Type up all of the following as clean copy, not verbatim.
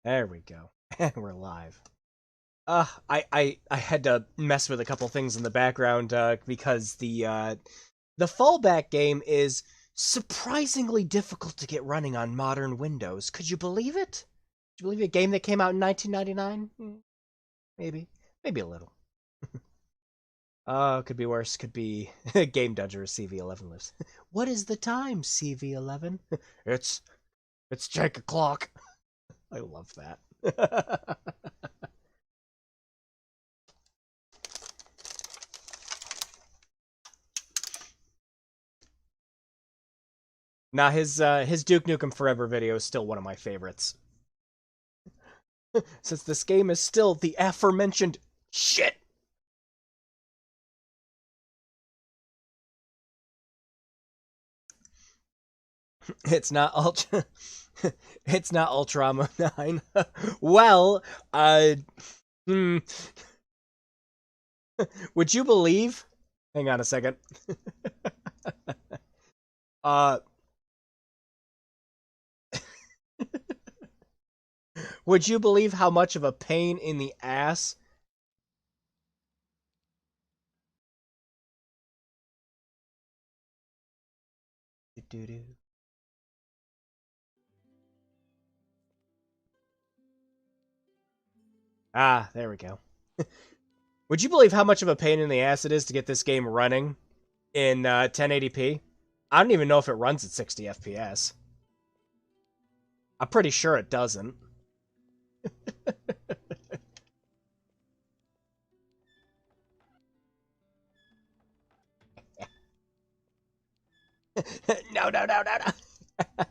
There we go. And we're live. I had to mess with a couple things in the background because the fallback game is surprisingly difficult to get running on modern Windows. Could you believe it? Could you believe a game that came out in 1999? Maybe, maybe a little. Could be worse. Could be Game Dodger or CV11 lives. What is the time, CV11? it's it's Jake o'clock. I love that. Now his Duke Nukem Forever video is still one of my favorites. Since this game is still the aforementioned shit. It's not ultra it's not Ultrama 9. Well, hmm, would you believe? Hang on a second. uh would you believe how much of a pain in the ass Ah, there we go. Would you believe how much of a pain in the ass it is to get this game running in 1080p? I don't even know if it runs at 60 FPS. I'm pretty sure it doesn't. No, no, no, no, no.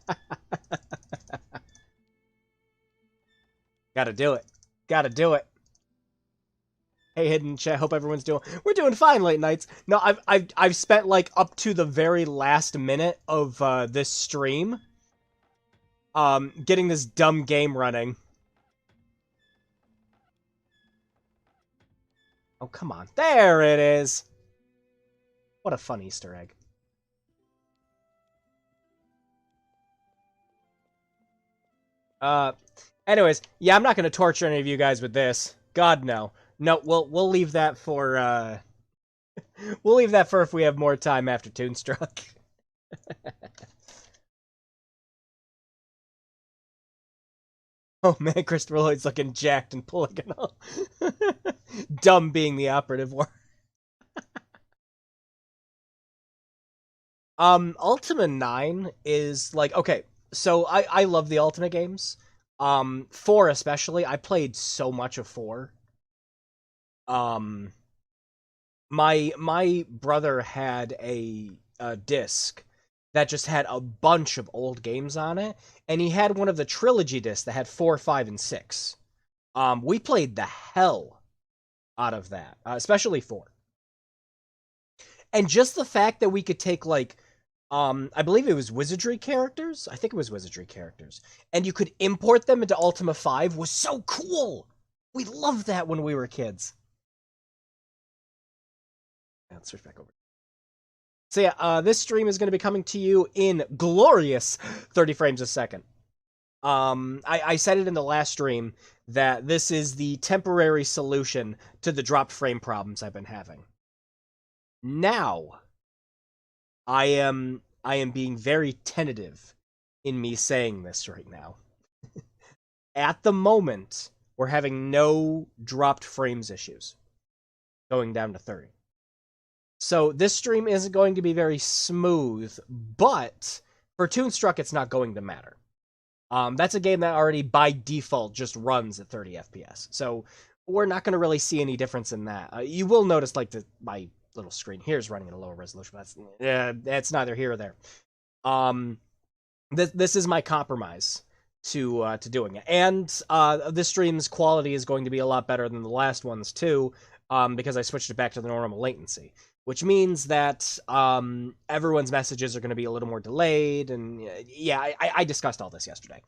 Gotta do it. Gotta do it. Hey, hidden chat. Hope everyone's doing. We're doing fine, late nights. No, I've spent like up to the very last minute of this stream, getting this dumb game running. Oh, come on. There it is. What a fun Easter egg. Anyways, yeah, I'm not gonna torture any of you guys with this. God, no. No, we'll leave that for, we'll leave that for if we have more time after Toonstruck. Oh man, Christopher Lloyd's looking jacked and polygonal. Dumb being the operative word. Ultima 9 is like, okay, so I love the Ultima games. 4 especially, I played so much of 4. Um, my brother had a disc that just had a bunch of old games on it, and he had one of the trilogy discs that had 4, 5, and 6. We played the hell out of that, especially 4. And just the fact that we could take like I believe it was wizardry characters. I think it was wizardry characters. And you could import them into Ultima 5 was so cool. We loved that when we were kids. Let's switch back over. So yeah, this stream is going to be coming to you in glorious 30 frames a second. I said it in the last stream that this is the temporary solution to the dropped frame problems I've been having. Now, I am being very tentative in me saying this right now. At the moment, we're having no dropped frames issues, going down to 30. So this stream isn't going to be very smooth, but for Toonstruck, it's not going to matter. That's a game that already by default just runs at 30 FPS, so we're not going to really see any difference in that. You will notice like my little screen here is running at a lower resolution. That's neither here or there. This is my compromise to doing it, and this stream's quality is going to be a lot better than the last ones too, because I switched it back to the normal latency, which means that everyone's messages are going to be a little more delayed, and yeah, I discussed all this yesterday.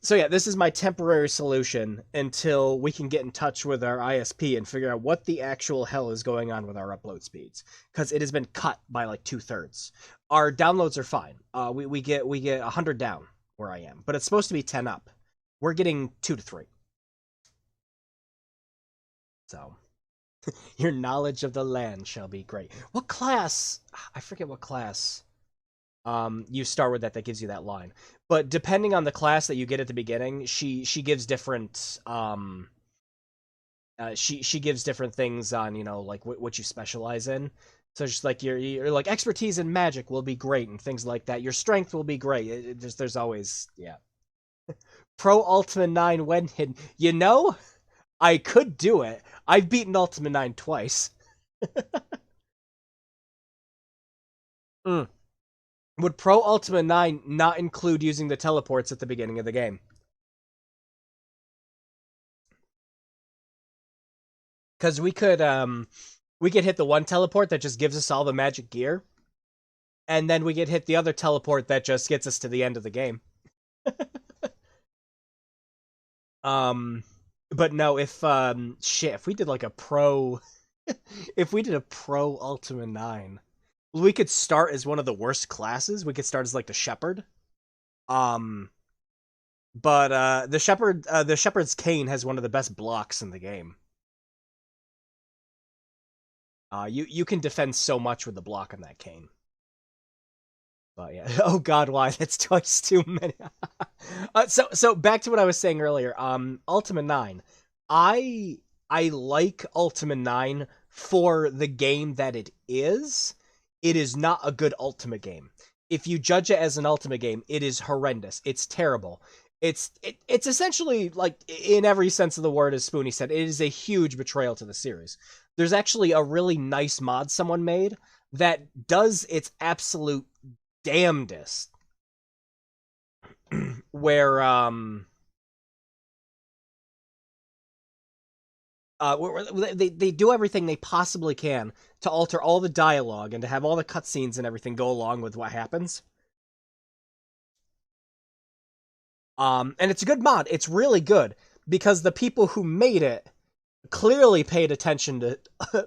So yeah, this is my temporary solution until we can get in touch with our ISP and figure out what the actual hell is going on with our upload speeds, because it has been cut by like 2/3. Our downloads are fine. We get 100 down where I am, but it's supposed to be 10 up. We're getting 2 to 3. So, your knowledge of the land shall be great. What class? I forget what class you start with that gives you that line. But depending on the class that you get at the beginning, she gives different she gives different things on, you know, like what you specialize in. So just like your like expertise in magic will be great and things like that. Your strength will be great. There's always, yeah. Pro Ultima 9 when hidden. You know, I could do it. I've beaten Ultima 9 twice. Mm. Would Pro Ultima 9 not include using the teleports at the beginning of the game? Because we could hit the one teleport that just gives us all the magic gear, and then we could hit the other teleport that just gets us to the end of the game. But no, if if we did like a pro, if we did a pro Ultima 9, we could start as one of the worst classes. We could start as like the shepherd. Um, but the shepherd's cane has one of the best blocks in the game. You can defend so much with the block on that cane. But yeah, oh god, why? That's twice too many. So back to what I was saying earlier. Ultima 9. I like Ultima 9 for the game that it is. It is not a good Ultima game. If you judge it as an Ultima game, it is horrendous. It's terrible. It's essentially, like, in every sense of the word, as Spoonie said, it is a huge betrayal to the series. There's actually a really nice mod someone made that does its absolute damnedest. Where they do everything they possibly can to alter all the dialogue and to have all the cutscenes and everything go along with what happens. And it's a good mod. It's really good because the people who made it clearly paid attention to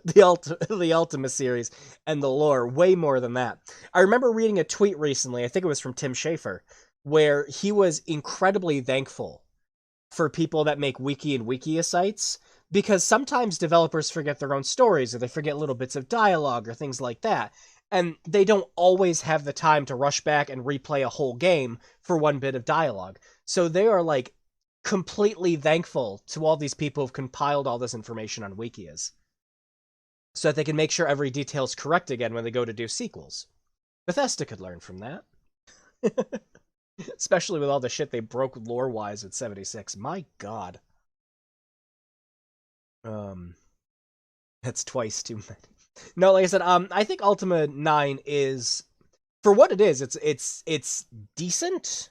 the Ultima series and the lore way more than that. I remember reading a tweet recently, I think it was from Tim Schafer, where he was incredibly thankful for people that make wiki and wikia sites, because sometimes developers forget their own stories or they forget little bits of dialogue or things like that, and they don't always have the time to rush back and replay a whole game for one bit of dialogue. So they are like completely thankful to all these people who've compiled all this information on wikias so that they can make sure every detail's correct again when they go to do sequels. Bethesda could learn from that. Especially with all the shit they broke lore-wise with 76. My god. That's twice too many. No, like I said, I think Ultima 9 is, for what it is, it's decent.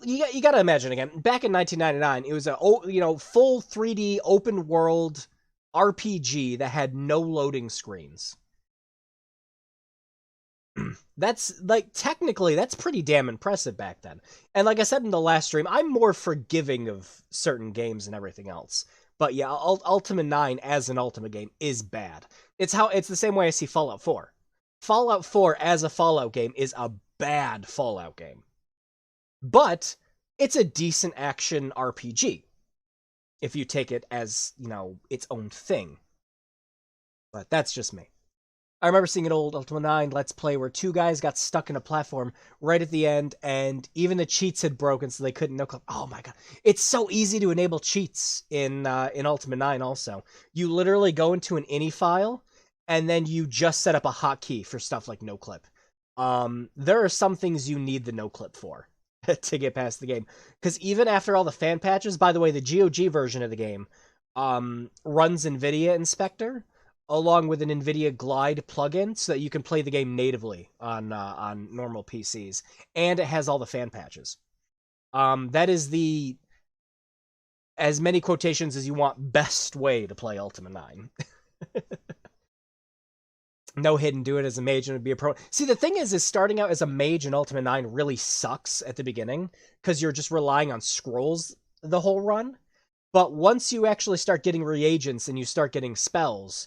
You gotta imagine again. Back in 1999, it was a full 3D open world RPG that had no loading screens. That's, like, technically, that's pretty damn impressive back then. And like I said in the last stream, I'm more forgiving of certain games and everything else. But yeah, Ultima 9 as an Ultima game is bad. It's the same way I see Fallout 4. Fallout 4 as a Fallout game is a bad Fallout game. But it's a decent action RPG if you take it as, its own thing. But that's just me. I remember seeing an old Ultima 9 Let's Play where two guys got stuck in a platform right at the end, and even the cheats had broken, so they couldn't no-clip. Oh my god. It's so easy to enable cheats in Ultima 9 also. You literally go into an ini file, and then you just set up a hotkey for stuff like no-clip. There are some things you need the no-clip for to get past the game. Because even after all the fan patches, by the way, the GOG version of the game runs NVIDIA Inspector, along with an NVIDIA Glide plugin, so that you can play the game natively on normal PCs, and it has all the fan patches. That is the, as many quotations as you want, best way to play Ultima 9. No hidden, do it as a mage and it'd be a pro. See, the thing is starting out as a mage in Ultima 9 really sucks at the beginning, because you're just relying on scrolls the whole run. But once you actually start getting reagents and you start getting spells,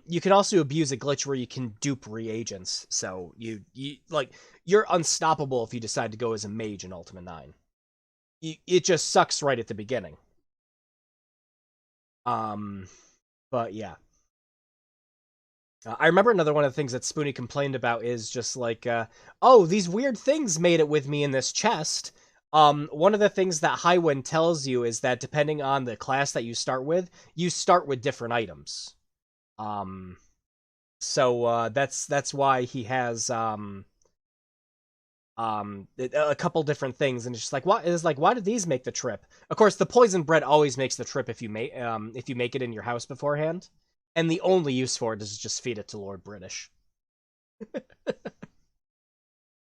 You can also abuse a glitch where you can dupe reagents, so you're unstoppable if you decide to go as a mage in Ultima 9. It just sucks right at the beginning. But yeah. I remember another one of the things that Spoonie complained about is just like, oh, these weird things made it with me in this chest. One of the things that Highwind tells you is that depending on the class that you start with different items. So that's why he has a couple different things, and it's just like, why did these make the trip? Of course, the poison bread always makes the trip if you make it in your house beforehand, and the only use for it is just feed it to Lord British.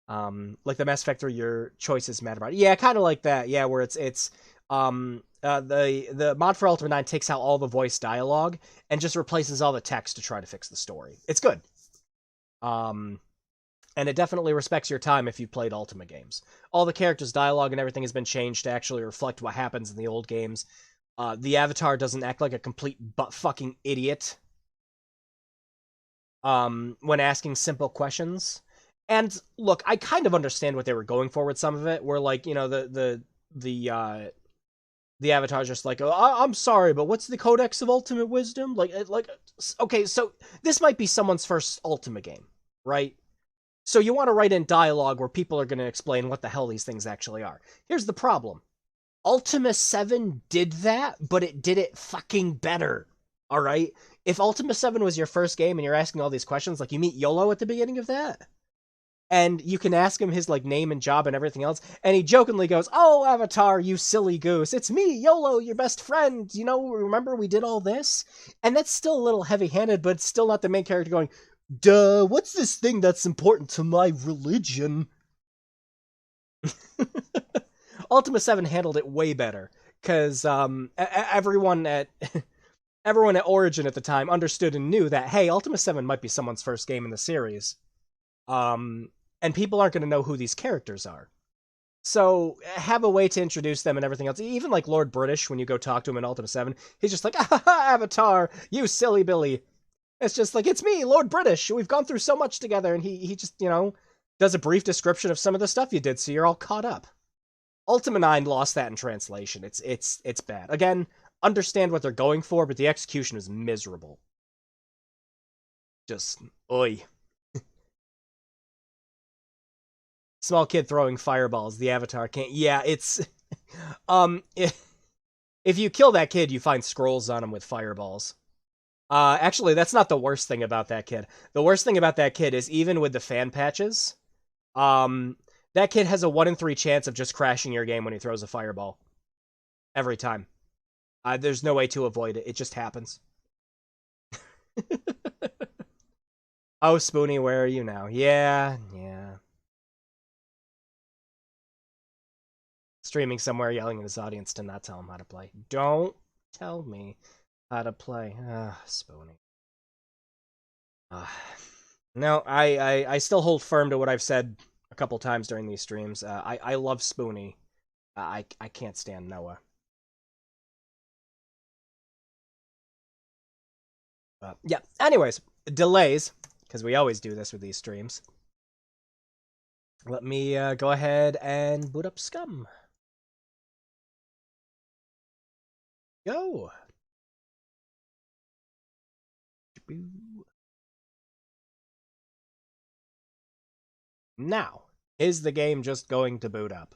Like the Mass Effect where your choices matter about it. Yeah, kind of like that. Yeah, where it's the mod for Ultima 9 takes out all the voice dialogue and just replaces all the text to try to fix the story. It's good. And it definitely respects your time if you played Ultima games. All the characters' dialogue and everything has been changed to actually reflect what happens in the old games. The Avatar doesn't act like a complete butt-fucking idiot when asking simple questions. And look, I kind of understand what they were going for with some of it, where like, you know, the Avatar's just like, oh, I'm sorry, but what's the Codex of Ultimate Wisdom? Like, okay, so this might be someone's first Ultima game, right? So you want to write in dialogue where people are going to explain what the hell these things actually are. Here's the problem. Ultima 7 did that, but it did it fucking better. All right? If Ultima 7 was your first game and you're asking all these questions, like you meet YOLO at the beginning of that, and you can ask him his like name and job and everything else, and he jokingly goes, "Oh, Avatar, you silly goose, it's me, YOLO, your best friend. You know, remember we did all this?" And that's still a little heavy-handed, but it's still not the main character going, "Duh, what's this thing that's important to my religion?" Ultima 7 handled it way better, because everyone at everyone at Origin at the time understood and knew that, hey, Ultima 7 might be someone's first game in the series. And people aren't going to know who these characters are. So have a way to introduce them and everything else. Even like Lord British, when you go talk to him in Ultima 7, he's just like, ah, Avatar, you silly Billy. It's just like, it's me, Lord British. We've gone through so much together. And he just, you know, does a brief description of some of the stuff you did, so you're all caught up. Ultima 9 lost that in translation. It's bad. Again, understand what they're going for, but the execution is miserable. Just, oi. Small kid throwing fireballs. The Avatar can't. Yeah, it's if you kill that kid, you find scrolls on him with fireballs. Actually, that's not the worst thing about that kid. The worst thing about that kid is even with the fan patches, that kid has a 1 in 3 chance of just crashing your game when he throws a fireball. Every time. There's no way to avoid it. It just happens. Oh, Spoonie, where are you now? Yeah. Streaming somewhere, yelling at his audience to not tell him how to play. Don't tell me how to play. Spoonie. No, I still hold firm to what I've said a couple times during these streams. I love Spoonie. I can't stand Noah. Yeah, anyways, delays, because we always do this with these streams. Let me go ahead and boot up Scum. Go! Now, is the game just going to boot up?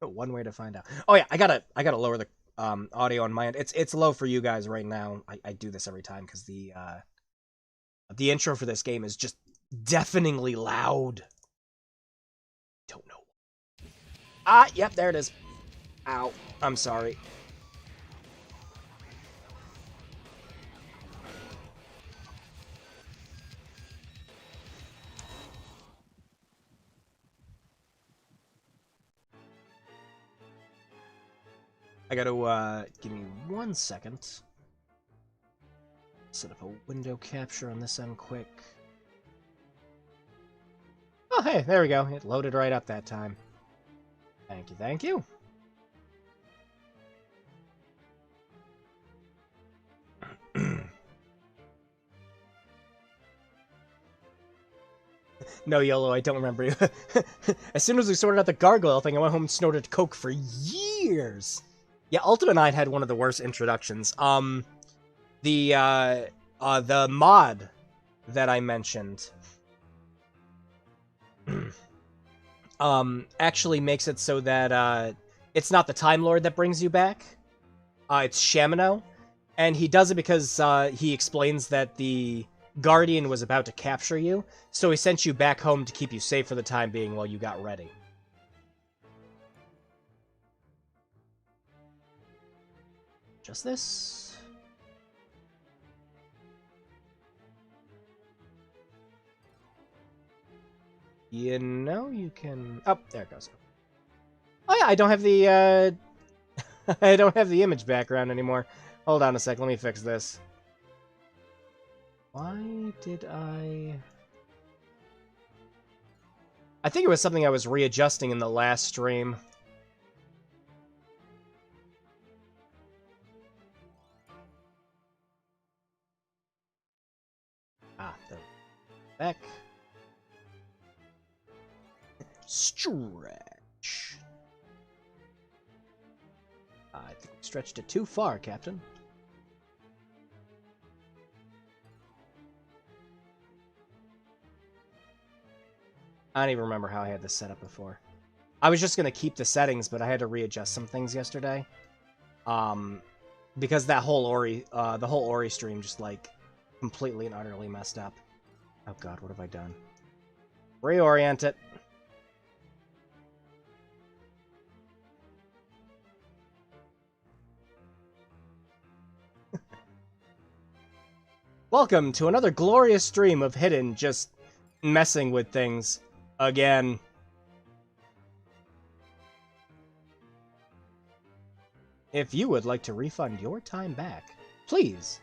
One way to find out. Oh yeah, I gotta lower the audio on my end. It's low for you guys right now. I do this every time because the intro for this game is just deafeningly loud. Don't know. Yep, there it is. Ow, I'm sorry. I gotta, give me 1 second. Set up a window capture on this end quick. Oh, hey, there we go. It loaded right up that time. Thank you. No, YOLO, I don't remember you. As soon as we sorted out the gargoyle thing, I went home and snorted coke for years. Yeah, Ultimate 9 had one of the worst introductions. The mod that I mentioned actually makes it so that it's not the Time Lord that brings you back. It's Shamino, and he does it because he explains that the Guardian was about to capture you, so he sent you back home to keep you safe for the time being while you got ready. Just this? You know you can... Oh, there it goes. Oh yeah, I don't have the, I don't have the image background anymore. Hold on a sec, let me fix this. Why did I think it was something I was readjusting in the last stream. Ah, there. Back. Stretch. I think we stretched it too far, Captain. I don't even remember how I had this set up before. I was just going to keep the settings, but I had to readjust some things yesterday. Because that whole the whole Ori stream just, like, completely and utterly messed up. Oh god, what have I done? Reorient it. Welcome to another glorious stream of Hidden just messing with things again. If you would like to refund your time back, please.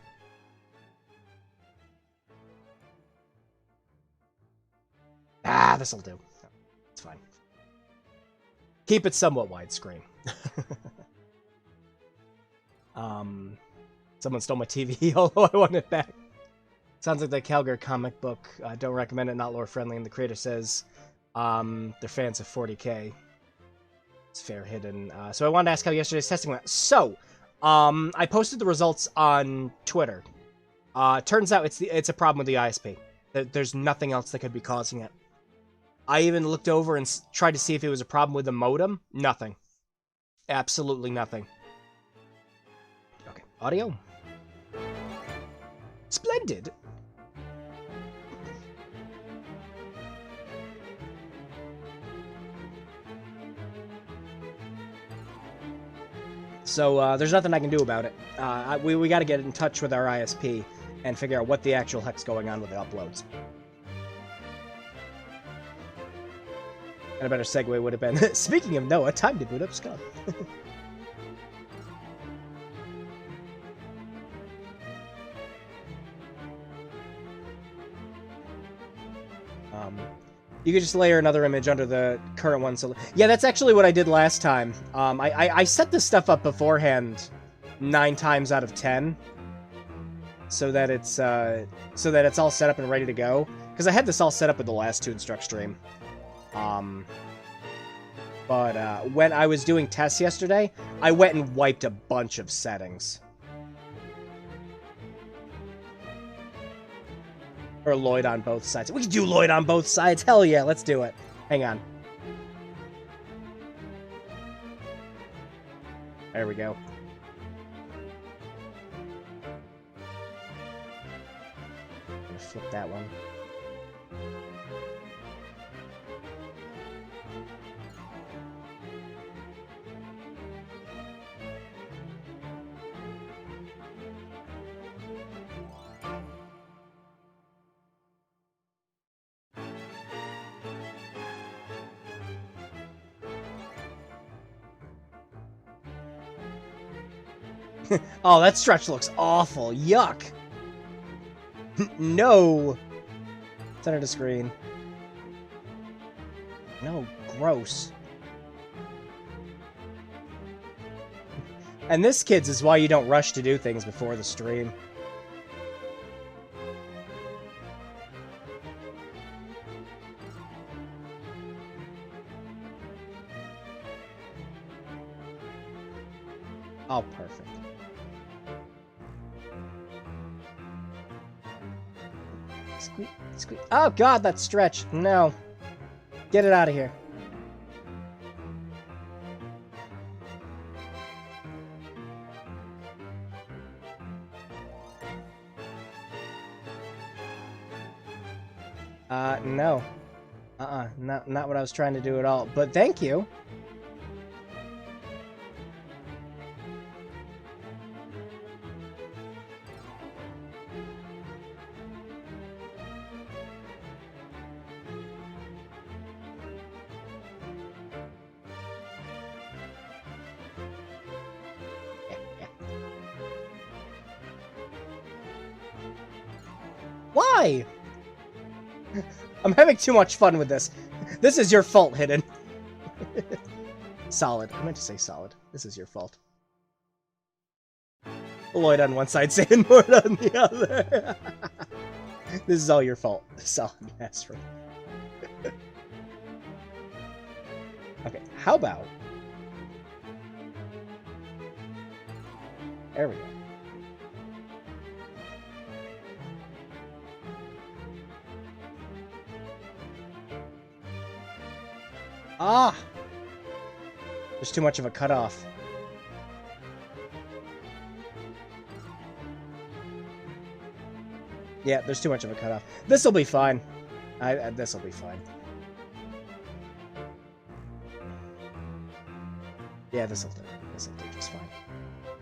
Ah, this'll do. It's fine. Keep it somewhat widescreen. Someone stole my TV, although I want it back. Sounds like the Calgary comic book. Don't recommend it, not lore friendly. And the creator says they're fans of 40K. It's fair hidden. So I wanted to ask how yesterday's testing went. So, I posted the results on Twitter. Turns out it's a problem with the ISP. There's nothing else that could be causing it. I even looked over and tried to see if it was a problem with the modem. Nothing. Absolutely nothing. Okay, audio. Splendid. So, there's nothing I can do about it. We got to get in touch with our ISP and figure out what the actual heck's going on with the uploads. And a better segue would have been, speaking of Noah, time to boot up Scum. You could just layer another image under the current one. So yeah, that's actually what I did last time. I set this stuff up beforehand 9 times out of 10. So that it's all set up and ready to go. Because I had this all set up with the last Toonstruck stream. But when I was doing tests yesterday, I went and wiped a bunch of settings. Or Lloyd on both sides. We can do Lloyd on both sides. Hell yeah, let's do it. Hang on. There we go. I'm gonna flip that one. Oh, that stretch looks awful. Yuck. No. Center to screen. No, gross. And this, kids, is why you don't rush to do things before the stream. Oh, perfect. Squeak, squeak. Oh god, that stretch. No. Get it out of here. No. Not what I was trying to do at all. But thank you. Why? I'm having too much fun with this. This is your fault, Hidden. Solid. I meant to say solid. This is your fault. Lloyd on one side, Sandmord on the other. This is all your fault. Solid mastery. Okay, how about... There we go. Ah! There's too much of a cutoff. Yeah, there's too much of a cutoff. This'll be fine. This'll be fine. Yeah, this'll do. This'll do just fine.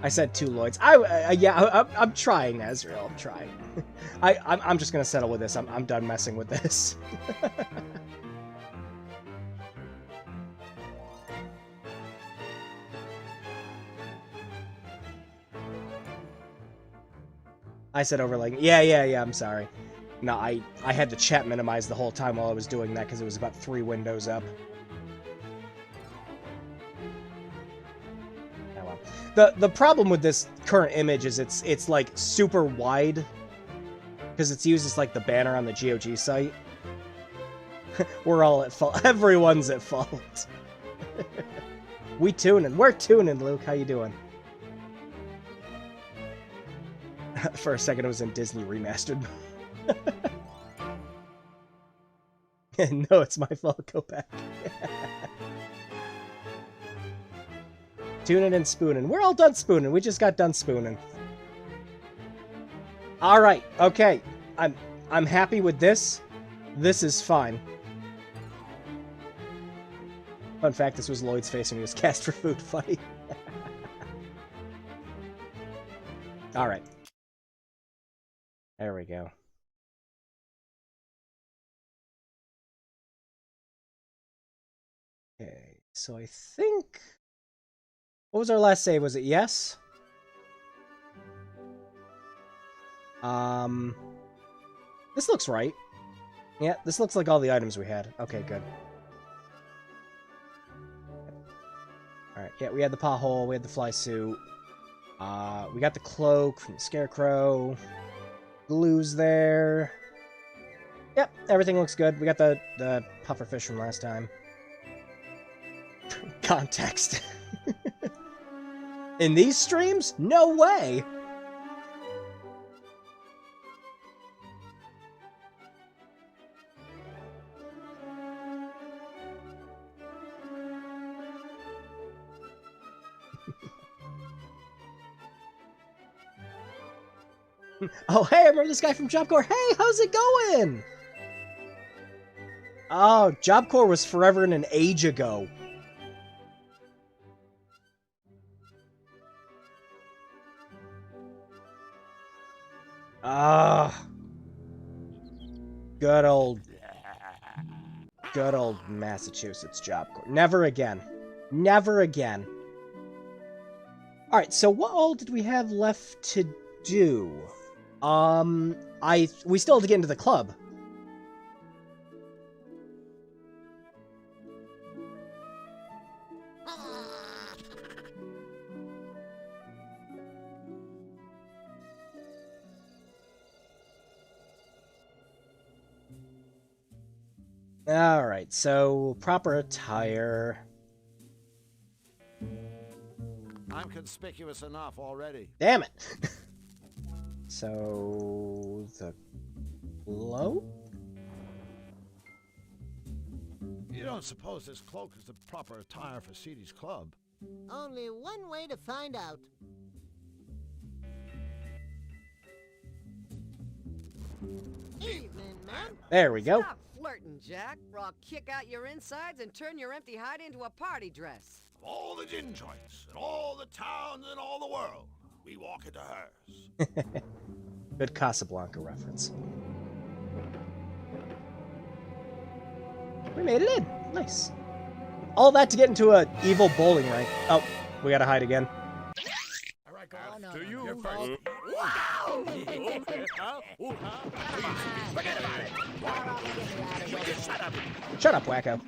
I said 2 Lloyds. I'm trying, Ezreal. I'm trying. I'm just gonna settle with this. I'm done messing with this. I said overlaying. Yeah, I'm sorry. No, I had the chat minimized the whole time while I was doing that because it was about 3 windows up. Oh well. The problem with this current image is it's like super wide because it's used as like the banner on the GOG site. We're all at fault. Everyone's at fault. We're tuning, Luke. How you doing? For a second, it was in Disney Remastered. No, it's my fault. Go back. Tuning and spooning. We're all done spooning. We just got done spooning. All right. Okay. I'm happy with this. This is fine. Fun fact: this was Lloyd's face when he was cast for food fight. All right. There we go. Okay, so I think... What was our last save? Was it yes? This looks right. Yeah, this looks like all the items we had. Okay, good. Alright, yeah, we had the pothole, we had the fly suit. We got the cloak from the Scarecrow. Glue's there. Yep, everything looks good. We got the pufferfish from last time. Context. In these streams? No way! Oh, hey, I remember this guy from Job Corps. Hey, how's it going? Oh, Job Corps was forever and an age ago. Ah. Good old Massachusetts Job Corps. Never again. Never again. Alright, so what all did we have left to do? We still have to get into the club. Alright, so proper attire. I'm conspicuous enough already. Damn it. So, the glow? You don't suppose this cloak is the proper attire for Seedy's club? Only one way to find out. Evening, man. There we go. Stop flirting, Jack, or I'll kick out your insides and turn your empty hide into a party dress. Of all the gin joints, and all the towns in all the world, we walk into hers. Good Casablanca reference. We made it in. Nice. All that to get into a evil bowling rink. Oh, we gotta hide again. All right, go Oh, on. no, To no, you no. first. Wow! Forget about it. Shut up, wacko.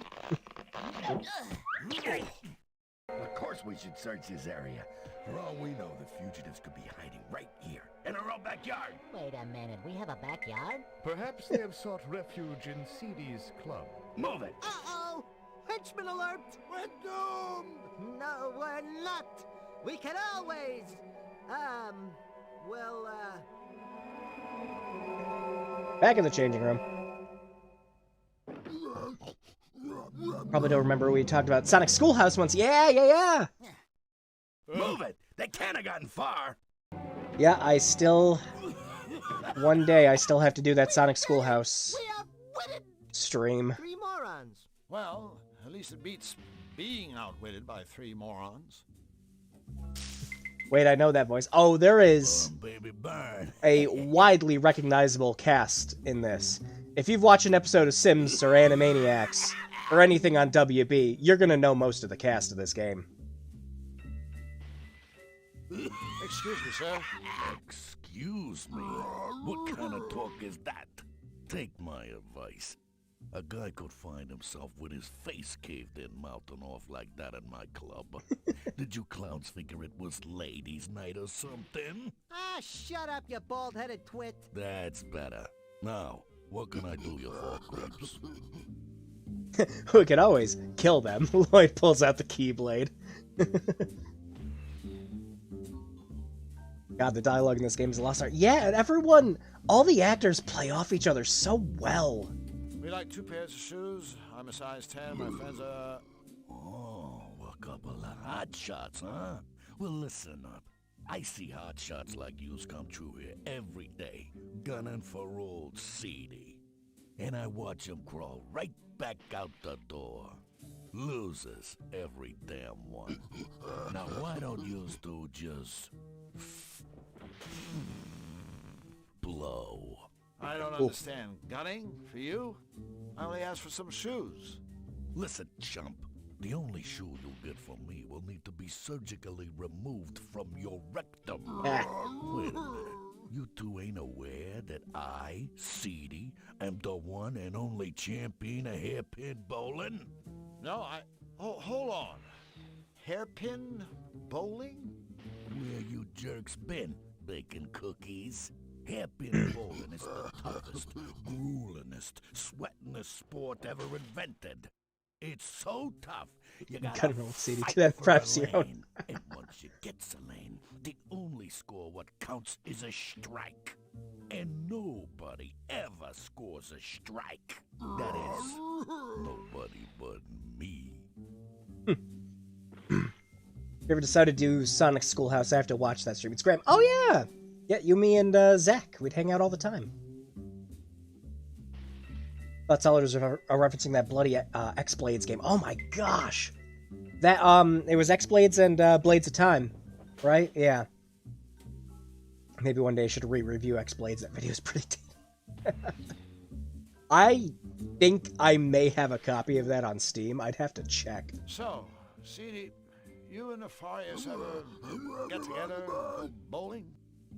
Of course we should search this area. For all we know, the fugitives could be hiding right here, in our own backyard. Wait a minute, we have a backyard? Perhaps they have sought refuge in Seedy's club. Move it! Uh-oh! Henchman alert! We're doomed. No, we're not! We can always... Back in the changing room. Probably don't remember we talked about Sonic Schoolhouse once. Yeah. Move it! They can't have gotten far! Yeah, I still... One day I still have to do that Sonic Schoolhouse We have witted stream. 3 morons. Well, at least it beats being outwitted by 3 morons. Wait, I know that voice. Oh, there is Baby burn. a widely recognizable cast in this. If you've watched an episode of Sims or Animaniacs or anything on WB, you're gonna know most of the cast of this game. Excuse me, sir. Excuse me? What kind of talk is that? Take my advice. A guy could find himself with his face caved in mouthing off like that in my club. Did you clowns figure it was ladies' night or something? Ah, shut up, you bald-headed twit. That's better. Now, what can I do you for, Gramps? We could always kill them. Lloyd pulls out the Keyblade. God, the dialogue in this game is a lost art. Yeah, and everyone, all the actors play off each other so well. We like 2 pairs of shoes. I'm a size 10. My friends are... Oh, a couple of hot shots, huh? Well, listen up. I see hot shots like yous come true here every day, gunning for old Seedy. And I watch them crawl right back out the door. Losers, every damn one. Now, why don't yous two just... blow? I don't understand. Gunning? For you? I only asked for some shoes. Listen, chump. The only shoe you'll get from me will need to be surgically removed from your rectum. Ah. Wait a minute. You two ain't aware that I, Seedy, am the one and only champion of hairpin bowling? No, Oh, hold on. Hairpin bowling? Where you jerks been, baking cookies? Hairpin bowling is the toughest, gruelingest, sweatingest sport ever invented. It's so tough, you gotta Gotta roll CD fight to that for perhaps a your own. lane. And once you get the lane, the only score what counts is a strike. And nobody ever scores a strike. That is, nobody but me. If you ever decided to do Sonic Schoolhouse, I have to watch that stream. It's great. Oh, yeah! Yeah, you, me, and Zach. We'd hang out all the time. Thought Soliders are referencing that bloody X-Blades game. Oh my gosh! That, it was X-Blades and Blades of Time, right? Yeah. Maybe one day I should re-review X-Blades. That video's pretty I think I may have a copy of that on Steam. I'd have to check. So, Seedy, you and Nefarious ever get together bowling?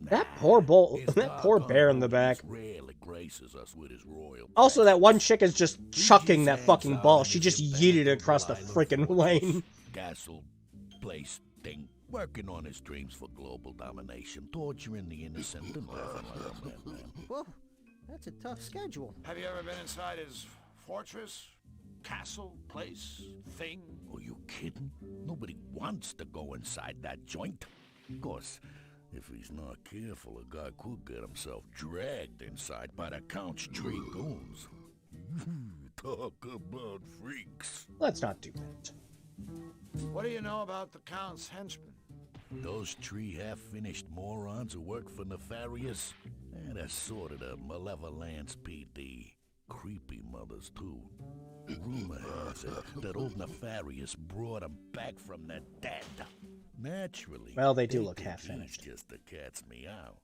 That poor His that poor bear in the back. Rarely graces us with his royal Also, that one chick is just chucking that fucking ball. She just yeeted it across the freaking lane. Castle place thing, working on his dreams for global domination, torturing the innocent and laughing like a madman. Whoa, that's a tough schedule. Have you ever been inside his fortress? castle, place, thing? Are you kidding? Nobody wants to go inside that joint. Of course, if he's not careful, a guy could get himself dragged inside by the Count's tree goons. Talk about freaks. Let's not do that. What do you know about the Count's henchmen? Those three half-finished morons who work for Nefarious? They're sort of the Malevolence PD. Creepy mothers, too. Rumor has it that old Nefarious brought them back from the dead. Naturally. Well, they do look think half-finished. he's just the cat's meow.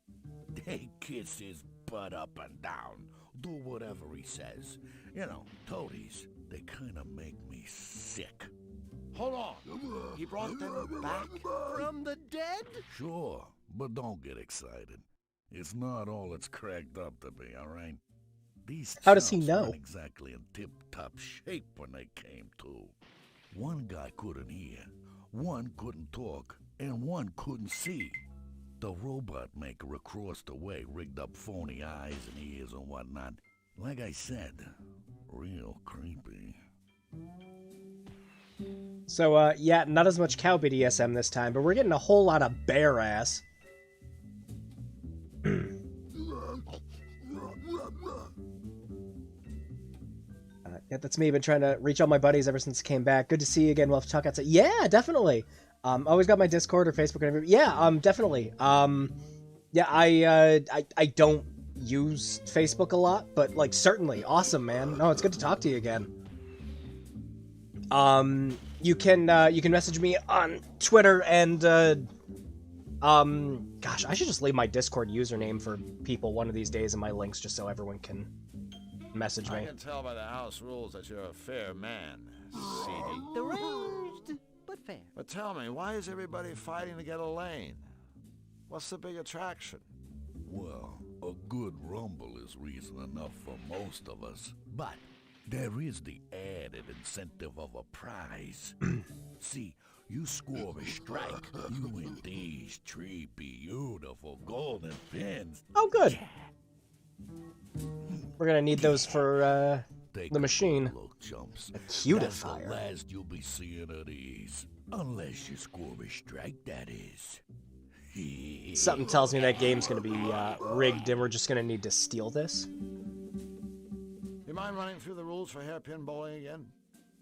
They kiss his butt up and down, do whatever he says. You know, toadies, they kind of make me sick. Hold on. He brought them back? From the dead? Sure, but don't get excited. It's not all it's cracked up to be, all right? These How does he chumps know? weren't exactly in tip-top shape when they came to. One guy couldn't hear, one couldn't talk, and one couldn't see. The robot maker across the way rigged up phony eyes and ears and whatnot. Like I said, real creepy. So, yeah, not as much cow BDSM this time, but we're getting a whole lot of bear ass. Yeah, that's me. Been trying to reach all my buddies ever since I came back. Good to see you again. We'll have to talk outside. Yeah, definitely. Always got my Discord or Facebook or whatever. Yeah, definitely. Yeah, I don't use Facebook a lot, but like certainly awesome, man. No, it's good to talk to you again. You can message me on Twitter and gosh, I should just leave my Discord username for people one of these days in my links just so everyone can message I me. can tell by the house rules that you're a fair man, Seedy. Deranged, but fair. But tell me, why is everybody fighting to get a lane? What's the big attraction? Well, a good rumble is reason enough for most of us. But there is the added incentive of a prize. See, you score a strike, you win these three beautiful golden pins. Oh, good. We're gonna need those for Take the machine. a look, chumps. A That's cutifier. the last you'll be seeing of these. Unless you score a strike, that is. Something tells me that game's gonna be rigged, and we're just gonna need to steal this. You mind running through the rules for hairpin bowling again?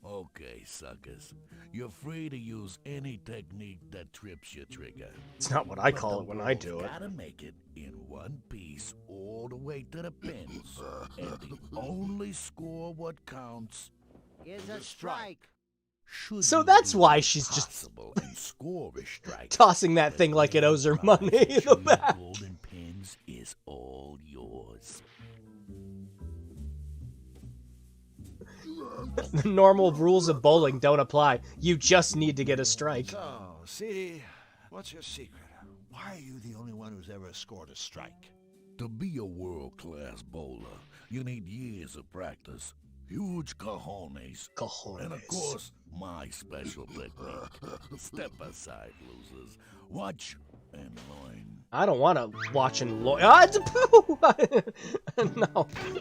Okay, suckers. You're free to use any technique that trips your trigger. It's not what I call it when I do it. Gotta make it in one piece all the way to the pins. And the only score what counts Is a strike. should So you that's do why the she's just impossible and score a strike. tossing that thing like it owes her money in the back. Golden pins is all yours. The normal rules of bowling don't apply. You just need to get a strike. So, Seedy, what's your secret? Why are you the only one who's ever scored a strike? To be a world-class bowler, you need years of practice, huge cojones, and of Cojones. course, my special technique. Step aside, losers. Watch and learn. I don't want to watch and no,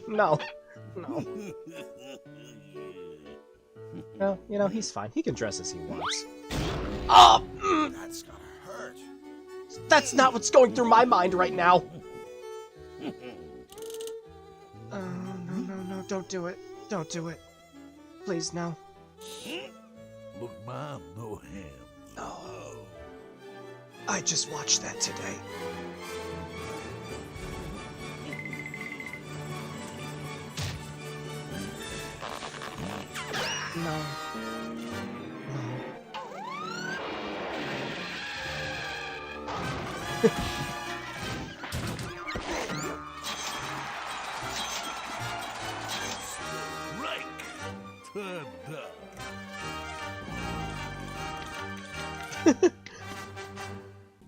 no, no. Well, you know, he's fine. He can dress as he wants. Oh! That's gonna hurt. That's not what's going through my mind right now. No, don't do it. Don't do it. Please, no. Look, Mom, no ham. No. I just watched that today. No. Strike! Ta-da!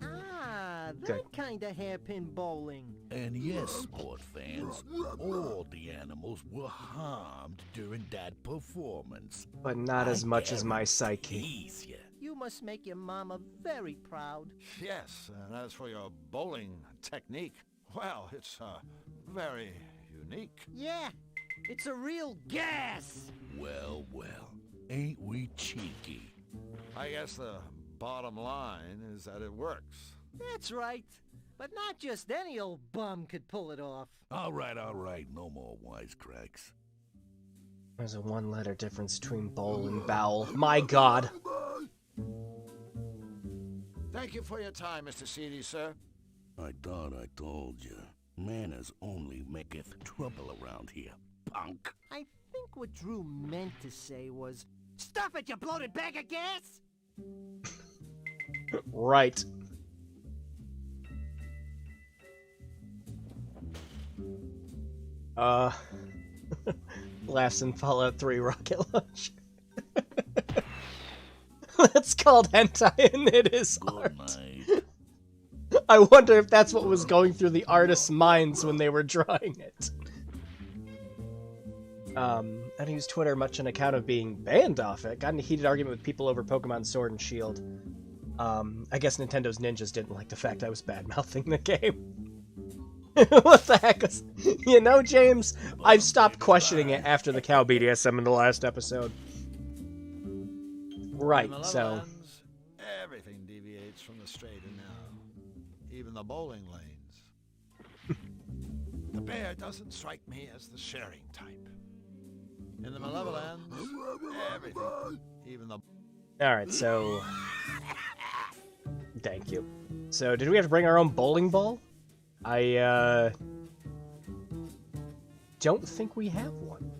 Ah, that Good. kind of hairpin bowling. And yes, sport fans, all the animals were harmed during that performance. But not as much as my psyche. Ease ya. You must make your mama very proud. Yes, and as for your bowling technique, well, it's very unique. Yeah, It's a real gas! Well, well, ain't we cheeky? I guess the bottom line is that it works. That's right. But not just any old bum could pull it off. All right, no more wisecracks. There's a one-letter difference between bowl and bowel. My God. Thank you for your time, Mr. Seedy, sir. I thought I told you. Manners only maketh trouble around here, punk. I think what Drew meant to say was, "Stuff it, you bloated bag of gas!" Right. Laughs in Fallout 3 rocket launch. That's called hentai and it is art. Good night. I wonder if that's what was going through the artist's minds when they were drawing it. I don't use Twitter much on account of being banned off it. Got in a heated argument with people over Pokemon Sword and Shield. I guess Nintendo's ninjas didn't like the fact I was bad-mouthing the game. What the heck? You know, James, I've stopped questioning it after the cow BDSM in the last episode. Right, In the so... Levellands, everything deviates from the straight and narrow. Even the bowling lanes. The bear doesn't strike me as the sharing type. In the Malevolence, everything, even the... Alright, so... Thank you. So, did we have to bring our own bowling ball? I, don't think we have one.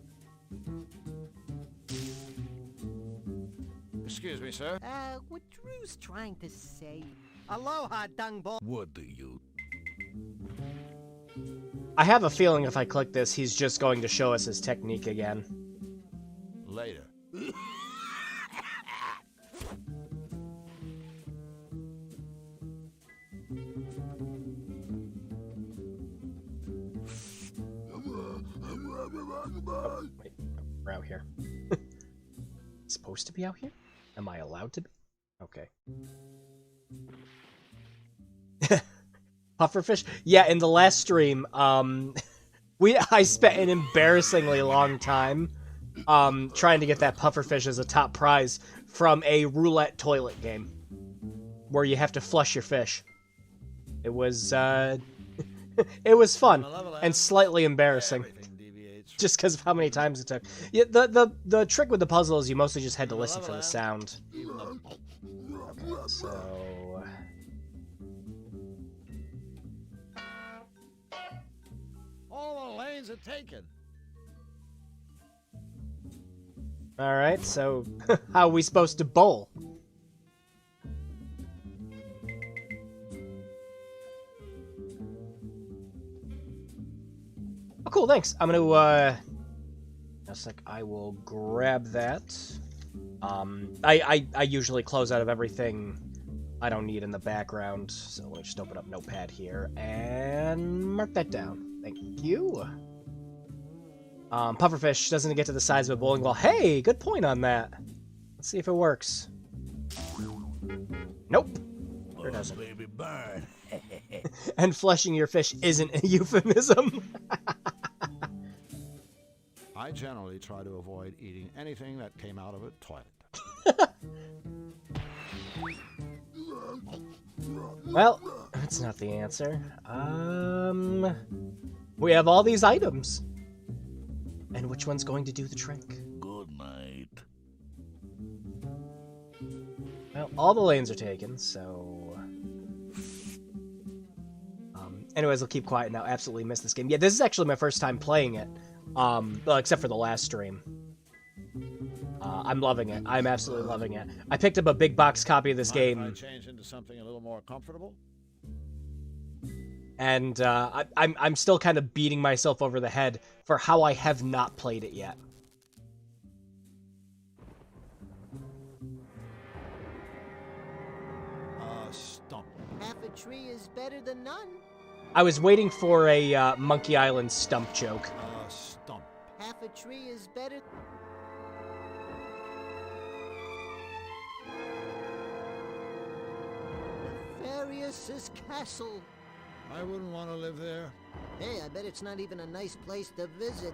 Excuse me, sir. What Drew's trying to say. Aloha, dungball. What do you... I have a feeling if I click this, he's just going to show us his technique again. Later. Oh, wait, we're out here. Supposed to be out here? Am I allowed to be? Okay. Pufferfish? Yeah, in the last stream, I spent an embarrassingly long time, trying to get that pufferfish as a top prize from a roulette toilet game, where you have to flush your fish. It was, it was fun, and slightly embarrassing. Just because of how many times it took. Yeah, the trick with the puzzle is you mostly just had to listen for the sound. Okay, so... All the lanes are taken. Alright, so how are we supposed to bowl? Oh, cool, thanks. I'm gonna, just a sec, I will grab that. I usually close out of everything I don't need in the background, so let me just open up Notepad here, and mark that down. Thank you. Pufferfish doesn't get to the size of a bowling ball. Hey, good point on that. Let's see if it works. Nope. Sure doesn't. Baby burn. And flushing your fish isn't a euphemism. I generally try to avoid eating anything that came out of a toilet. Well, that's not the answer. We have all these items. And which one's going to do the trick? Good night. Well, all the lanes are taken, so... anyways, I'll keep quiet now. Absolutely missed this game. Yeah, this is actually my first time playing it. Well, except for the last stream. I'm loving it. I'm absolutely loving it. I picked up a big box copy of this game. Mind if I change into something a little more comfortable? And I'm still kind of beating myself over the head for how I have not played it yet. Stump. Half a tree is better than none. I was waiting for a Monkey Island stump joke. Stump. Half a tree is better... Nefarious' castle. I wouldn't want to live there. Hey, I bet it's not even a nice place to visit.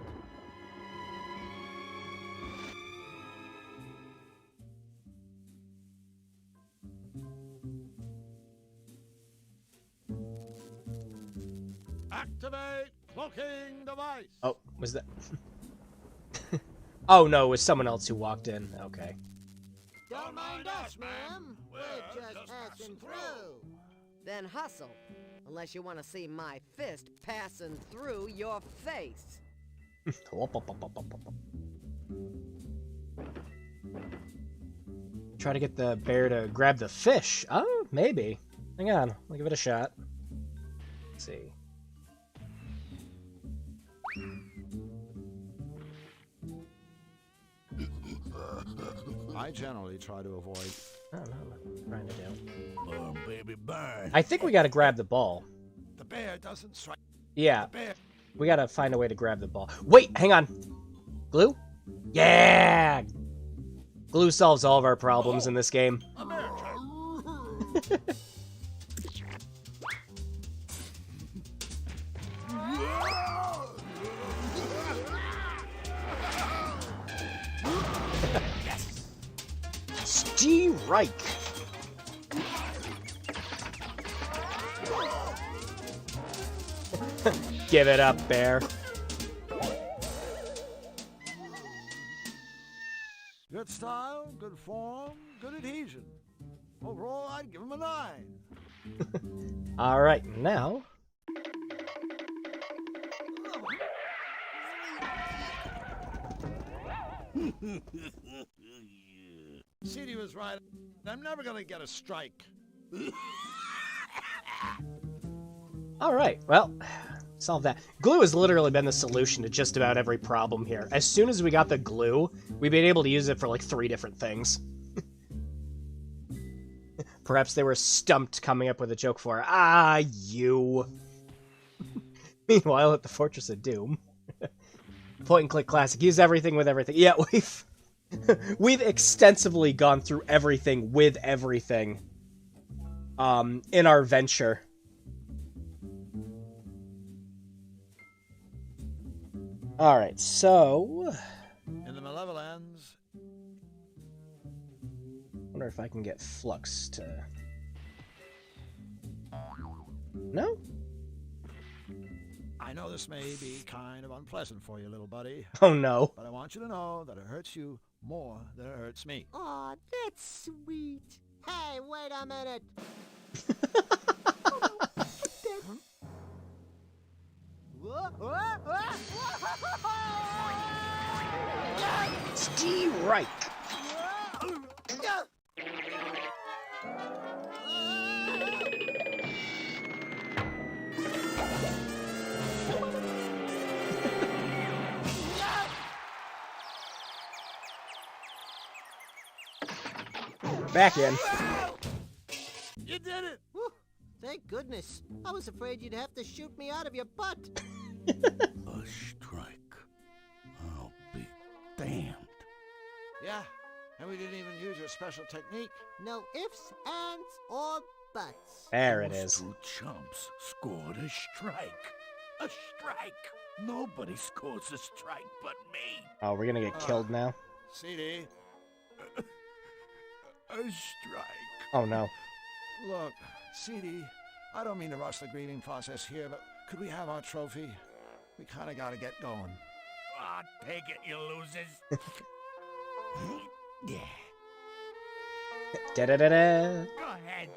price. Oh, was that? Oh no, it was someone else who walked in. Okay. Don't mind us, ma'am. We're just passing through. Then hustle. Unless you want to see my fist passing through your face. Try to get the bear to grab the fish. Oh, maybe. Hang on, I'll give it a shot. Let's see. I generally try to avoid. I don't know what I'm trying to do. Burn, baby, burn. I think we gotta grab the ball. The bear doesn't strike. Yeah, The bear. we gotta find a way to grab the ball. Wait, hang on. Glue? Yeah! Glue solves all of our problems in this game. Strike! Give it up, bear. Good style, good form, good adhesion. Overall, I'd give him a 9. Alright, now... CD was right. I'm never gonna get a strike. Alright, well, solve that. Glue has literally been the solution to just about every problem here. As soon as we got the glue, we've been able to use it for like 3 different things. Perhaps they were stumped coming up with a joke for, ah, you. Meanwhile, at the Fortress of Doom. Point and click classic. Use everything with everything. Yeah, we've extensively gone through everything with everything in our venture. Alright, so... In the Malevolence, wonder if I can get Flux to... No? I know this may be kind of unpleasant for you, little buddy, Oh no. but I want you to know that it hurts you more than it hurts me. Aw, that's sweet. Hey, wait a minute. Strike! Back in. You did it! Whew, thank goodness. I was afraid you'd have to shoot me out of your butt. A strike. I'll be damned. Yeah, and we didn't even use your special technique. No ifs, ands, or buts. There it Those is. 2 chumps scored a strike. A strike. Nobody scores a strike but me. Oh, we're gonna get killed now? CD, A strike. Oh no. look, CD, I don't mean to rush the grieving process here, but could we have our trophy? We kind of got to get going. Ah, take it, you losers. Yeah. Da-da-da-da. Go ahead.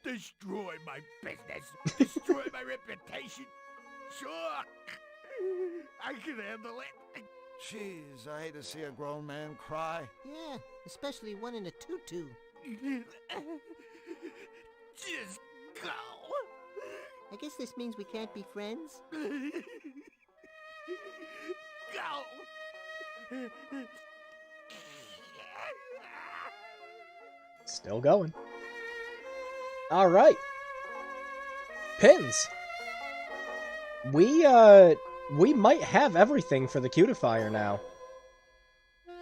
Destroy my business. Destroy my reputation. Sure. I can handle it. Jeez, I hate to see a grown man cry. Yeah, especially one in a tutu. Just go. I guess this means we can't be friends. Go. Still going. Alright. Pins. We might have everything for the cutifier now.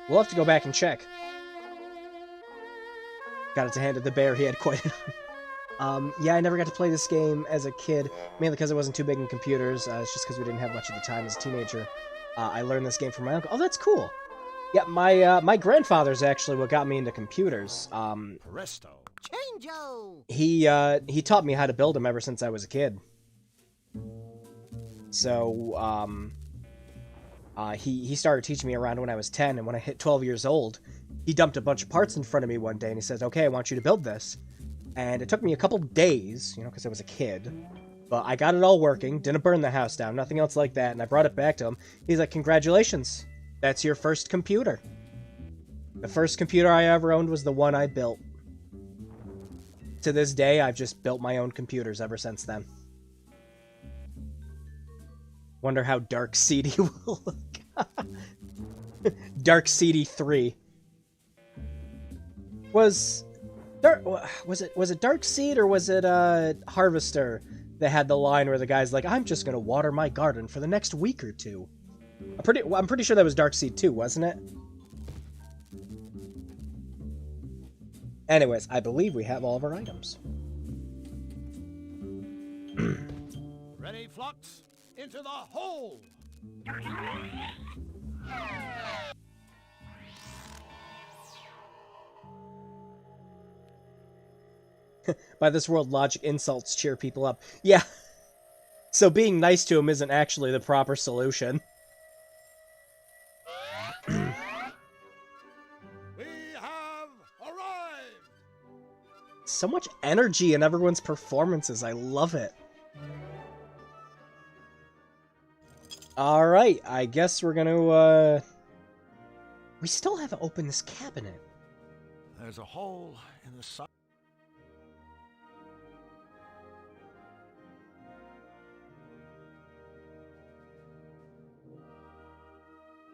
We'll have to go back and check. Got it to hand to the bear, he had quite an... yeah, I never got to play this game as a kid, mainly because it wasn't too big in computers. It's just because we didn't have much of the time as a teenager. I learned this game from my uncle. Oh, that's cool! Yeah, my grandfather's actually what got me into computers. Presto. Chango! He taught me how to build them ever since I was a kid. So, he started teaching me around when I was 10, and when I hit 12 years old, he dumped a bunch of parts in front of me one day, and he says, okay, I want you to build this. And it took me a couple days, you know, because I was a kid, but I got it all working, didn't burn the house down, nothing else like that, and I brought it back to him. He's like, congratulations, that's your first computer. The first computer I ever owned was the one I built. To this day, I've just built my own computers ever since then. Wonder how Dark Seedy will look. Dark Seedy 3. Was it Dark Seed or was it Harvester that had the line where the guy's like, I'm just gonna water my garden for the next week or two? I'm pretty sure that was Dark Seed 2, wasn't it? Anyways, I believe we have all of our items. Ready, Flux? Into the hole! By this world logic, insults cheer people up. Yeah. So being nice to him isn't actually the proper solution. We have arrived! So much energy in everyone's performances. I love it. Alright, I guess we're gonna, we still haven't opened this cabinet. There's a hole in the side.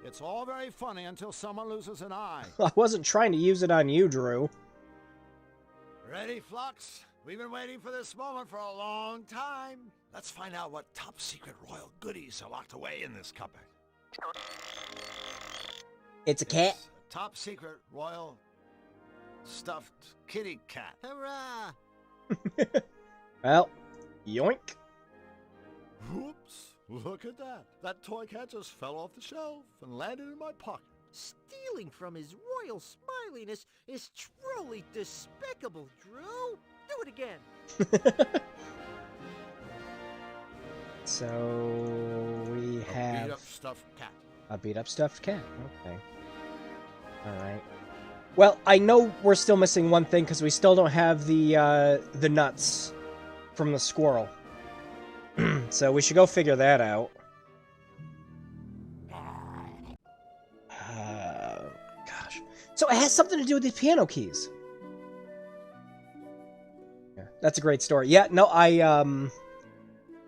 It's all very funny until someone loses an eye. I wasn't trying to use it on you, Drew. Ready, Flux? We've been waiting for this moment for a long time. Let's find out what top secret royal goodies are locked away in this cupboard. It's a cat. It's a top secret royal stuffed kitty cat. Hurrah! Well, yoink. Whoops! Look at that. That toy cat just fell off the shelf and landed in my pocket. Stealing from his royal smiliness is truly despicable, Drew. Do it again. So we have Beat up stuffed cat. a beat up stuffed cat. Okay. Alright. Well, I know we're still missing one thing because we still don't have the nuts from the squirrel. So we should go figure that out. Gosh. So it has something to do with these piano keys. Yeah, that's a great story. Yeah, no,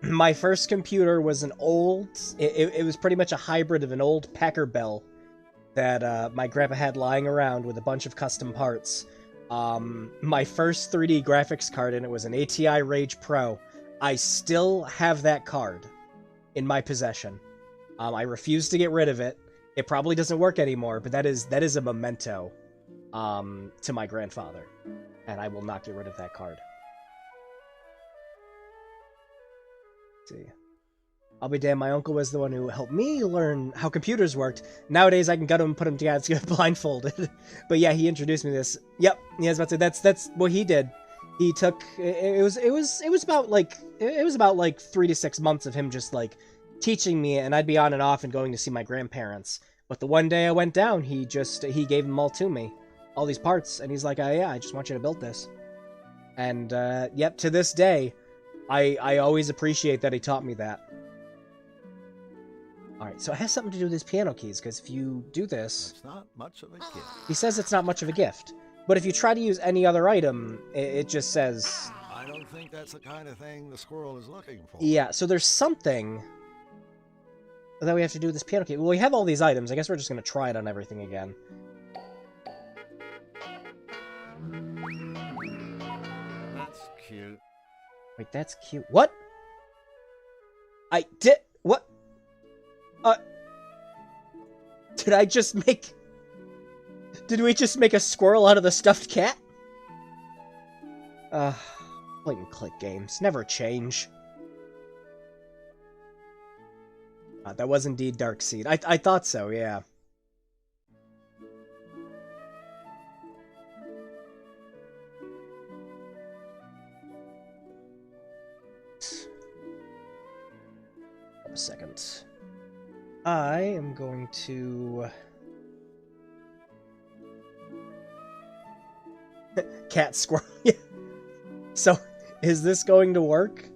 my first computer was an old... It was pretty much a hybrid of an old Packer Bell that my grandpa had lying around with a bunch of custom parts. My first 3D graphics card in it was an ATI Rage Pro. I still have that card in my possession. I refuse to get rid of it. It probably doesn't work anymore, but that is a memento to my grandfather, and I will not get rid of that card. Let's see. I'll be damned, my uncle was the one who helped me learn how computers worked. Nowadays, I can gut them and put them together blindfolded. But yeah, he introduced me to this. Yep, yeah, I was about to say, that's what he did. He took it was about like 3 to 6 months of him just like teaching me, and I'd be on and off and going to see my grandparents. But the one day I went down, he gave them all to me, all these parts, and he's like, yeah, I just want you to build this. And yep, to this day, I always appreciate that he taught me that. Alright, so it has something to do with his piano keys, because if you do this... It's not much of a gift. He says it's not much of a gift. But if you try to use any other item, it just says... I don't think that's the kind of thing the squirrel is looking for. Yeah, so there's something that we have to do with this piano key. Well, we have all these items. I guess we're just going to try it on everything again. That's cute. Wait, that's cute. What? I did... What? Did I just make... Did we just make a squirrel out of the stuffed cat? Point and click games. Never change. That was indeed Darkseid. I thought so, yeah. second. I am going to... Cat squirrel. Yeah. So, is this going to work?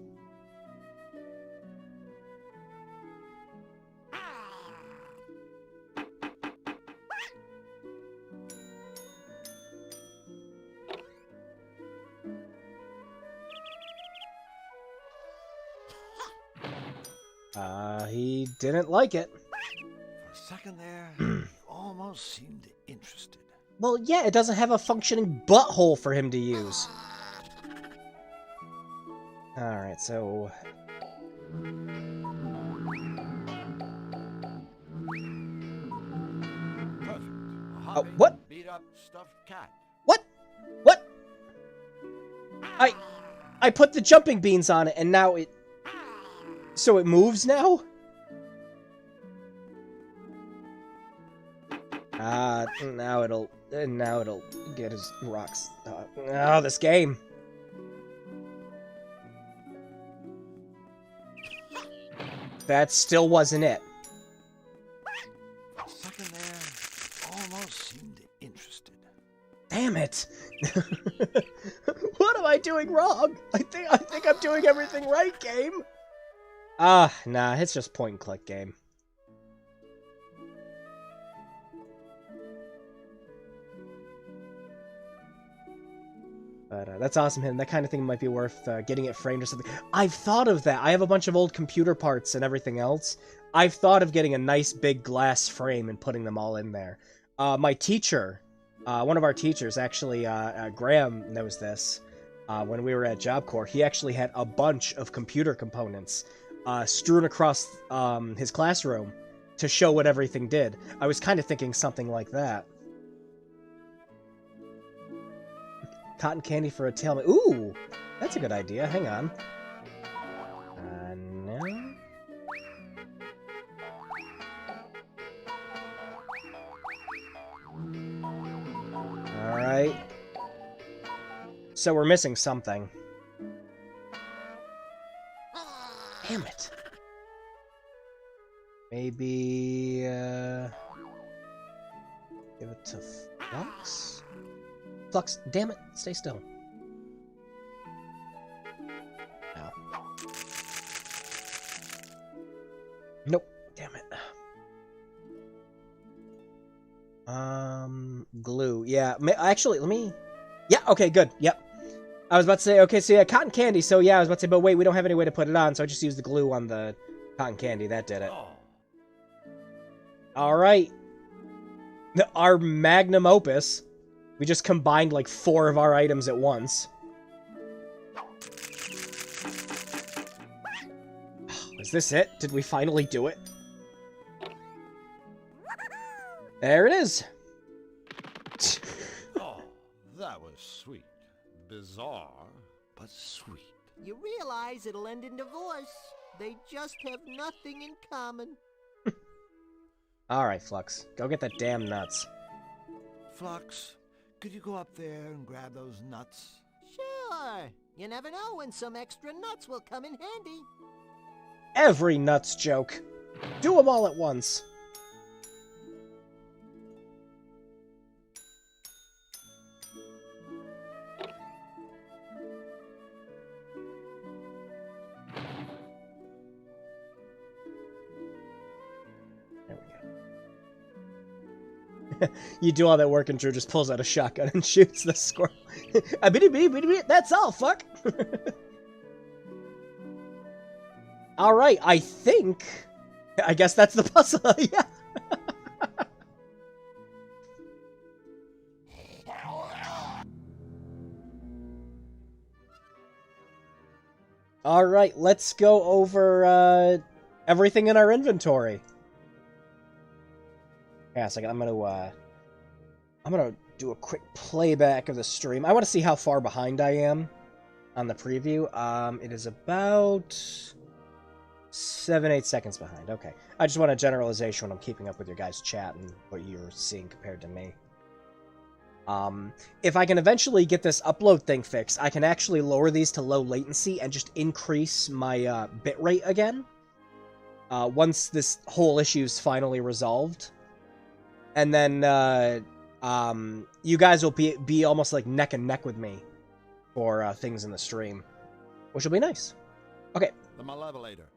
He didn't like it. For a second there, you almost seemed interested. Well, yeah, it doesn't have a functioning butthole for him to use. Alright, so... Perfect. A Oh, hobby, what? Beat up stuffed cat. What? What? I put the jumping beans on it, and now it... So it moves now? Now it'll get his rocks. Oh, this game. That still wasn't it. For a second there, you almost seemed interested. Damn it. What am I doing wrong? I think I'm doing everything right, game. Nah, it's just point and click game. But that's awesome, him. That kind of thing might be worth getting it framed or something. I've thought of that. I have a bunch of old computer parts and everything else. I've thought of getting a nice big glass frame and putting them all in there. My teacher, one of our teachers, actually, Graham knows this. When we were at Job Corps, he actually had a bunch of computer components strewn across his classroom to show what everything did. I was kind of thinking something like that. Cotton candy for a tail. Ooh, that's a good idea. Hang on. No. Alright. So we're missing something. Damn it. Maybe, give it to Flux? Flux, damn it, stay still. No. Nope, damn it. Glue, yeah, actually, let me... Yeah, okay, good, yep. I was about to say, okay, so yeah, cotton candy, so yeah, I was about to say, but wait, we don't have any way to put it on, so I just used the glue on the cotton candy, that did it. Oh. Alright. Our magnum opus. We just combined like 4 of our items at once. Is this it? Did we finally do it? There it is. Oh, that was sweet. Bizarre, but sweet. You realize it'll end in divorce. They just have nothing in common. Alright, Flux. Go get that damn nuts. Flux, could you go up there and grab those nuts? Sure. You never know when some extra nuts will come in handy. Every nuts joke. Do them all at once. You do all that work and Drew just pulls out a shotgun and shoots the squirrel. That's all, fuck! Alright, I guess that's the puzzle, yeah. Alright, let's go over, everything in our inventory. Yeah, so I'm gonna do a quick playback of the stream. I want to see how far behind I am on the preview. It is about 7-8 seconds behind. Okay. I just want a generalization when I'm keeping up with your guys' chat and what you're seeing compared to me. If I can eventually get this upload thing fixed, I can actually lower these to low latency and just increase my bitrate again. once this whole issue's finally resolved. And then you guys will be almost like neck and neck with me for things in the stream, which will be nice. Okay. The Malevolator.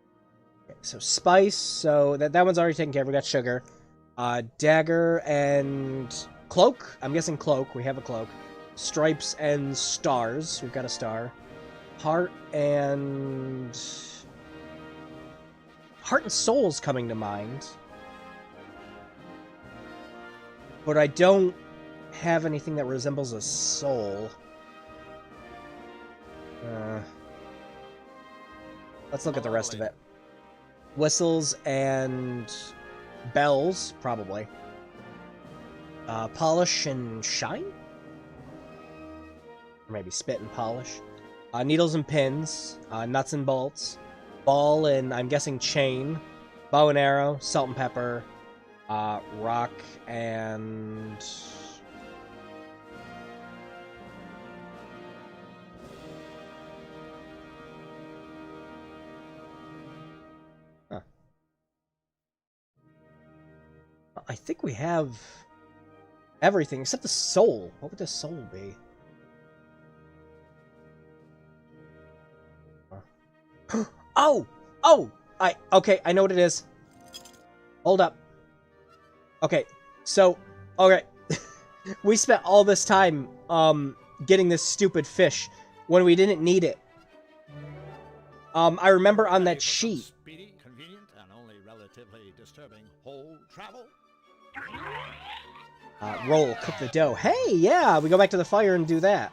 Okay, so Spice, so that one's already taken care of. We got Sugar. Dagger and Cloak. I'm guessing Cloak. We have a Cloak. Stripes and Stars. We've got a Star. Heart and Soul's coming to mind. But I don't have anything that resembles a soul. Let's look at the rest of it. Whistles and bells, probably. Polish and shine? Or maybe spit and polish. Needles and pins. Nuts and bolts. Ball and, I'm guessing, chain. Bow and arrow. Salt and pepper. Rock and... Huh. I think we have everything except the soul. What would the soul be? Oh! Oh! Okay, I know what it is. Hold up. Okay, so, okay. We spent all this time, getting this stupid fish when we didn't need it. I remember on that sheet. Speedy, convenient, and only relatively disturbing whole travel. Roll, cook the dough. Hey, yeah, we go back to the fire and do that.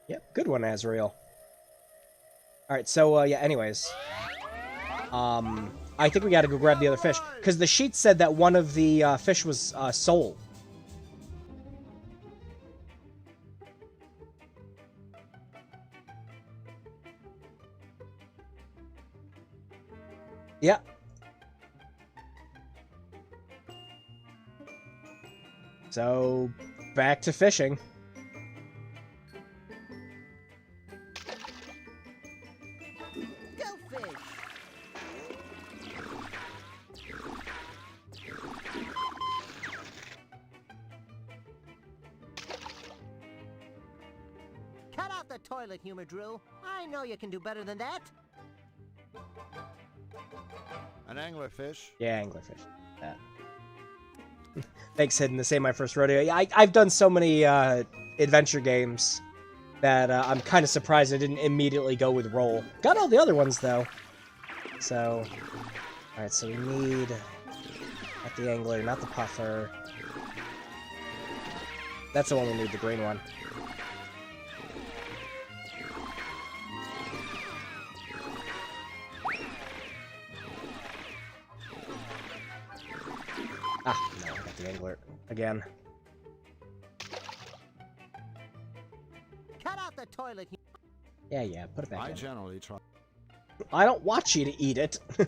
Yep, good one, Azrael. Alright, so, yeah, anyways. I think we gotta go grab the other fish. Because the sheet said that one of the fish was soul. Yeah. So, back to fishing. Go fish. Cut out the toilet humor, Drew. I know you can do better than that. An anglerfish. Yeah, anglerfish. Yeah. Thanks, Hidden. This ain't my first rodeo. Yeah, I've done so many adventure games that I'm kind of surprised I didn't immediately go with roll. Got all the other ones, though. So, alright, so we need... Not the angler, not the puffer. That's the one we need, the green one. Ah, no, I got the angler again. Cut out the toilet humor. Yeah, put it back I in. generally try. I don't want you to eat it. Go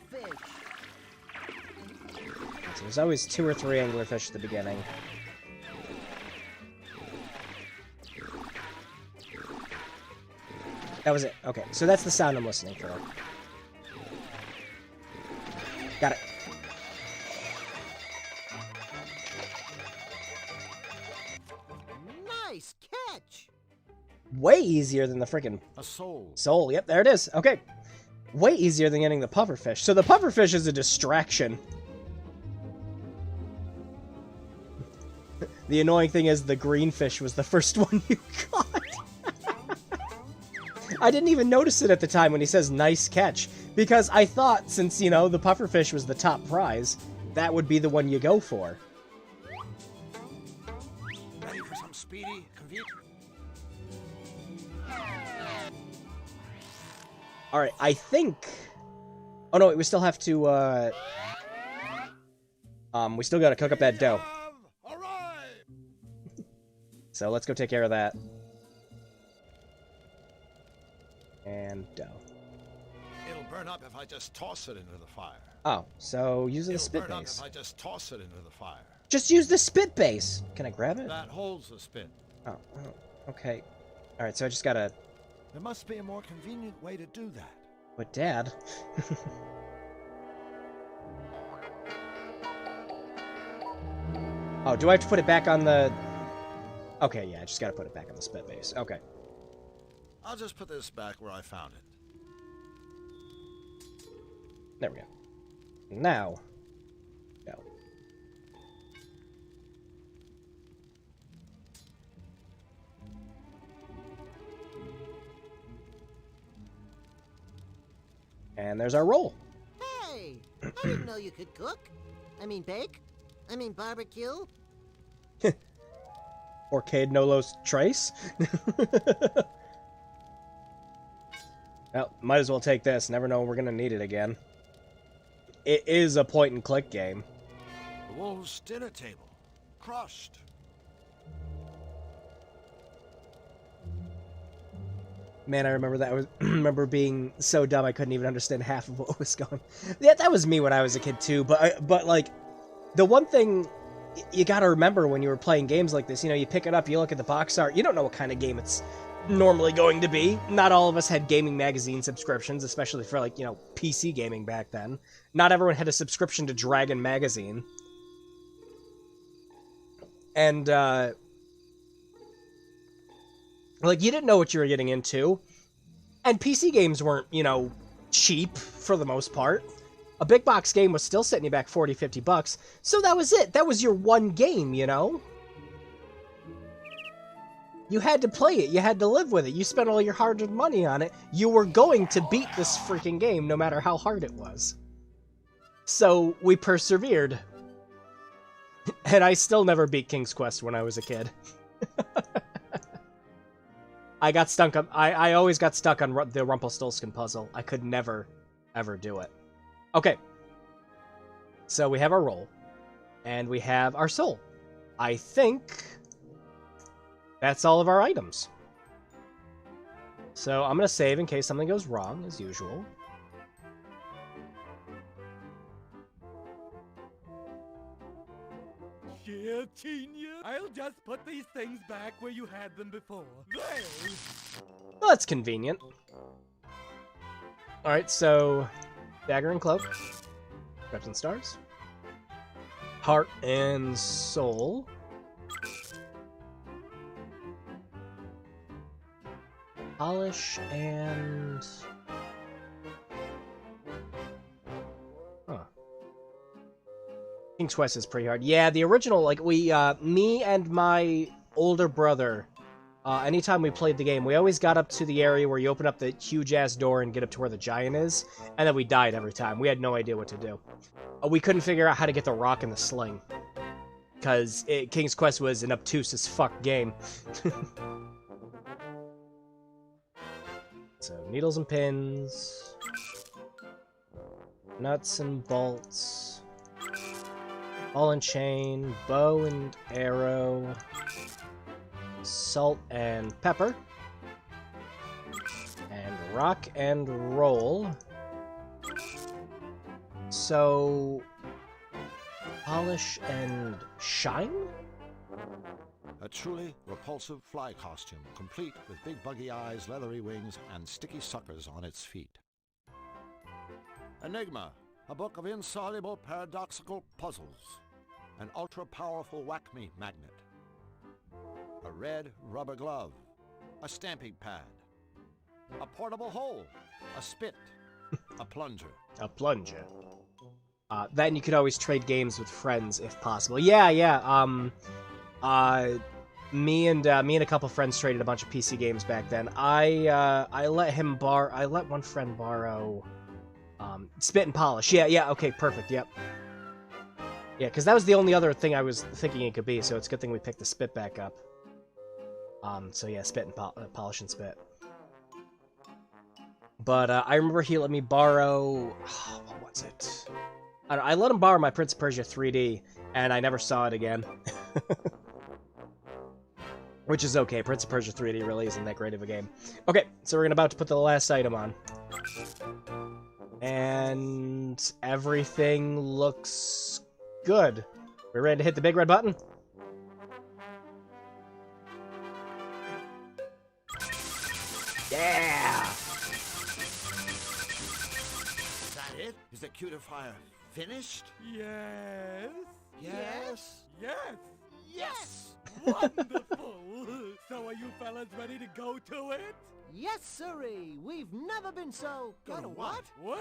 fish. So there's always 2 or 3 anglerfish at the beginning. That was it. Okay, so that's the sound I'm listening for. Got it. Nice catch. Way easier than the freaking A soul. soul. Yep, there it is. Okay. Way easier than getting the pufferfish. So the pufferfish is a distraction. The annoying thing is the green fish was the first one you got. I didn't even notice it at the time when he says nice catch, because I thought since, you know, the pufferfish was the top prize, that would be the one you go for. Ready for some speedy, convenient. Alright, I think... Oh no, wait, we still have to, we still gotta cook up that dough. Arrive! So let's go take care of that. And dough. It'll burn up if I just toss it into the fire. Oh, so using the It'll spit burn up base. if I just toss it into the fire. Just use the spit base. Can I grab it? That holds the spit. Oh, okay. Alright, so I just gotta... There must be a more convenient way to do that. But Dad... Oh, do I have to put it back on the... Okay, yeah, I just gotta put it back on the spit base. Okay. I'll just put this back where I found it. There we go. Now... Go. And there's our roll. Hey! I didn't know you could cook. I mean bake. I mean barbecue. Orcade no los trace. Well, might as well take this. Never know when we're gonna need it again. It is a point-and-click game. The wolves' dinner table. Crushed. Man, I remember that. I remember being so dumb I couldn't even understand half of what was going. Yeah, that was me when I was a kid too. But like, the one thing you gotta remember when you were playing games like this, you know, you pick it up, you look at the box art, you don't know what kind of game it's normally going to be. Not all of us had gaming magazine subscriptions, especially for like, you know, PC gaming back then. Not everyone had a subscription to Dragon magazine. And like, you didn't know what you were getting into. And PC games weren't, you know, cheap for the most part. A big box game was still setting you back 40, 50 bucks. So that was it. That was your one game, you know? You had to play it. You had to live with it. You spent all your hard-earned money on it. You were going to beat this freaking game no matter how hard it was. So we persevered. And I still never beat King's Quest when I was a kid. I got stuck on... I always got stuck on the Rumpelstiltskin puzzle. I could never, ever do it. Okay. So we have our roll. And we have our soul. I think that's all of our items. So I'm going to save in case something goes wrong, as usual. Yeah, genius. I'll just put these things back where you had them before. There. Well, that's convenient. Alright, so... Dagger and Cloak. Reps and Stars. Heart and Soul. Polish and... Huh. King's Quest is pretty hard. Yeah, the original, like, me and my older brother, anytime we played the game, we always got up to the area where you open up the huge-ass door and get up to where the giant is, and then we died every time. We had no idea what to do. We couldn't figure out how to get the rock in the sling, because King's Quest was an obtuse-as-fuck game. So, needles and pins, nuts and bolts, ball and chain, bow and arrow, salt and pepper, and rock and roll. So, polish and shine? A truly repulsive fly costume, complete with big buggy eyes, leathery wings, and sticky suckers on its feet. Enigma, a book of insoluble paradoxical puzzles. An ultra-powerful whack-me magnet. A red rubber glove. A stamping pad. A portable hole. A spit. A plunger. A plunger. Then you could always trade games with friends if possible. Yeah. Me and a couple friends traded a bunch of PC games back then. I let one friend borrow Spit and Polish. Yeah, okay, perfect, yep. Yeah, because that was the only other thing I was thinking it could be, so it's a good thing we picked the Spit back up. So yeah, Spit and Polish and Spit. But I remember he let me borrow... what was it? I let him borrow my Prince of Persia 3D, and I never saw it again. Which is okay, Prince of Persia 3D really isn't that great of a game. Okay, so we're about to put the last item on. And everything looks good. We ready to hit the big red button? Yeah! Is that it? Is the cutifier finished? Yes. Yes. Yes. Yes! Wonderful. So are you fellas ready to go to it? Yes, sirree. We've never been so... Go to what? Well,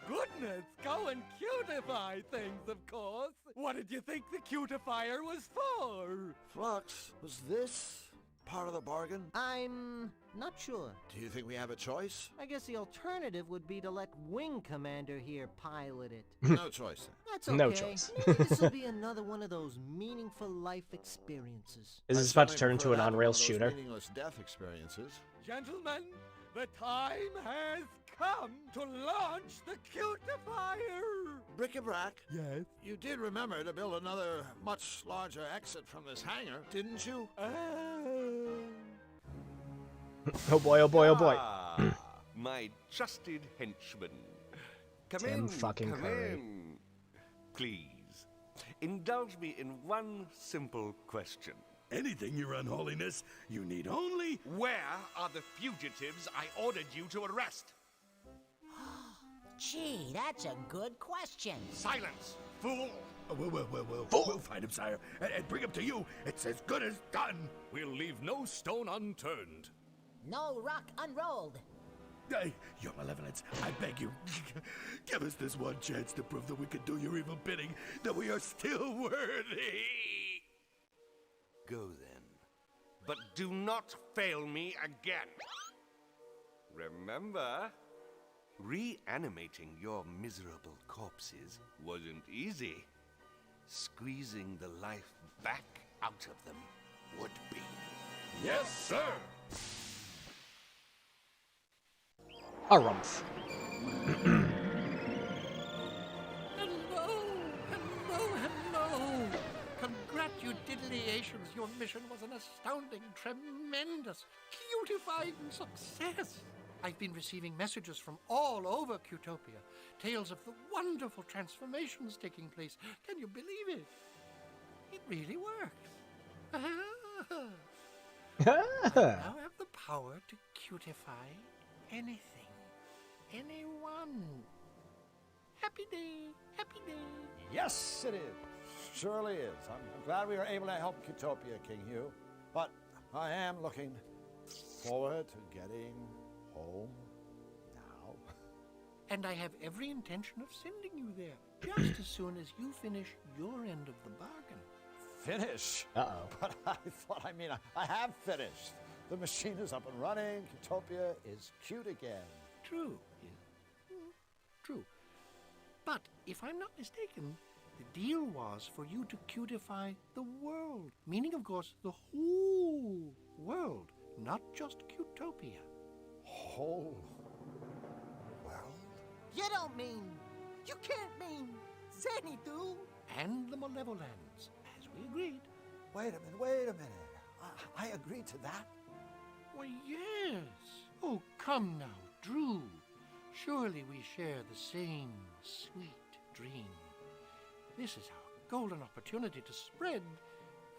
goodness, go and cutify things, of course. What did you think the cutifier was for? Flux, was this part of the bargain? I'm not sure. Do you think we have a choice? I guess the alternative would be to let Wing Commander here pilot it. No choice. That's okay. No choice. Maybe this will be another one of those meaningful life experiences. Is this about to turn into an on-rails shooter? Meaningless death experiences. Gentlemen, the time has come to launch the cutifier. Bric-a-brac. Yes. You did remember to build another much larger exit from this hangar, didn't you? Oh boy, oh boy, oh boy. Ah, my trusted henchman. Come Tim in, fucking come Curry. in. Please, indulge me in one simple question. Anything, Your Unholiness. You need only... Where are the fugitives I ordered you to arrest? Gee, that's a good question. Silence, fool! We'll find him, sire, and bring him to you. It's as good as done. We'll leave no stone unturned. No rock unrolled. Your Malevolence, I beg you, give us this one chance to prove that we can do your evil bidding, that we are still worthy. Go then, but do not fail me again. Remember, reanimating your miserable corpses wasn't easy. Squeezing the life back out of them would be. Yes, sir. Harumph. Hello! Congratulations, your mission was an astounding, tremendous, cutifying success. I've been receiving messages from all over Cutopia, tales of the wonderful transformations taking place. Can you believe it? It really works. I now have the power to cutify anything, anyone. Happy day, happy day. Yes, it is. Surely is. I'm glad we were able to help Cutopia, King Hugh. But I am looking forward to getting home now. And I have every intention of sending you there, just as soon as you finish your end of the bargain. Finish? Uh-oh. But I have finished. The machine is up and running. Cutopia is cute again. True. Yeah. True. But if I'm not mistaken, the deal was for you to cutify the world. Meaning, of course, the whole world, not just Cutopia. Whole world? You don't mean... You can't mean... Xanadu? And the Malevolence, as we agreed. Wait a minute. I agreed to that. Why, yes. Oh, come now, Drew. Surely we share the same sweet dream. This is our golden opportunity to spread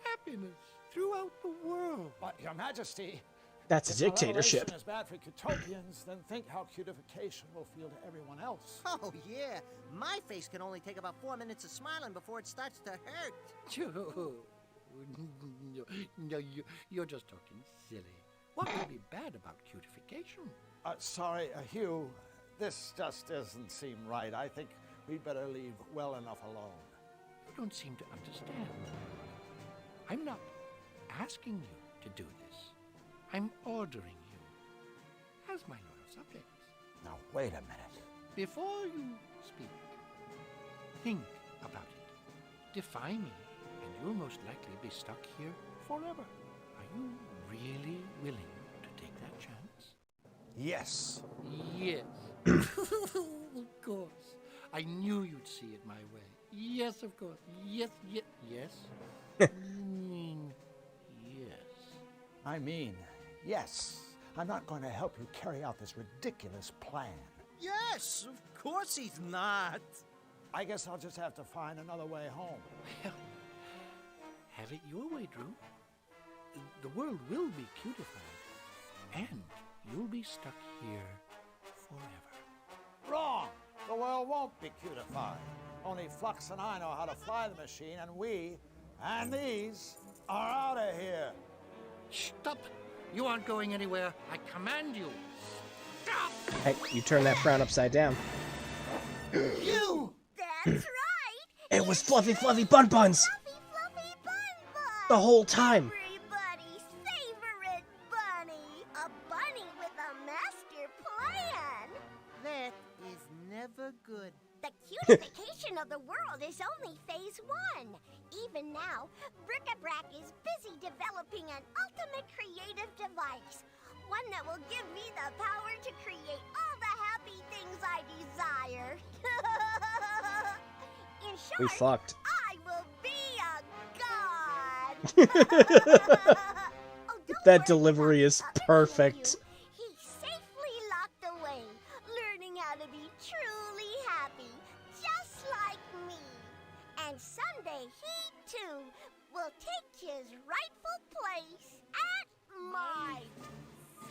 happiness throughout the world. But, Your Majesty... That's a if dictatorship. malevolation is bad for Cutopians, then think how cutification will feel to everyone else. Oh, yeah. My face can only take about 4 minutes of smiling before it starts to hurt. No, you're just talking silly. What would be bad about cutification? Sorry, Hugh. This just doesn't seem right. I think we'd better leave well enough alone. You don't seem to understand. I'm not asking you to do this. I'm ordering you as my loyal subjects. Now, wait a minute. Before you speak, think about it. Defy me, and you'll most likely be stuck here forever. Are you really willing to take that chance? Yes. Yes. Of course. I knew you'd see it my way. Yes, of course. Yes. Yes. Yes. I mean, yes. I'm not going to help you carry out this ridiculous plan. Yes, of course he's not. I guess I'll just have to find another way home. Well, Have it your way, Drew. The world will be cutified, and you'll be stuck here forever. Wrong! The world won't be cutified. Only Flux and I know how to fly the machine, and we, and these, are out of here. Stop! You aren't going anywhere. I command you. Stop! Hey, you turn that frown upside down. You! That's right! It was Fluffy Fluffy Bun Buns! Fluffy Bun Bun! The whole time! Everybody's favorite bunny! A bunny with a master plan! That is never good. The cutification of the world is only phase 1. Even now, Bric-a-Brac is busy developing an ultimate creative device. One that will give me the power to create all the happy things I desire. In short, We fucked. I will be a god! Oh, don't That worry delivery about is Puppet perfect. Moo. He's safely locked away, learning how to be truly happy, just like me. And someday he, too, will take his rightful place at my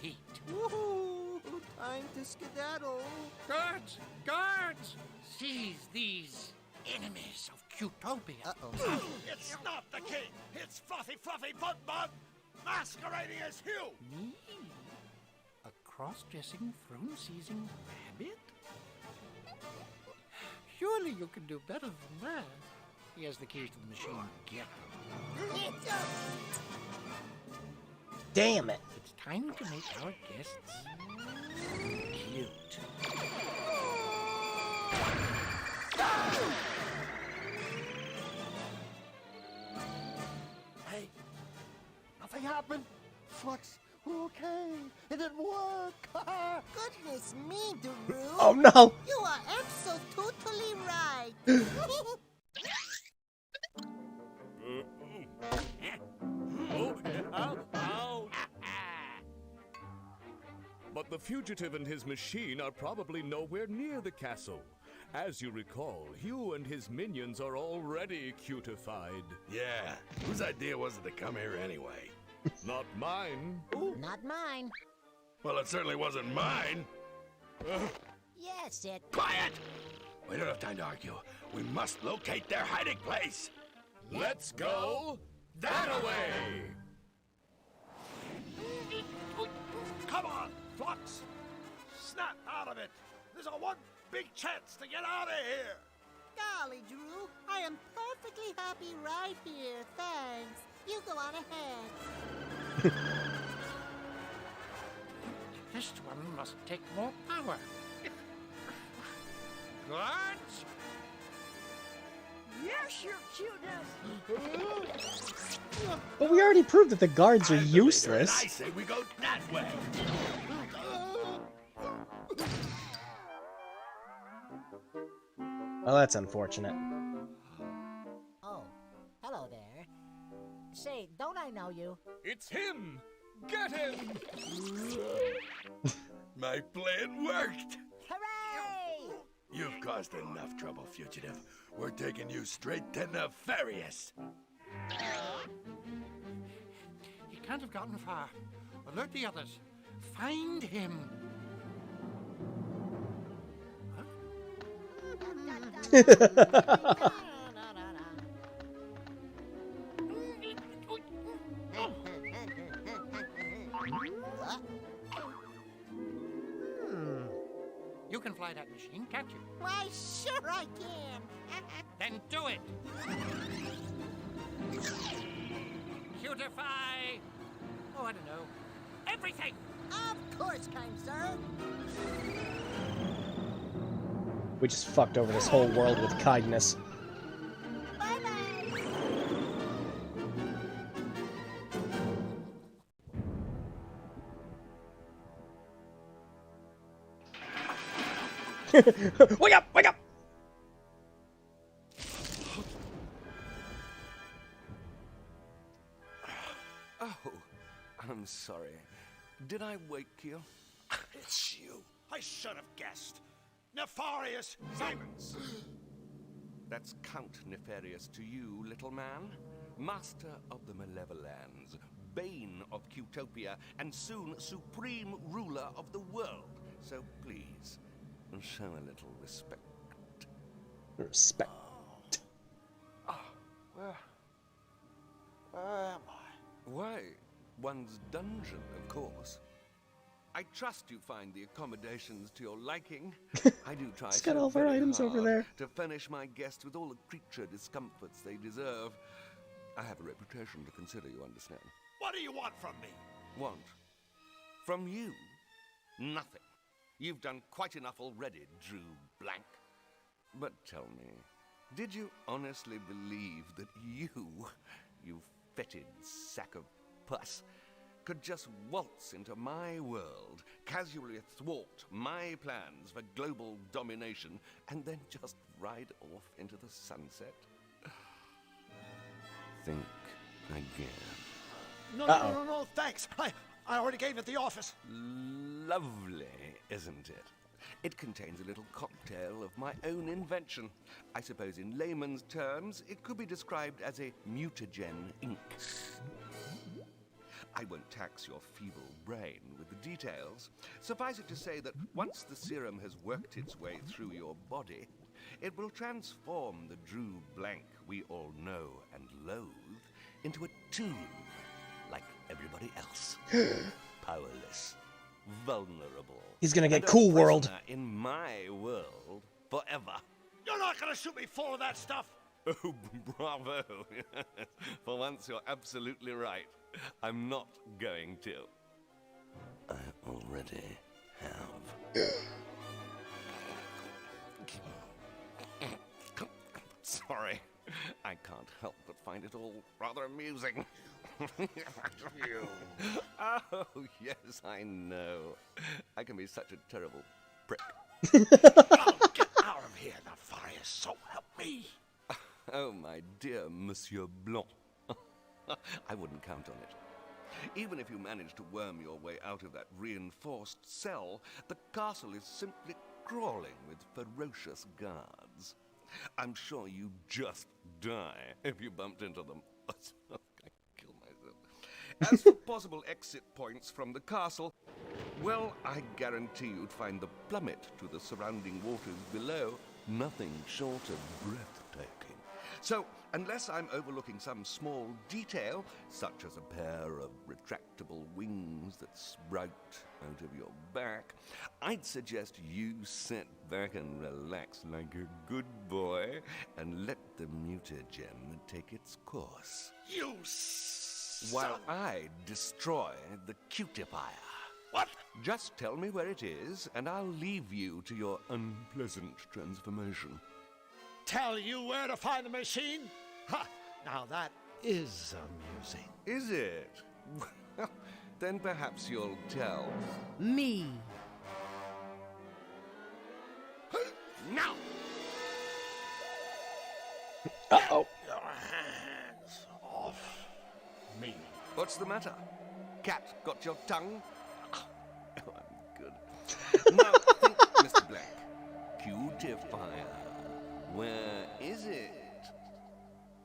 Feet. Woohoo! Time to skedaddle. Guards! Guards! Seize these enemies of Cutopia. Uh-oh. It's not the king! It's Fluffy Fluffy Bun Bun, masquerading as Hugh! Me? A cross-dressing, throne-seizing rabbit? Surely you can do better than that. He has the keys to the machine. Get them. Damn it. It's time to make our guests cute. Hey, nothing happened. Flux, we're okay. It didn't work. Goodness me, Daru. Oh no! You are absolutely right. But the fugitive and his machine are probably nowhere near the castle. As you recall, Hugh and his minions are already cutified. Yeah, whose idea was it to come here anyway? Not mine. Not mine. Well, it certainly wasn't mine. Yes, it. Quiet! We don't have time to argue. We must locate their hiding place. Let's go that away! Come on, Flux. Snap out of it. There's a one big chance to get out of here. Golly, Drew, I am perfectly happy right here. Thanks. You go on ahead. This one must take more power. Guards! Yes, your cuteness! But we already proved that the guards are I'm the leader, and useless. I say we go that way. Well, that's unfortunate. Oh, hello there. Say, don't I know you? It's him! Get him! My plan worked. Hooray! You've caused enough trouble, fugitive. We're taking you straight to Nefarious. He can't have gotten far. Alert the others. Find him. You can fly that machine, can't you? Why, sure I can. Then do it! Cutify! Oh, I don't know. Everything! Of course, kind sir. We just fucked over this whole world with kindness. Bye-bye. Wake up! Wake up! Oh, I'm sorry. Did I wake you? It's you. I should have guessed. Nefarious Silence. That's Count Nefarious to you, little man. master of the Malevolands, bane of Qtopia, and soon supreme ruler of the world. So please, show a little respect. Respect. Where am I? Why, one's dungeon, of course. I trust you find the accommodations to your liking. I do try It's got so all of our very items over hard there. to furnish my guests with all the creature discomforts they deserve. I have a reputation to consider, you understand. What do you want from me? Want? From you? Nothing. You've done quite enough already, Drew Blank. But tell me, did you honestly believe that you fetid sack of pus, could just waltz into my world, casually thwart my plans for global domination, and then just ride off into the sunset? Think again. No, thanks. I already gave it the office. Lovely, isn't it? It contains a little cocktail of my own invention. I suppose in layman's terms, it could be described as a mutagen ink. I won't tax your feeble brain with the details. Suffice it to say that once the serum has worked its way through your body, it will transform the Drew Blank we all know and loathe into a toon, like everybody else. Powerless, vulnerable. He's gonna get and a Cool World. prisoner in my world forever. You're not gonna shoot me full of that stuff. Oh, bravo. For once, you're absolutely right. I'm not going to. I already have. Sorry. I can't help but find it all rather amusing. Oh, yes, I know. I can be such a terrible prick. Oh, get out of here, the fire, so help me. Oh, my dear Monsieur Blanc. I wouldn't count on it. Even if you manage to worm your way out of that reinforced cell, the castle is simply crawling with ferocious guards. I'm sure you'd just die if you bumped into them. I'd kill myself. As for possible exit points from the castle, well, I guarantee you'd find the plummet to the surrounding waters below nothing short of breathtaking. So, unless I'm overlooking some small detail, such as a pair of retractable wings that sprout out of your back, I'd suggest you sit back and relax like a good boy and let the mutagen take its course. You While I destroy the cutifier. What? Just tell me where it is, and I'll leave you to your unpleasant transformation. Tell you where to find the machine? Ha! Now that is amusing. Is it? Well, then perhaps you'll tell. Me. Now! Uh-oh. Your hands off me. What's the matter? Cat got your tongue? Oh, I'm good. Now, think, Mr. Black. Cutifier. Where is it?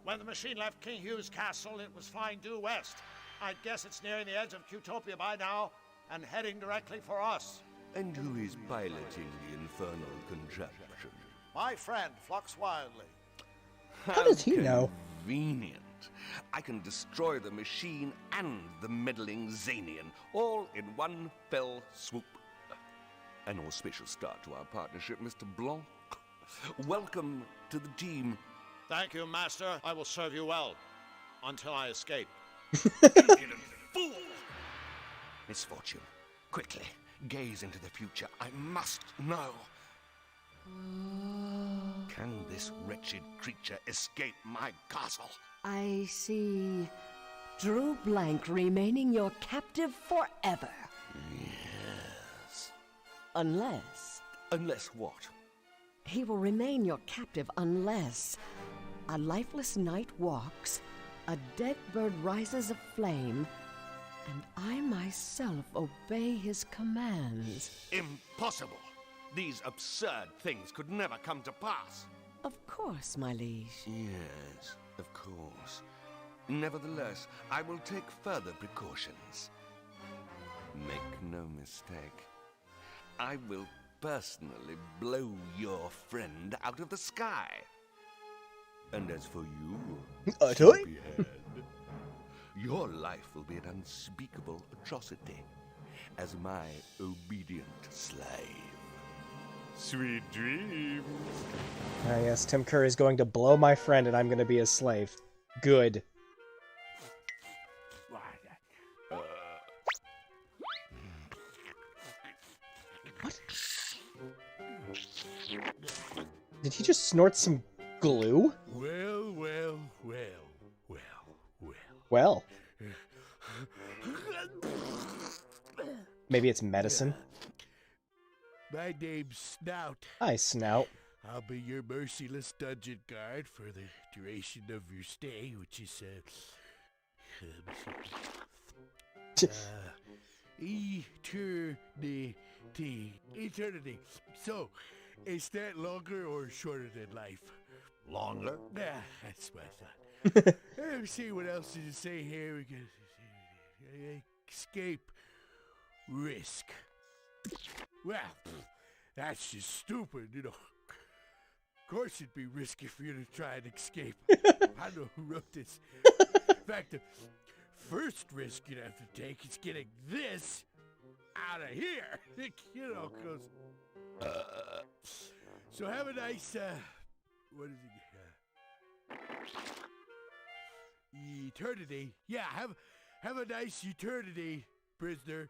When the machine left King Hugh's castle, it was flying due west. I guess it's nearing the edge of Qtopia by now and heading directly for us. And who is piloting the infernal contraption? My friend, Flux Wildly. How does he know? Convenient. I can destroy the machine and the meddling Zanian, all in one fell swoop. An auspicious start to our partnership, Mr. Blanc. Welcome to the team. Thank you, Master. I will serve you well. Until I escape. Impudent fool! Misfortune. Quickly, gaze into the future. I must know. Can this wretched creature escape my castle? I see Drew Blank remaining your captive forever. Yes. Unless Unless what? he will remain your captive unless a lifeless knight walks, a dead bird rises aflame, and I myself obey his commands. Impossible! These absurd things could never come to pass. Of course, my liege. Yes, of course. Nevertheless, I will take further precautions. Make no mistake. I will personally blow your friend out of the sky. And as for you, sleepyhead, your life will be an unspeakable atrocity as my obedient slave. Sweet dreams. Ah, yes, Tim Curry's going to blow my friend and I'm going to be his slave. Good. What? Did he just snort some glue? Well. Well. Maybe it's medicine. My name's Snout. Hi, Snout. I'll be your merciless dungeon guard for the duration of your stay, which is eternity. So, is that longer or shorter than life? Longer? Nah, that's what I thought. Let me see what else did it say here. We can escape risk. Well, that's just stupid, you know. Of course it'd be risky for you to try and escape. I know who wrote this. In fact, the first risk you'd have to take is getting this out of here. You know, because... So have a nice, what is it? Eternity. Yeah, have a nice eternity, prisoner.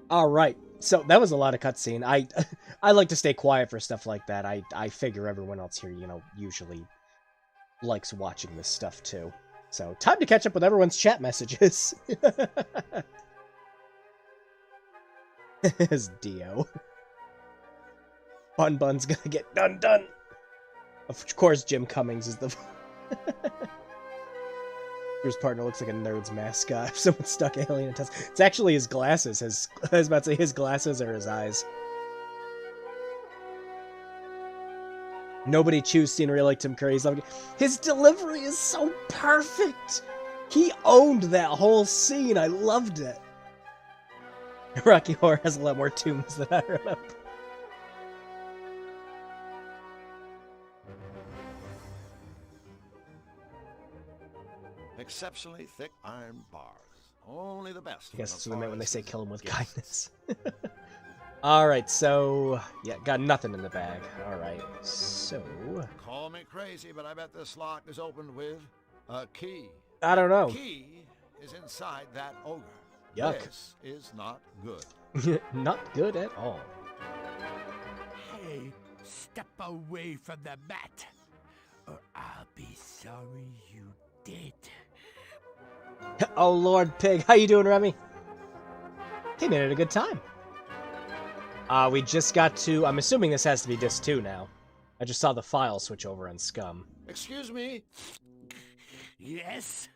All right, so that was a lot of cutscene. I like to stay quiet for stuff like that. I figure everyone else here, you know, usually likes watching this stuff too. So time to catch up with everyone's chat messages. As Dio. Bun's gonna get done. Of course, Jim Cummings is the. His partner looks like a nerd's mascot. If someone stuck alien in test, it's actually his glasses. I was about to say his glasses or his eyes. Nobody chews scenery like Tim Curry's. His delivery is so perfect. He owned that whole scene. I loved it. Rocky Horror has a lot more tombs than I remember. Exceptionally thick iron bars. Only the best. I guess that's what they meant when they say kill him with kindness. Alright, so... yeah, got nothing in the bag. Alright, so... Call me crazy, but I bet this lock is opened with a key. I don't know. The key is inside that ogre. Yuck. This is not good. Not good at all. Hey, step away from the mat, or I'll be sorry you did. Oh, Lord Pig. How you doing, Remy? He made it a good time. We just got to... I'm assuming this has to be disc 2 now. I just saw the file switch over on Scum. Excuse me? Yes?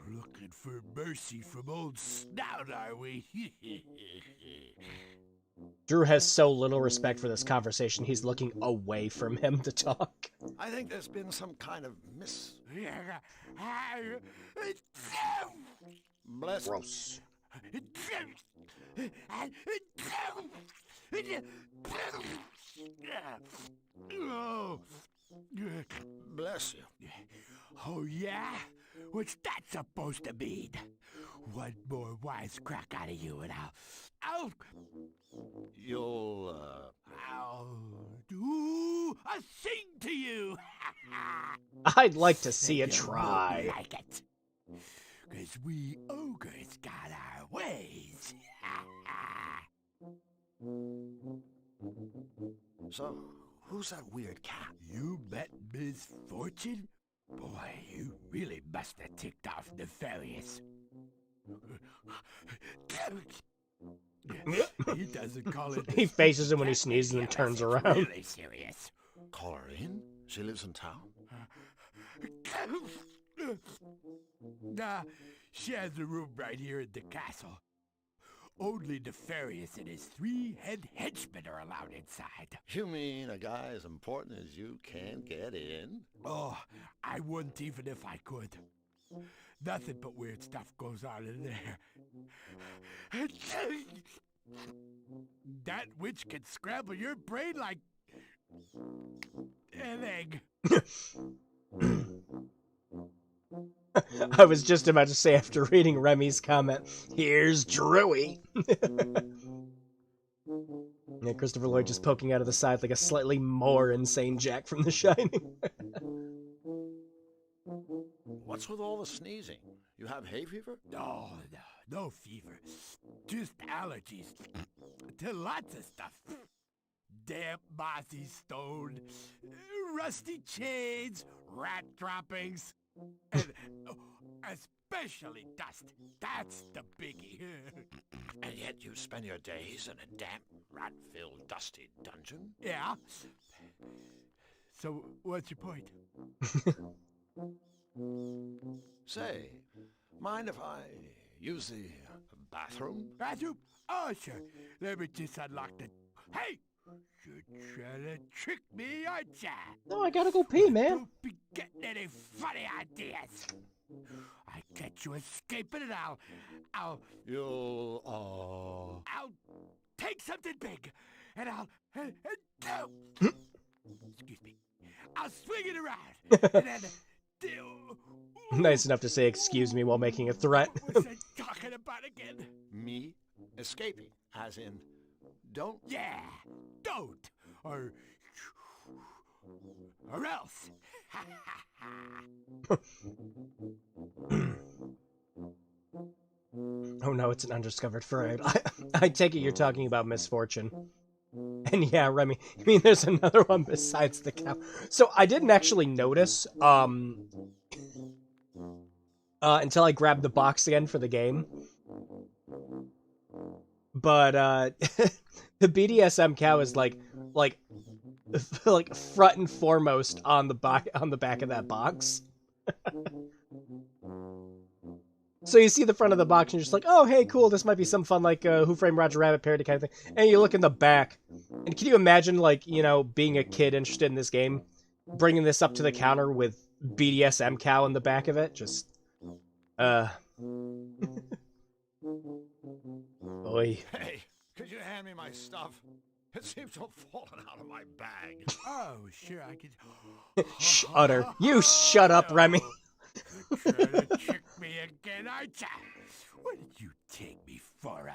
Looking for mercy from old Snout, are we? Drew has so little respect for this conversation, he's looking away from him to talk. I think there's been some kind of Bless. Gross. Oh. Bless you. Oh, yeah? What's that supposed to mean? One more wisecrack out of you and I'll do a thing to you. I'd like to see you try. Like it. 'Cause we ogres got our ways. So, who's that weird cat? You met Miss Fortune? Boy, you really must have ticked off Nefarious. He doesn't call it. He faces him when he sneezes and then turns around. Really serious. Call her in? She lives in town? Nah, she has a room right here at the castle. Only Nefarious and his 3 henchmen are allowed inside. You mean a guy as important as you can't get in? Oh, I wouldn't even if I could. Nothing but weird stuff goes on in there. That witch can scramble your brain like an egg. I was just about to say after reading Remy's comment, here's Drewy. Yeah, Christopher Lloyd just poking out of the side like a slightly more insane Jack from The Shining. What's with all the sneezing? You have hay fever? No, no fever. Just allergies to lots of stuff. Damp, mossy stone, rusty chains, rat droppings, and especially dust. That's the biggie. And yet you spend your days in a damp, rat-filled, dusty dungeon? Yeah. So, what's your point? Say, mind if I use the bathroom? Bathroom? Oh, sure. Let me just unlock the... Hey! You're trying to trick me, aren't ya? No, I gotta go pee, man. Don't be getting any funny ideas. I catch you escaping and I'll take something big and excuse me. I'll swing it around and then... Nice enough to say excuse me while making a threat. What was I talking about again? Me escaping, as in, don't? Yeah, don't. Or else. Oh no, it's an undiscovered fruit. I take it you're talking about misfortune. And yeah, Remy, I mean, there's another one besides the cow. So I didn't actually notice, until I grabbed the box again for the game. But, the BDSM cow is like front and foremost on the back of that box. So you see the front of the box and you're just like, oh, hey, cool, this might be some fun, like, Who Framed Roger Rabbit parody kind of thing. And you look in the back, and can you imagine, like, you know, being a kid interested in this game, bringing this up to the counter with BDSM cow in the back of it? Just, Oy. Hey, could you hand me my stuff? It seems to have fallen out of my bag. Oh, sure, I could... Shudder. You shut up, Remy. You're trying to trick me again, aren't ya? What did you take me for,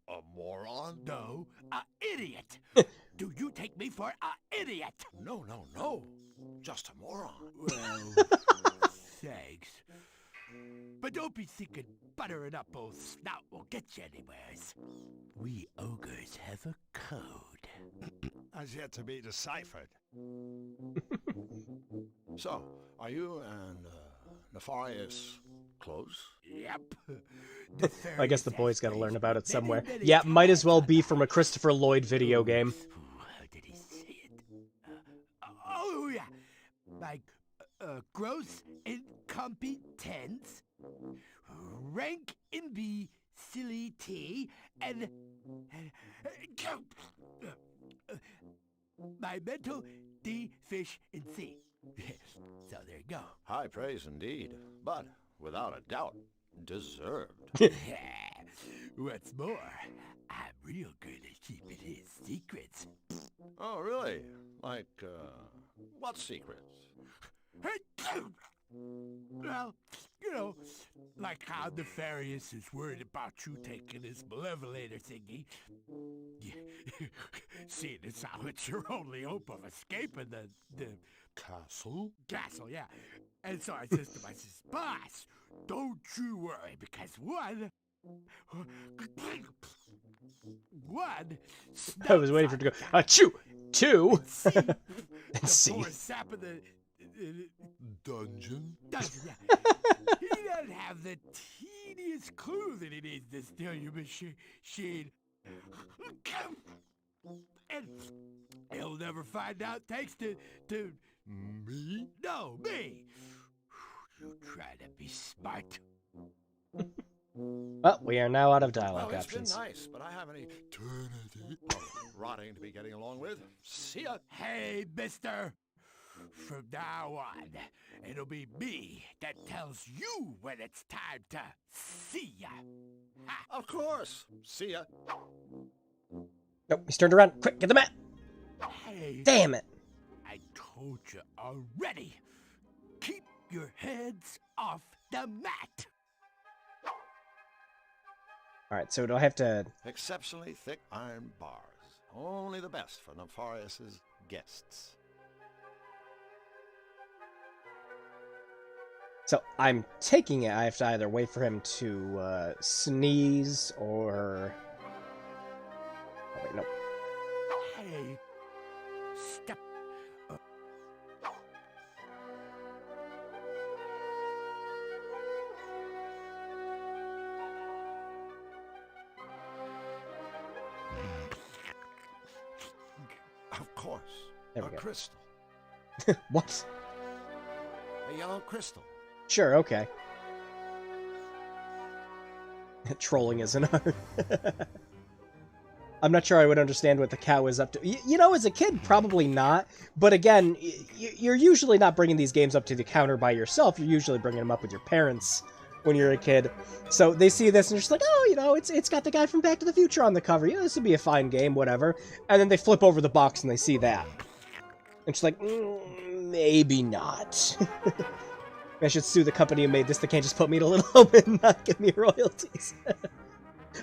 A moron? No, a idiot. Do you take me for a idiot? No, no, no. Just a moron. Well, thanks. But don't be thinking buttering up old snout will get you anywheres. We ogres have a code. Has yet to be deciphered. So, are you and Nefarious close? Yep. I guess the boys gotta learn about it somewhere. Yeah, might as well be from a Christopher Lloyd video game. How did he say it? Oh, yeah. Like, gross incompetence, rank imbecility, and my mental deficiency. So there you go. High praise indeed, but without a doubt, deserved. What's more, I'm real good at keeping his secrets. Oh, really? Like, what secrets? Well, you know, like how Nefarious is worried about you taking his malevolator thingy. Seeing as how it's your only hope of escaping the Castle? castle, yeah. And so I says to my sis, boss, don't you worry, because one, I was waiting for it to go, achoo! Two! and see. poor sap of the Dungeon? dungeon, yeah. He doesn't have the teeniest clue that he needs to steal your machine. And he'll never find out thanks to Me? No, me. You try to be smart. Well, we are now out of Well, dialogue it's options. been nice, but I have an eternity of rotting to be getting along with. See ya. Hey, mister. From now on, it'll be me that tells you when it's time to see ya. Ha. Of course. See ya. Nope, he's turned around. Quick, get the mat! Hey, Damn it! I told you already. Keep your heads off the mat. Alright, so do I have to... Exceptionally thick iron bars. Only the best for Nefarious' guests. So I'm taking it I have to either wait for him to sneeze or... Oh, wait, no. Hey, step. Of course. There we a go. crystal. What? A yellow crystal. Sure, okay. Trolling is an art. I'm not sure I would understand what the cow is up to. You know, as a kid, probably not. But again, you're usually not bringing these games up to the counter by yourself. You're usually bringing them up with your parents when you're a kid. So they see this and they're just like, oh, you know, it's got the guy from Back to the Future on the cover. Yeah, this would be a fine game, whatever. And then they flip over the box and they see that. And she's like, maybe not. I should sue the company who made this. They can't just put me in a little home and not give me royalties.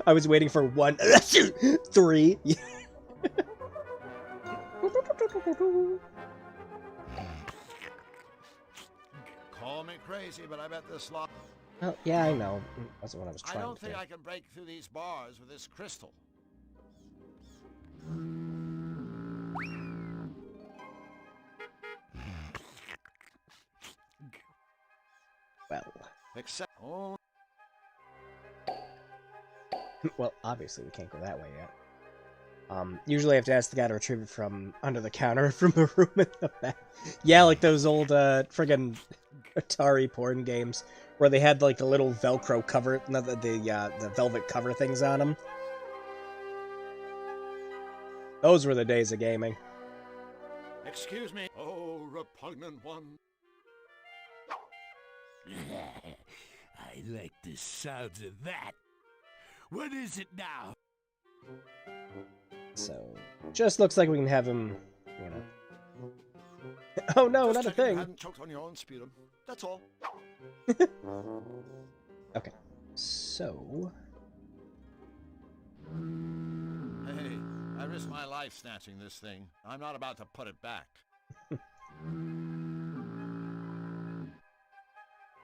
I was waiting for 1, 2, 3. Call me crazy, but I bet this lot... Oh, yeah, I know. That's what I was trying I don't to think do. I can break through these bars with this crystal. Well. Except... Oh, Well, obviously we can't go that way yet. Usually I have to ask the guy to retrieve it from under the counter from the room in the back. Yeah, like those old friggin' Atari porn games where they had like the little Velcro cover, not the velvet cover things on them. Those were the days of gaming. excuse me. Oh, repugnant one. I like the sounds of that. What is it now? So, just looks like we can have him, you know. Oh no, Just not a checking you thing. hadn't choked on your own sputum. That's all. Okay, so... Hey, I risked my life snatching this thing. I'm not about to put it back.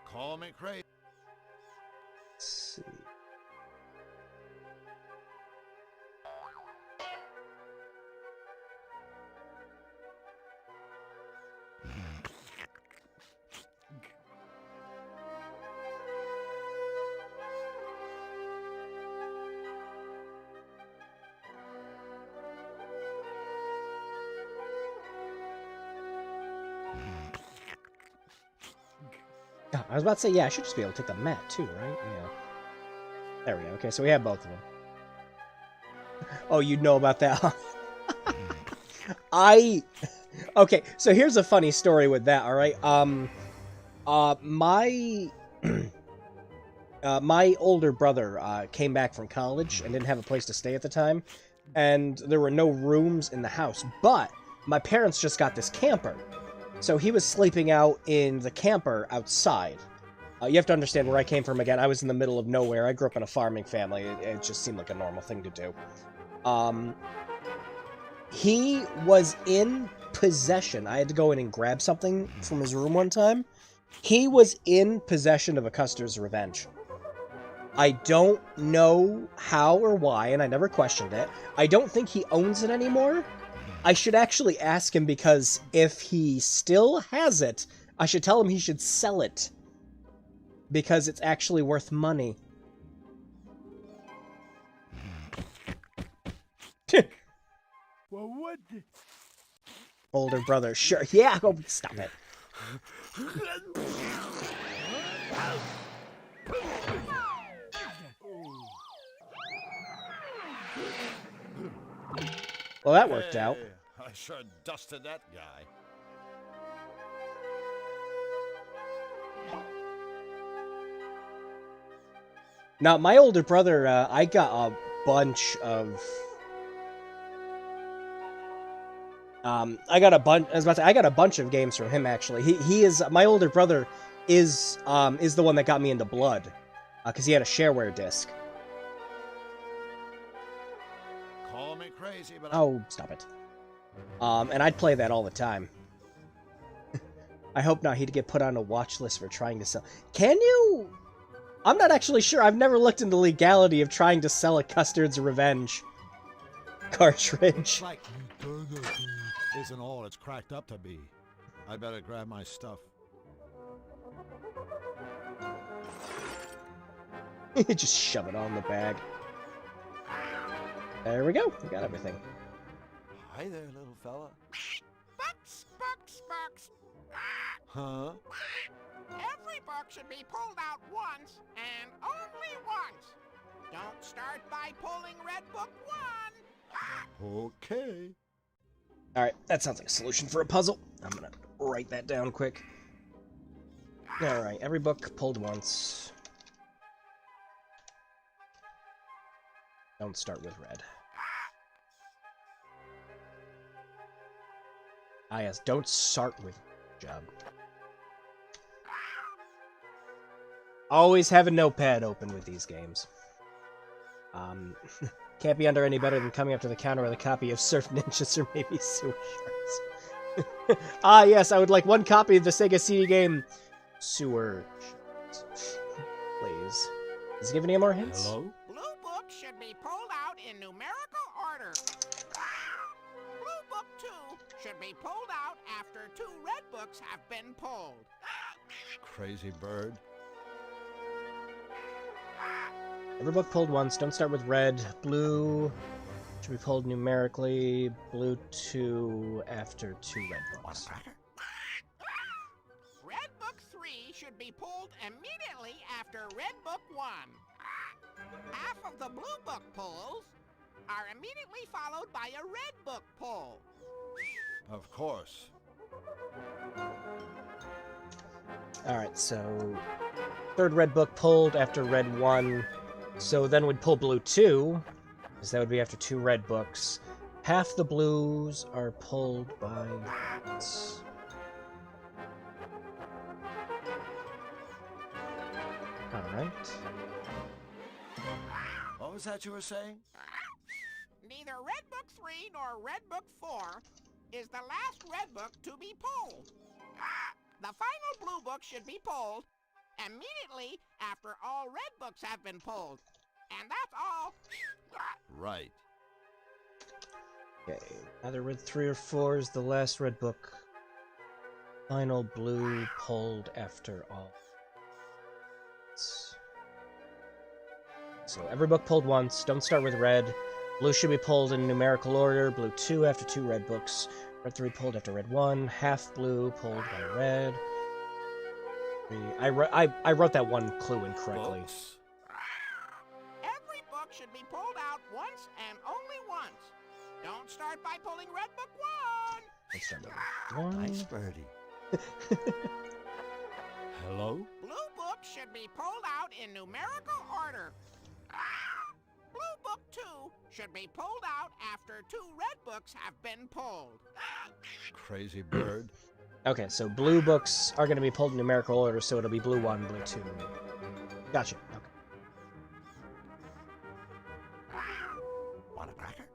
Call me crazy. Let's see. Oh, I was about to say, yeah, I should just be able to take the mat too, right? Yeah. There we go. Okay, so we have both of them. Oh, you know about that, huh? Okay, so here's a funny story with that, alright? My older brother came back from college and didn't have a place to stay at the time, and there were no rooms in the house, but my parents just got this camper. So he was sleeping out in the camper outside. You have to understand where I came from again. I was in the middle of nowhere. I grew up in a farming family. It just seemed like a normal thing to do. He was in possession. I had to go in and grab something from his room one time. He was in possession of a Custer's Revenge. I don't know how or why, and I never questioned it. I don't think he owns it anymore. I should actually ask him, because if he still has it, I should tell him he should sell it. Because it's actually worth money. Well, what the... Older brother, sure. Yeah, go stop it. Well, that worked out. Hey, I sure dusted that guy. Now, my older brother, I got a bunch of... I got a bunch. I was about to say, I got a bunch of games from him. Actually, he is my older brother. Is the one that got me into Blood, because he had a shareware disc. Call me crazy, but Oh, stop it. And I'd play that all the time. I hope not. He'd get put on a watch list for trying to sell. Can you? I'm not actually sure. I've never looked into the legality of trying to sell a Custard's Revenge cartridge. Looks like Burger King isn't all it's cracked up to be. I better grab my stuff. Just shove it all in the bag. There we go. We got everything. Hi there, little fella. Bucks, bucks, bucks. Huh? Every book should be pulled out once and only once. Don't start by pulling Red Book 1. Okay. Alright, that sounds like a solution for a puzzle. I'm gonna write that down quick. Alright, every book pulled once. Don't start with red. Ah yes, don't start with job. Always have a notepad open with these games. Can't be under any better than coming up to the counter with a copy of Surf Ninjas or maybe Sewer Sharks. Ah yes, I would like one copy of the Sega CD game Sewer Sharks. Please. Does he give any more hints? Hello? Blue book should be pulled out in numerical order. Blue book 2 should be pulled out after 2 red books have been pulled. Crazy bird. Every book pulled once. Don't start with red. Blue should be pulled numerically. Blue 2 after 2 red books. Red book 3 should be pulled immediately after red book 1. Half of the blue book pulls are immediately followed by a red book pull. Of course. Alright, so... third red book pulled after red 1. So then we'd pull blue 2, because that would be after 2 red books. Half the blues are pulled by reds. Alright. What was that you were saying? Neither red book 3 nor red book 4 is the last red book to be pulled. The final blue book should be pulled immediately after all red books have been pulled. And that's all. Right. Okay, either red 3 or 4 is the last red book. Final blue pulled after all. So every book pulled once. Don't start with red. Blue should be pulled in numerical order. Blue 2 after 2 red books. Red 3 pulled after red 1. Half blue pulled by red. I wrote that one clue incorrectly. Books. Every book should be pulled out once and only once. Don't start by pulling red book 1. Let's start with 1. Nice birdie. Hello? Blue book should be pulled out in numerical order. Blue book 2 should be pulled out after 2 red books have been pulled. Crazy bird. Okay, so blue books are going to be pulled in numerical order, so it'll be blue 1, blue 2. Gotcha. Okay. Want a cracker?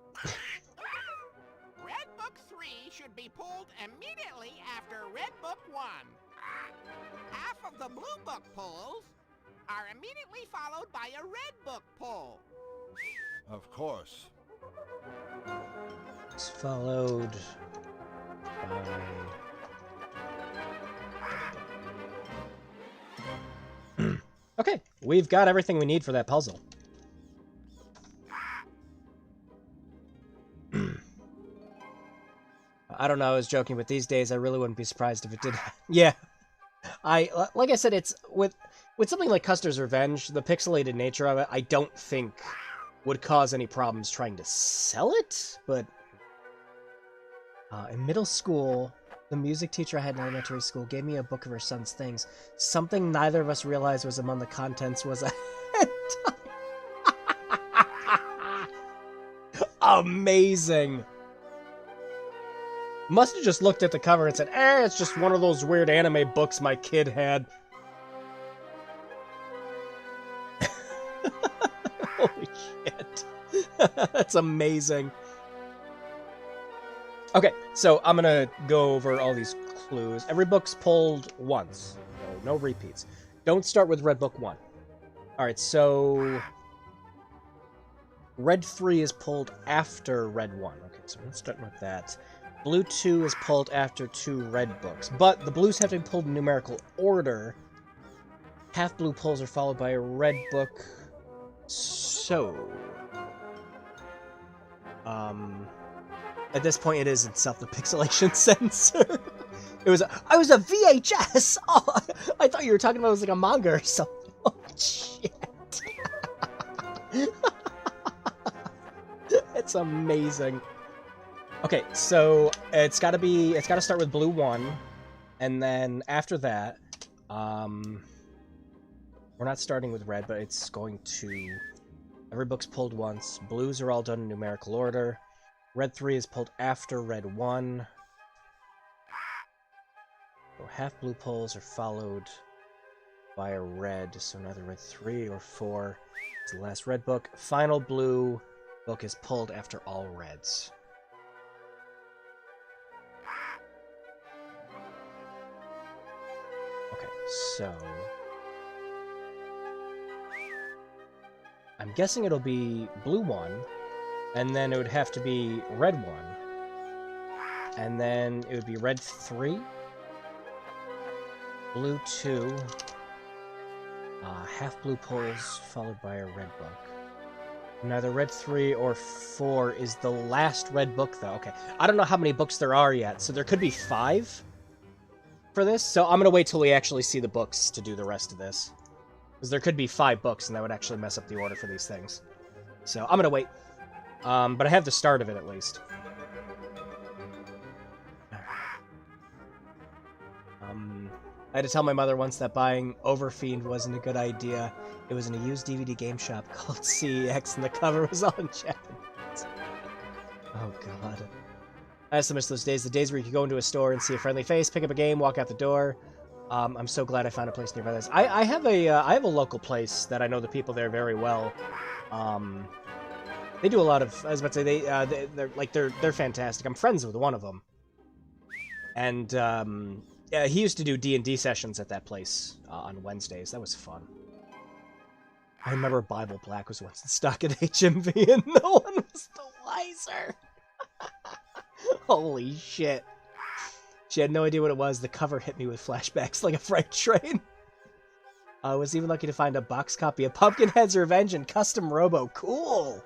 Red book 3 should be pulled immediately after red book 1. Half of the blue book pulls are immediately followed by a red book pull. Of course. It's followed by... Okay, we've got everything we need for that puzzle. I don't know, I was joking, but these days I really wouldn't be surprised if it did. Yeah. Like I said, it's with something like Custer's Revenge, the pixelated nature of it, I don't think would cause any problems trying to sell it, but In middle school, the music teacher I had in elementary school gave me a book of her son's things. Something neither of us realized was among the contents was a hentai. Amazing! Must have just looked at the cover and said, it's just one of those weird anime books my kid had. Holy shit. That's amazing. Okay, so I'm gonna go over all these clues. Every book's pulled once. No repeats. Don't start with Red Book 1. Alright, so... Red 3 is pulled after Red 1. Okay, so let's start with that. Blue 2 is pulled after 2 red books, but the blues have to be pulled in numerical order. Half blue pulls are followed by a red book. So... At this point, it is itself the pixelation sensor. I was a VHS! Oh, I thought you were talking about it was like a manga or something. Oh, shit. It's amazing. Okay, so it's gotta start with blue 1, and then after that, we're not starting with red, but it's going to... Every book's pulled once. Blues are all done in numerical order. Red 3 is pulled after Red 1. So half blue pulls are followed by a red, so neither Red 3 or 4 is the last red book. Final blue book is pulled after all reds. Okay, so... I'm guessing it'll be blue 1, and then it would have to be red 1, and then it would be red 3, blue 2, half blue pulls followed by a red book. Neither red 3 or 4 is the last red book, though. Okay, I don't know how many books there are yet, so there could be 5 for this, so I'm gonna wait till we actually see the books to do the rest of this. Because there could be 5 books, and that would actually mess up the order for these things. So, I'm gonna wait. But I have the start of it, at least. I had to tell my mother once that buying Overfiend wasn't a good idea. It was in a used DVD game shop called CEX, and the cover was all in Japanese. Oh, God. I just miss those days. The days where you could go into a store and see a friendly face, pick up a game, walk out the door. I'm so glad I found a place nearby this. I have a local place that I know the people there very well. They do a lot of, I was about to say, they're fantastic. I'm friends with one of them. And, yeah, he used to do D&D sessions at that place on Wednesdays. That was fun. I remember Bible Black was once in stock at HMV and no one was the wiser. Holy shit. She had no idea what it was. The cover hit me with flashbacks like a freight train. I was even lucky to find a box copy of Pumpkinhead's Revenge and Custom Robo. Cool!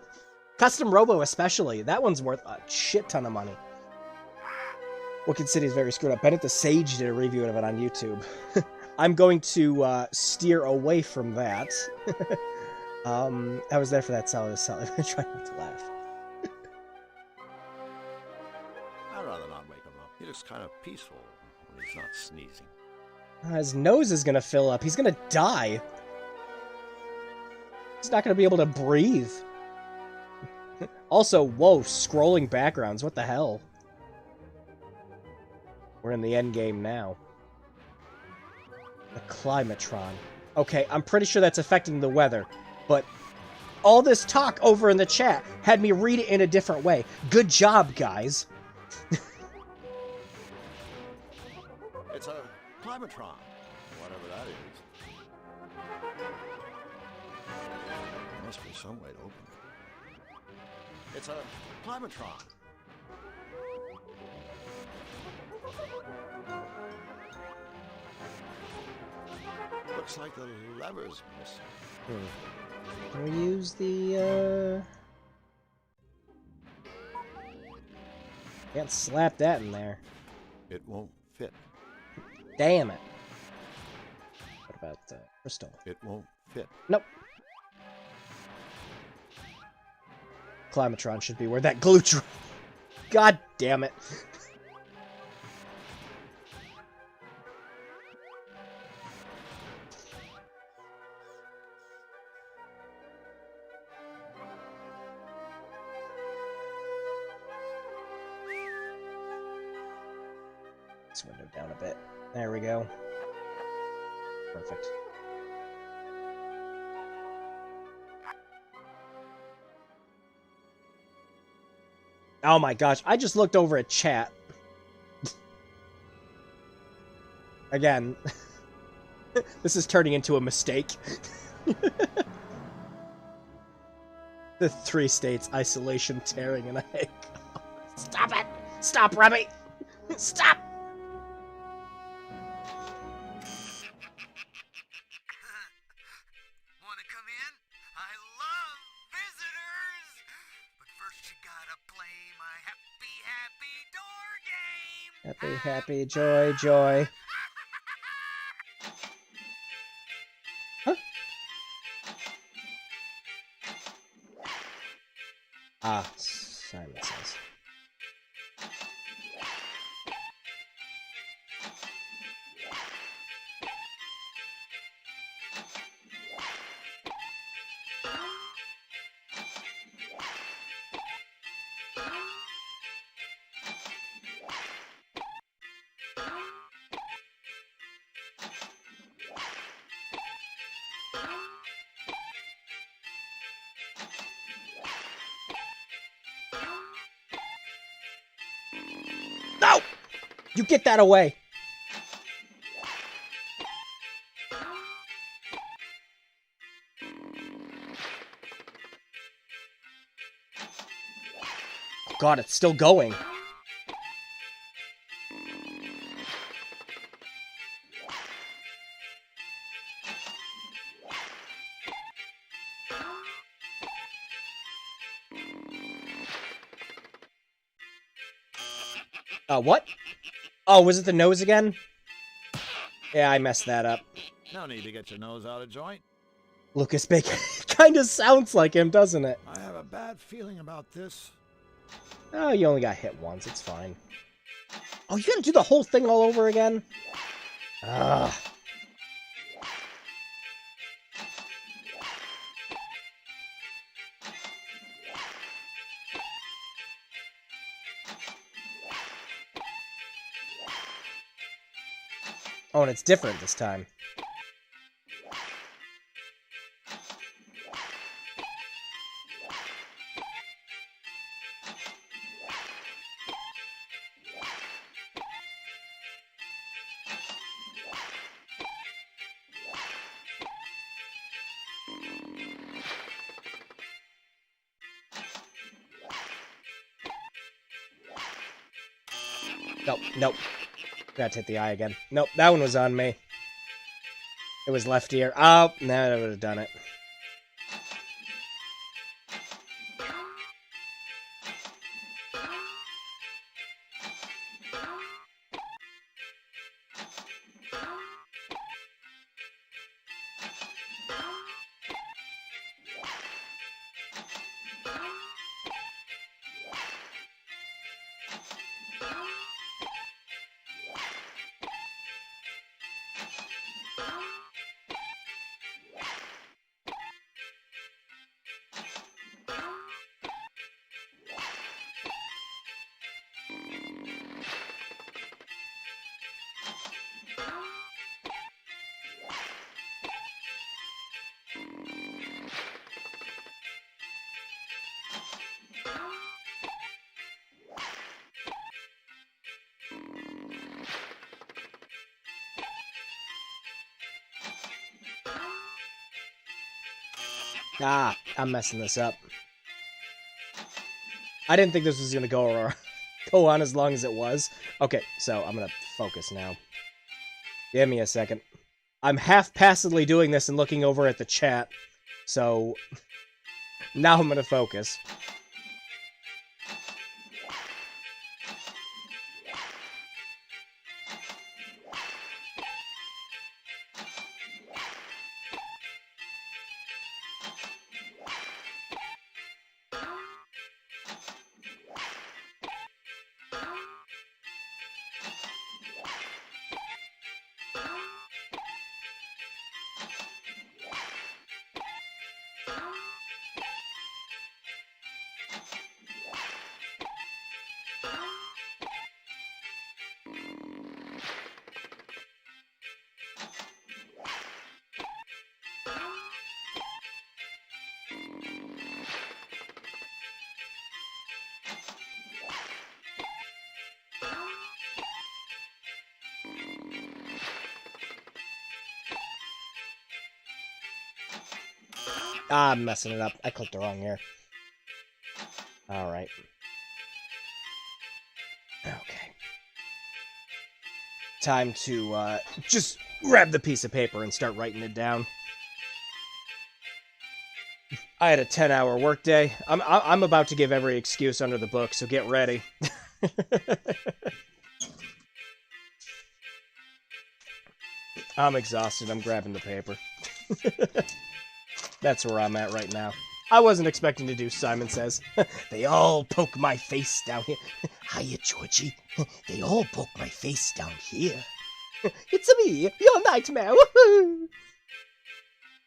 Custom Robo especially. That one's worth a shit ton of money. Wicked City is very screwed up. Bennett the Sage did a review of it on YouTube. I'm going to steer away from that. I was there for that solid. I'm going to try not to laugh. I'd rather not wake him up. He looks kind of peaceful when he's not sneezing. His nose is going to fill up. He's going to die. He's not going to be able to breathe. Also, whoa, scrolling backgrounds. What the hell? We're in the end game now. The Climatron. Okay, I'm pretty sure that's affecting the weather, but all this talk over in the chat had me read it in a different way. Good job, guys. It's a Climatron, whatever that is. There must be some way to open it. It's a Climatron. Looks like the lever's missing. Can we use the, Can't slap that in there. It won't fit. Damn it. What about the crystal? It won't fit. Nope. Climatron should be where that glue... God damn it. this window down a bit. There we go. Perfect. Oh my gosh, I just looked over at chat. Again, this is turning into a mistake. The 3 states: isolation, tearing, and ache. Stop it! Stop, Remy! Stop! Wanna come in? I love visitors! But first you gotta play my happy, happy door game! Happy, happy, joy, joy. Huh? Ah, Simon says. No! You get that away! Oh God, it's still going. What? Oh, was it the nose again? Yeah, I messed that up. No need to get your nose out of joint. Lucas Bacon kind of sounds like him, doesn't it? I have a bad feeling about this. Oh, you only got hit once. It's fine. Oh, you gotta do the whole thing all over again? Ugh. Oh, and it's different this time. Nope, nope. Forgot to hit the eye again. Nope, that one was on me. It was left ear. Oh, no, that would have done it. Ah, I'm messing this up. I didn't think this was gonna go on as long as it was. Okay, so I'm gonna focus now. Give me a second. I'm half-passedly doing this and looking over at the chat, so now I'm gonna focus. I'm messing it up. I clicked the wrong year. Alright. Okay. Time to, just grab the piece of paper and start writing it down. I had a 10-hour workday. I'm about to give every excuse under the book, so get ready. I'm exhausted. I'm grabbing the paper. That's where I'm at right now. I wasn't expecting to do Simon Says. They all poke my face down here. Hiya, Georgie. They all poke my face down here. It's me, your nightmare. Woohoo!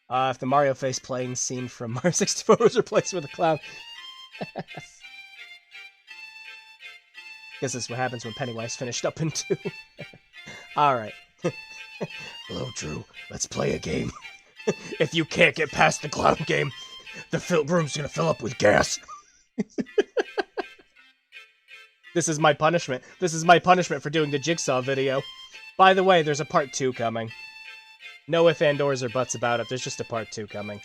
If the Mario face playing scene from Mario 64 was replaced with a clown. Guess that's what happens when Pennywise finished up in 2. Alright. Hello, Drew. Let's play a game. If you can't get past the clown game, the room's gonna fill up with gas. This is my punishment. This is my punishment for doing the Jigsaw video. By the way, there's a part 2 coming. No ifs, and, ors, or buts about it. There's just a part 2 coming.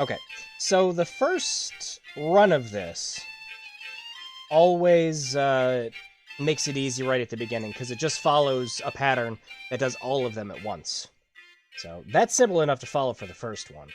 Okay, so the first run of this always makes it easy right at the beginning, because it just follows a pattern that does all of them at once. So that's simple enough to follow for the first one.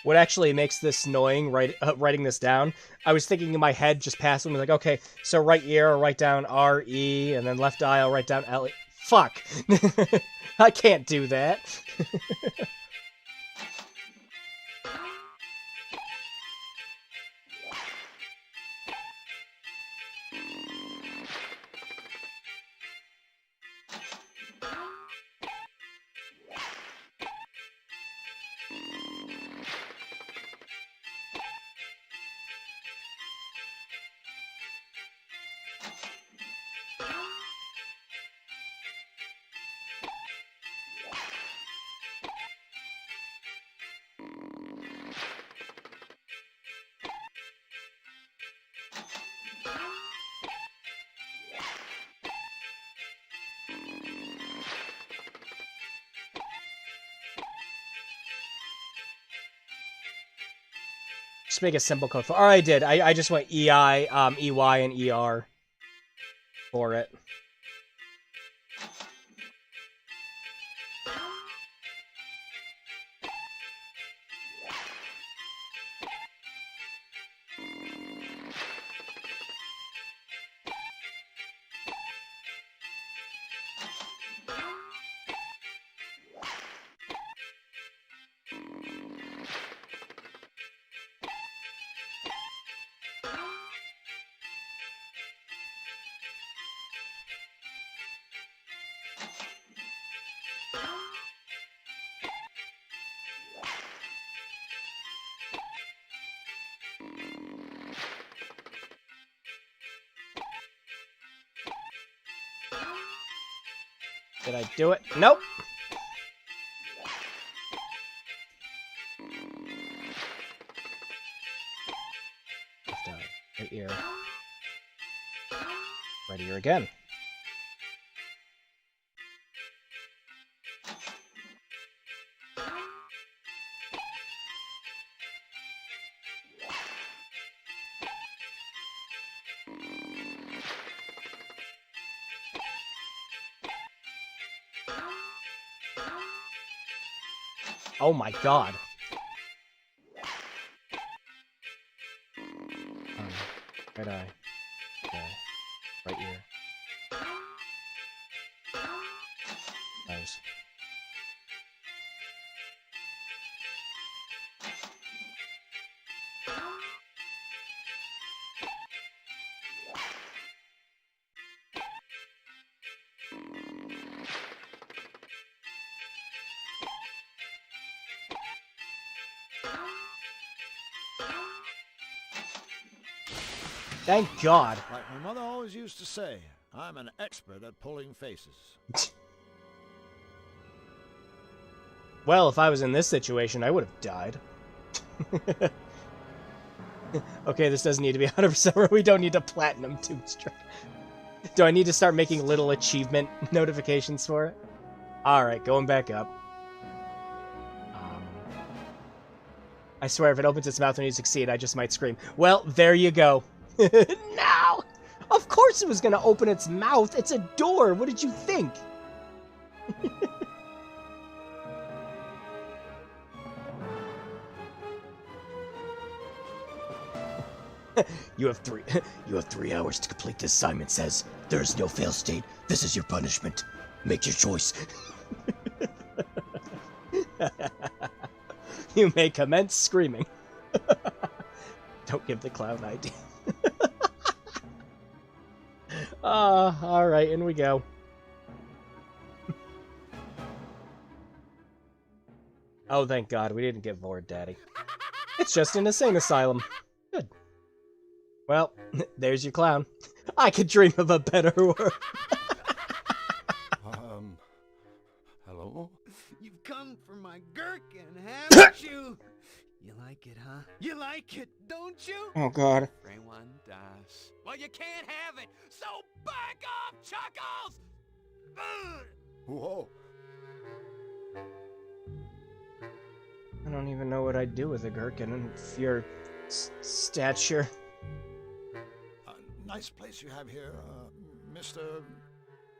What actually makes this annoying, writing this down, I was thinking in my head just passing, like, okay, so right ear, I'll write down R-E, and then left eye, I'll write down L-E. Fuck! I can't do that. Just make a simple code for. Or I did. I just went EI, EY, and ER for it. Did I do it? Nope. Left eye, right ear. Right ear again. Oh my god. Right eye. Right here. Nice. Thank God. Like my mother always used to say, I'm an expert at pulling faces. Well, if I was in this situation, I would have died. Okay, this doesn't need to be 100%. We don't need to platinum Toonstruck. Do I need to start making little achievement notifications for it? Alright, going back up. I swear, if it opens its mouth when you succeed, I just might scream. Well, there you go. No! Of course it was gonna open its mouth! It's a door! What did you think? You have 3 hours to complete this assignment, says. There is no fail state. This is your punishment. Make your choice. You may commence screaming. Don't give the clown ID. Alright, in we go. Oh, thank God, we didn't get bored, Daddy. It's just an insane asylum. Good. Well, there's your clown. I could dream of a better world. Hello? You've come for my gherkin, haven't you? You like it, huh? You like it, don't you? Oh, God. Everyone does. Well, you can't have it, so back off, Chuckles! Ugh. Whoa. I don't even know what I'd do with a gherkin and your stature. Nice place you have here, Mr.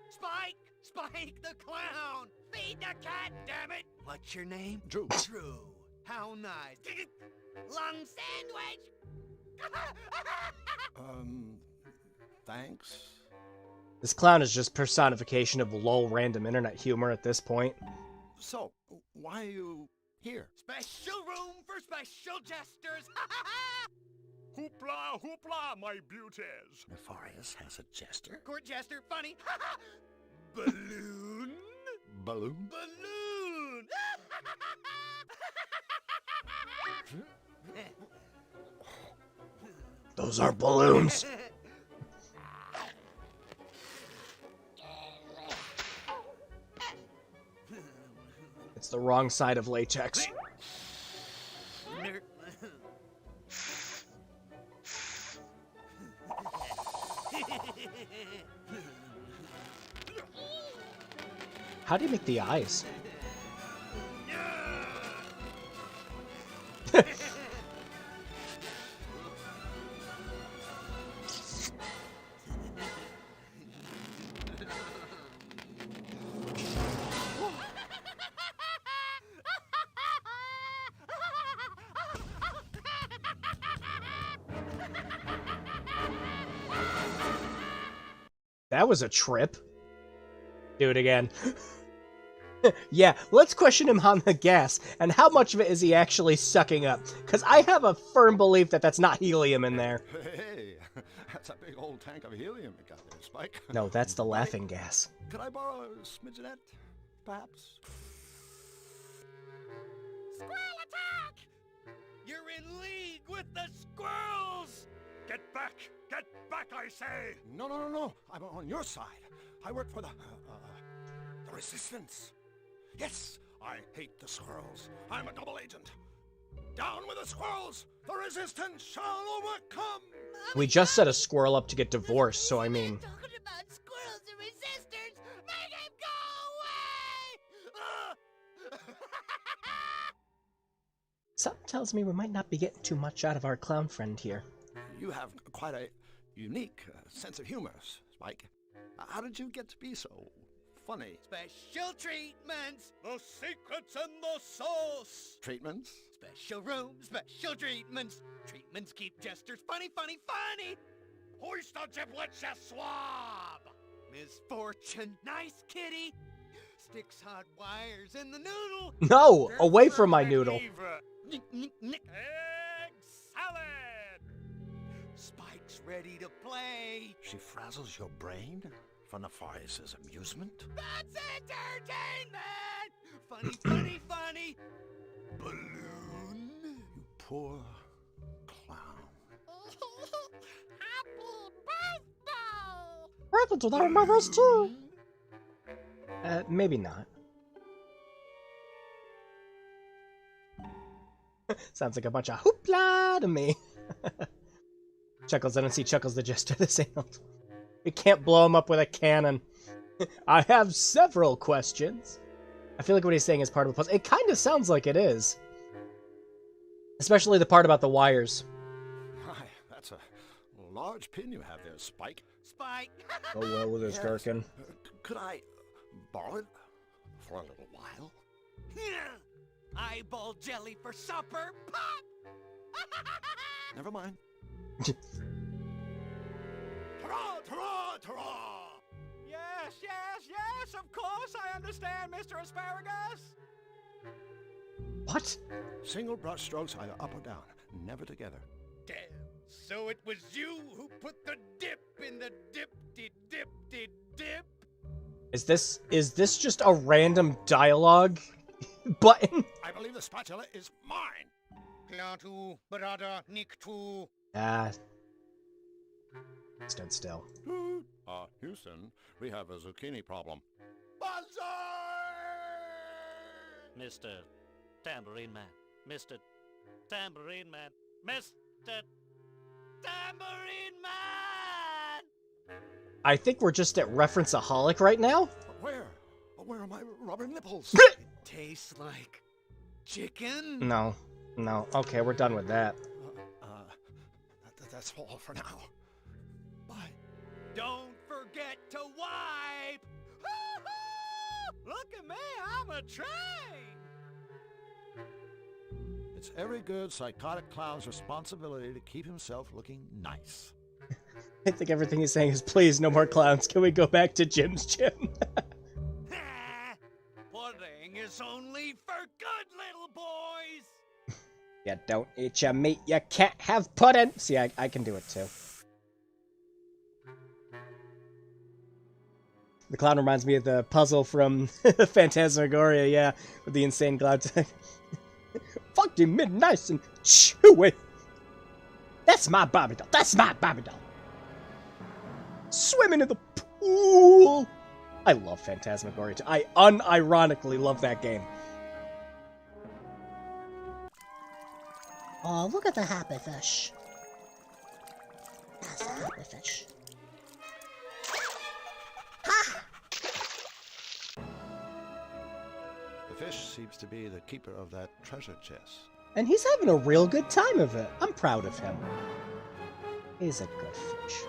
Spike! Spike the clown! Feed the cat, damn it! What's your name? Drew. Drew. How nice. Lung sandwich! Thanks? This clown is just personification of lol random internet humor at this point. So, why are you here? Special room for special jesters! Hoopla, hoopla, my beauties! Nefarious has a jester? Court jester, funny! Balloon? Balloon? Balloon! Those aren't balloons. It's the wrong side of latex. How do you make the eyes? That was a trip. Do it again. Yeah, let's question him on the gas, and how much of it is he actually sucking up? Because I have a firm belief that that's not helium in there. Hey, that's a big old tank of helium you got there, Spike. No, that's the laughing gas. Could I borrow a smidgenette, perhaps? Squirrel attack! You're in league with the squirrels! Get back! Get back, I say! No. I'm on your side. I work for the Resistance. Yes, I hate the squirrels. I'm a double agent. Down with the squirrels! The Resistance shall overcome! We just set a squirrel up to get divorced, so I mean... Talking about squirrels and resistors! Make him go away! Something tells me we might not be getting too much out of our clown friend here. You have quite a unique sense of humor, Spike. How did you get to be so funny? Special treatments! The secret's in the sauce! Treatments? Special rooms, special treatments! Treatments keep jesters funny, funny, funny! Hoist the giblets, you swab! Misfortune, nice kitty. Sticks hot wires in the noodle. No, away from my noodle. Egg salad. Spike's ready to play. She frazzles your brain? Funnifies amusement? That's entertainment! Funny, funny, funny. Balloon. You poor clown. Happy birthday! Birthday to my brothers too. Maybe not. Sounds like a bunch of hoopla to me. Chuckles, I don't see Chuckles the Jester this ain't. We can't blow him up with a cannon. I have several questions. I feel like what he's saying is part of the puzzle. It kind of sounds like it is. Especially the part about the wires. My, that's a large pin you have there, Spike. Spike. Oh well with his gherkin. Could I borrow it for a little while? Eyeball jelly for supper. Pop! Never mind. Hurrah, hurrah, hurrah! Yes, yes, yes, of course I understand, Mr. Asparagus. What? Single brush strokes either up or down, never together. Damn, so it was you who put the dip in the dip. Is this just a random dialogue button? I believe the spatula is mine. Klatu, brada, niktu. Stood still. Houston, we have a zucchini problem. Mr. Tambourine Man. Mr. Tambourine Man. Mr. Tambourine Man! I think we're just at reference-aholic right now. Where? Where are my rubber nipples? Tastes like chicken? No. No. Okay, we're done with that. That's all for now. Bye. Don't forget to wipe! Look at me, I'm a train! It's every good psychotic clown's responsibility to keep himself looking nice. I think everything he's saying is, please, no more clowns. Can we go back to Jim's gym? Pudding is only for good little boys! You don't eat your meat, you can't have pudding! See, I can do it too. The clown reminds me of the puzzle from Phantasmagoria, yeah, with the insane clown. Fucking nice and chewy! That's my Barbie doll! That's my Barbie doll! Swimming in the pool! I love Phantasmagoria too. I unironically love that game. Oh, look at the happy fish. That's a happy fish. Ha! The fish seems to be the keeper of that treasure chest. And he's having a real good time of it. I'm proud of him. He's a good fish.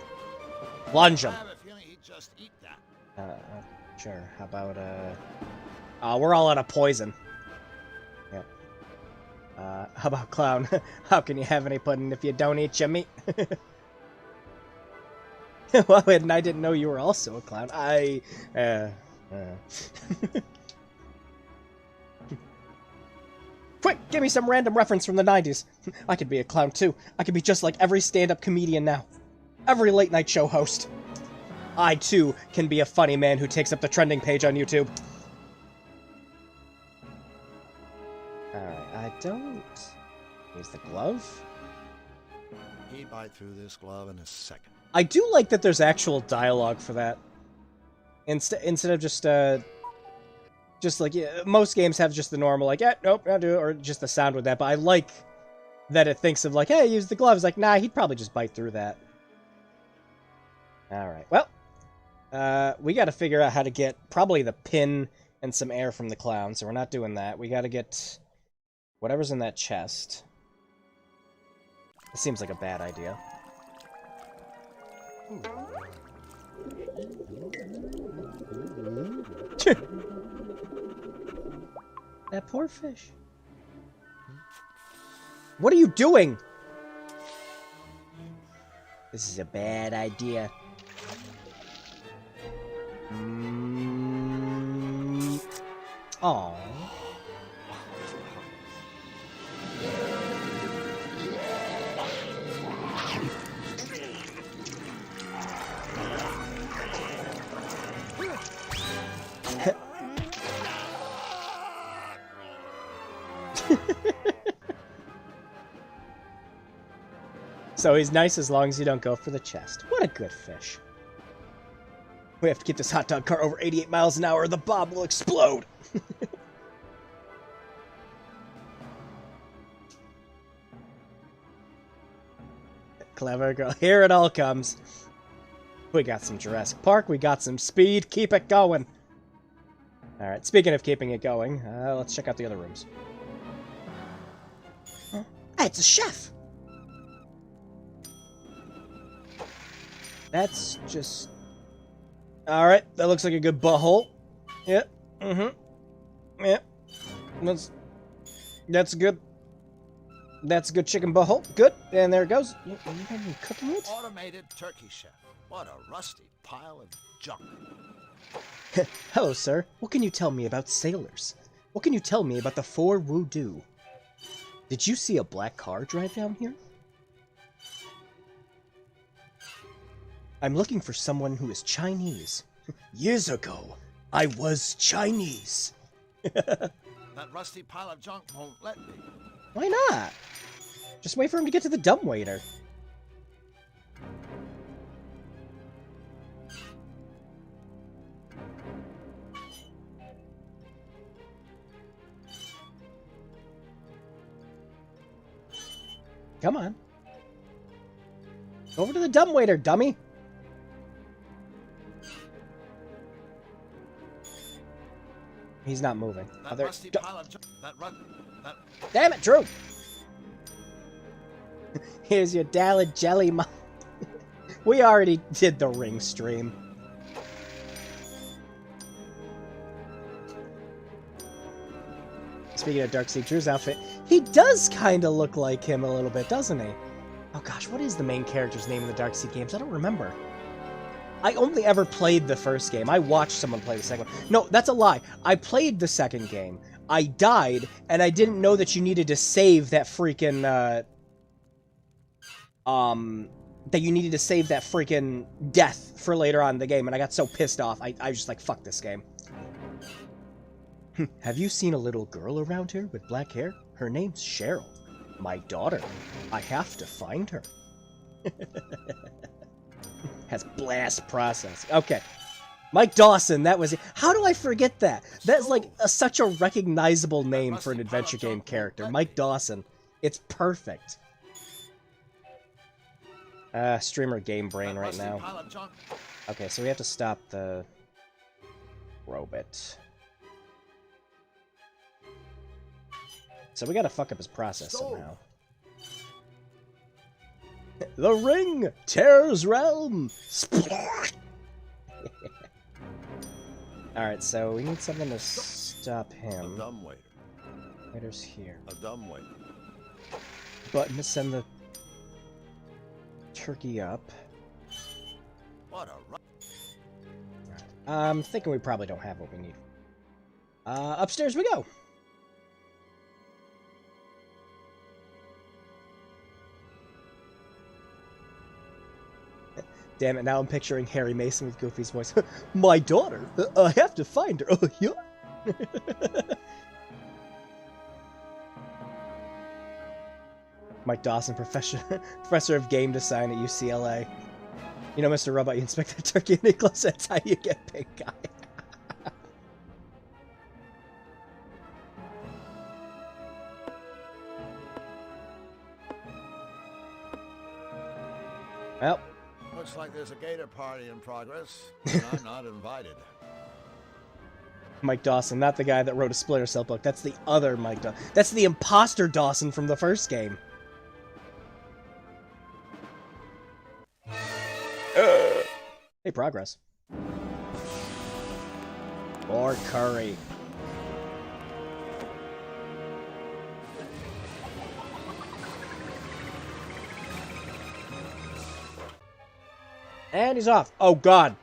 Plunge him. I have a feeling he'd just eat that. Sure. How about, we're all out of poison. Yep. How about clown? How can you have any pudding if you don't eat your meat? Well, and I didn't know you were also a clown. Quick, give me some random reference from the 90s. I could be a clown too. I could be just like every stand-up comedian now. Every late-night show host. I, too, can be a funny man who takes up the trending page on YouTube. Alright, I don't... Use the glove? He'd bite through this glove in a second. I do like that there's actual dialogue for that. Instead of just like, yeah, most games have just the normal, like, yeah, nope, not do it, or just the sound with that, but I like that it thinks of, like, hey, use the gloves. Like, nah, he'd probably just bite through that. Alright, well, we gotta figure out how to get probably the pin and some air from the clown, so we're not doing that. We gotta get whatever's in that chest. It seems like a bad idea. That poor fish. What are you doing? This is a bad idea. Aww. So he's nice as long as you don't go for the chest. What a good fish. We have to keep this hot dog cart over 88 miles an hour or the bomb will explode. Clever girl. Here it all comes. We got some Jurassic Park. We got some speed. Keep it going. Alright, speaking of keeping it going, let's check out the other rooms. Hey, it's a chef! That's just... Alright, that looks like a good butthole. Yep. Yep. That's good. That's a good chicken butthole. Good. And there it goes. You have been cooking it? Automated turkey chef. What a rusty pile of junk. Hello, sir. What can you tell me about sailors? What can you tell me about the four Voodoo? Did you see a black car drive down here? I'm looking for someone who is Chinese. Years ago, I was Chinese. That rusty pile of junk won't let me. Why not? Just wait for him to get to the dumbwaiter. Come on. Over to the dumbwaiter, dummy. He's not moving. That rusty pile of junk. Damn it, Drew! Here's your Dallet Jelly Mo. We already did the ring stream. Speaking of Darkseid, Drew's outfit, he does kind of look like him a little bit, doesn't he? Oh gosh, what is the main character's name in the Darkseid games? I don't remember. I only ever played the first game. I watched someone play the second one. No, that's a lie. I played the second game. I died, and I didn't know that you needed to save that freaking, that you needed to save that freaking death for later on in the game, and I got so pissed off, I was just like, fuck this game. Have you seen a little girl around here with black hair? Her name's Cheryl. My daughter. I have to find her. Has blast process. Okay. Mike Dawson, that was it. How do I forget that? That's like such a recognizable name for an adventure game character. Mike Dawson. It's perfect. Streamer game brain right now. Okay, so we have to stop the robot. So we gotta fuck up his process somehow. The ring tears realm. Alright, so we need something to stop him. A dumbwaiter. Waiter's here. A dumbwaiter. Button to send the turkey up. What a I'm thinking we probably don't have what we need. Upstairs we go. Damn it, now I'm picturing Harry Mason with Goofy's voice. My daughter? I have to find her. Oh, yeah. Mike Dawson, professor of game design at UCLA. You know, Mr. Robot, you inspect that turkey and Nicholas, that's how you get pink eye. Well. Looks like there's a gator party in progress, and I'm not invited. Mike Dawson, not the guy that wrote a Splinter Cell book. That's the other Mike Dawson. That's the imposter Dawson from the first game. Hey, progress. Or curry. And he's off. Oh, God.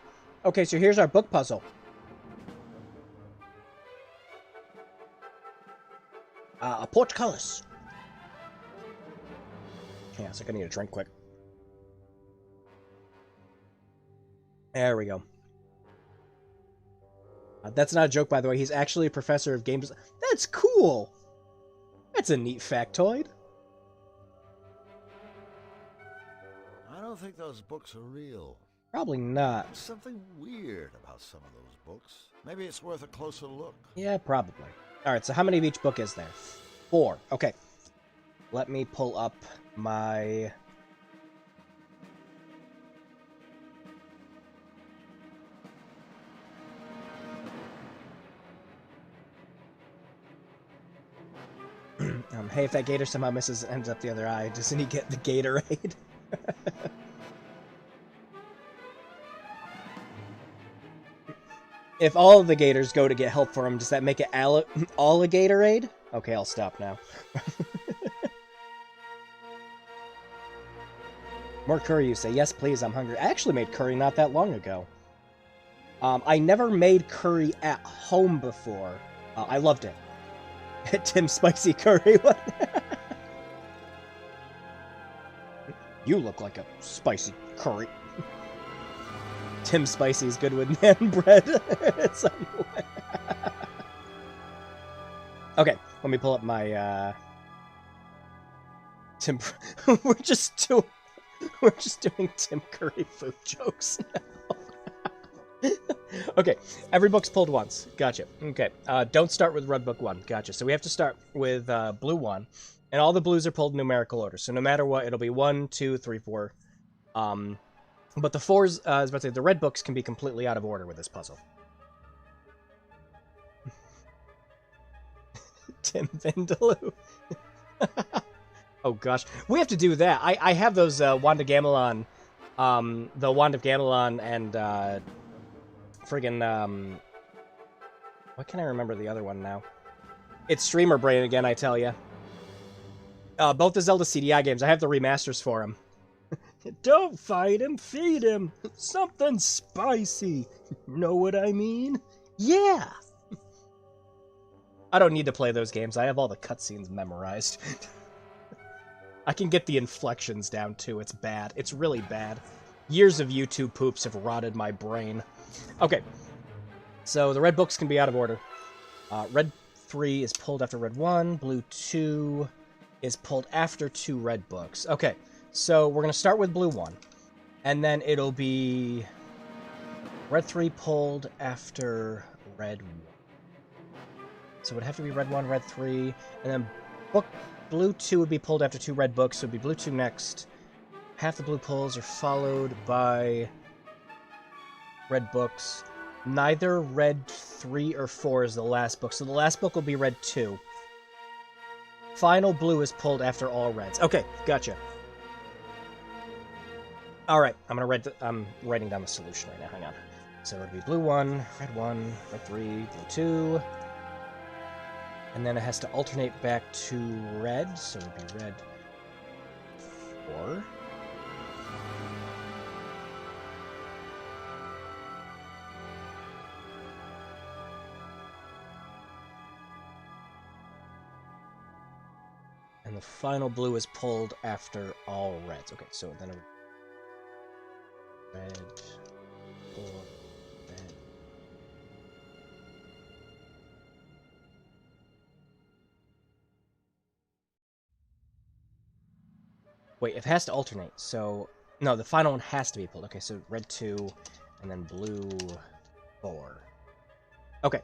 Okay, so here's our book puzzle. A portcullis. Yeah, so I need a drink quick. There we go. That's not a joke, by the way. He's actually a professor of games. That's cool. That's a neat factoid. I don't think those books are real. Probably not. There's something weird about some of those books. Maybe it's worth a closer look. Yeah, probably. Alright, so how many of each book is there? 4. Okay. Let me pull up my... hey, if that gator somehow misses and ends up the other eye, doesn't he get the Gatorade? If all of the gators go to get help for him, does that make it all a Gatorade? Okay, I'll stop now. More curry, you say. Yes, please, I'm hungry. I actually made curry not that long ago. I never made curry at home before. I loved it. Tim Spicy Curry. You look like a spicy curry. Tim Spicy is good with naan bread. Okay, let me pull up my Tim. we're just doing Tim Curry food jokes now. Okay, every book's pulled once. Gotcha. Okay, don't start with Red Book 1. Gotcha. So we have to start with Blue 1, and all the blues are pulled in numerical order. So no matter what, it'll be 1, 2, 3, 4. But the 4s, I was about to say, the red books can be completely out of order with this puzzle. Tim Vindaloo. Oh gosh, we have to do that. I have those Wand of Gamelon, the Wand of Gamelon and friggin' what can I remember the other one now? It's Streamer Brain again, I tell ya. Both the Zelda CDI games, I have the remasters for them. Don't fight him, feed him. Something spicy. Know what I mean? Yeah. I don't need to play those games. I have all the cutscenes memorized. I can get the inflections down, too. It's bad. It's really bad. Years of YouTube poops have rotted my brain. Okay. So the red books can be out of order. Red 3 is pulled after red 1. Blue 2 is pulled after 2 red books. Okay. So we're going to start with blue 1. And then it'll be red 3 pulled after red 1. So it would have to be red 1, red 3. And then blue 2 would be pulled after 2 red books. So it would be blue 2 next. Half the blue pulls are followed by red books. Neither red 3 or 4 is the last book. So the last book will be red 2. Final blue is pulled after all reds. Okay, gotcha. All right, I'm writing down the solution right now. Hang on. So it'd be blue 1, red 3, blue 2. And then it has to alternate back to red, so it'd be red 4. And the final blue is pulled after all reds. Okay, so then it would red, 4, red. Wait, it has to alternate, so... No, the final one has to be pulled. Okay, so red 2, and then blue 4. Okay.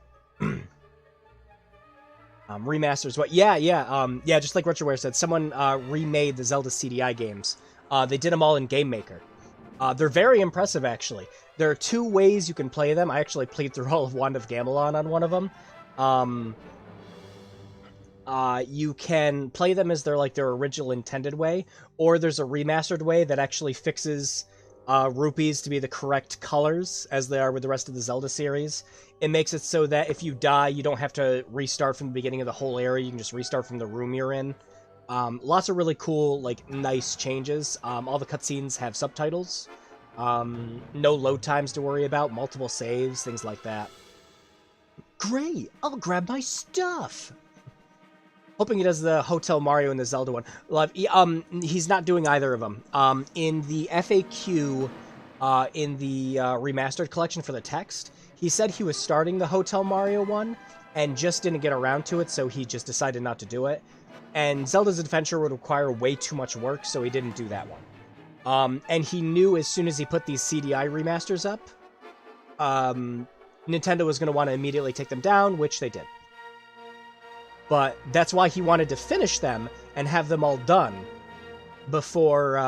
Remasters, what? Yeah, just like RetroWare said, someone remade the Zelda CDI games. They did them all in Game Maker. They're very impressive, actually. There are 2 ways you can play them. I actually played through all of Wand of Gamelon on one of them. You can play them as their original intended way, or there's a remastered way that actually fixes rupees to be the correct colors as they are with the rest of the Zelda series. It makes it so that if you die, you don't have to restart from the beginning of the whole area. You can just restart from the room you're in. Lots of really cool, nice changes. All the cutscenes have subtitles. No load times to worry about, multiple saves, things like that. Great! I'll grab my stuff! Hoping he does the Hotel Mario and the Zelda one. He's not doing either of them. In the FAQ, in the remastered collection for the text, he said he was starting the Hotel Mario one and just didn't get around to it, so he just decided not to do it. And Zelda's Adventure would require way too much work, so he didn't do that one. And he knew as soon as he put these CDI remasters up, Nintendo was going to want to immediately take them down, which they did. But that's why he wanted to finish them and have them all done before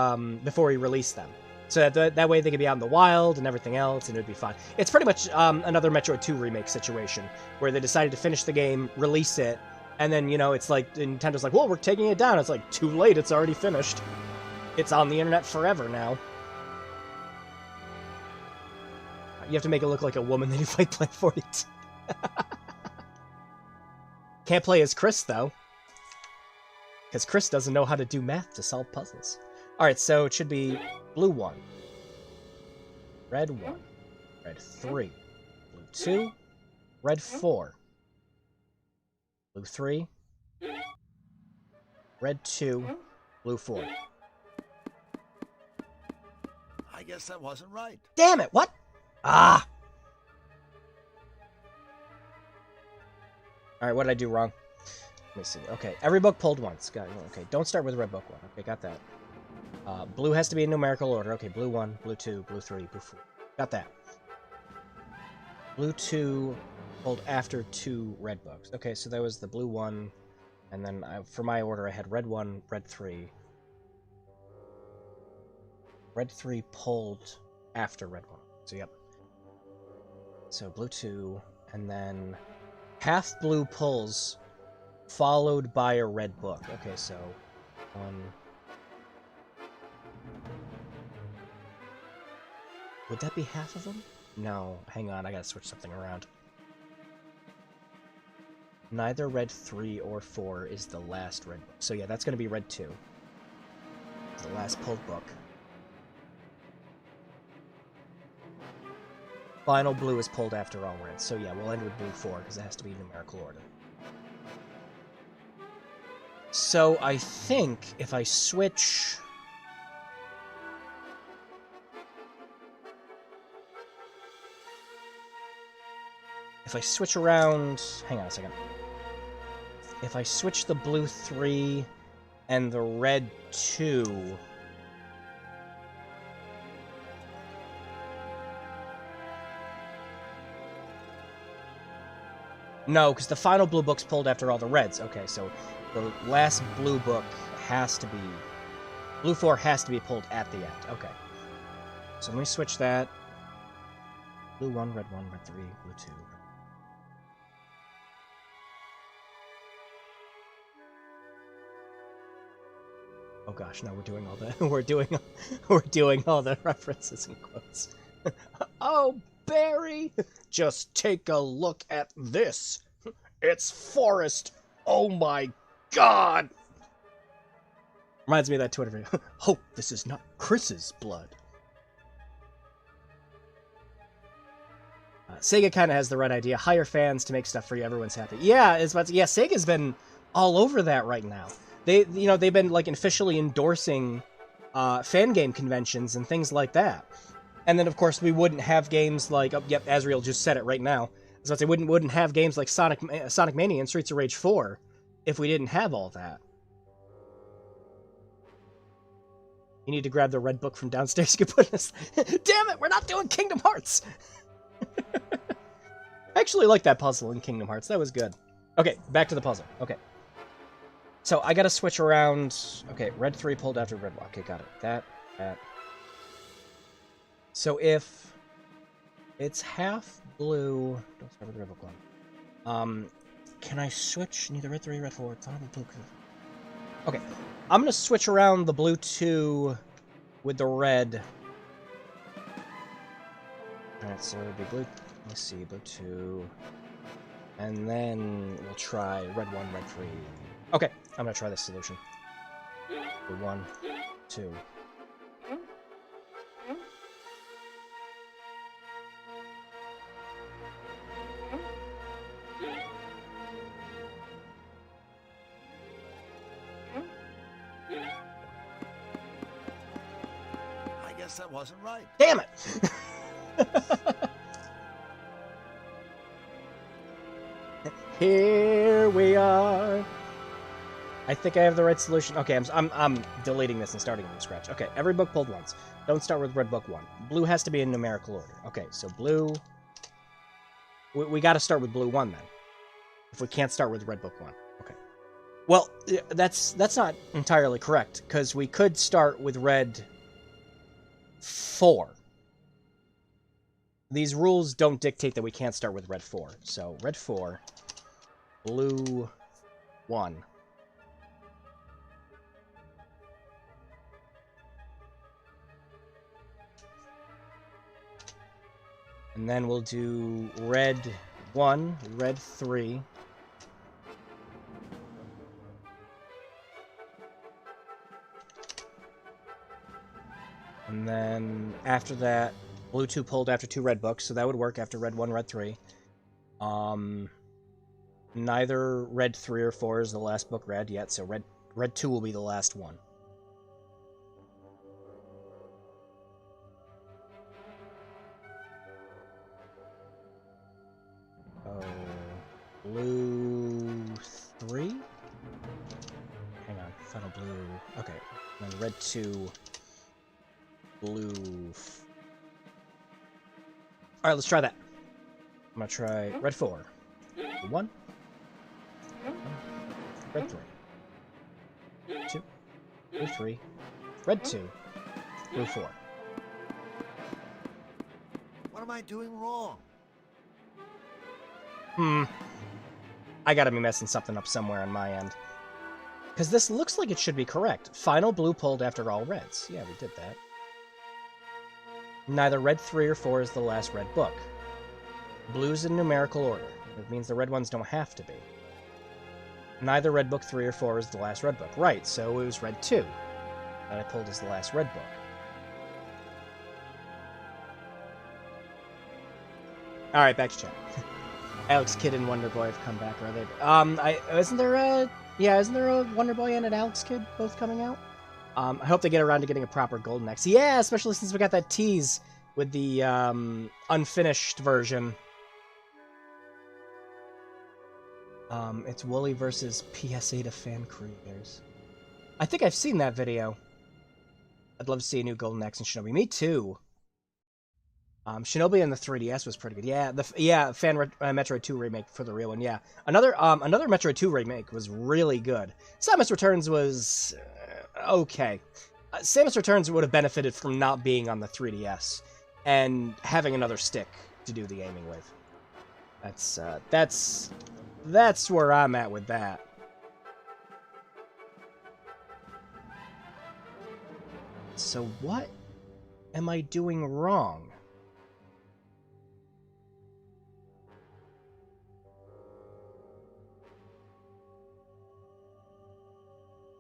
he released them. So that way they could be out in the wild and everything else, and it would be fine. It's pretty much another Metroid 2 remake situation, where they decided to finish the game, release it, and then, you know, it's like, Nintendo's like, well, we're taking it down. It's like, too late, it's already finished. It's on the internet forever now. You have to make it look like a woman that you fight playing for it. Can't play as Chris, though. Because Chris doesn't know how to do math to solve puzzles. Alright, so it should be blue 1. Red 1. Red 3. Blue 2. Red 4. Blue 3. Red 2. Blue 4. I guess that wasn't right. Damn it, what? Ah! Alright, what did I do wrong? Let me see. Okay, every book pulled once. Got it. Okay, don't start with red book 1. Okay, got that. Blue has to be in numerical order. Okay, blue 1, blue 2, blue 3, blue 4. Got that. Blue 2 pulled after 2 red books. Okay, so that was the blue 1, and then for my order I had red 1, red 3. Red 3 pulled after red 1. So, yep. So, blue 2, and then half blue pulls, followed by a red book. Okay, so 1. Would that be half of them? No, hang on, I gotta switch something around. Neither red 3 or 4 is the last red book. So yeah, that's gonna be red 2. It's the last pulled book. Final blue is pulled after all reds. So yeah, we'll end with blue 4, because it has to be numerical order. So I think if I switch... If I switch around... Hang on a second. If I switch the blue 3 and the red 2... No, because the final blue book's pulled after all the reds. Okay, so the last blue book has to be... Blue 4 has to be pulled at the end. Okay. So let me switch that. Blue 1, red 1, red 3, blue 2. Oh gosh, now we're doing all the we're doing all the references and quotes. Oh, Barry, just take a look at this. It's forest. Oh my god. Reminds me of that Twitter video. Hope this is not Chris's blood. Sega kind of has the right idea. Hire fans to make stuff for you. Everyone's happy. Yeah, Sega's been all over that right now. They've been like officially endorsing fan game conventions and things like that. And then of course we wouldn't have games like yep, Azriel just said it right now. So I'd say wouldn't have games like Sonic Mania and Streets of Rage 4 if we didn't have all that. You need to grab the red book from downstairs. You can put this. Damn it, we're not doing Kingdom Hearts. I actually like that puzzle in Kingdom Hearts. That was good. Okay, back to the puzzle. Okay. So I gotta switch around. Okay, red 3 pulled after red 1. Okay, got it. That. So if it's half blue, don't start with the red book 1. Can I switch neither red 3, red 4? Okay, I'm gonna switch around the blue 2 with the red. Alright, so it'll be blue. Let's see, blue 2. And then we'll try red 1, red 3. Okay, I'm gonna try this solution. Blue 1, 2. guess that wasn't right. Damn it! Here we are. I think I have the right solution. Okay, I'm deleting this and starting from scratch. Okay, every book pulled once. Don't start with red book 1. Blue has to be in numerical order. Okay, so blue... We got to start with blue 1 then. If we can't start with red book 1. Okay. Well, that's not entirely correct, because we could start with red 4. These rules don't dictate that we can't start with red 4. So, red 4, blue 1. And then we'll do red 1, red 3. And then after that, blue 2 pulled after 2 red books, so that would work after red 1, red 3. Neither red 3 or 4 is the last book read yet, so red 2 will be the last one. Blue 3? Hang on, final blue. Okay, and then red 2, blue... Alright, let's try that. I'm gonna try red 4. Blue 1. Red 3. 2. Blue 3. Red 2. Blue 4. What am I doing wrong? I gotta be messing something up somewhere on my end. Because this looks like it should be correct. Final blue pulled after all reds. Yeah, we did that. Neither red 3 or 4 is the last red book. Blue's in numerical order. It means the red ones don't have to be. Neither red book 3 or 4 is the last red book. Right, so it was red 2 that I pulled as the last red book. Alright, back to chat. Alex Kidd and Wonder Boy have come back, are they? Isn't there a Wonder Boy and an Alex Kidd both coming out? I hope they get around to getting a proper Golden Axe. Yeah, especially since we got that tease with the unfinished version. It's Wooly versus PSA to fan creators. I think I've seen that video. I'd love to see a new Golden Axe and Shinobi. Me too. Shinobi and the 3DS was pretty good. Yeah, Fan Metroid 2 remake for the real one. Yeah, another Metroid 2 remake was really good. Samus Returns was okay. Samus Returns would have benefited from not being on the 3DS and having another stick to do the aiming with. That's where I'm at with that. So what am I doing wrong?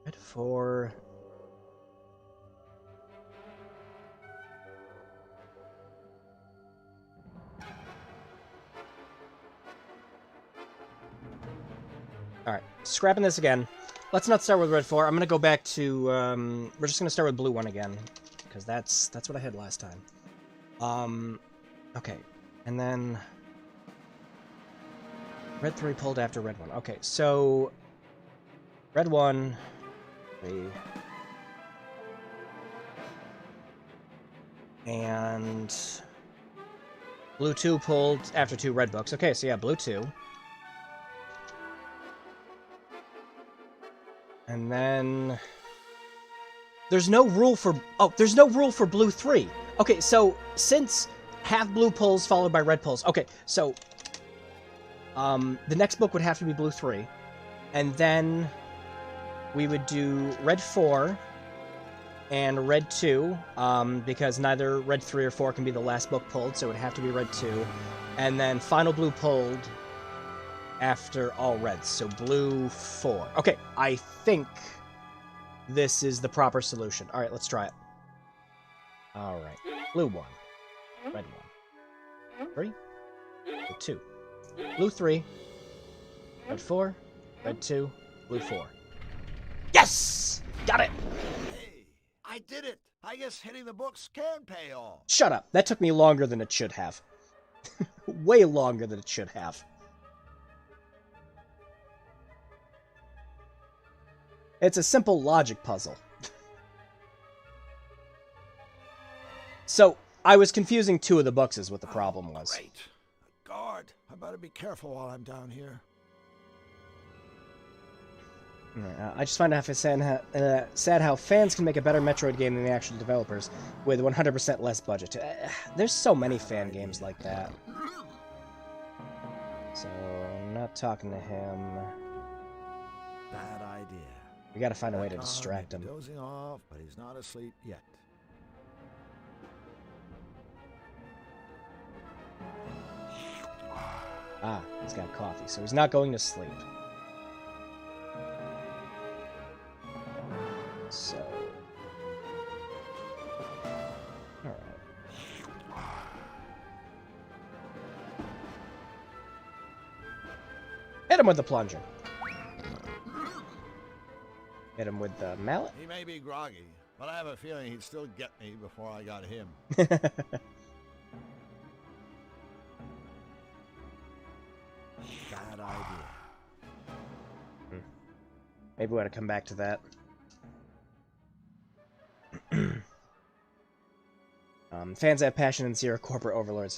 Red 4. Alright, scrapping this again. Let's not start with red 4. I'm gonna go back to, we're just gonna start with blue 1 again. Because that's what I had last time. Okay. And then... red 3 pulled after red 1. Okay, so... red 1... 3... and... blue 2 pulled after 2 red books. Okay, so yeah, blue 2. And then... there's no rule for... oh, there's no rule for blue 3. Okay, so since half blue pulls followed by red pulls... okay, so... the next book would have to be blue 3. And then... we would do red 4 and red 2, because neither red 3 or 4 can be the last book pulled, so it would have to be red 2. And then final blue pulled after all reds, so blue 4. Okay, I think this is the proper solution. Alright, let's try it. Alright, blue 1, red 1, 3, red 2, blue 3, red 4, red 2, blue 4. Yes! Got it! Hey, I I did it. I guess hitting the books can pay off. Shut up. That took me longer than it should have. Way longer than it should have. It's a simple logic puzzle. So, I was confusing two of the books is what the problem was. Great. A guard. I better be careful while I'm down here. I just find it sad how fans can make a better Metroid game than the actual developers, with 100% less budget. There's so many fan games like that. So, I'm not talking to him. Bad idea. We gotta find a way to distract him. Dozing off, but he's not asleep yet. Ah, he's got coffee, so he's not going to sleep. So... Alright. Hit him with the plunger. Hit him with the mallet. He may be groggy, but I have a feeling he'd still get me before I got him. Bad idea. Maybe we ought to come back to that. Fans have passion and zero corporate overlords.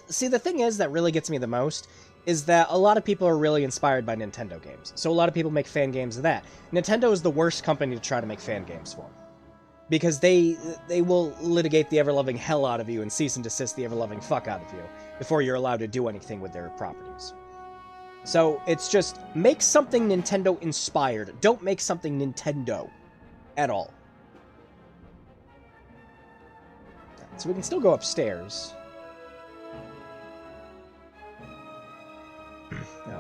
See, the thing is that really gets me the most is that a lot of people are really inspired by Nintendo games. So a lot of people make fan games of that. Nintendo is the worst company to try to make fan games for. Because they will litigate the ever-loving hell out of you and cease and desist the ever-loving fuck out of you before you're allowed to do anything with their properties. So it's just, make something Nintendo-inspired. Don't make something Nintendo at all. So we can still go upstairs.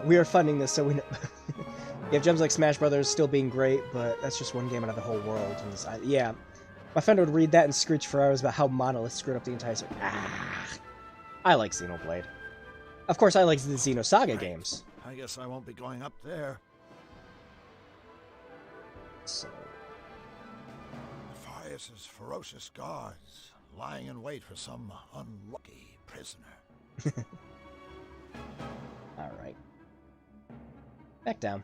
We are funding this, so we know... You have gems like Smash Brothers still being great, but that's just one game out of the whole world. And yeah. My friend would read that and screech for hours about how Monolith screwed up the entire... I like Xenoblade. Of course, I like the Xenosaga games. I guess I won't be going up there. So... Matthias's ferocious guards, lying in wait for some unlucky prisoner. Alright. Back down.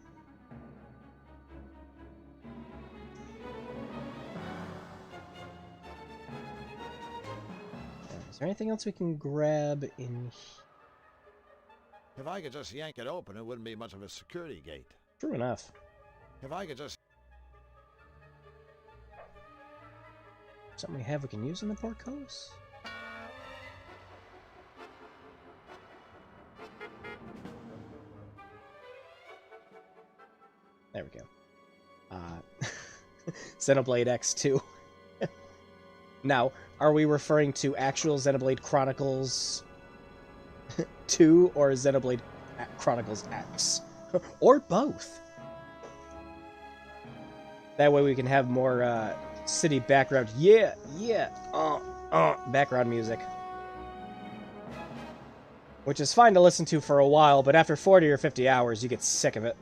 Is there anything else we can grab in here? If I could just yank it open, it wouldn't be much of a security gate. True enough. If I could just... Something we have we can use in the portcullis? There we go. Xenoblade X2. Now, are we referring to actual Xenoblade Chronicles 2 or Xenoblade Chronicles X? Or both? That way we can have more city background. Yeah, background music. Which is fine to listen to for a while, but after 40 or 50 hours, you get sick of it.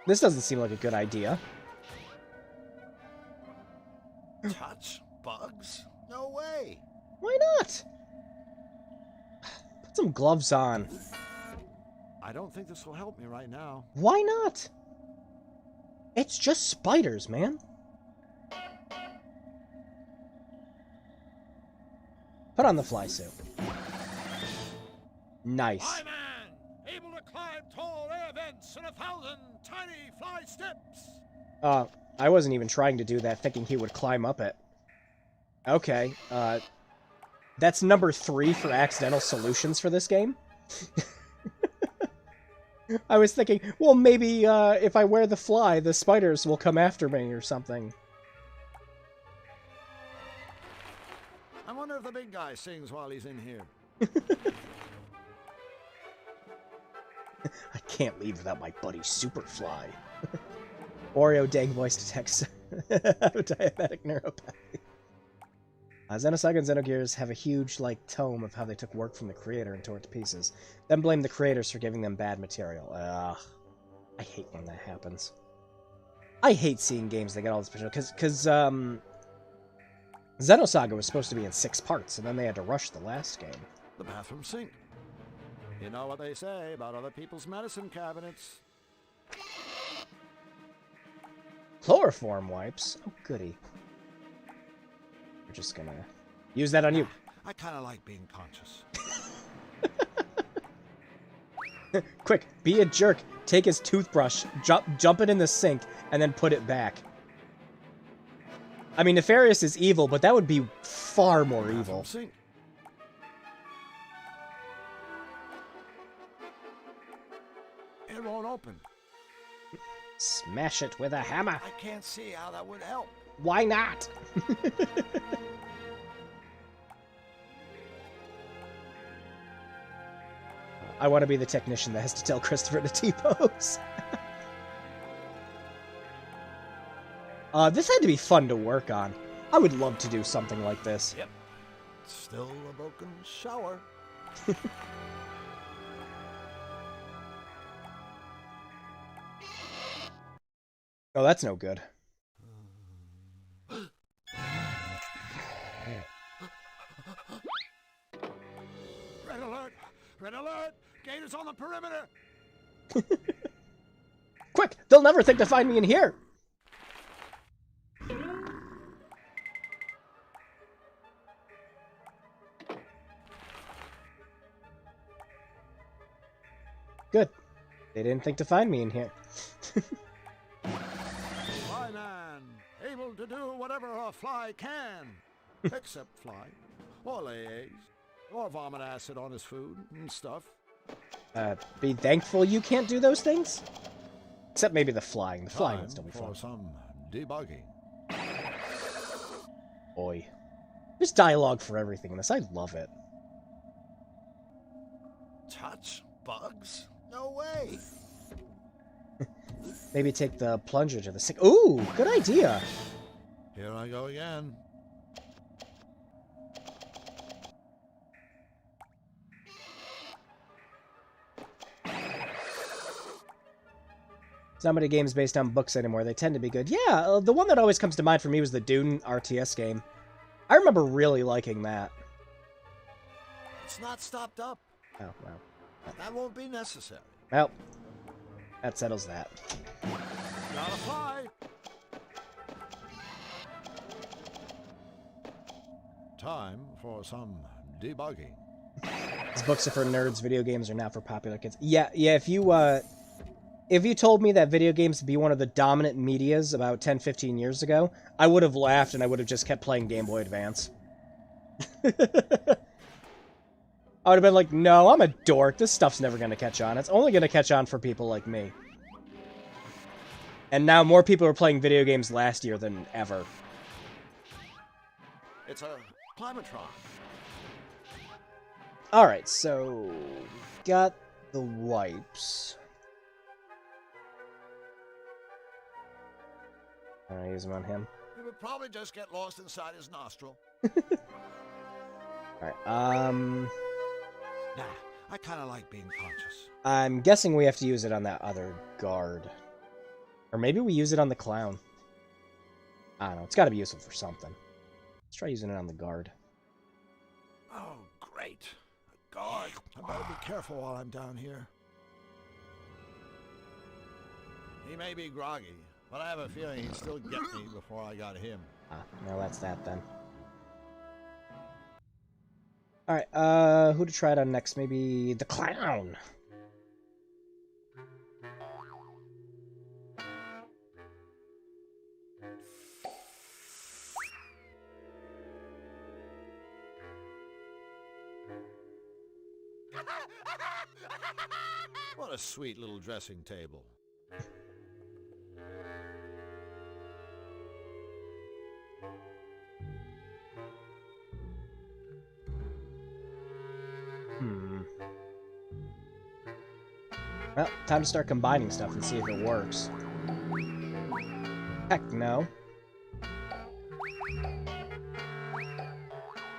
This doesn't seem like a good idea. Touch bugs? No way! Why not? Put some gloves on. I don't think this will help me right now. Why not? It's just spiders, man. Put on the fly suit. Nice. Flyman, able to climb tall air vents in 1,000 tiny fly steps. I wasn't even trying to do that, thinking he would climb up it. Okay, that's number 3 for accidental solutions for this game. I was thinking, well, maybe, if I wear the fly, the spiders will come after me or something. wonder if the big guy sings while he's in here. I can't leave without my buddy Superfly. Oreo dang voice detects diabetic neuropathy. Xenosaga and Xenogears have a huge, tome of how they took work from the creator and tore it to pieces, then blame the creators for giving them bad material. Ugh. I hate when that happens. I hate seeing games that get all this potential, because Xenosaga was supposed to be in 6 parts, and then they had to rush the last game. The bathroom sink. You know what they say about other people's medicine cabinets. Chloroform wipes? Oh, goody. We're just gonna use that on you. I kind of like being conscious. Quick, be a jerk. Take his toothbrush, jump it in the sink, and then put it back. I mean, Nefarious is evil, but that would be far more evil. Sink. It won't open. Smash it with a hammer. I can't see how that would help. Why not? I want to be the technician that has to tell Christopher to T-pose. This had to be fun to work on. I would love to do something like this. Yep. Still a broken shower. Oh, that's no good. Red alert! Red alert! Gators on the perimeter! Quick! They'll never think to find me in here! Good. They didn't think to find me in here. Flyman, able to do whatever a fly can, except fly, or lay eggs, or vomit acid on his food and stuff. Be thankful you can't do those things? Except maybe the flying. The flying would still be fun. For some debugging. Boy. There's dialogue for everything in this. I love it. Touch bugs? No way! Maybe take the plunger to the sink. Ooh, good idea. Here I go again. Not many games based on books anymore. They tend to be good. Yeah, the one that always comes to mind for me was the Dune RTS game. I remember really liking that. It's not stopped up. Oh, well. That won't be necessary. Well, that settles that. Gotta fly. Time for some debugging. These books are for nerds. Video games are now for popular kids. Yeah. If you told me that video games would be one of the dominant medias about 10, 15 years ago, I would have laughed and I would have just kept playing Game Boy Advance. I would have been like, no, I'm a dork. This stuff's never going to catch on. It's only going to catch on for people like me. And now more people are playing video games last year than ever. It's a climatron. Alright, so... got the wipes. I'm gonna use them on him. It would probably just get lost inside his nostril. Alright, Nah, I kind of like being conscious. I'm guessing we have to use it on that other guard. Or maybe we use it on the clown. I don't know, it's gotta be useful for something. Let's try using it on the guard. Oh, great. A guard. I better be careful while I'm down here. He may be groggy, but I have a feeling he'd still get me before I got him. Ah, well, that's that then. Alright, who to try it on next? Maybe the clown. What a sweet little dressing table. Well, time to start combining stuff and see if it works. Heck no.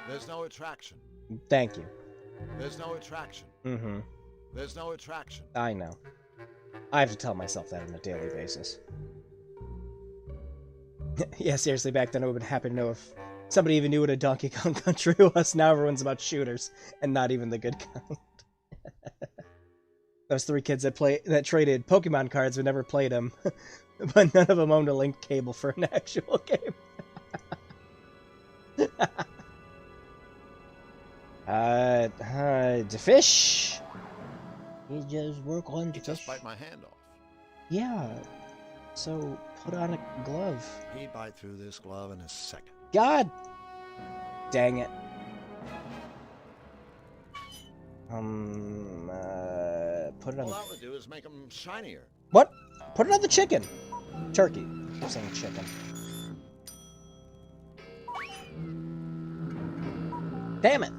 There's no attraction. Thank you. There's no attraction. Mm-hmm. There's no attraction. I know. I have to tell myself that on a daily basis. Yeah, seriously, back then I would have been happy to know if somebody even knew what a Donkey Kong Country was. Now everyone's about shooters, and not even the good kind. Those 3 kids that traded Pokemon cards but never played them, but none of them owned a linked cable for an actual game. The fish. You just work on the fish. Just bite my hand off. Yeah. So put on a glove. He'd bite through this glove in a second. God dang it. Put it on. All that would do is make them shinier. What? Put it on the chicken. Turkey. I'm saying chicken. Damn it.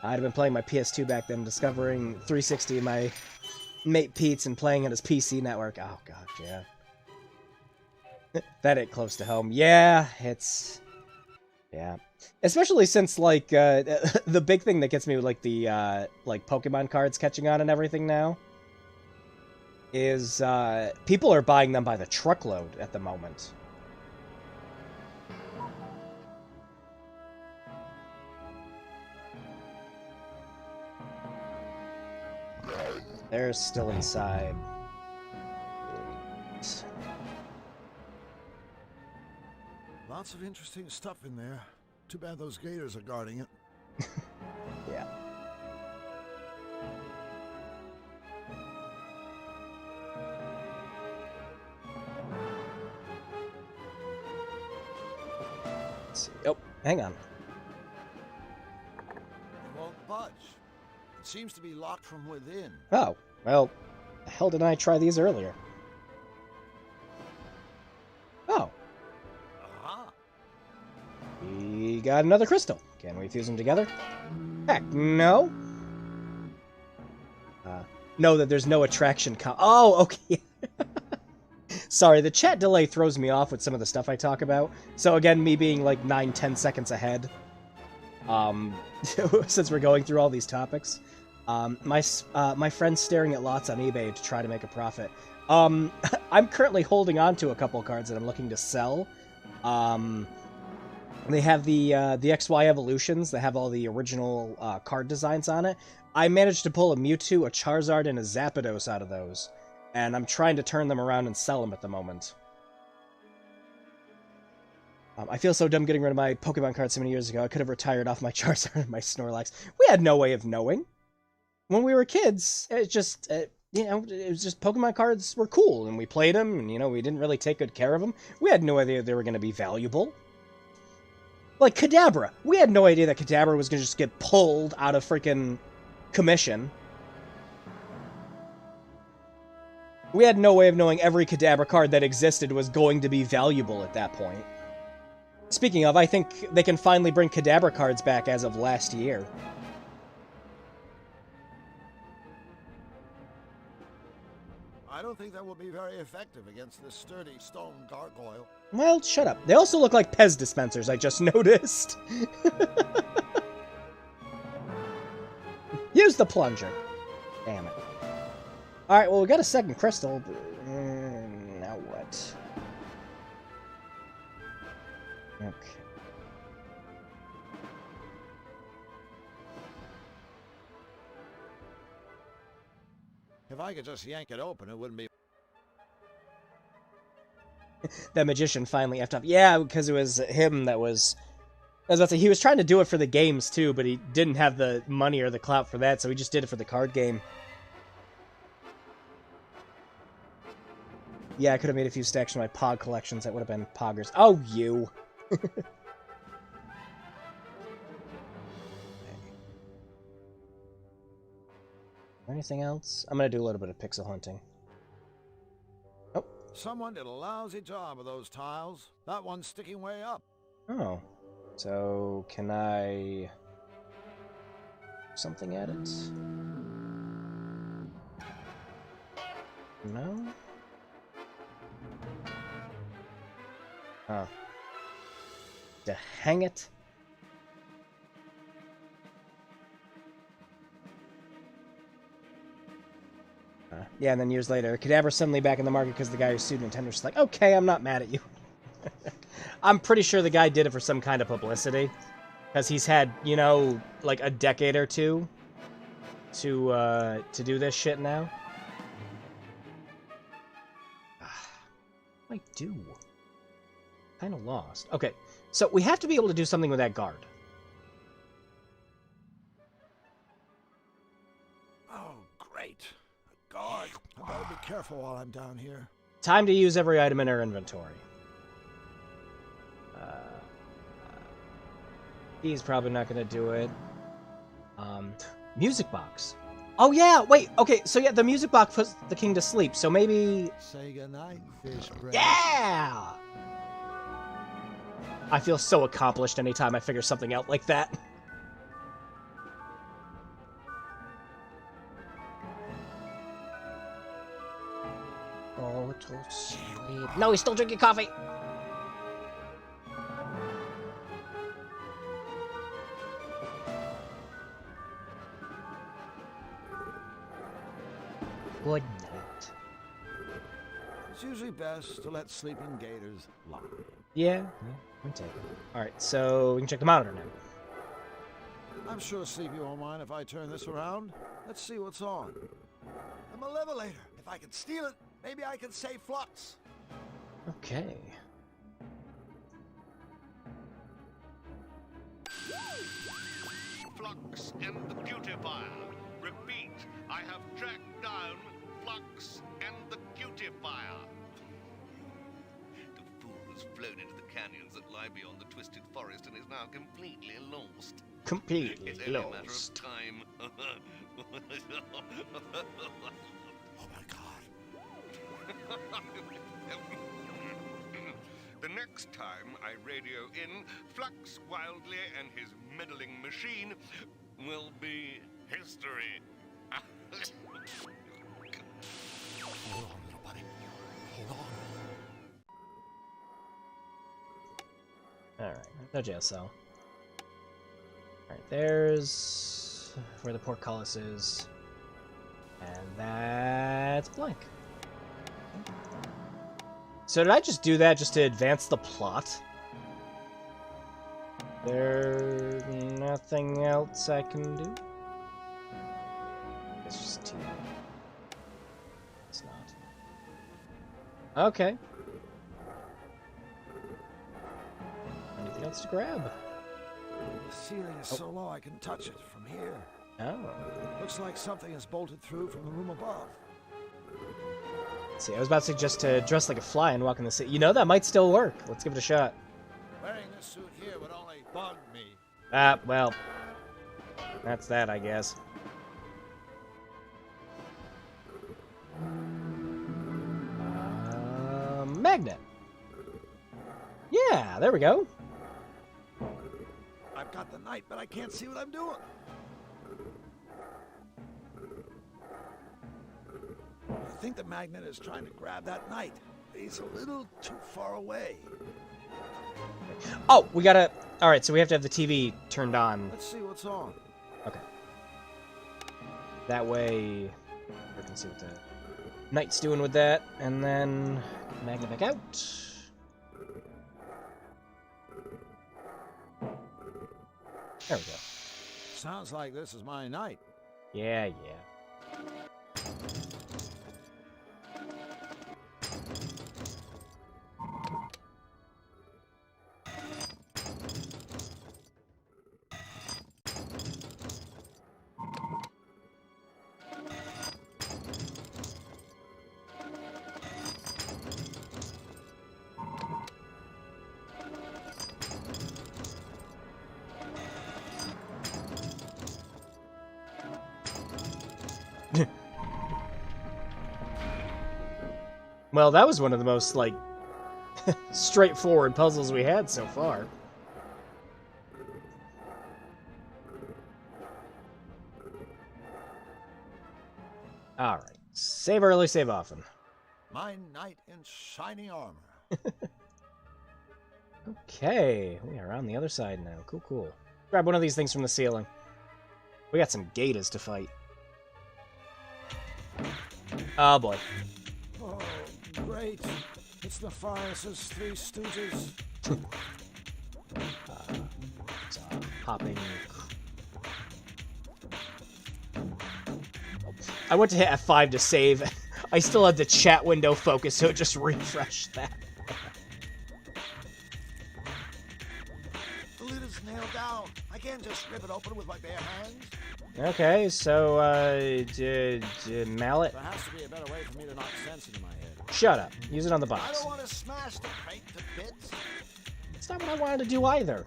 I'd have been playing my PS2 back then, discovering 360 in my mate Pete's and playing on his PC network. Oh god, yeah. That hit close to home. Yeah, it's... Yeah. Especially since, like, the big thing that gets me with, like, the, like, Pokemon cards catching on and everything now is, people are buying them by the truckload at the moment. They're still inside. Lots of interesting stuff in there. Too bad those gators are guarding it. Yeah. Let's see. Oh, hang on. It won't budge. It seems to be locked from within. Oh, well, the hell did I try these earlier? Oh. Aha. We got another crystal. Can we fuse them together? Heck, no. Know that there's no attraction Oh, okay. Sorry, the chat delay throws me off with some of the stuff I talk about. So again, me being like 9-10 seconds ahead. Since we're going through all these topics. My friend's staring at lots on eBay to try to make a profit. I'm currently holding on to a couple cards that I'm looking to sell. They have the XY Evolutions that have all the original card designs on it. I managed to pull a Mewtwo, a Charizard, and a Zapdos out of those. And I'm trying to turn them around and sell them at the moment. I feel so dumb getting rid of my Pokemon cards so many years ago. I could have retired off my Charizard and my Snorlax. We had no way of knowing. When we were kids, it just, you know, it was just Pokemon cards were cool, and we played them, and, you know, we didn't really take good care of them. We had no idea they were going to be valuable. Like Kadabra. We had no idea that Kadabra was going to just get pulled out of freaking commission. We had no way of knowing every Kadabra card that existed was going to be valuable at that point. Speaking of, I think they can finally bring Kadabra cards back as of last year. I don't think that will be very effective against this sturdy stone gargoyle. Well, shut up. They also look like Pez dispensers, I just noticed. Use the plunger. Damn it. Alright, well, we got a second crystal. Now what? Okay. If I could just yank it open, it wouldn't be... That magician finally effed up. Yeah, because it was him that was... I was about to say, he was trying to do it for the games, too, but he didn't have the money or the clout for that, so he just did it for the card game. Yeah, I could have made a few stacks from my Pog collections. That would have been Poggers. Oh, you! Anything else? I'm gonna do a little bit of pixel hunting. Oh. Someone did a lousy job of those tiles. That one's sticking way up. Oh. So, can I... something at it? No? Oh. To hang it? Yeah, and then years later, Cadaver suddenly back in the market because the guy who sued Nintendo's just like, okay, I'm not mad at you. I'm pretty sure the guy did it for some kind of publicity. Because he's had, you know, like a decade or two to do this shit now. I do. Kind of lost. Okay, so we have to be able to do something with that guard. Oh, great. A guard. I better be careful while I'm down here. Time to use every item in our inventory. He's probably not going to do it. Music box. Oh, yeah, wait, okay, so yeah, the music box puts the king to sleep, so maybe... Say goodnight, fish bread. Yeah! I feel so accomplished anytime I figure something out like that. Oh, to sleep. No, he's still drinking coffee! Good night. It's usually best to let sleeping gators lie. Yeah, I'm taking it. Alright, so we can check the monitor now. I'm sure Sleepy won't mind if I turn this around. Let's see what's on. A malevolator. If I can steal it, maybe I can save Flux. Okay. Flux and the Cutifier. Repeat, I have tracked down Flux and the Cutifier. The fool has flown into the canyons that lie beyond the twisted forest and is now completely lost. Completely it's only lost. a matter of time. Oh my god. The next time I radio in, Flux Wildly and his meddling machine will be history. Hold on, little buddy. Hold on. Alright, no jail cell. Alright, there's where the portcullis is. And that's blank. So did I just do that just to advance the plot? There's nothing else I can do? It's just TV. It's not. Okay. Anything else to grab? The ceiling is so low I can touch it from here. Oh. Looks like something is bolted through from the room above. See, I was about to suggest to dress like a fly and walk in the city. You know, that might still work. Let's give it a shot. Wearing this suit here would only bug me. Well, that's that, I guess. Magnet. Yeah, there we go. I've got the knight, but I can't see what I'm doing. I think the magnet is trying to grab that knight. He's a little too far away. Oh, we gotta... Alright, so we have to have the TV turned on. Let's see what's on. Okay. That way... we can see what the knight's doing with that. And then... magnet back out. There we go. Sounds like this is my knight. Yeah, yeah. Well, that was one of the most, like, straightforward puzzles we had so far. Alright. Save early, save often. My knight in shining armor. Okay, we are on the other side now. Cool, cool. Grab one of these things from the ceiling. We got some gators to fight. Oh boy. Oh, great. It's the Nepharius's Three Stooges. Hopping. I went to hit F5 to save. I still had the chat window focused, so it just refreshed that. The lid is nailed down. I can't just rip it open with my bare hands. Okay, so, mallet? There has to be a better way for me to knock sense into my head. Shut up. Use it on the I box. don't want to smash the crate to bits. It's not what I wanted to do either.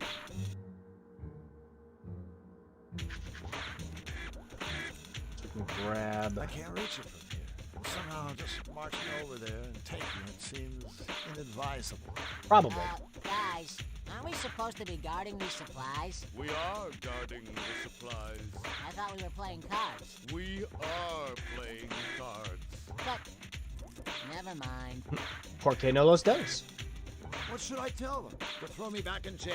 So we can grab... I can't reach it from here. Somehow just marching over there and taking it seems inadvisable. Probably. Guys, aren't we supposed to be guarding these supplies? We are guarding the supplies. I thought we were playing cards. We are playing cards. But, never mind. Porque no los dos. What should I tell them? To throw me back in jail?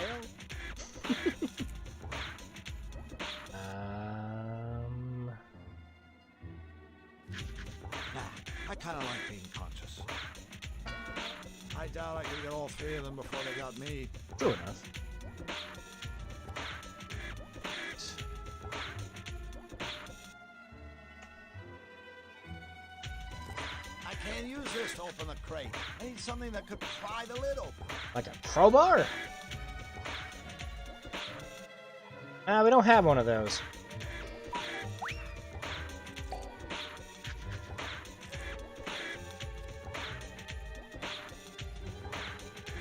I kind of like being conscious. I doubt I could get all three of them before they got me. True enough. I can't use this to open the crate. I need something that could pry the lid open. Like a crowbar? We don't have one of those.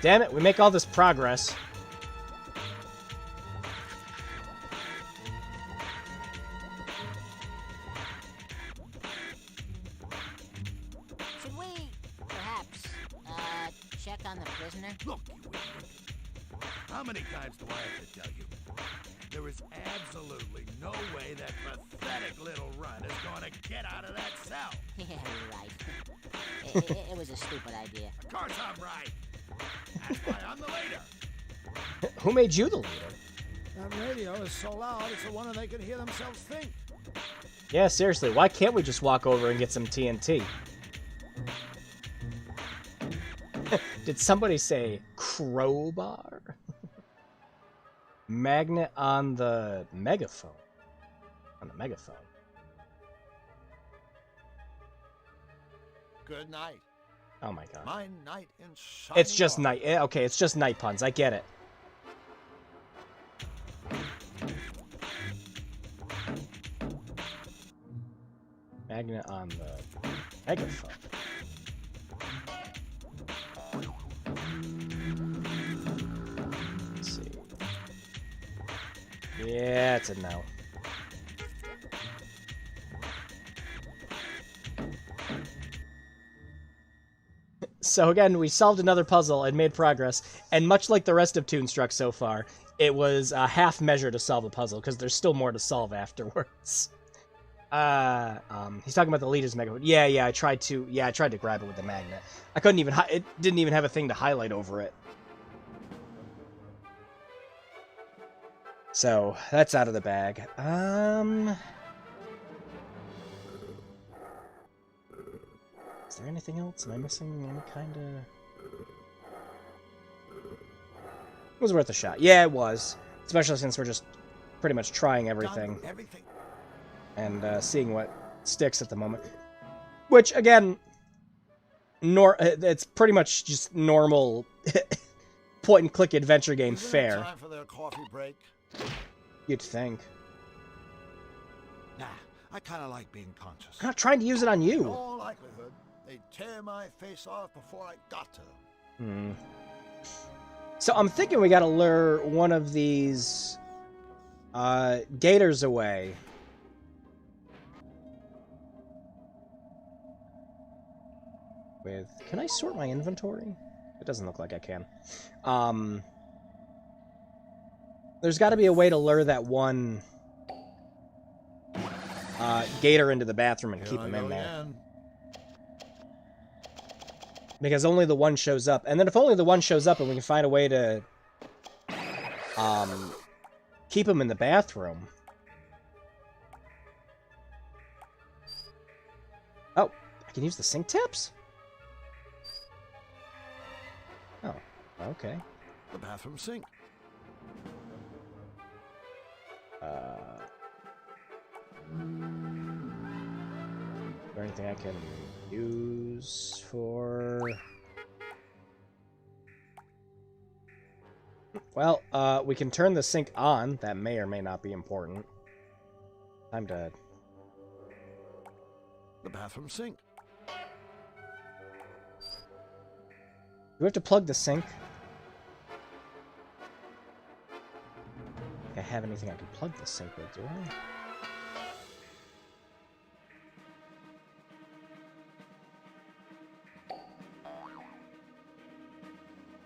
Damn it, we make all this progress. Should we, perhaps, check on the prisoner? Look, you idiot. How many times do I have to tell you? There is absolutely no way that pathetic little runt is going to get out of that cell. Yeah, you're right. It was a stupid idea. Of course I'm right. That's why I'm the leader. Who made you the leader? That radio is so loud, it's the one they can hear themselves think. Yeah, seriously, why can't we just walk over and get some TNT? Did somebody say crowbar? Magnet on the megaphone. On the megaphone. Good night. Oh my god. My knight in shining It's just armor. night. Okay, it's just night puns. I get it. Magnet on the megaphone. Let's see. Yeah, it's a no. So again, we solved another puzzle and made progress, and much like the rest of Toonstruck so far, it was a half measure to solve a puzzle, because there's still more to solve afterwards. He's talking about the leader's megaphone. Yeah, I tried to grab it with the magnet. I couldn't even, it didn't even have a thing to highlight over it. So, that's out of the bag. Is there anything else? Am I missing any kind of... It was worth a shot. Yeah, it was. Especially since we're just pretty much trying everything. And seeing what sticks at the moment. Which, again, it's pretty much just normal point-and-click adventure game fare. Time for their coffee break. You'd think. Nah, I kind of like being conscious. I'm not trying to use it on In you. all likelihood, they'd tear my face off before I got to them. So I'm thinking we gotta lure one of these gators away. Can I sort my inventory? It doesn't look like I can. There's got to be a way to lure that one Gator into the bathroom and keep him in there. Because only the one shows up. And then if only the one shows up and we can find a way to keep him in the bathroom. Oh, I can use the sink taps? Oh, okay. The bathroom sink. Is there anything I can use for... Well, we can turn the sink on. That may or may not be important. Time to... The bathroom sink. Do we have to plug the sink? I have anything I can plug the sink with, do I?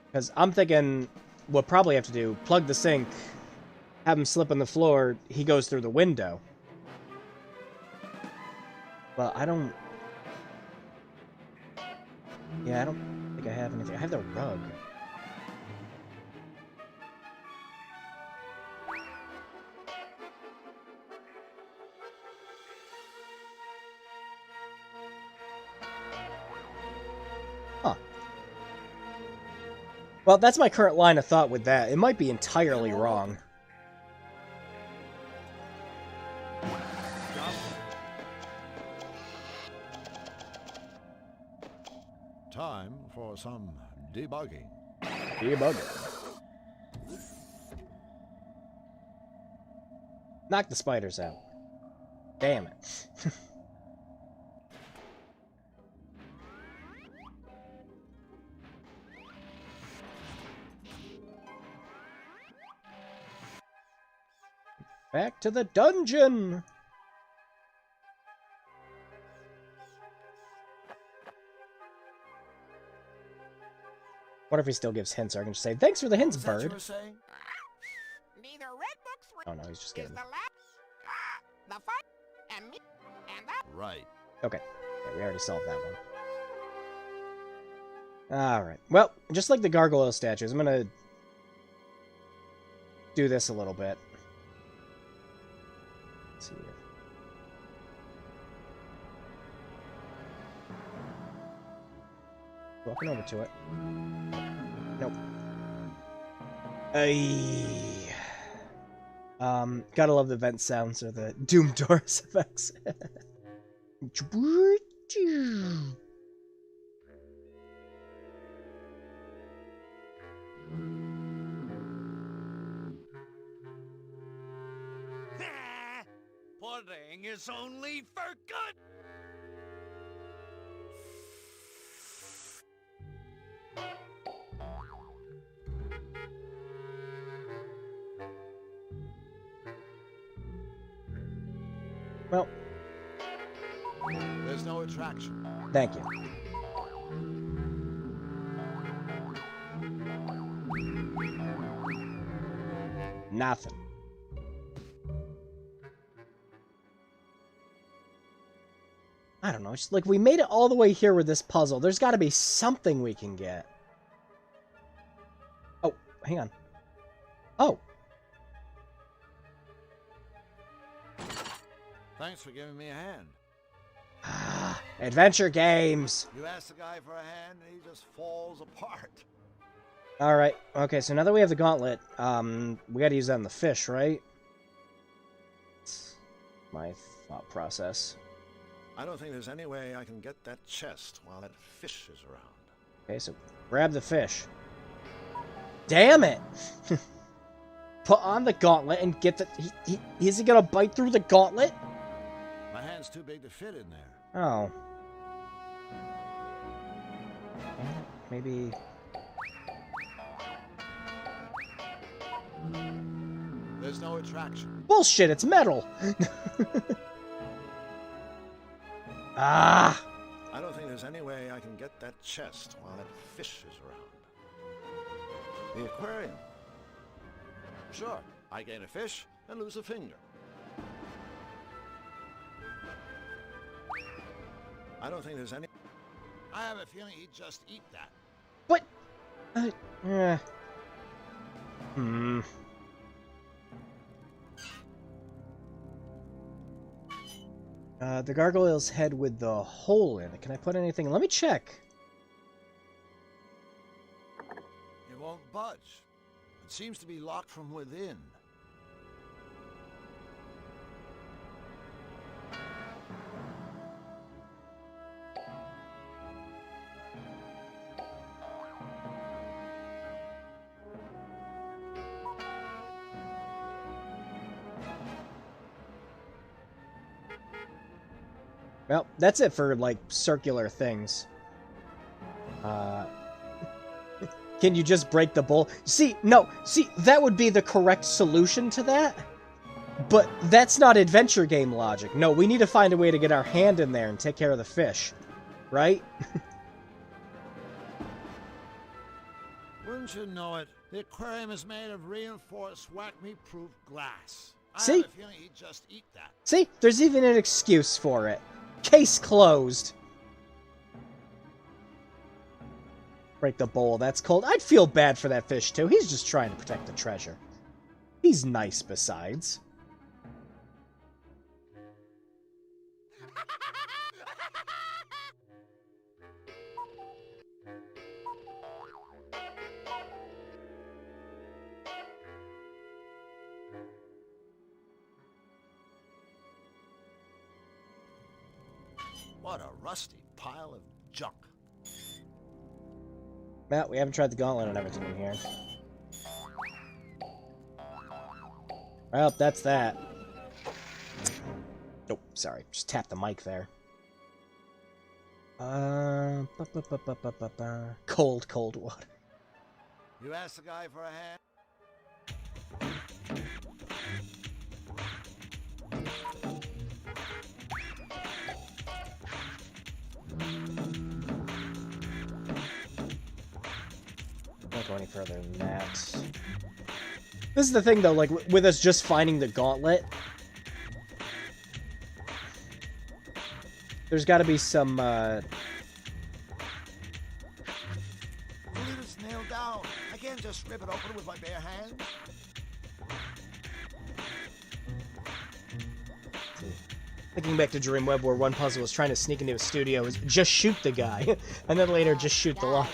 Because I'm thinking we'll probably have to do plug the sink, have him slip on the floor, he goes through the window. Well, I don't... Yeah, I don't think I have anything. I have the rug. Huh. Well, that's my current line of thought with that. It might be entirely wrong. Time for some debugging. Debugging. Knock the spiders out. Damn it. Back to the dungeon! What if he still gives hints? Or I can just say, thanks for the hints, bird. Neither Red Book 3 Oh no, he's just kidding. is the last, the fight, and me, and that. Right. Okay. Yeah, we already solved that one. Alright. Well, just like the gargoyle statues, I'm gonna do this a little bit. Let's see here. Walking over to it. Nope. Ay. Gotta love the vent sounds or the Doom Doors effects. Pudding is only for good. Well, there's no attraction. Thank you. Nothing. I don't know. It's like we made it all the way here with this puzzle. There's got to be something we can get. Oh, hang on. Oh. Thanks for giving me a hand. Adventure games. You ask the guy for a hand and he just falls apart. Alright, okay, so now that we have the gauntlet, we gotta use that on the fish, right? That's my thought process. I don't think there's any way I can get that chest while that fish is around. Okay, so grab the fish. Damn it! Put on the gauntlet and get the... is he gonna bite through the gauntlet? My hand's too big to fit in there. Oh. Maybe... There's no attraction. Bullshit, it's metal! Ah! I don't think there's any way I can get that chest while that fish is around. The aquarium. Sure, I gain a fish and lose a finger. I don't think there's any... I have a feeling he'd just eat that. What? The gargoyle's head with the hole in it. Can I put anything? Let me check. It won't budge. It seems to be locked from within. Well, that's it for, like, circular things. Can you just break the bowl? See, that would be the correct solution to that. But that's not adventure game logic. No, we need to find a way to get our hand in there and take care of the fish. Right? Wouldn't you know it? The aquarium is made of reinforced whack-me-proof glass. See? I have a feeling he'd just eat that. See? There's even an excuse for it. Case closed. Break the bowl, that's cold. I'd feel bad for that fish, too. He's just trying to protect the treasure. He's nice, besides. What a rusty pile of junk. Matt, we haven't tried the gauntlet and everything in here. Well, that's that. Nope, sorry. Just tap the mic there. Cold water. You asked the guy for a hand? Don't go any further than that. This is the thing, though, like, with us just finding the gauntlet, there's got to be some, The lid is nailed down. I can't just rip it open with my bare hands. Thinking back to Dreamweb, where one puzzle was trying to sneak into a studio, is just shoot the guy, and then later just shoot the lock.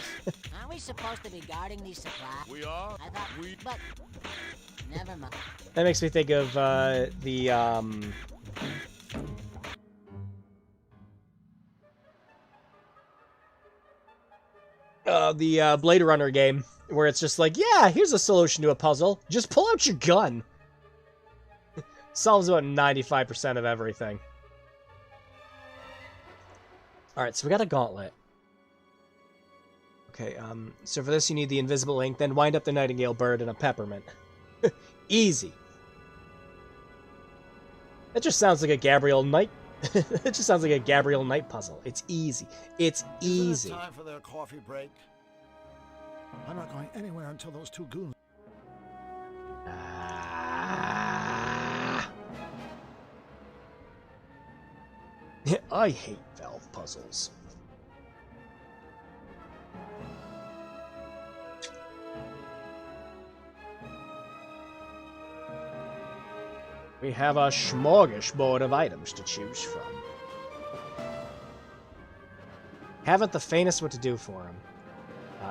Aren't we supposed to be guarding these supplies? We are? I thought but never mind. That makes me think of, the Blade Runner game, where it's just like, yeah, here's a solution to a puzzle. Just pull out your gun. Solves about 95% of everything. Alright, so we got a gauntlet. Okay, so for this you need the invisible ink, then wind up the nightingale bird and a peppermint. Easy. That just sounds like a Gabriel Knight. It just sounds like a Gabriel Knight puzzle. It's easy. It's easy. Isn't it time for their coffee break? I'm not going anywhere until those two goons... I hate valve puzzles. We have a smorgasbord of items to choose from. Haven't the faintest what to do for him.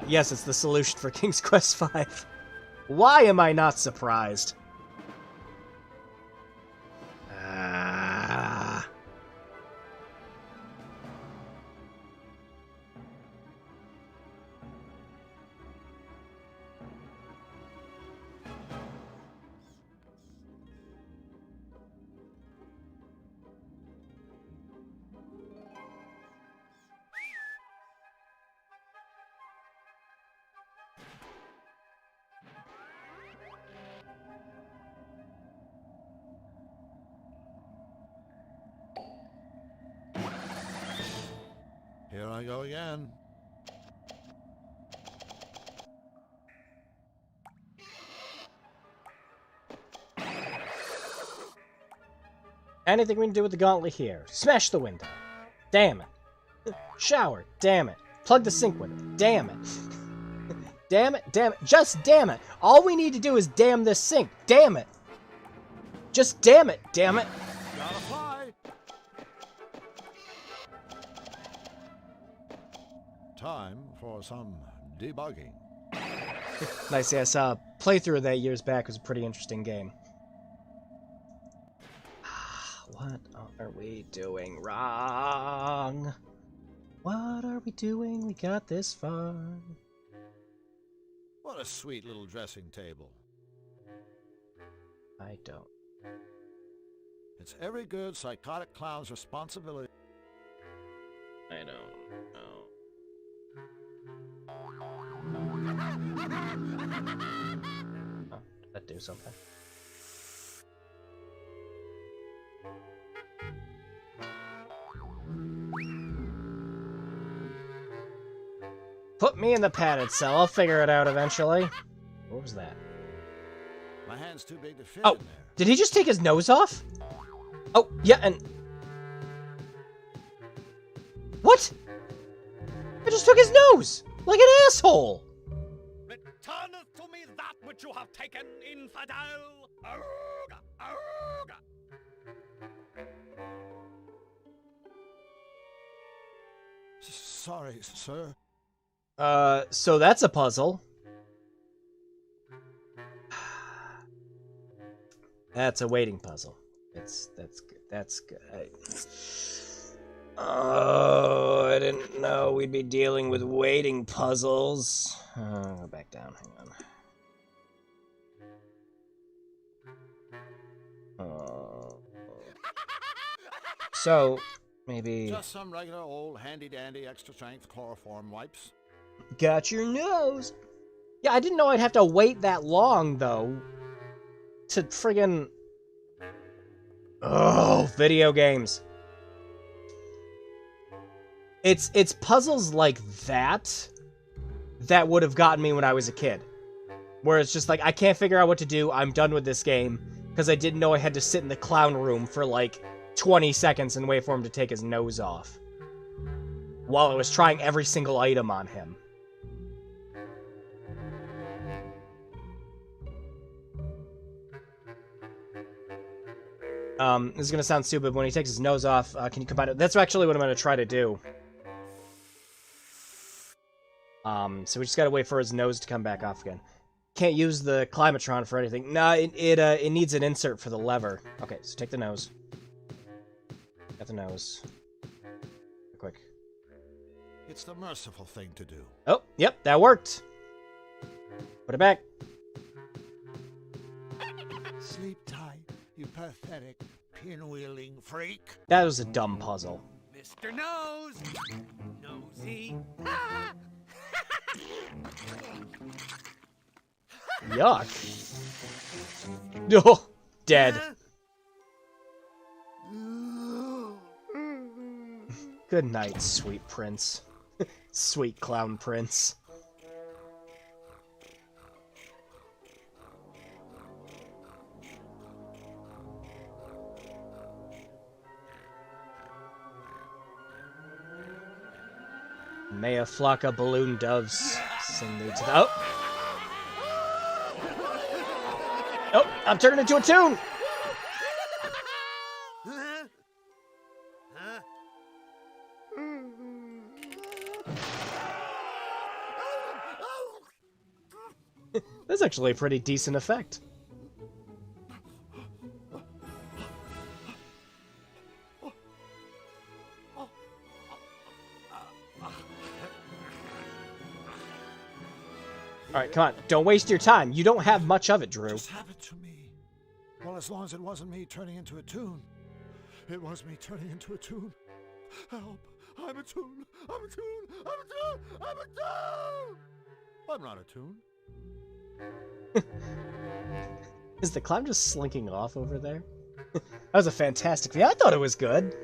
Yes, it's the solution for King's Quest V. Why am I not surprised? Here I go again. Anything we can do with the gauntlet here? Smash the window. Damn it. Shower. Damn it. Plug the sink with it. Damn it. Damn it. Damn it. Just damn it. All we need to do is damn this sink. Damn it. Just damn it. Damn it. Gotta fly. Time for some debugging. Nice, yes. Playthrough of that years back was a pretty interesting game. What are we doing wrong? What are we doing? We got this far. What a sweet little dressing table. I don't. It's every good psychotic clown's responsibility. I don't know. Oh, did that do something? Put me in the padded cell. I'll figure it out eventually. What was that? My hand's too big to fit Oh, in there. did he just take his nose off? Oh, yeah, and... What? I just took his nose! Like an asshole! Returneth to me that which you have taken, infidel! Aruga! Aruga! Sorry, sir. So that's a puzzle. That's a waiting puzzle. That's good. That's good. Oh, I didn't know we'd be dealing with waiting puzzles. Go back down. Hang on. So, maybe... Just some regular old handy-dandy extra-strength chloroform wipes. Got your nose! Yeah, I didn't know I'd have to wait that long, though. To friggin... Oh, video games. It's puzzles like that that would have gotten me when I was a kid. Where it's just like, I can't figure out what to do, I'm done with this game, because I didn't know I had to sit in the clown room for like 20 seconds and wait for him to take his nose off. While I was trying every single item on him. This is gonna sound stupid, but when he takes his nose off, can you combine it? That's actually what I'm gonna try to do. So we just gotta wait for his nose to come back off again. Can't use the Climatron for anything. Nah, it needs an insert for the lever. Okay, so take the nose. Got the nose. Quick. It's the merciful thing to do. Oh, yep, that worked. Put it back. Sleep tight, you pathetic, pinwheeling freak. That was a dumb puzzle. Mr. Nose! Nosy! Yuck. Oh, dead. Good night, sweet prince. Sweet clown prince. May a flock of balloon doves sing thee to the... Oh! Oh, I'm turning into a tune! That's actually a pretty decent effect. Alright, come on. Don't waste your time. You don't have much of it, Drew. Just happened to me. Well, as long as it wasn't me turning into a tune. It was me turning into a tune. Help. I'm a tune. I'm a tune. I'm a tune. I'm a tune. I'm not a tune. Is the clown just slinking off over there? That was a fantastic video. I thought it was good.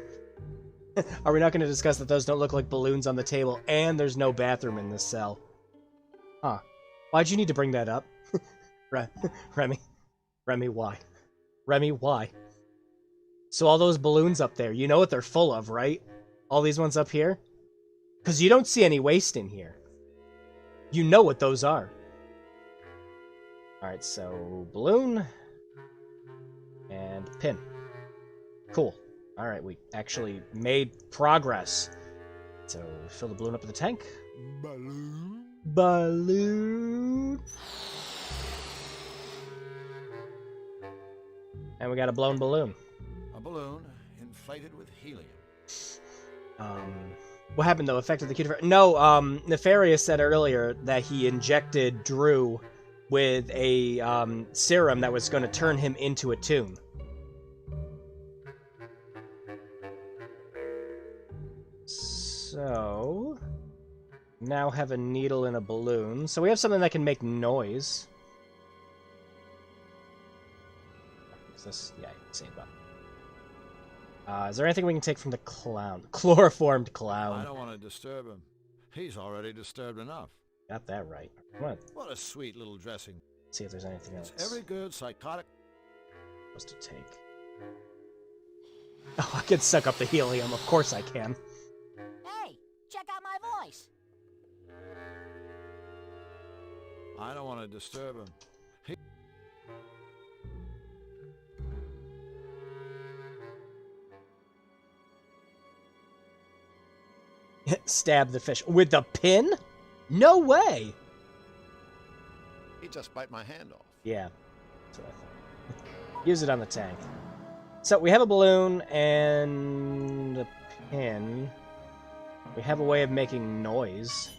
Are we not going to discuss that those don't look like balloons on the table and there's no bathroom in this cell? Huh. Why'd you need to bring that up? Remy, why? Remy, why? So all those balloons up there, you know what they're full of, right? All these ones up here? Because you don't see any waste in here. You know what those are. Alright, so balloon and pin. Cool. Alright, we actually made progress. So fill the balloon up with the tank. Balloon. Balloon. And we got a blown balloon. A balloon inflated with helium. What happened though? Affected the cutie? No, Nefarious said earlier that he injected Drew with a serum that was going to turn him into a Toon. So now have a needle and a balloon. So we have something that can make noise. Is this? Yeah, same button. Is there anything we can take from the clown? Chloroformed clown. I don't want to disturb him. He's already disturbed enough. Got that right. What? What a sweet little dressing. See if there's anything else. It's every good psychotic supposed to take. Oh, I can suck up the helium. Of course I can. Hey, check out my voice. I don't want to disturb him. Stab the fish with the pin? No way! He just bite my hand off. Yeah, that's what I thought. Use it on the tank. So we have a balloon and a pin. We have a way of making noise.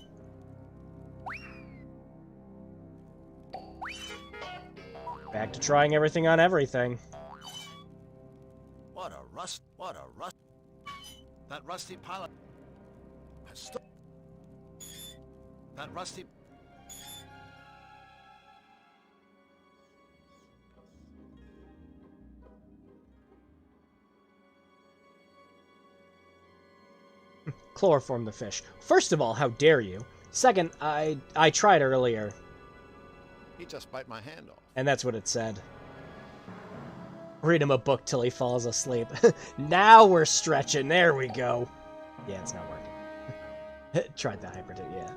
Back to trying everything on everything. What a rust! What a rust! That rusty pilot. That rusty. Chloroform the fish. First of all, how dare you? Second, I tried earlier. He just bite my hand off. And that's what it said. Read him a book till he falls asleep. Now we're stretching. There we go. Yeah, it's not working. Tried the hyper, yeah.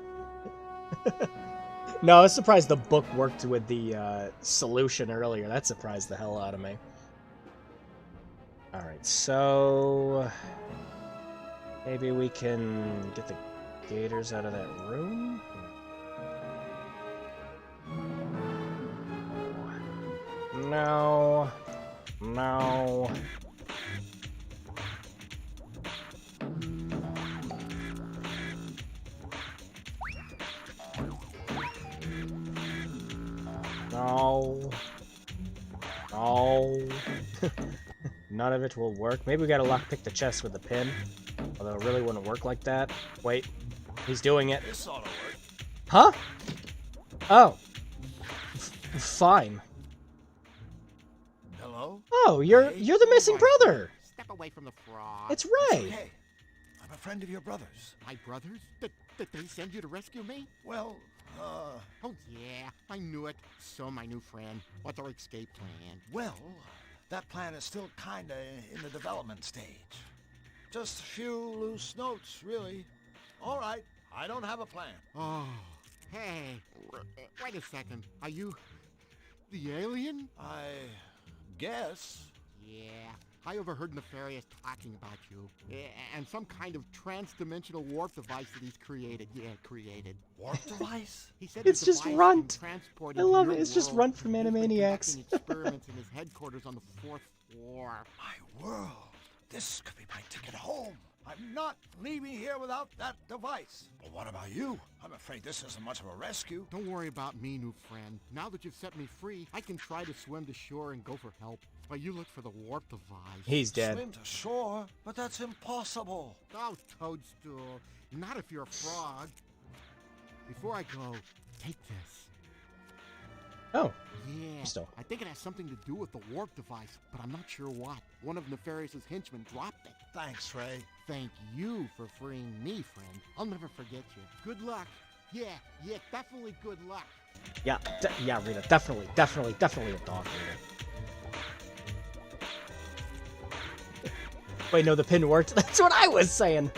No, I was surprised the book worked with the solution earlier. That surprised the hell out of me. Alright, so... maybe we can get the gators out of that room? No. No. No. No. None of it will work. Maybe we gotta lockpick the chest with the pin. Although it really wouldn't work like that. Wait. He's doing it. This ought to work. Huh? Oh. Fine. Hello? Oh, you're the missing brother. Step away from the frog. It's It's Ray. okay. I'm a friend of your brother's. My brothers? Did they send you to rescue me? Well, Oh, yeah, I knew it. So, my new friend, what's our escape plan? well, that plan is still kinda in the development stage. Just a few loose notes, really. All right, I don't have a plan. Oh, hey, wait a second. Are you the alien? I guess. Yeah, I overheard Nefarious talking about you. And some kind of trans-dimensional warp device that he's created. Yeah, created. Warp device? He said It's the just device Runt. can transport I into love your it. It's just world. Runt from He's been Animaniacs. conducting experiments in his headquarters on the 4th floor. My world. This could be my ticket home. I'm not leaving here without that device. But what about you? I'm afraid this isn't much of a rescue. Don't worry about me, new friend. Now that you've set me free, I can try to swim to shore and go for help. But you look for the warp device. He's dead. Swim to shore? But that's impossible. Oh, Toadstool. Not if you're a frog. Before I go, take this. Oh. Yeah, Still. I think it has something to do with the warp device, but I'm not sure what. One of Nefarious's henchmen dropped it. Thanks, Ray. Thank you for freeing me, friend. I'll never forget you. Good luck. Yeah, definitely good luck. Yeah, yeah, Rita. Definitely a dog, Rita. Wait, no, the pin worked. That's what I was saying.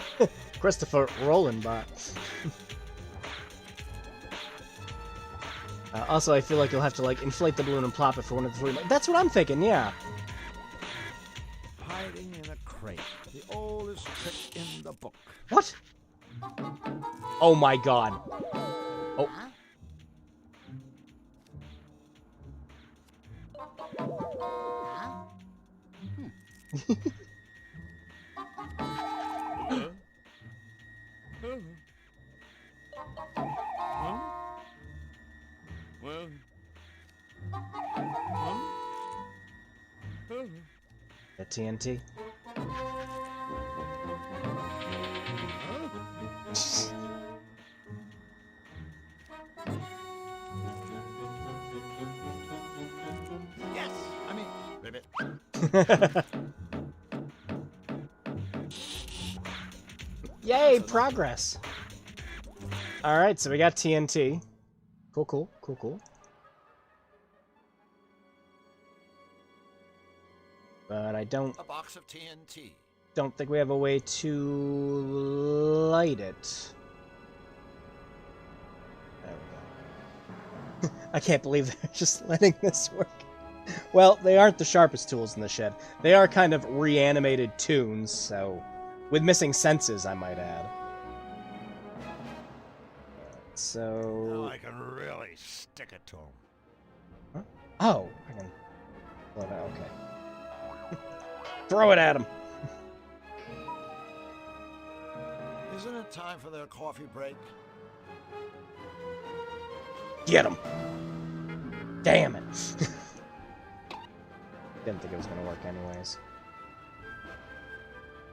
Christopher Rollenbot. Also, I feel like you'll have to, like, inflate the balloon and plop it for one of the three. That's what I'm thinking, yeah. Hiding in a crate. The oldest trick in the book. What? Oh my god. Oh. Well. The TNT. Yes, I mean, ribbit. Yay, progress. Alright, so we got TNT. Cool, cool, cool, cool. But I don't A box of TNT. think we have a way to light it. There we go. I can't believe they're just letting this work. Well, they aren't the sharpest tools in the shed. They are kind of reanimated tunes, so... with missing senses, I might add. So... Now I can really stick it to him. Huh? Oh, I can... well, okay. Throw it at him! Isn't it time for their coffee break? Get him! Damn it! Didn't think it was gonna work anyways.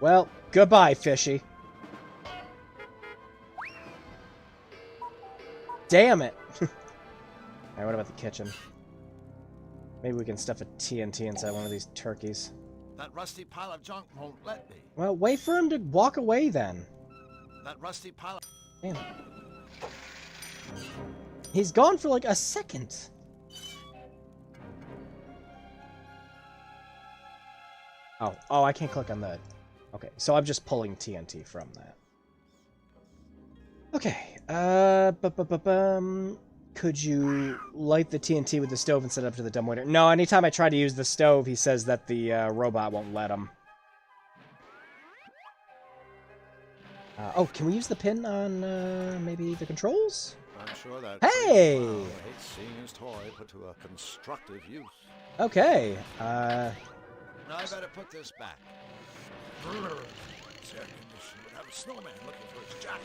Well, goodbye, fishy. Damn it! Alright, what about the kitchen? Maybe we can stuff a TNT inside one of these turkeys. That rusty pile of junk won't let me. Well, wait for him to walk away then. That rusty pile of... Damn it. He's gone for like a second. Oh, I can't click on the... okay, so I'm just pulling TNT from that. Okay, could you light the TNT with the stove and set it up to the dumbwaiter? No, anytime I try to use the stove, he says that the robot won't let him. Oh, can we use the pin on maybe the controls? I'm sure that... Hey! hates seeing his toy put to a constructive use. Okay, Now I better put this back. It's air conditioned without a snowman looking for his jacket.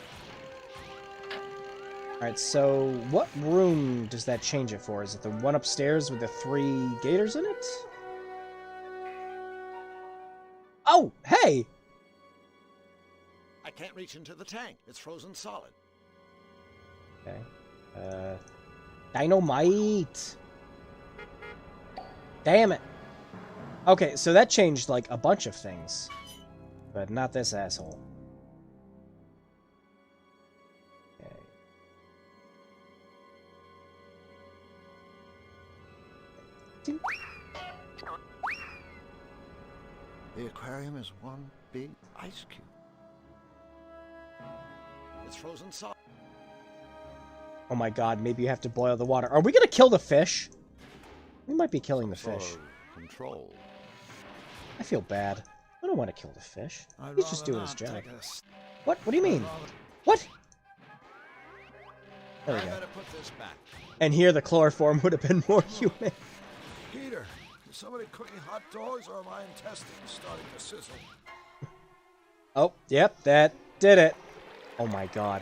Alright, so what room does that change it for? Is it the one upstairs with the 3 gators in it? Oh, hey! I can't reach into the tank. It's frozen solid. Okay. Dynamite! Damn it! Okay, so that changed, like, a bunch of things. But not this asshole. Okay. Ding. The aquarium is one big ice cube. It's frozen solid. Oh my god, maybe you have to boil the water. Are we gonna kill the fish? We might be killing the fish. Control. I feel bad. I don't want to kill the fish. He's just doing his job. What? What do you mean? What? There we go. Put this back. And here the chloroform would have been more human. Peter, is somebody cooking hot dogs or are my intestines starting to sizzle? Oh, yep, that did it. Oh my god.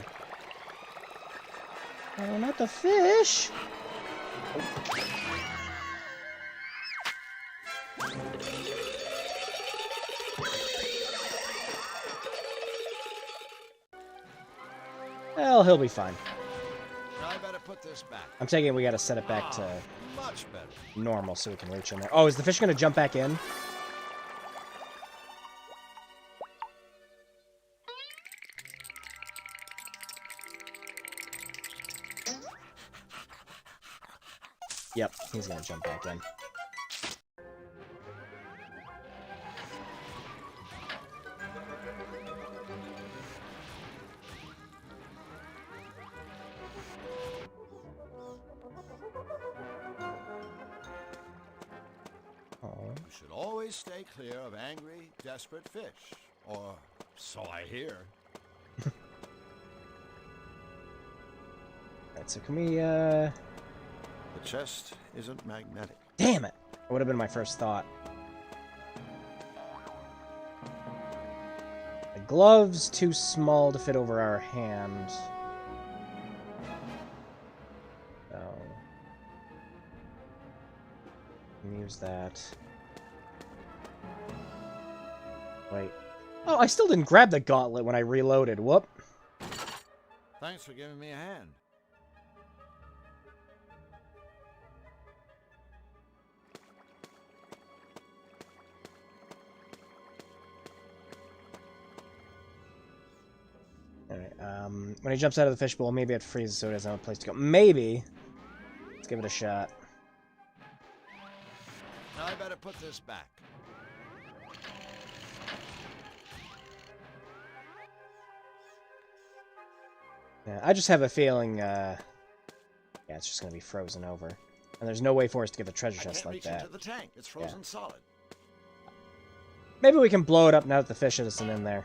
Oh, not the fish. Well, he'll be fine. Now I better put this back. I'm taking we gotta set it back to Much better. normal so we can reach in there. Oh, is the fish gonna jump back in? Yep, he's gonna jump back in. should always stay clear of angry, desperate fish. Or so I hear. Alright, so can we, The chest isn't magnetic. Damn it! That would have been my first thought. The glove's too small to fit over our hand. So... use that. Wait. Oh, I still didn't grab the gauntlet when I reloaded. Whoop. Thanks for giving me a hand. Alright, when he jumps out of the fishbowl, maybe it freezes so he doesn't have a place to go. Maybe. Let's give it a shot. Now I better put this back. Yeah, I just have a feeling, yeah, it's just gonna be frozen over. And there's no way for us to get the treasure chest like that. Into the tank. It's frozen solid. Maybe we can blow it up now that the fish isn't in there.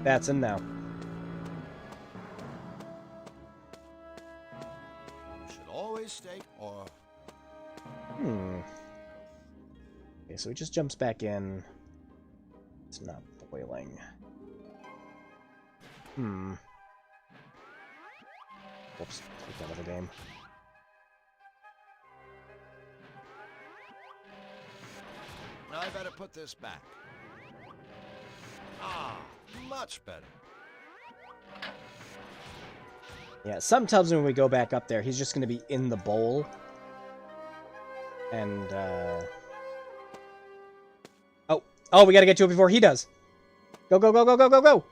That's in now. Should always stay or... Okay, so he just jumps back in. It's not boiling. Whoops, take that out of the game. Now I better put this back. Ah, much better. Yeah, something tells me when we go back up there, he's just going to be in the bowl. And, Oh, we got to get to it before he does. Go, go, go, go, go, go, go!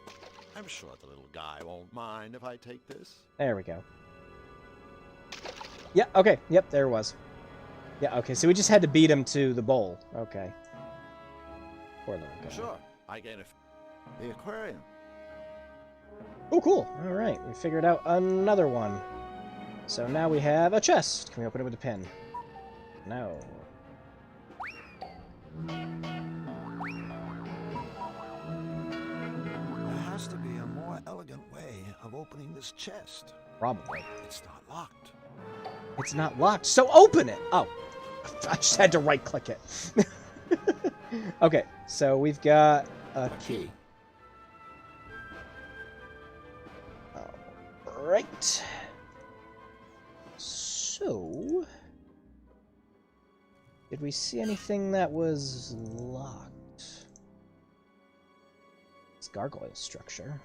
I'm sure the little guy won't mind if I take this. There we go. Yeah, okay. Yep, there it was. Yeah, okay, so we just had to beat him to the bowl. Okay. Poor little guy. Sure, I get it. The aquarium. Oh, cool. All right, we figured out another one. So now we have a chest. Can we open it with a pin? No. There has to be a more elegant way of opening this chest. Probably. It's not locked. It's not locked, so open it! Oh. I just had to right-click it. Okay, so we've got a key. Alright. So... did we see anything that was locked? This gargoyle structure.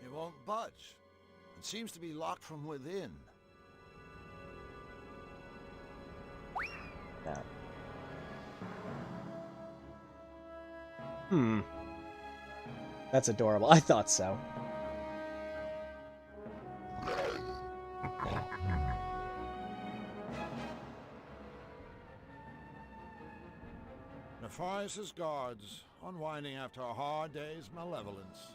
It won't budge. It seems to be locked from within. No. That's adorable. I thought so. Nefarious' guards, unwinding after a hard day's malevolence.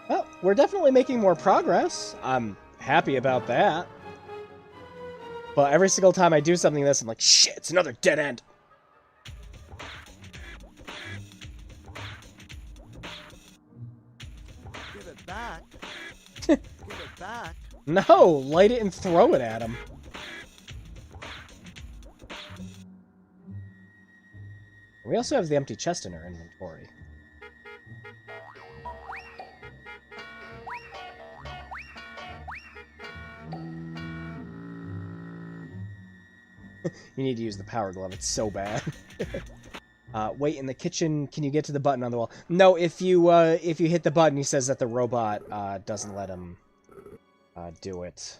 Well, we're definitely making more progress. I'm happy about that. But every single time I do something like this, I'm like, shit, it's another dead end. Give it back. Give it back. No, light it and throw it at him. We also have the empty chest in our inventory. You need to use the power glove. It's so bad. Wait, in the kitchen, can you get to the button on the wall? No, if you hit the button, he says that the robot doesn't let him do it.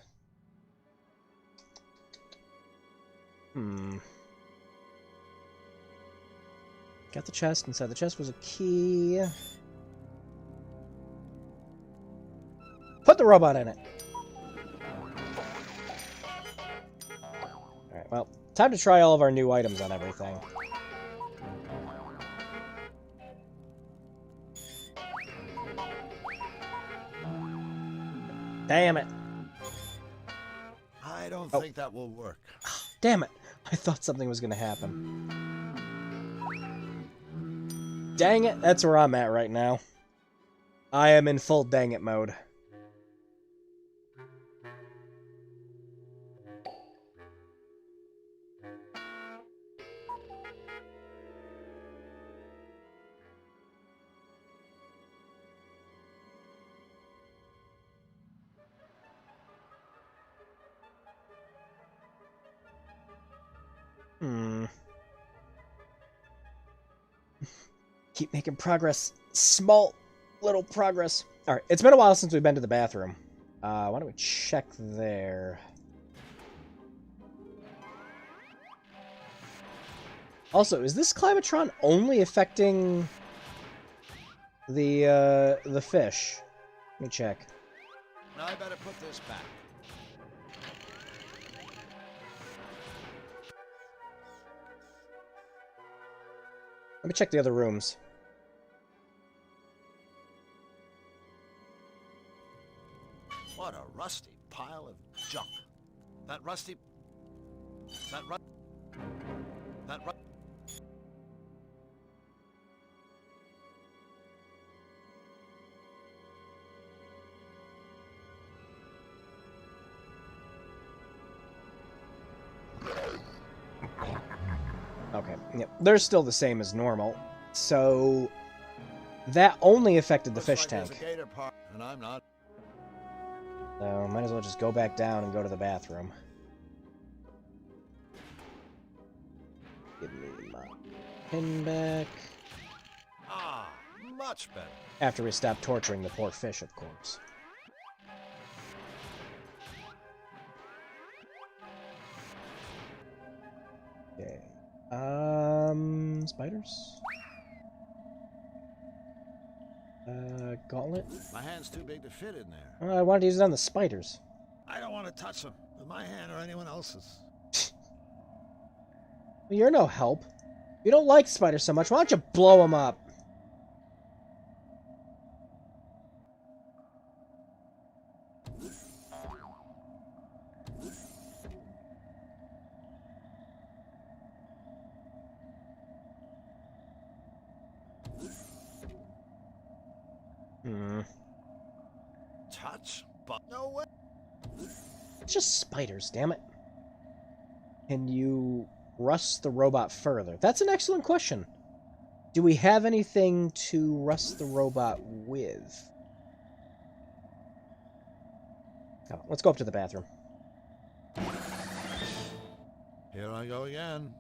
Got the chest. Inside the chest was a key. Put the robot in it. Alright, well, time to try all of our new items on everything. I I don't think that will work. Damn it. I thought something was going to happen. Dang it. That's where I'm at right now. I am in full dang it mode. Keep making progress. Small little progress. Alright, it's been a while since we've been to the bathroom. Why don't we check there? Also, is this Climatron only affecting the fish? Let me check. Now I better put this back. Let me check the other rooms. What a rusty pile of junk. That rusty... Okay, yep. They're still the same as normal. So, that only affected the fish tank. And I'm not. So, might as well just go back down and go to the bathroom. Give me my pin back. Ah, much better. After we stop torturing the poor fish, of course. Okay. Spiders? Gauntlet? My hand's too big to fit in there. I wanted to use it on the spiders. I don't want to touch them with my hand or anyone else's. Well, you're no help. You don't like spiders so much. Why don't you blow them up? Touch? But no way. It's just spiders, damn it. Can you rust the robot further? That's an excellent question. Do we have anything to rust the robot with? Oh, let's go up to the bathroom. Here I go again.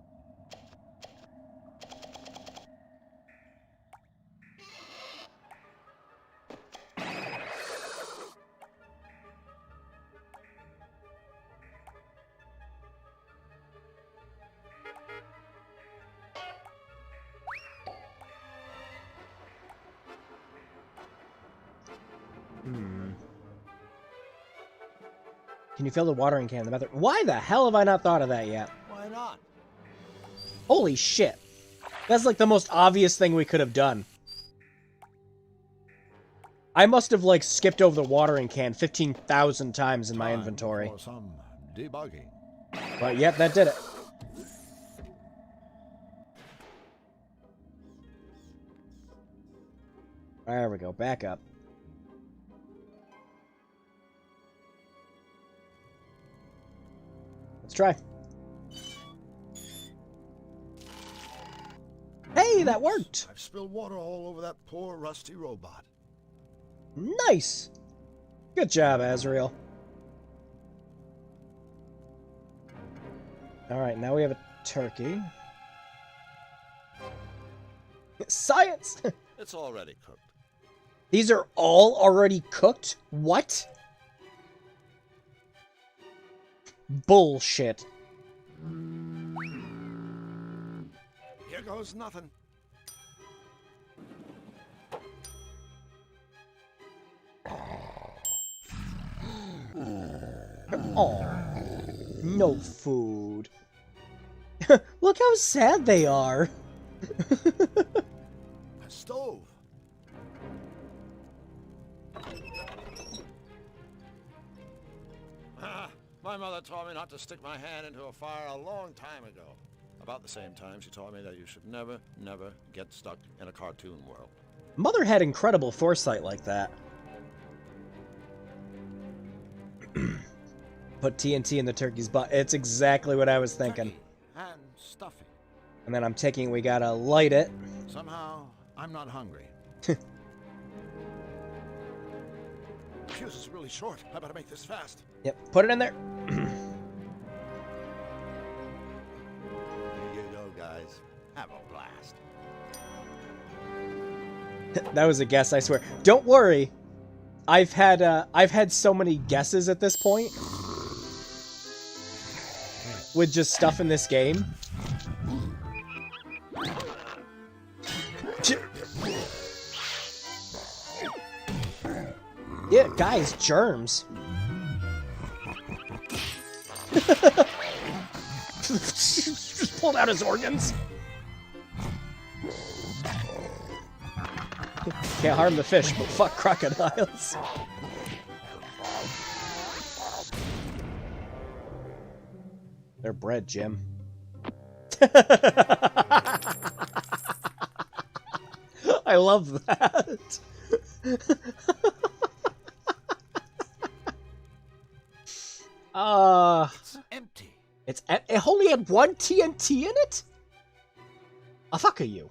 Can you fill the watering can in the bathroom? Why the hell have I not thought of that yet? Why not? Holy shit. That's like the most obvious thing we could have done. I must have, like, skipped over the watering can 15,000 times in my inventory. For some debugging. But, yep, that did it. There we go, back up. Let's try. Hey, that worked! I've spilled water all over that poor rusty robot. Nice! Good job, Azrael. Alright, now we have a turkey. Science! It's already cooked. These are all already cooked? What? Bullshit. Here goes nothing. Oh, no food. Look how sad they are. A stove. My mother taught me not to stick my hand into a fire a long time ago. About the same time, she taught me that you should never, never get stuck in a cartoon world. Mother had incredible foresight like that. Put TNT in the turkey's butt. It's exactly what I was thinking. Turkey and stuffing. And then I'm taking, we gotta light it. Somehow, I'm not hungry. Fuse is really short. I better make this fast. Yep, put it in there. Here you go, guys. Have a blast. That was a guess, I swear. Don't worry. I've had so many guesses at this point with just stuff in this game. Yeah, guys, germs. Just pulled out his organs. Can't harm the fish, but fuck crocodiles. They're bred, Jim. I love that. It's empty. It only had one TNT in it? A fuck are you?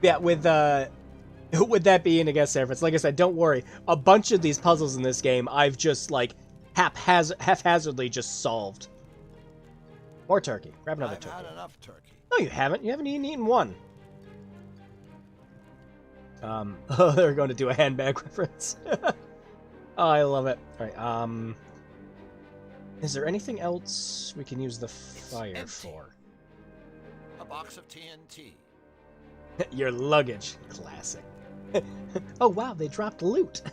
Yeah, with that being a guess reference, like I said, don't worry. A bunch of these puzzles in this game, I've just, like, haphazardly just solved. More turkey. Grab another turkey. I've had enough turkey. No, you haven't. You haven't even eaten one. Oh, they're going to do a handbag reference. Oh, I love it. Alright, is there anything else we can use the fire for? A box of TNT. Your luggage. Classic. Oh, wow, they dropped loot.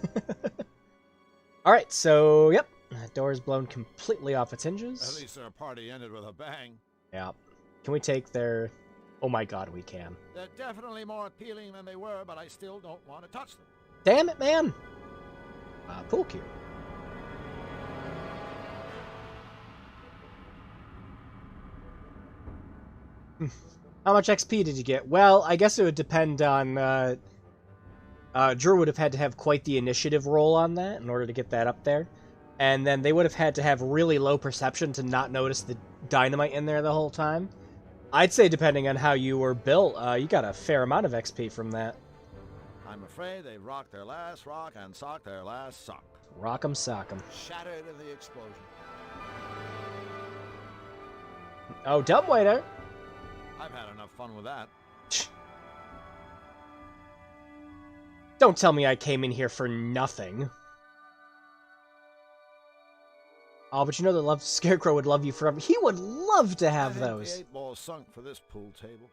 Alright, so, yep. That door's blown completely off its hinges. At least their party ended with a bang. Yeah. Can we take their... Oh my god, we can. They're definitely more appealing than they were, but I still don't want to touch them. Damn it, man! Pool cue. How much XP did you get? Well, I guess it would depend on... Drew would have had to have quite the initiative roll on that in order to get that up there. And then they would have had to have really low perception to not notice the dynamite in there the whole time. I'd say depending on how you were built, you got a fair amount of XP from that. I'm afraid they rocked their last rock and socked their last sock. Rock 'em, sock 'em. Shattered in the explosion. Oh, dumbwaiter! I've had enough fun with that. Don't tell me I came in here for nothing. Oh, but you know the Scarecrow would love you forever. He would love to have I think those. the 8 ball sunk for this pool table.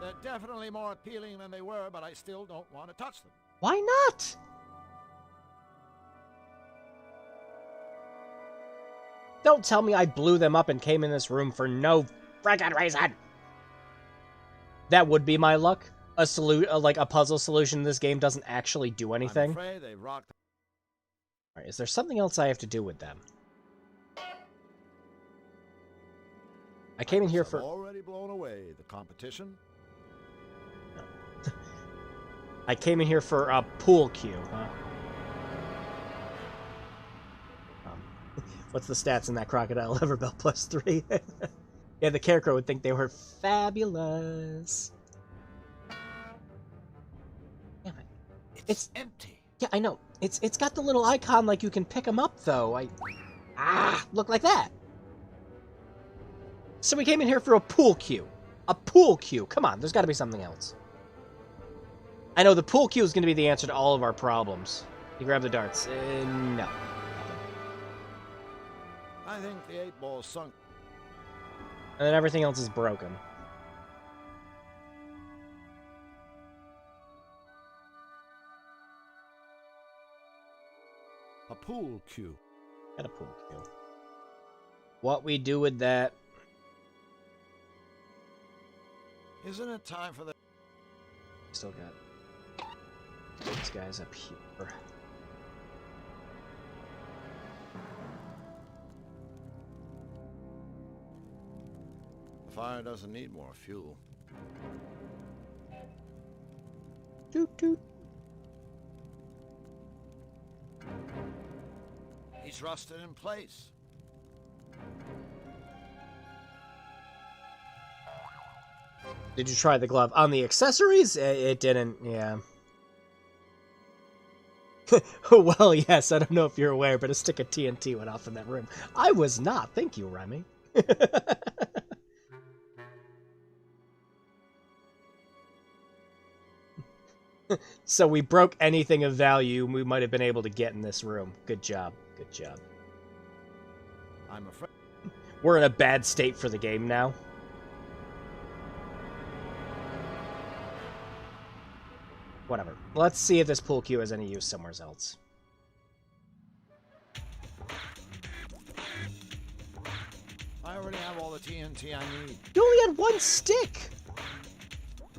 They're definitely more appealing than they were, but I still don't want to touch them. Why not? Don't tell me I blew them up and came in this room for no friggin' reason. That would be my luck. Like a puzzle solution in this game doesn't actually do anything. I'm afraid they rocked. Alright, is there something else I have to do with them? I came in here for... Already blown away. The competition. I came in here for a pool cue, huh? What's the stats in that crocodile lever belt? +3. Yeah, the Scarecrow would think they were fabulous. Damn it. It's empty. Yeah, I know. It's got the little icon like you can pick them up, though. Look like that. So we came in here for a pool cue. A pool cue. Come on, there's got to be something else. I know the pool cue is going to be the answer to all of our problems. You grab the darts. No. I think the 8 ball sunk. And then everything else is broken. A pool cue. Got a pool cue. What we do with that? Isn't it time for the... Still got these guys up here. fire doesn't need more fuel. Toot toot. He's rusted in place. Did you try the glove? On the accessories? It didn't, yeah. Well, yes, I don't know if you're aware, but a stick of TNT went off in that room. I was not. Thank you, Remy. So we broke anything of value we might have been able to get in this room. Good job. Good job. I'm afraid. We're in a bad state for the game now. Whatever. Let's see if this pool cue has any use somewhere else. I already have all the TNT I need. You only had one stick!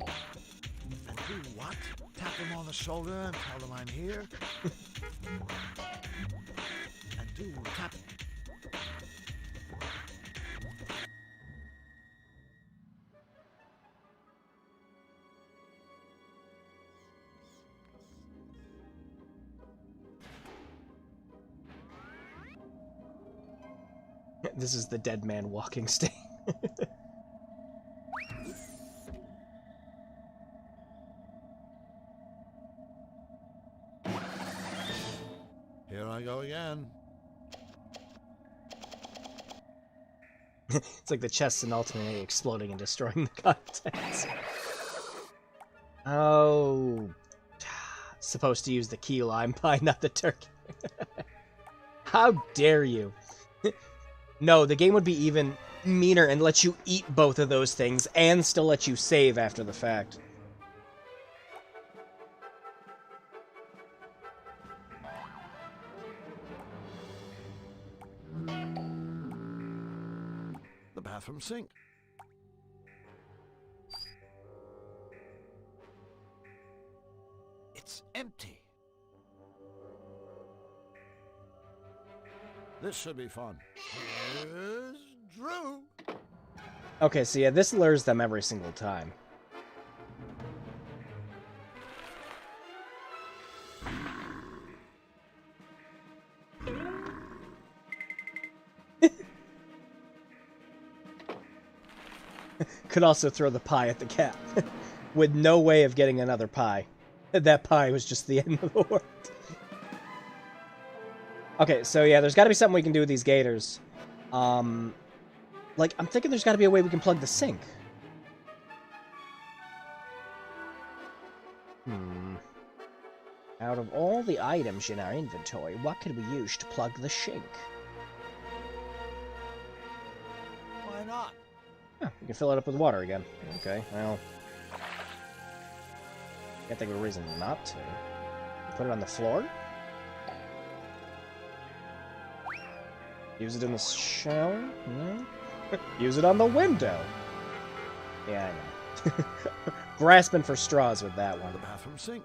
And do what? Tap them on the shoulder and tell them I'm here? And do tap... This is the dead man walking state. Here I go again. It's like the chests in Ultimate exploding and destroying the contents. Oh. Supposed to use the key lime pie, not the turkey. How dare you? No, the game would be even meaner and let you eat both of those things and still let you save after the fact. The bathroom sink. It's empty. This should be fun. Here's Drew. Okay, so yeah, this lures them every single time. Could also throw the pie at the cat. With no way of getting another pie. That pie was just the end of the world. Okay, so yeah, there's got to be something we can do with these gators. Like, I'm thinking there's got to be a way we can plug the sink. Out of all the items in our inventory, what could we use to plug the sink? Why not? Yeah, we can fill it up with water again. Okay, well... Can't think of a reason not to. Put it on the floor? Use it in the shower? No? Use it on the window! Yeah, I know. Grasping for straws with that one. The bathroom sink.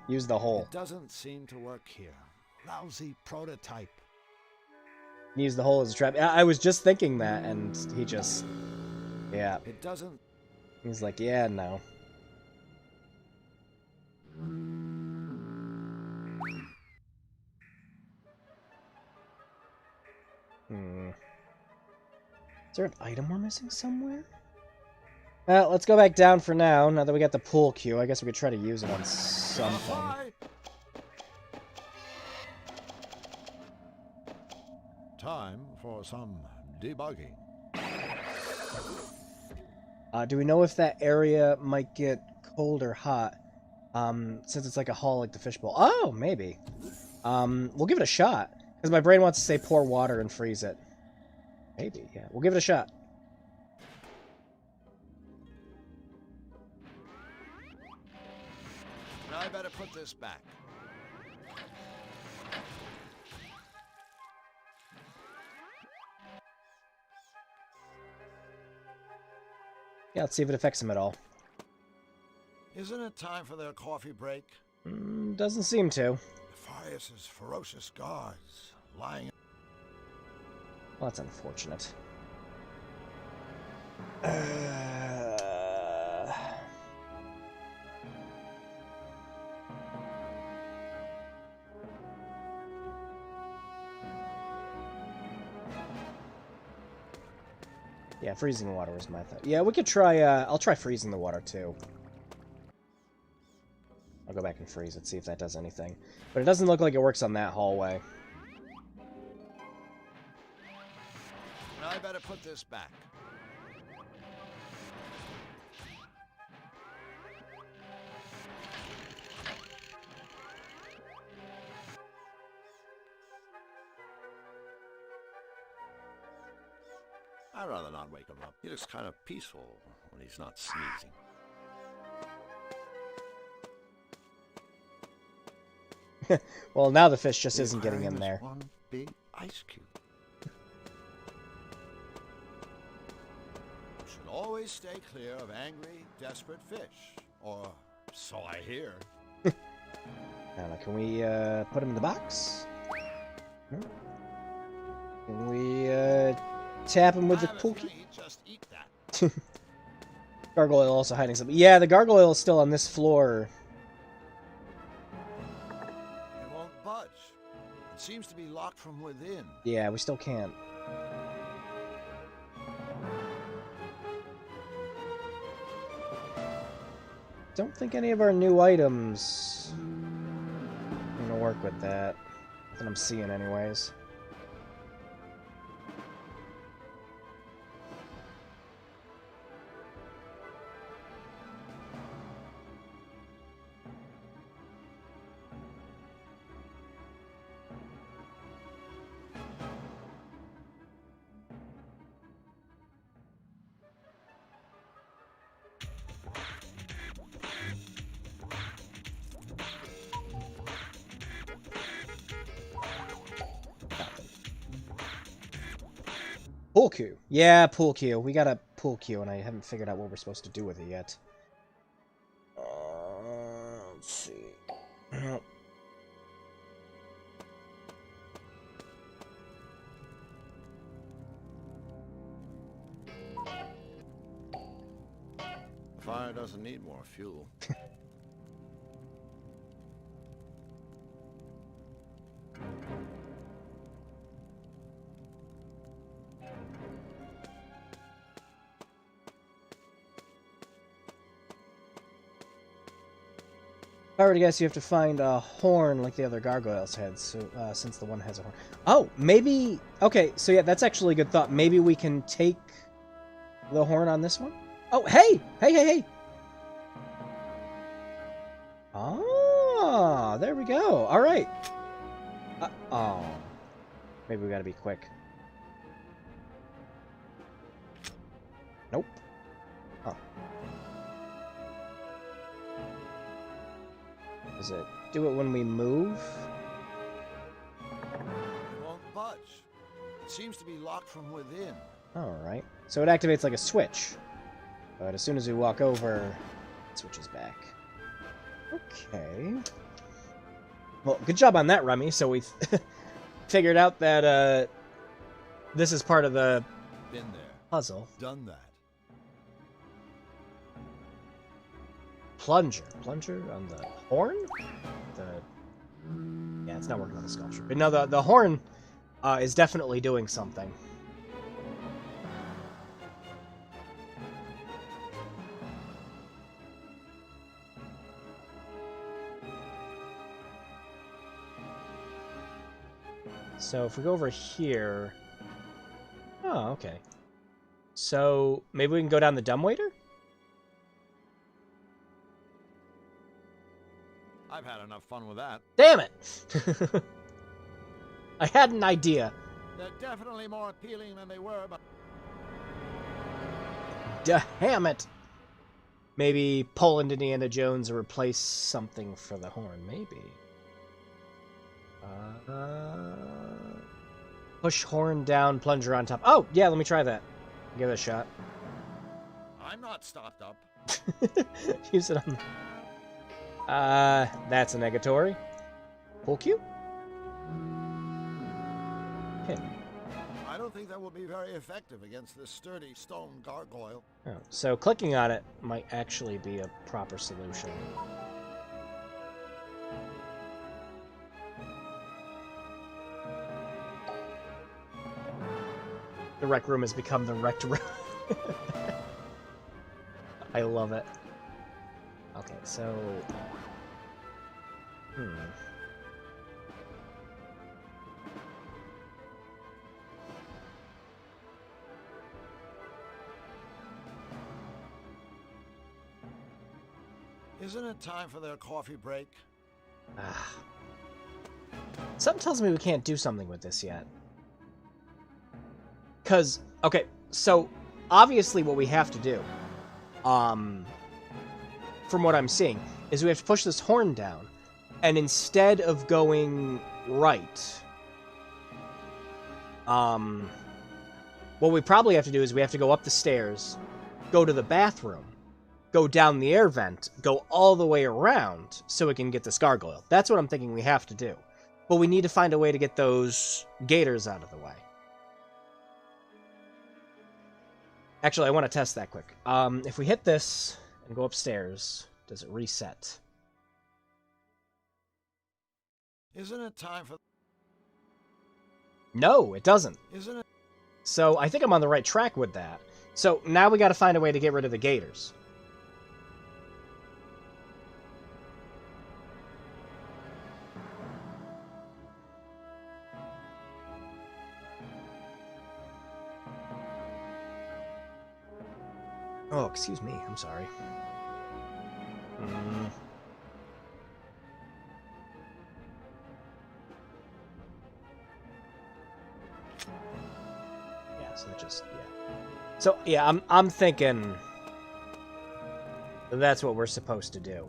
Use the hole. It doesn't seem to work here. Lousy prototype. Use the hole as a trap. I was just thinking that, and he just... Yeah. It doesn't... He's like, yeah, no. Is there an item we're missing somewhere? Well, let's go back down for now. Now that we got the pool cue, I guess we could try to use it on something. Time for some debugging. Do we know if that area might get cold or hot? Since it's like a hall like the fishbowl. Oh, maybe. We'll give it a shot. Because my brain wants to say pour water and freeze it. Maybe, yeah. We'll give it a shot. Now I better put this back. Yeah, let's see if it affects him at all. Isn't it time for their coffee break? Doesn't seem to. Defias' ferocious guards lying. Well, that's unfortunate. Yeah, freezing the water was my thought. Yeah, we could try, I'll try freezing the water, too. I'll go back and freeze it, see if that does anything. But it doesn't look like it works on that hallway. I better put this back. I'd rather not wake him up. He looks kind of peaceful when he's not sneezing. Well, now the fish just isn't getting in there. One big ice cube. Should always stay clear of angry, desperate fish. Or so I hear. Can we put him in the box? No? Can we tap him with the pool key? Just eat that. Gargoyle also hiding something. Yeah, the gargoyle is still on this floor. It won't budge. It seems to be locked from within. Yeah, we still can't. Don't think any of our new items are gonna work with that. That I'm seeing anyways. Pool cue. Yeah, pool cue. We got a pool cue, and I haven't figured out what we're supposed to do with it yet. Let's see. The fire doesn't need more fuel. If I were to guess, you have to find a horn like the other gargoyles had, so, since the one has a horn. Oh, maybe... Okay, so yeah, that's actually a good thought. Maybe we can take the horn on this one? Oh, hey! Hey! Ah, there we go. All right. Oh. Maybe we gotta be quick. Nope. Huh. Does it do it when we move? It won't budge. It seems to be locked from within. Alright. So it activates like a switch. But as soon as we walk over, it switches back. Okay. Well, good job on that, Remy. So we figured out that this is part of the Been there. puzzle. Done that. Plunger on the horn? Yeah, it's not working on the sculpture. But no, the horn is definitely doing something. So if we go over here... Oh, okay. So maybe we can go down the dumbwaiter? I've had enough fun with that. Damn it! I had an idea. They're definitely more appealing than they were, but... Damn it! Maybe pull into Indiana Jones or replace something for the horn. Maybe. Push horn down, plunger on top. Oh, yeah, let me try that. Give it a shot. I'm not stopped up. Use it on... that's a negatory. Pull cue? Hit. I don't don't think that will be very effective against this sturdy stone gargoyle. Oh, so clicking on it might actually be a proper solution. The rec room has become the wrecked room. I love it. Okay, so... Isn't it time for their coffee break? Something tells me we can't do something with this yet. Because, okay, so obviously what we have to do, from what I'm seeing, is we have to push this horn down, and instead of going right, what we probably have to do is we have to go up the stairs, go to the bathroom, go down the air vent, go all the way around so we can get this gargoyle. That's what I'm thinking we have to do. But we need to find a way to get those gators out of the way. Actually, I want to test that quick. If we hit this and go upstairs, does it reset? Isn't it time for... No, it doesn't. Isn't it... So I think I'm on the right track with that. So now we got to find a way to get rid of the gators. Oh, excuse me. I'm sorry. Yeah, so that just, yeah. So, yeah, I'm thinking that's what we're supposed to do.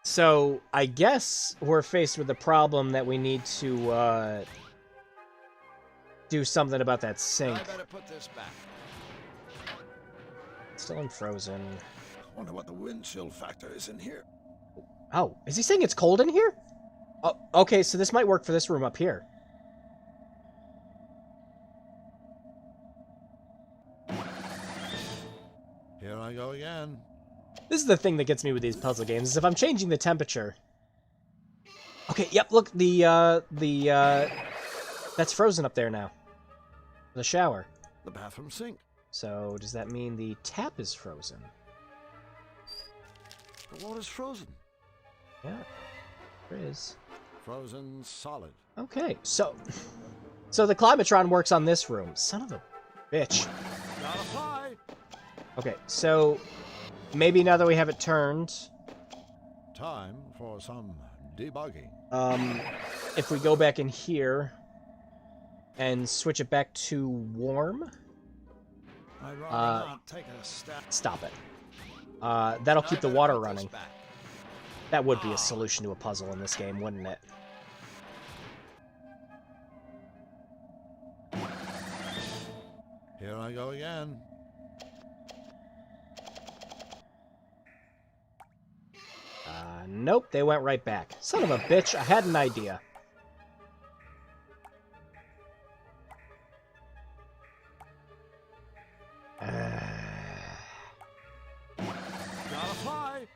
So, I guess we're faced with the problem that we need to, do something about that sink. I better put this back. Still unfrozen. Wonder what the wind chill factor is in here. Oh, is he saying it's cold in here? Oh, okay, so this might work for this room up here. Here I go again. This is the thing that gets me with these puzzle games, is if I'm changing the temperature... Okay, yep, look, that's frozen up there now. The shower. The bathroom sink. So, does that mean the tap is frozen? The water's frozen. Yeah, it is. Frozen solid. Okay, so the Climatron works on this room. Son of a bitch. Gotta fly. Okay, so maybe now that we have it turned... Time for some debugging. If we go back in here and switch it back to warm... I'd rather not take a step. Stop it. That'll keep the water running. That would be a solution to a puzzle in this game, wouldn't it? Here I go again. Nope, they went right back. Son of a bitch, I had an idea. Gotta fly.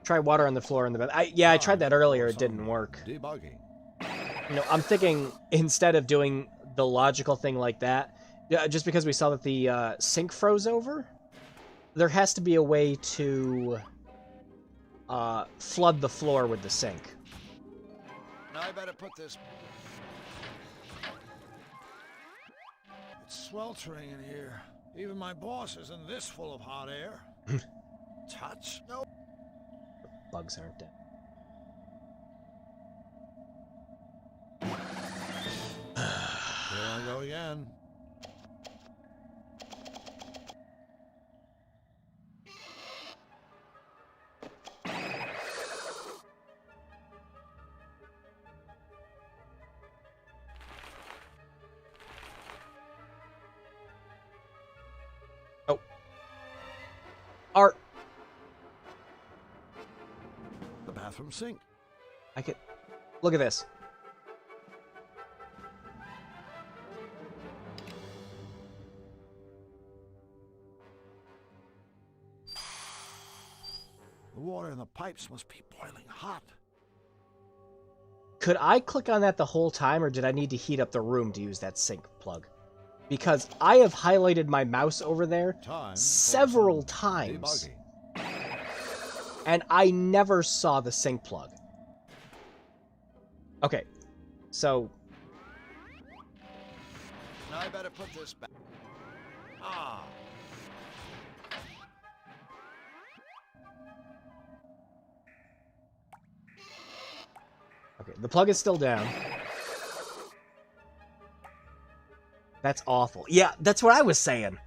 Try water on the floor in the bed. Yeah, I tried that earlier. It didn't work. Debugging. You know, I'm thinking instead of doing the logical thing like that, just because we saw that the sink froze over, there has to be a way to flood the floor with the sink. Now I better put this... It's sweltering in here. Even my boss isn't this full of hot air. Touch? No. Bugs aren't dead. Here I go again. Are... The bathroom sink. I could... Look at this. The water in the pipes must be boiling hot. Could I click on that the whole time, or did I need to heat up the room to use that sink plug? Because I have highlighted my mouse over there several times, and I never saw the sink plug. Okay, so... Now I better put this back. Ah. Okay, the plug is still down. That's awful. Yeah, that's what I was saying.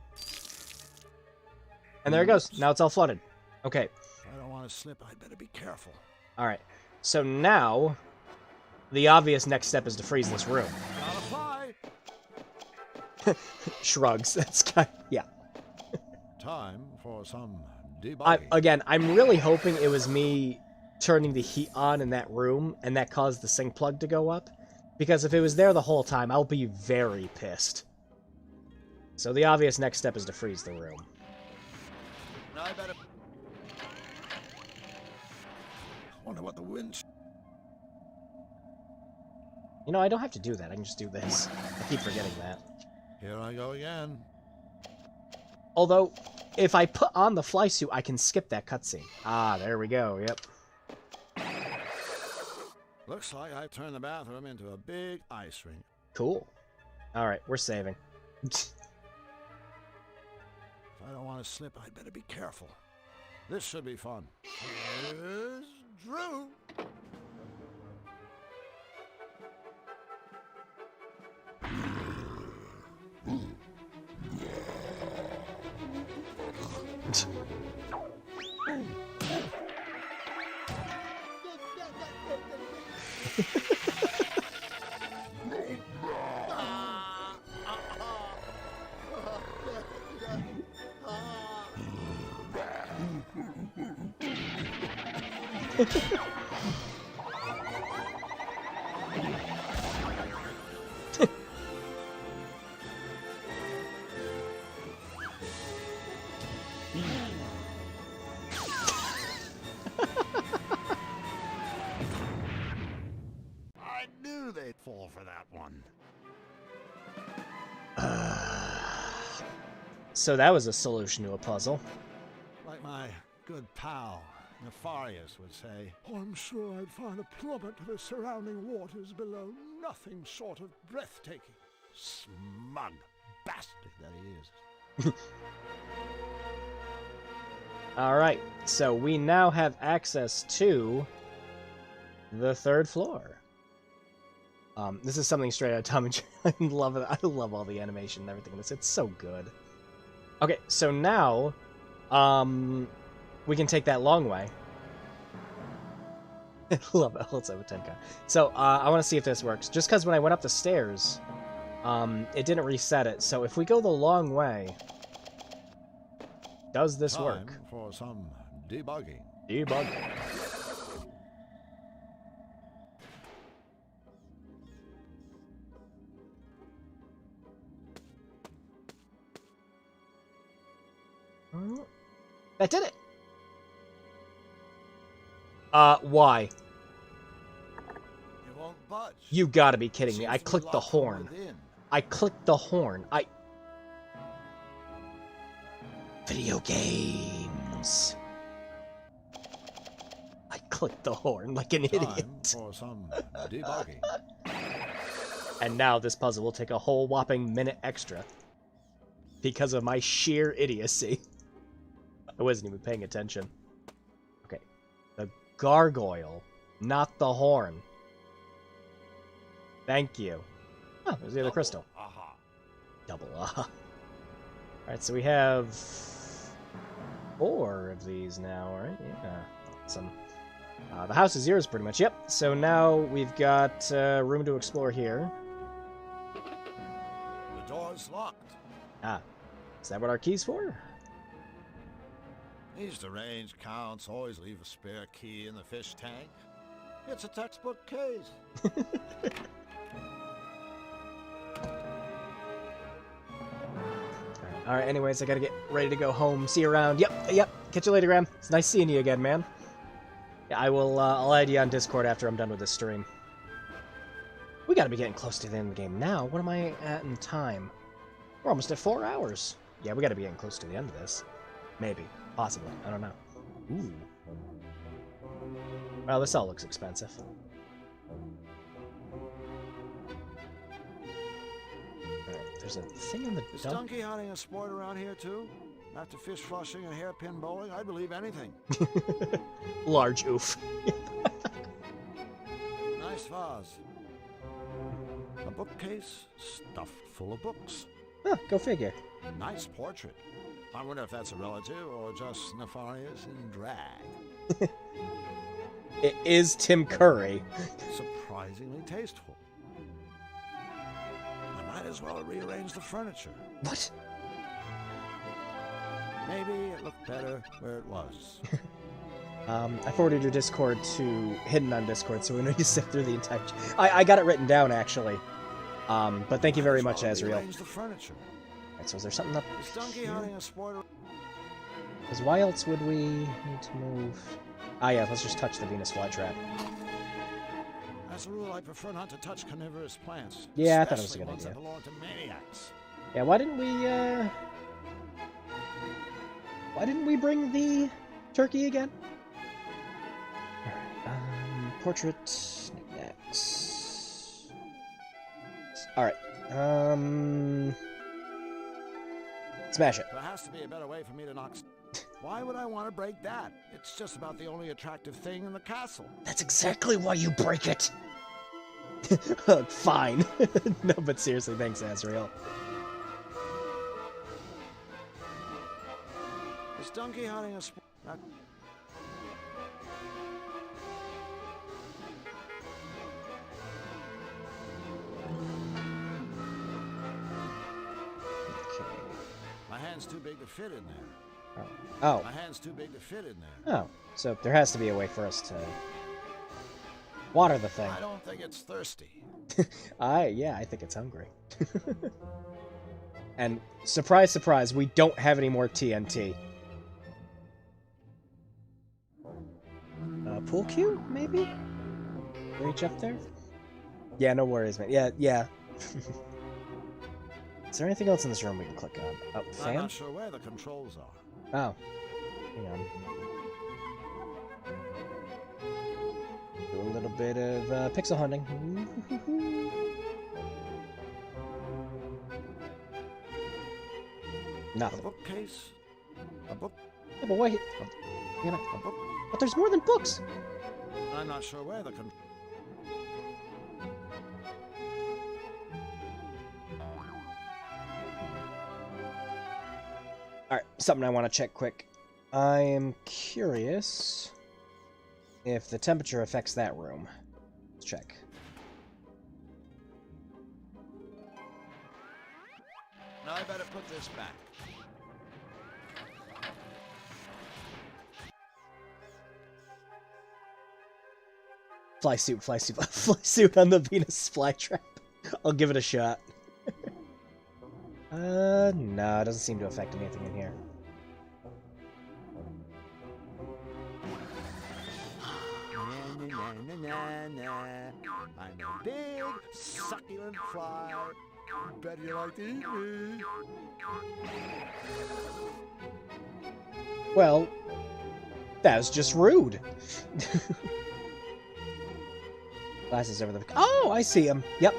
And there it goes. Now it's all flooded. Okay. If I don't want to slip, I'd better be careful. Alright. So now, the obvious next step is to freeze this room. Gotta fly. Shrugs. That's kind of, yeah. Time for some debugging. Again, I'm really hoping it was me turning the heat on in that room, and that caused the sink plug to go up. Because if it was there the whole time, I'll be very pissed. So the obvious next step is to freeze the room. Now I better... Wonder what the wind... You know, I don't have to do that. I can just do this. I keep forgetting that. Here I go again. Although, if I put on the fly suit, I can skip that cutscene. Ah, there we go. Yep. Looks like I turned the bathroom into a big ice rink. Cool. Alright, we're saving. If I don't want to slip, I'd better be careful. This should be fun. Here's Drew. I knew they'd fall for that one. So that was a solution to a puzzle. Like my good pal, Nefarious, would say, I'm sure I'd find a plummet to the surrounding waters below. Nothing short of breathtaking. Smug bastard that he is. Alright, so we now have access to the third floor. This is something straight out of Tom and Jerry. I love it. I love all the animation and everything in this. It's so good. Okay, so now, we can take that long way. Love it. Let's have a 10 count. So, I want to see if this works. Just because when I went up the stairs, it didn't reset it. So if we go the long way, does this work? Time for some debugging. Debugging. That did it. Why? You won't budge. You gotta be kidding me. I clicked the horn. I clicked the horn. Video games. I clicked the horn like an idiot. Time for some debugging. And now this puzzle will take a whole whopping minute extra. Because of my sheer idiocy. I wasn't even paying attention. Okay. The gargoyle, not the horn. Thank you. Oh, there's the other crystal. Aha. Double aha. Alright, so we have 4 of these now, right? Yeah. Awesome. The house is yours, pretty much. Yep. So now we've got room to explore here. The door's locked. Ah. Is that what our key's for? These deranged counts always leave a spare key in the fish tank. It's a textbook case. Alright, anyways, I gotta get ready to go home. See you around. Yep. Catch you later, Graham. It's nice seeing you again, man. Yeah, I will, I'll add you on Discord after I'm done with this stream. We gotta be getting close to the end of the game now. What am I at in time? We're almost at 4 hours. Yeah, we gotta be getting close to the end of this. Maybe. Possibly. I don't know. Ooh. Well, this all looks expensive. There's a thing in the Is dump. donkey hunting a sport around here, too? After fish flushing and hairpin bowling, I'd believe anything. Large oof. Nice vase. A bookcase stuffed full of books. Huh, go figure. Nice portrait. I wonder if that's a relative or just nefarious in drag. It is Tim Curry. Surprisingly tasteful. I might as well rearrange the furniture. What? Maybe it looked better where it was. I forwarded your Discord to Hidden on Discord, so we need to sift through the entire... I got it written down, actually. But thank you very much, Azrael. Rearrange the furniture. Right, so is there something up Is donkey here? hunting a sport? Because why else would we need to move... Ah, yeah, let's just touch the Venus flytrap. As a rule, I prefer not to touch carnivorous plants. Yeah, I thought it was a good especially ones idea. that belong to maniacs. Yeah, why didn't we bring the turkey again? Alright, portrait, knickknacks. Alright, smash it. There has to be a better way for me to knock... Why would I want to break that? It's just about the only attractive thing in the castle. That's exactly why you break it! Fine. No, but seriously, thanks, Azrael. Is donkey hunting a sport? My hand's too big to fit in there. Oh. My hand's too big to fit in there. Oh, so there has to be a way for us to water the thing. I don't think it's thirsty. Yeah, I think it's hungry. And surprise, surprise, we don't have any more TNT. Pool cue, maybe? Reach up there? Yeah, no worries, man. Yeah. Is there anything else in this room we can click on? Oh, I'm fan? not sure where the controls are. Oh. Hang on. Do a little bit of pixel hunting. Nothing. A bookcase? A book? Yeah, but wait. Yeah, but there's more than books. I'm not sure where the controls... Alright, something I want to check quick. I am curious if the temperature affects that room. Let's check. Now I better put this back. Fly suit on the Venus flytrap. I'll give it a shot. No, it doesn't seem to affect anything in here. I'm a big, succulent fly. Bet you like to eat me. Well, that was just rude. Glasses over the... Oh, I see him. Yep.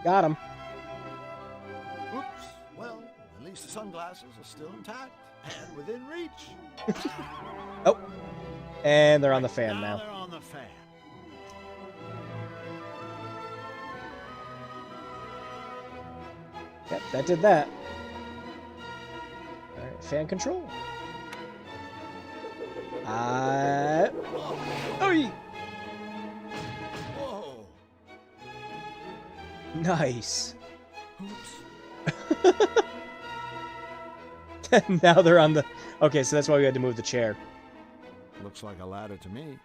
Got him. Oops. Well, at least the sunglasses are still intact and within reach. Oh. And they're on the fan now. They're on the fan. Yep, that did that. Alright, fan control. Oi! Whoa! Nice. Oops. Now they're on the... Okay, so that's why we had to move the chair. Looks like a ladder to me.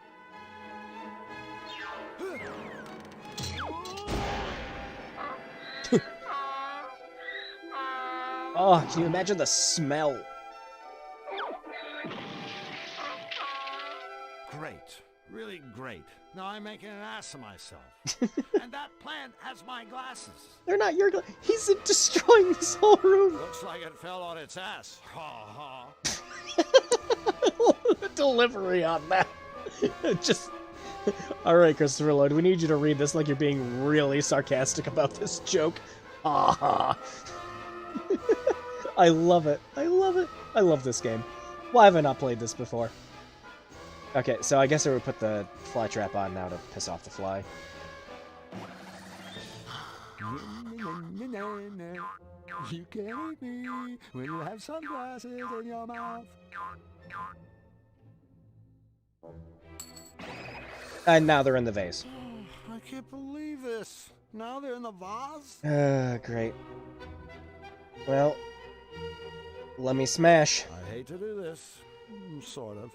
Oh, can you imagine the smell? Great. Really great. Now I'm making an ass of myself. And that plant has my glasses. They're not your glasses. He's destroying this whole room. Looks like it fell on its ass. Ha ha. The delivery on that. Just... Alright, Christopher Lloyd, we need you to read this like you're being really sarcastic about this joke. Ha ha. I love it. I love it. I love this game. Why have I not played this before? Okay, so I guess I would put the fly trap on now to piss off the fly. You can't eat me when you have sunglasses in your mouth. And now they're in the vase. I can't believe this. Now they're in the vase? Great. Well, let me smash. I hate to do this. Sort of.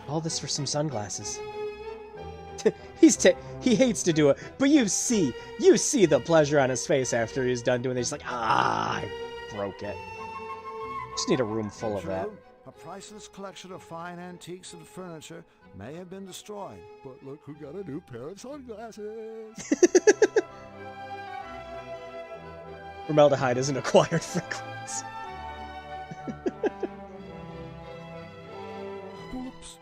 All this for some sunglasses. He hates to do it, but you see the pleasure on his face after he's done doing it. He's like, I broke it. Just need a room full of that. A priceless collection of fine antiques and furniture may have been destroyed, but look who got a new pair of sunglasses. Formaldehyde is an acquired fragrance. Oops.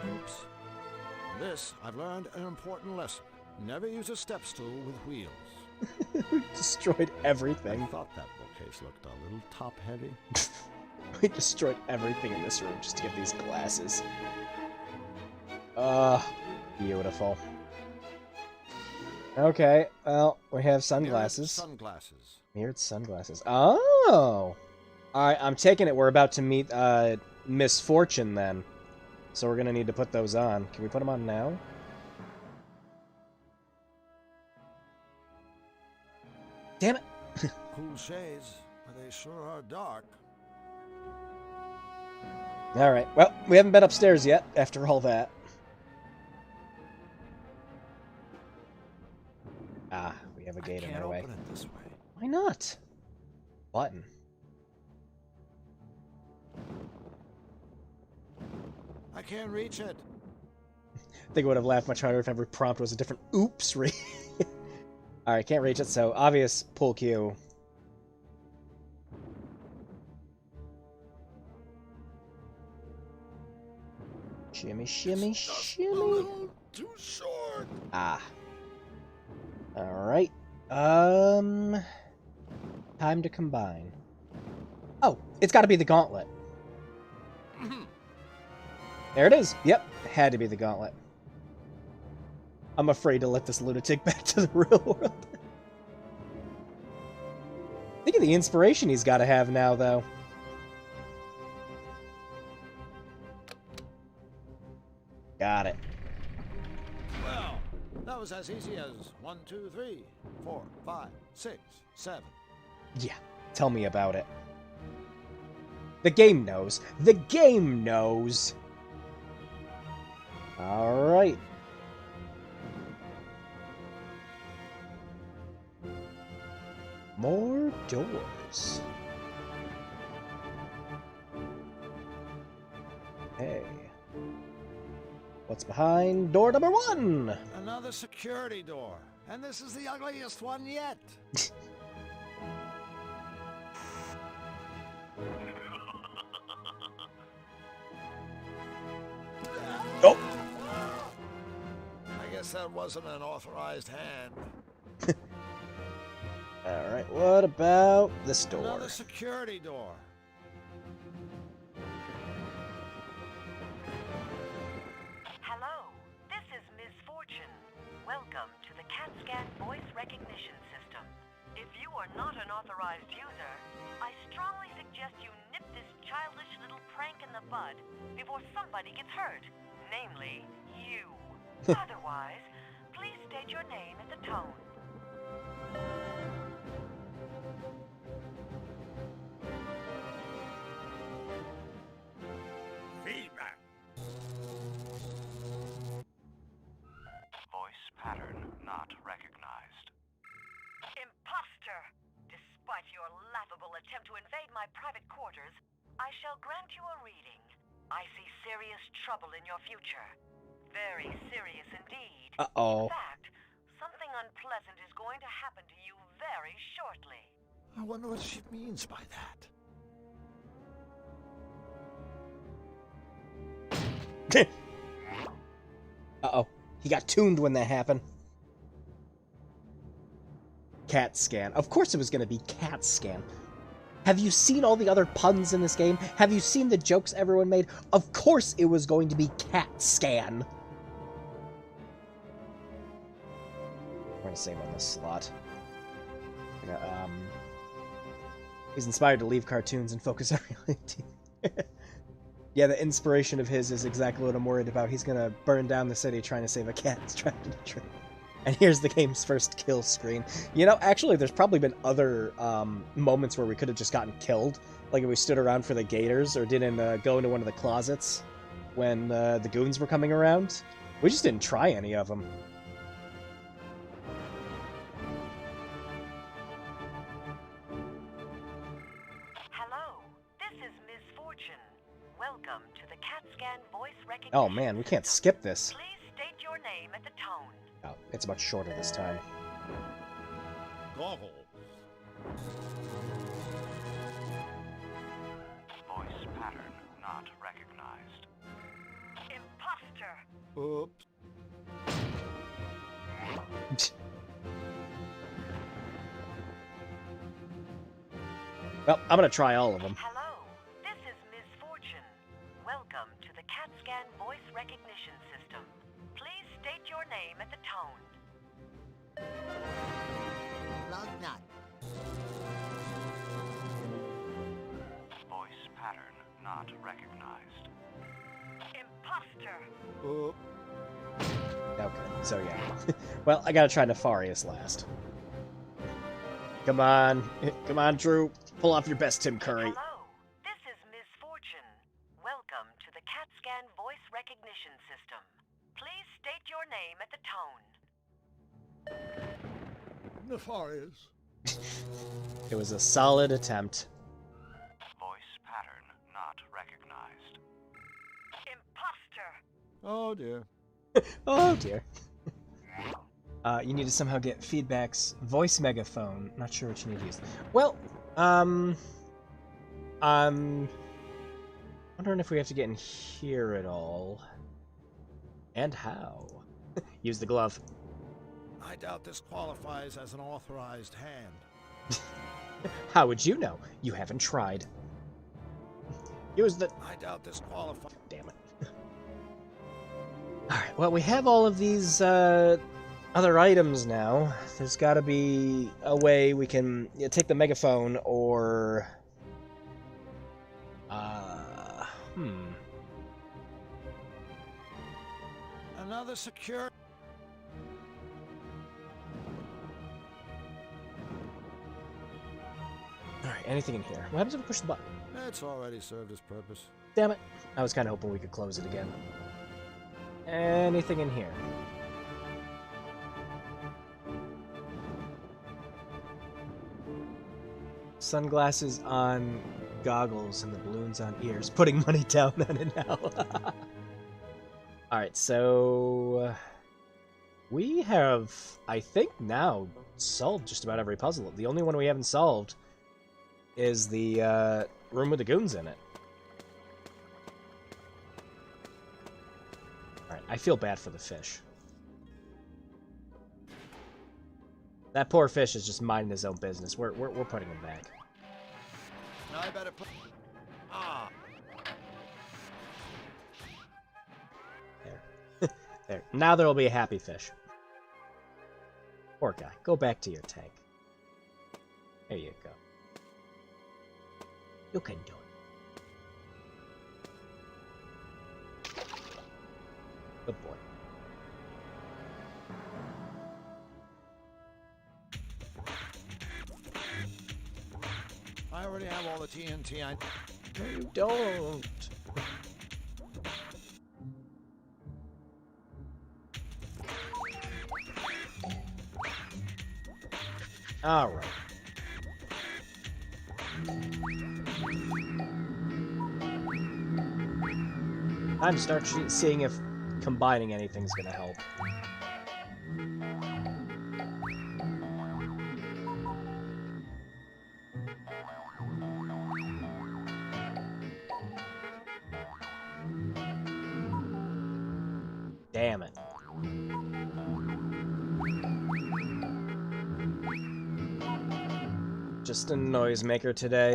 Oops. This, I've learned an important lesson. Never use a step stool with wheels. We destroyed everything. I thought that bookcase looked a little top-heavy. We destroyed everything in this room just to get these glasses. Beautiful. Okay, well, we have sunglasses. Mirrored sunglasses. Mirrored sunglasses. Oh! Alright, I'm taking it we're about to meet, Misfortune, then. So we're gonna need to put those on. Can we put them on now? Damn it! Cool shades, but they sure are dark. Alright, well, we haven't been upstairs yet, after all that. Ah, we have a gate in our way. Open it this way. Why not? Button. I can't reach it. I think I would have laughed much harder if every prompt was a different oops read. Alright, can't reach it, so obvious pull cue. Shimmy, shimmy, shimmy. Too short. Ah. Alright. Time to combine. Oh, it's gotta be the gauntlet. There it is. Yep, had to be the gauntlet. I'm afraid to let this lunatic back to the real world. Think of the inspiration he's got to have now, though. Got it. Well, that was as easy as 1, 2, 3, 4, 5, 6, 7. Yeah, tell me about it. The game knows. The game knows. All right. More doors. Hey. What's behind door number 1? Another security door. And this is the ugliest one yet. Oh! I guess that wasn't an authorized hand. Alright, what about this door? Another security door. Hello, this is Misfortune. Welcome to the CAT scan voice recognition system. If you are not an authorized user, I strongly suggest you nip this childish little prank in the bud before somebody gets hurt. namely you. Otherwise, please state your name at the tone. Feedback. Voice pattern not recognized. Imposter! Despite your laughable attempt to invade my private quarters, I shall grant you a reading. I see serious trouble in your future. Very serious indeed. Uh-oh. In fact, something unpleasant is going to happen to you very shortly. I wonder what she means by that. Uh-oh. He got tuned when that happened. CAT scan. Of course it was going to be CAT scan. Have you seen all the other puns in this game? Have you seen the jokes everyone made? Of course it was going to be CAT scan. We're going to save on this slot. He's inspired to leave cartoons and focus on reality. Yeah, the inspiration of his is exactly what I'm worried about. He's going to burn down the city trying to save a cat that's trapped in a tree. And here's the game's first kill screen. You know, actually, there's probably been other moments where we could have just gotten killed. Like if we stood around for the gators or didn't go into one of the closets when the goons were coming around. We just didn't try any of them. Hello, this is Ms. Fortune. Welcome to the CAT scan voice recognition. Oh man, we can't skip this. Please state your name at the tone. Oh, it's much shorter this time. Goggles. Voice pattern not recognized. Imposter! Oops. Well, I'm gonna try all of them. Hello, this is Ms. Fortune. Welcome to the CAT scan voice recognition system. Please state your name at the tone. Lug nut. Voice pattern not recognized. Imposter! Oops. Okay, so yeah. Well, I gotta try Nefarious last. Come on. Come on, Drew. Pull off your best Tim Curry. Hello, this is Ms. Fortune. Welcome to the CAT scan voice recognition system. Please state your name at the tone. Nefarious. It was a solid attempt. Voice pattern not recognized. Imposter! Oh dear. Oh dear. You need to somehow get feedback's voice megaphone. Not sure what you need to use. Well, I'm wondering if we have to get in here at all. And how? Use the glove. I doubt this qualifies as an authorized hand. How would you know? You haven't tried. Use the... I doubt this qualifies. Damn it. Alright, well, we have all of these, other items now. There's gotta be a way we can take the megaphone or... Another secure... Alright, anything in here? What happens if we push the button? It's already served its purpose. Damn it. I was kind of hoping we could close it again. Anything in here? Sunglasses on goggles and the balloons on ears. Putting money down on it now. Alright, so... we have, I think now, solved just about every puzzle. The only one we haven't solved is the room with the goons in it. Alright, I feel bad for the fish. That poor fish is just minding his own business. We're putting him back. Now I better put... Ah! There. There. Now there will be a happy fish. Poor guy. Go back to your tank. There you go. You can do it. have all the TNT I... No, you don't. All right. Time to start seeing if combining anything's gonna help. Damn it. Just a noisemaker today.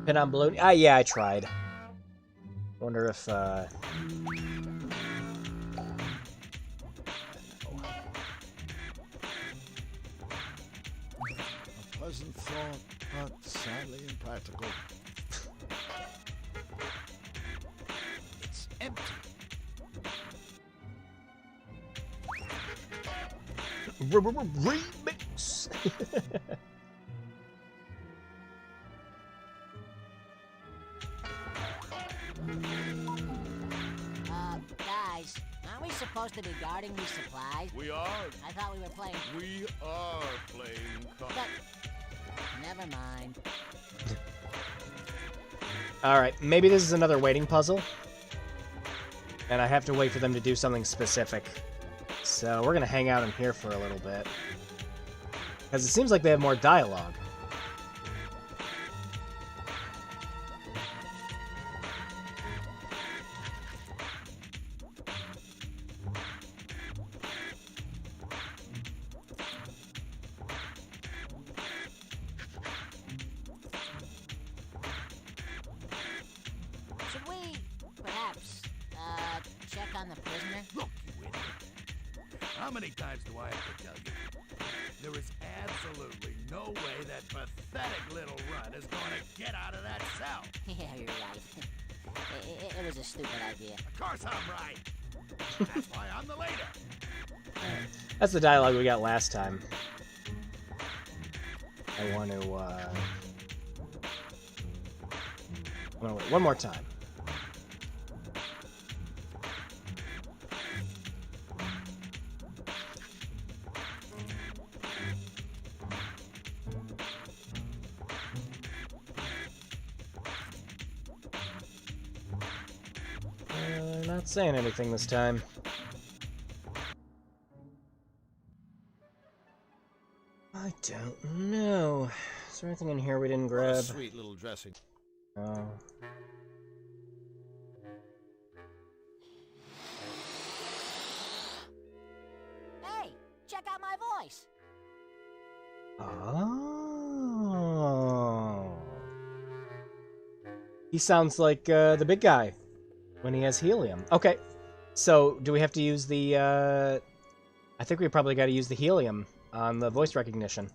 Pin on balloon? Ah, yeah, I tried. Wonder if, A pleasant thought, but sadly impractical. It's empty. Remix! Guys, aren't we supposed to be guarding these supplies? We are. I thought we were playing... We are playing cards. Never mind. Alright, maybe this is another waiting puzzle. And I have to wait for them to do something specific. So we're gonna hang out in here for a little bit. Because it seems like they have more dialogue. Should we, perhaps, check on the prisoner? Look, you idiot. How many times do I have to tell you? There is absolutely no way that pathetic little runt is going to get out of that cell. Yeah, you're right. It was a stupid idea. Of course I'm right. That's why I'm the leader. That's the dialogue we got last time. I want to, I'm gonna wait one more time. Not saying anything this time. I don't know. Is there anything in here we didn't grab? Sweet little dressing. Oh. Hey, check out my voice. Oh. He sounds like the big guy when he has helium. Okay. So, do we have to use the I think we probably got to use the helium on the voice recognition.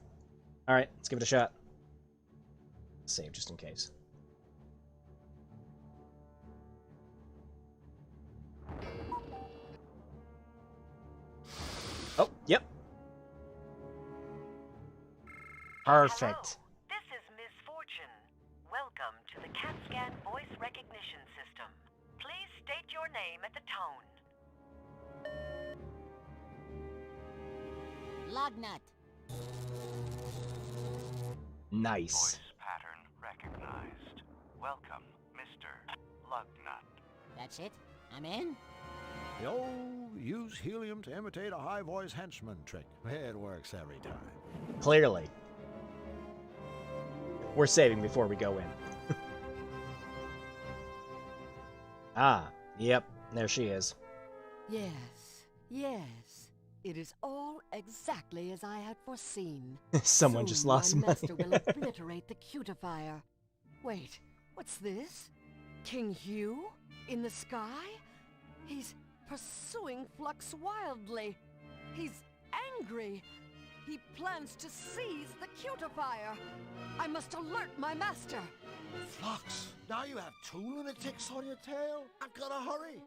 All right, let's give it a shot. Save just in case. Oh, yep. Perfect. Hello, this is Ms. Fortune. Welcome to the CAT scan voice recognition system. Please state your name at the tone. Lugnut. Nice. Voice pattern recognized. Welcome, Mr. Lugnut. That's it? I'm in? The old use helium to imitate a high voice henchman trick. It works every time. Clearly. We're saving before we go in. Ah, yep, there she is. Yes, yes. It is all exactly as I had foreseen. Someone just lost my money. master will obliterate the cutifier. Wait, what's this? King Hugh? In the sky? He's pursuing Flux wildly. He's angry. He plans to seize the cutifier. I must alert my master. Flux, now you have 2 lunatics on your tail? I've got to hurry.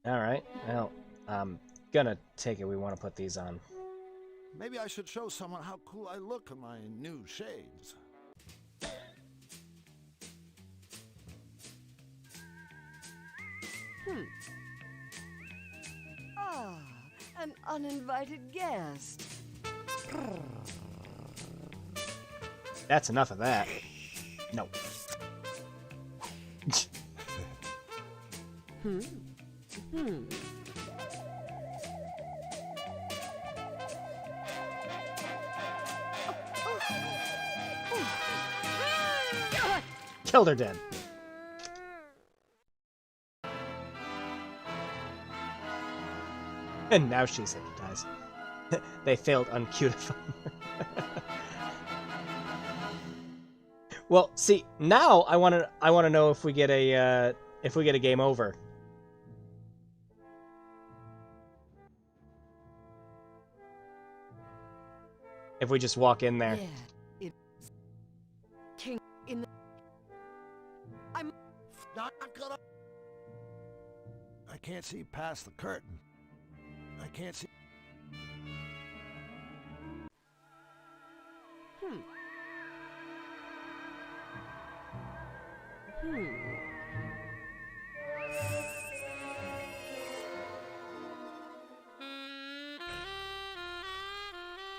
Alright, well, gonna take it we want to put these on. Maybe I should show someone how cool I look in my new shades. Ah, an uninvited guest. That's enough of that. No. Killed her dead. And now she's hypnotized. They failed uncutifying her. Well, see, now I wanna know if we get a game over. If we just walk in there. Yeah, it's king in the. I'm not gonna. I can't see past the curtain. I can't see.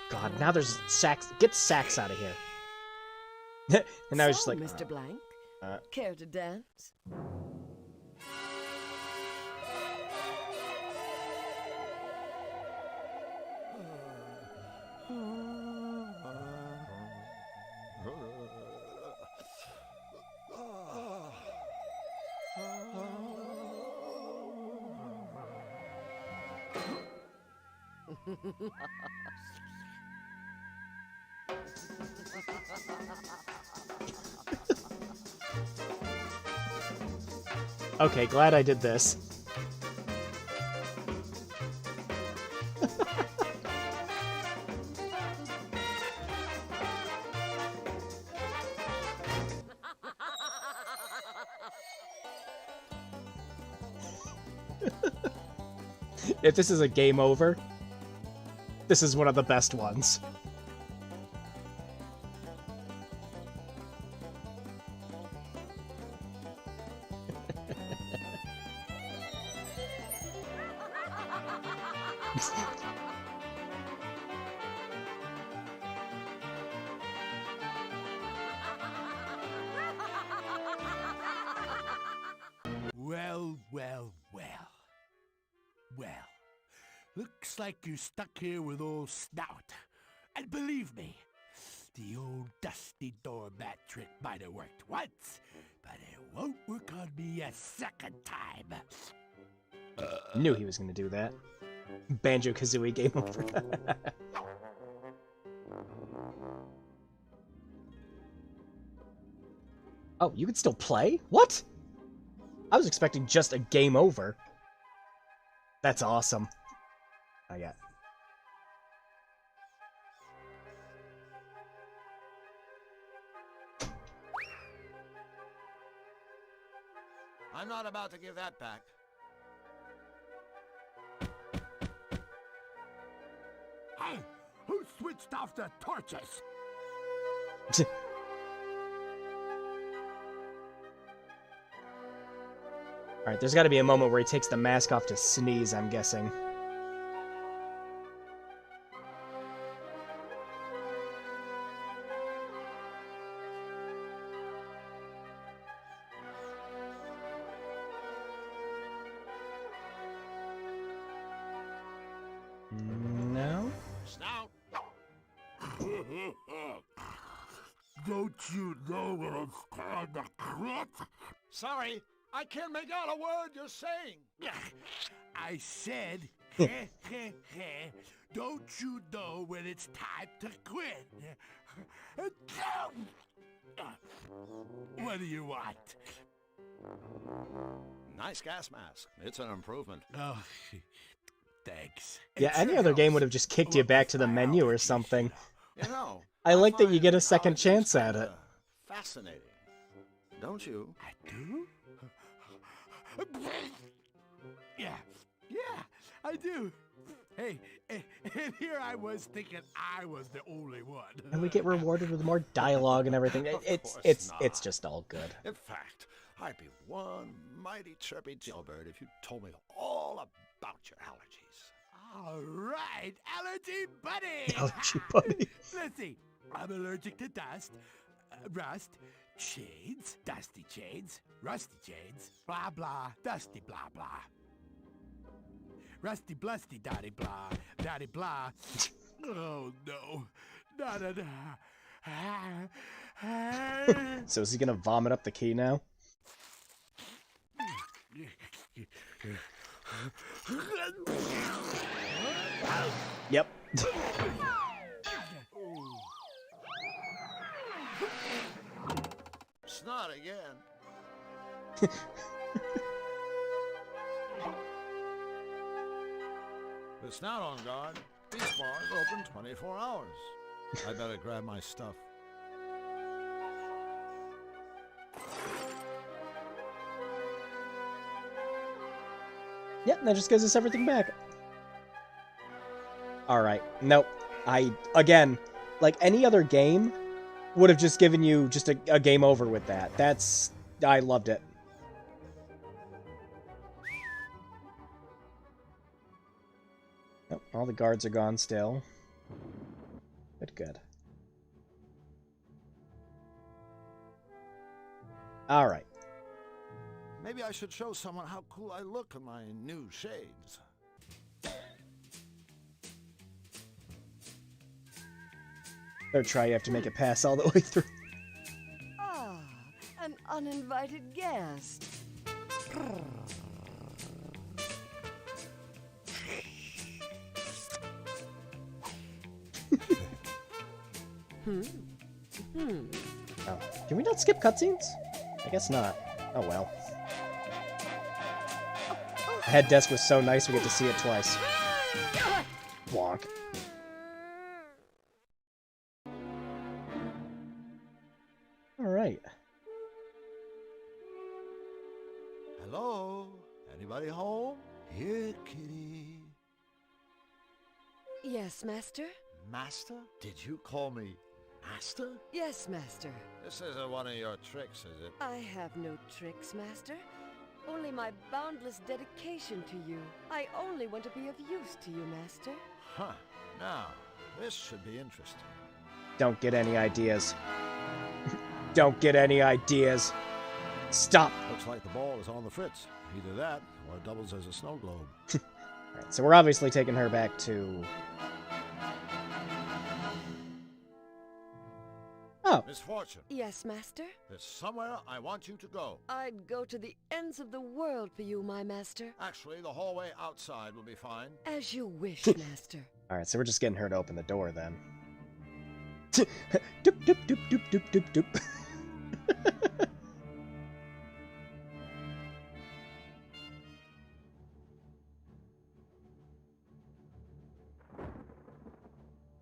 God, now there's sacks. Get sacks out of here. And now he's just like, Mr. Blank, care to dance? okay, glad I did this. If this is a game over, this is one of the best ones. Well, well, well. Well, looks like you're stuck here with old Snout. And believe me, the old dusty doormat trick might have worked once, but it won't work on me a second time. Knew he was gonna do that. Banjo-Kazooie game over. Oh, you can still play? What? I was expecting just a game over. That's awesome. Oh, yeah. I'm not about to give that back. Hey, who switched off the torches? Alright, there's gotta be a moment where he takes the mask off to sneeze, I'm guessing. No? Snout! Don't you know when it's time to quit? Sorry, I can't make out a word you're saying. I said, don't you know when it's time to quit? What do you want? Nice gas mask. It's an improvement. Oh, thanks. Yeah, any other game would have just kicked you back to the menu or something. You know, I like that you get a second chance at it. Fascinating. Don't you? I do? Yeah, I do. Hey, and here I was thinking I was the only one. And we get rewarded with more dialogue and everything. It's just all good. In fact, I'd be one mighty chirpy jailbird if you told me all about your allergies. All right, allergy buddy. Allergy buddy. Let's see. I'm allergic to dust, rust, shades, dusty shades, rusty shades, blah blah, dusty blah blah. Rusty blusty daddy blah, daddy blah. Oh no. Da da da. So is he gonna vomit up the key now? Yep. Snot again. It's not on guard. These bars open 24 hours. I better grab my stuff. Yep, that just gives us everything back. Alright, nope. Again, like any other game, would have just given you just a game over with that. I loved it. Oh, all the guards are gone still. Good. Alright. Maybe I should show someone how cool I look in my new shades. Third try, you have to make it pass all the way through. Ah, an uninvited guest. Oh, can we not skip cutscenes? I guess not. Oh well. The head desk was so nice we get to see it twice. Wonk. Alright. Hello? Anybody home? Here, kitty. Yes, master? Master? Did you call me Master? Yes, master. This isn't one of your tricks, is it? I have no tricks, master. Only my boundless dedication to you. I only want to be of use to you, master. Huh. Now, this should be interesting. Don't get any ideas. Don't get any ideas. Stop. Looks like the ball is on the fritz. Either that, or it doubles as a snow globe. Alright, so we're obviously taking her back to... Oh. Miss Fortune. Yes, master? There's somewhere I want you to go. I'd go to the ends of the world for you, my master. Actually, the hallway outside will be fine. As you wish, master. Alright, so we're just getting her to open the door then. Doop, doop, doop, doop, doop, doop, doop.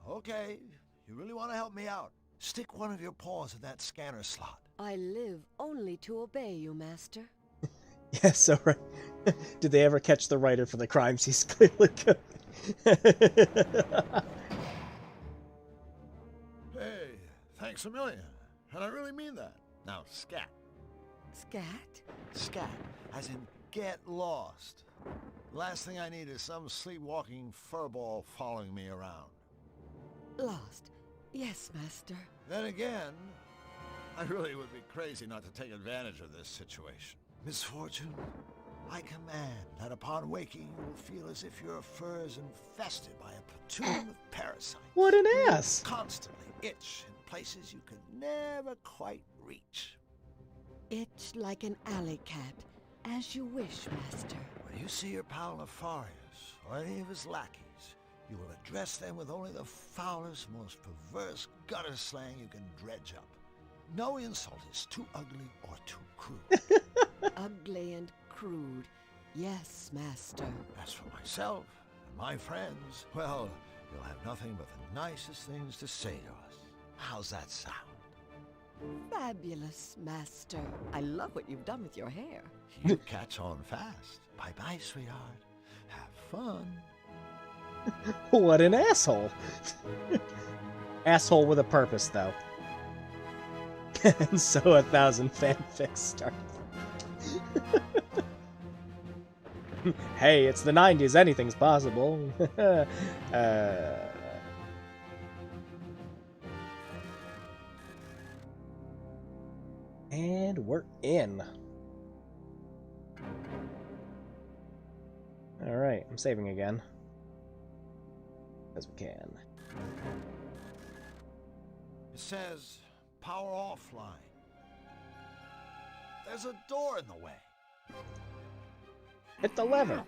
Okay, you really want to help me out? Stick one of your paws in that scanner slot. I live only to obey you, master. Yeah, so right. Did they ever catch the writer for the crimes he's clearly committed? Hey, thanks a million. And I really mean that. Now, scat. Scat? Scat, as in get lost. Last thing I need is some sleepwalking furball following me around. Lost. Yes, master. Then again, I really would be crazy not to take advantage of this situation. Miss Fortune, I command that upon waking you will feel as if your fur is infested by a platoon of parasites. What an ass! Constantly itch in places you could never quite reach. Itch like an alley cat. As you wish, master. When you see your pal Nefarious or any of his lackeys, you will address them with only the foulest, most perverse gutter slang you can dredge up. No insult is too ugly or too crude. Ugly and crude. Yes, master. As for myself and my friends, well, you'll have nothing but the nicest things to say to us. How's that sound? Fabulous, master. I love what you've done with your hair. You catch on fast. Bye-bye, sweetheart. Have fun. What an asshole. Asshole with a purpose, though. And so 1,000 fanfics start. Hey, it's the 90s. Anything's possible. And we're in. Alright, I'm saving again. As we can. It says power offline. There's a door in the way. Hit the lever.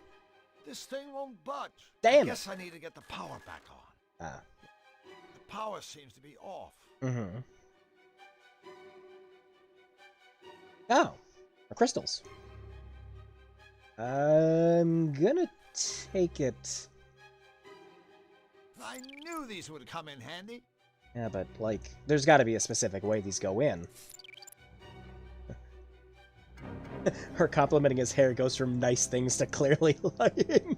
This thing won't budge. Damn I guess I need to get the power back on. Ah. The power seems to be off. Mm-hmm. Oh. Crystals. I'm gonna take it. I knew these would come in handy. Yeah, but, like, there's gotta be a specific way these go in. Her complimenting his hair goes from nice things to clearly lying.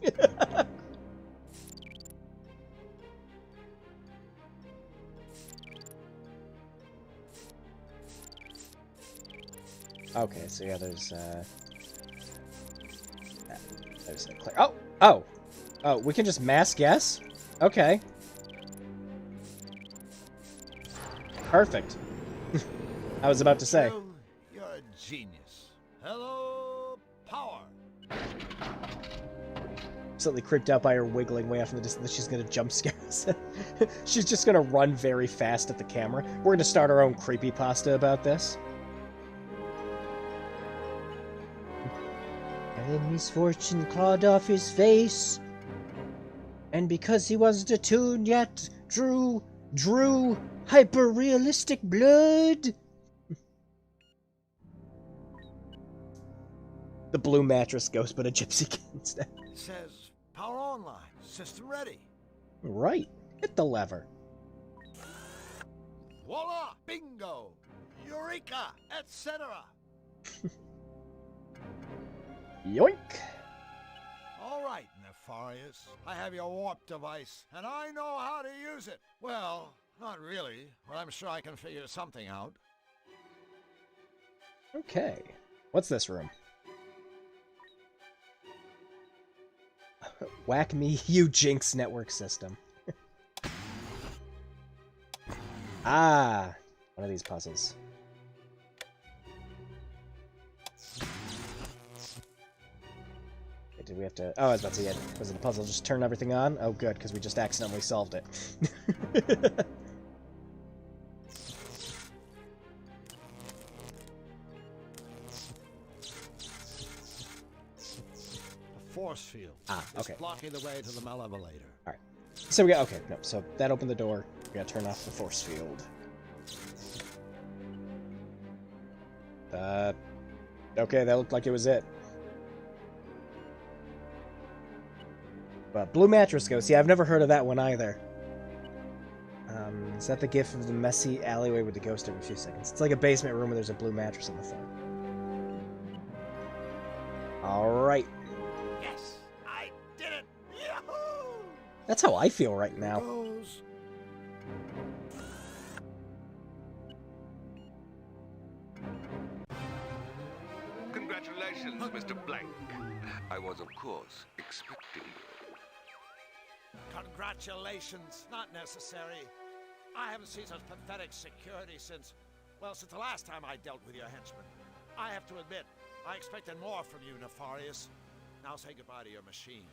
Okay, so yeah, there's a clear. Oh, we can just mass guess? Okay. Perfect. I was about to say. You're a genius. Hello, power. Absolutely creeped out by her wiggling way off in the distance that she's gonna jump scare us. She's just gonna run very fast at the camera. We're gonna start our own creepypasta about this. And then misfortune clawed off his face. And because he wasn't attuned yet, drew hyper-realistic blood. The blue mattress ghost, but a gypsy kid instead. It says power online. System ready. Right. Hit the lever. Voila! Bingo! Eureka! Etc. Yoink! All right, Nefarious. I have your warp device, and I know how to use it. Well, not really, but I'm sure I can figure something out. Okay. What's this room? Whack me, you jinx network system. Ah! One of these puzzles. Did we have to... Oh, I was about to say, was it a puzzle just turn everything on? Oh, good, because we just accidentally solved it. The force field. Okay. It's blocking the way to the elevator. Alright. So we got... Okay, no, so that opened the door. We gotta turn off the force field. Okay, that looked like it was it. But Blue Mattress Ghost. Yeah, I've never heard of that one either. Is that the gif of the messy alleyway with the ghost every few seconds? It's like a basement room where there's a blue mattress on the floor. Alright. Yes, I did it! Yahoo! That's how I feel right now. Congratulations, Mr. Blank. I was, of course, expecting you. Congratulations, not necessary. I haven't seen such pathetic security since the last time I dealt with your henchmen. I have to admit, I expected more from you, Nefarious. Now say goodbye to your machine.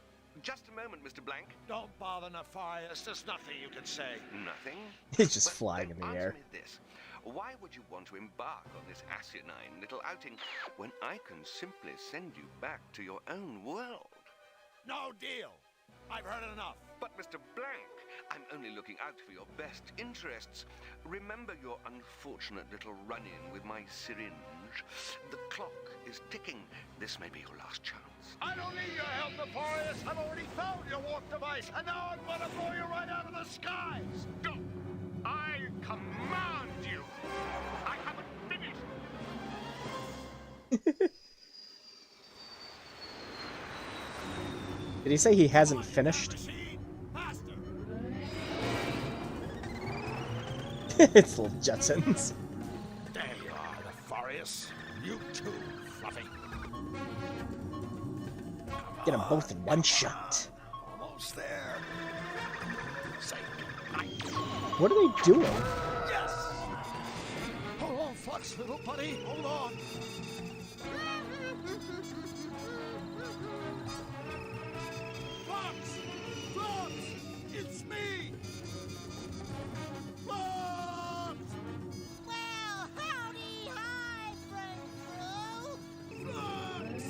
Just a moment, Mr. Blank. Don't bother, Nefarious. There's nothing you can say. Nothing? He's just flying in the air. Answer me this. Why would you want to embark on this asinine little outing when I can simply send you back to your own world? No deal. I've heard enough. But, Mr. Blank, I'm only looking out for your best interests. Remember your unfortunate little run-in with my syringe. The clock is ticking. This may be your last chance. I don't need your help, Nefarious. I've already found your warp device, and now I'm gonna blow you right out of the skies. Go! I command you! I haven't finished! Did he say he hasn't finished? It's little Jetsons. There you are, Nefarious. You too, Fluffy. Get them both in one shot. Almost there. Say goodnight. What are they doing? Yes! Hold on, Flux, little buddy. Hold on. Flux! Flux! It's me! Flux! Well, howdy, hi, friend crew. Flux!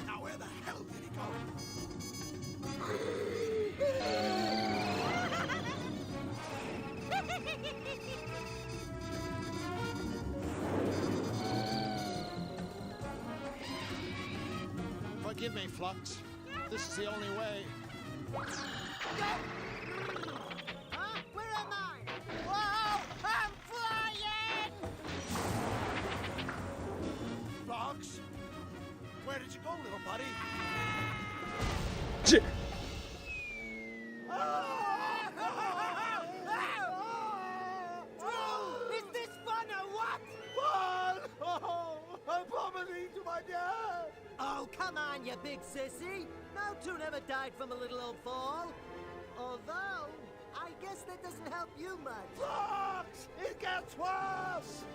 Now where the hell did he go? Forgive me, Flux. This is the only way. Huh? Where am I? Whoa! I'm flying! Flux? Where did you go, little buddy? Is this fun or what? Fun! Oh, I'm plummeting to my death! Oh, come on, you big sissy. No Toon ever died from a little old fall. Although, I guess that doesn't help you much. Flux! It gets worse!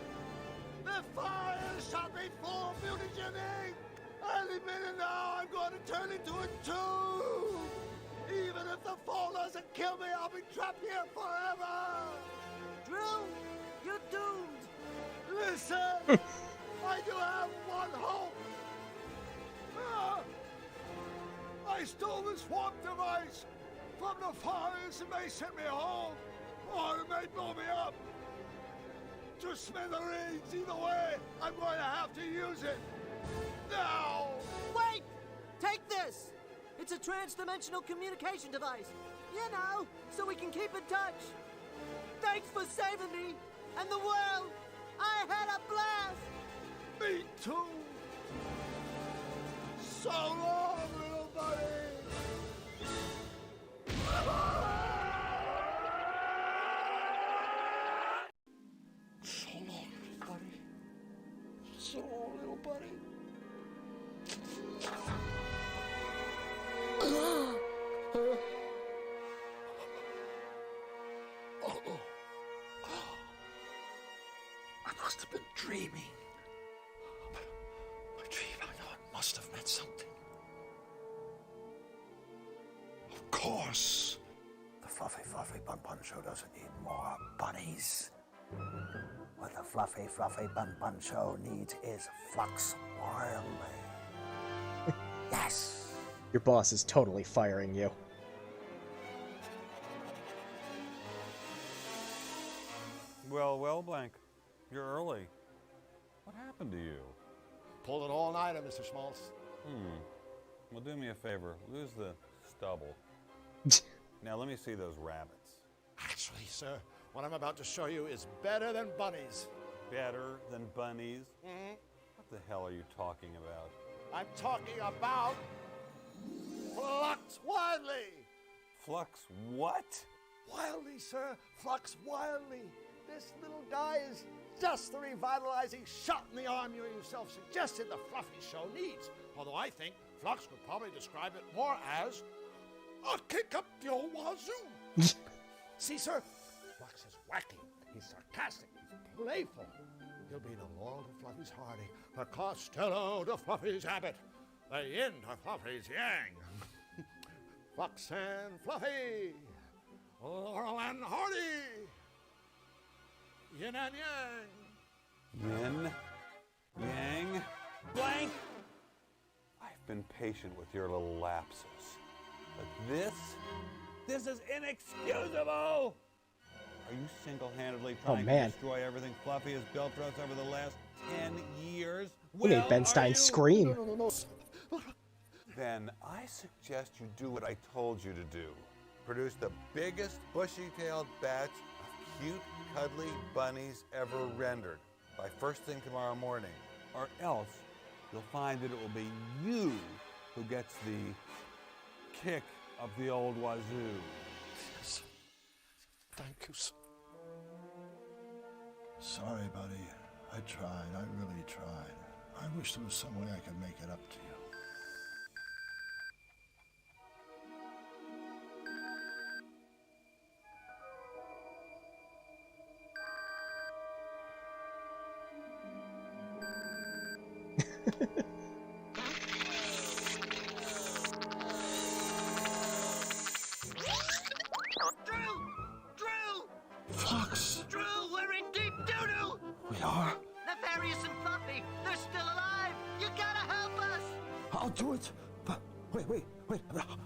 The fire shot me full of mutagenic! Any minute now, I'm going to turn into a tube! Even if the fall doesn't kill me, I'll be trapped here forever! Drew, you're doomed. Listen! I do have one hope! I stole the swamp device from the forest and they sent me home, or they may blow me up. To smithereens, either way, I'm going to have to use it. Now! Wait! Take this! It's a trans-dimensional communication device. You know, so we can keep in touch. Thanks for saving me and the world. I had a blast. Me too. So long, little buddy. So long, little buddy. So long, little buddy. I must have been dreaming. My dream, I know it must have meant something. Of course. The Fluffy Bun Bun Show doesn't need more bunnies. What the Fluffy Bun Bun Show needs is Flux Wildly. Yes! Your boss is totally firing you. Well, well, Blank. You're early. What happened to you? Pulled an all-nighter, Mr. Schmaltz. Well, do me a favor. Lose the stubble. Now, let me see those rabbits. Actually, sir, what I'm about to show you is better than bunnies. Better than bunnies? Mm-hmm. What the hell are you talking about? I'm talking about Flux Wildly. Flux what? Wildly, sir. Flux Wildly. This little guy is just the revitalizing shot in the arm you yourself suggested the Fluffy Show needs. Although I think Flux would probably describe it more as a kick up the old wazoo. See, sir, Flux is wacky. He's sarcastic. He's playful. He'll be the Laurel to Fluffy's Hardy, the Costello to Fluffy's Abbott, the Yin to Fluffy's Yang. Flux and Fluffy, Laurel and Hardy, Yin and Yang. Yin? Yang? Blank? I've been patient with your little lapses. But this is inexcusable! Are you single-handedly trying to destroy everything Fluffy has built for us over the last 10 years? We made Ben Stein scream. Then I suggest you do what I told you to do. Produce the biggest bushy-tailed batch of cute, cuddly bunnies ever rendered by first thing tomorrow morning. Or else you'll find that it will be you who gets the kick up the old wazoo. Yes. Thank you, sir. Sorry, buddy. I tried. I really tried. I wish there was some way I could make it up to you. Drew! Fox! Drew, we're in deep doo-doo! We are? Nefarious and Fluffy, they're still alive! You gotta help us! I'll do it. But wait.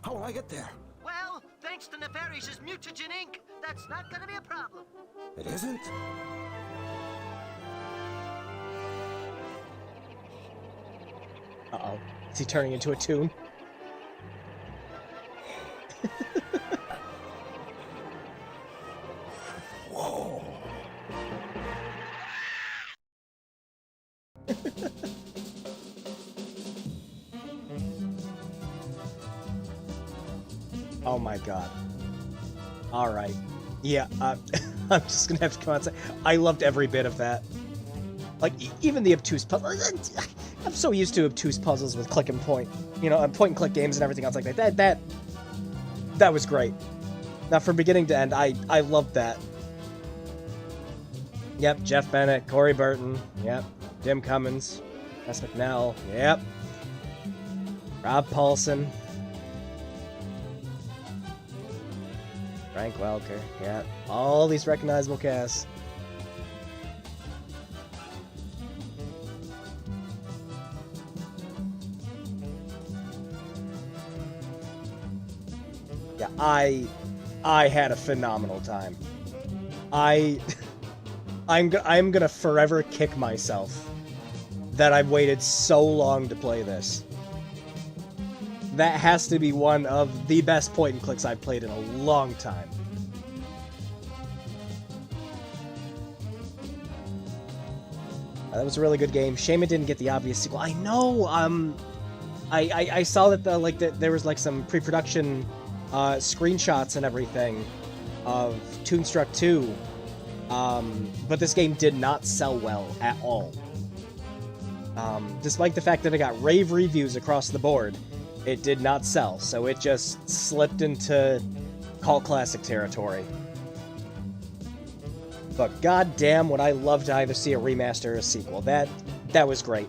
How will I get there? Well, thanks to Nefarious's mutagen ink, that's not gonna be a problem. It isn't? Uh-oh. Is he turning into a toon? Whoa. Oh my god. Alright. Yeah, I'm just gonna have to come out and say, I loved every bit of that. Like, even the obtuse puzzle. I'm so used to obtuse puzzles with click and point. You know, point and click games and everything else like that. That was great. Now, from beginning to end, I loved that. Yep, Jeff Bennett, Corey Burton, yep, Jim Cummins, Wes McNell, yep, Rob Paulson, Frank Welker, yep, all these recognizable casts. Yeah, I had a phenomenal time. I'm gonna forever kick myself that I've waited so long to play this. That has to be one of the best point and clicks I've played in a long time. That was a really good game. Shame it didn't get the obvious sequel. I know. I saw that there was like some pre-production screenshots and everything of Toonstruck 2. But this game did not sell well at all. Despite the fact that it got rave reviews across the board, it did not sell, so it just slipped into cult classic territory. But goddamn, would I love to either see a remaster or a sequel. That was great.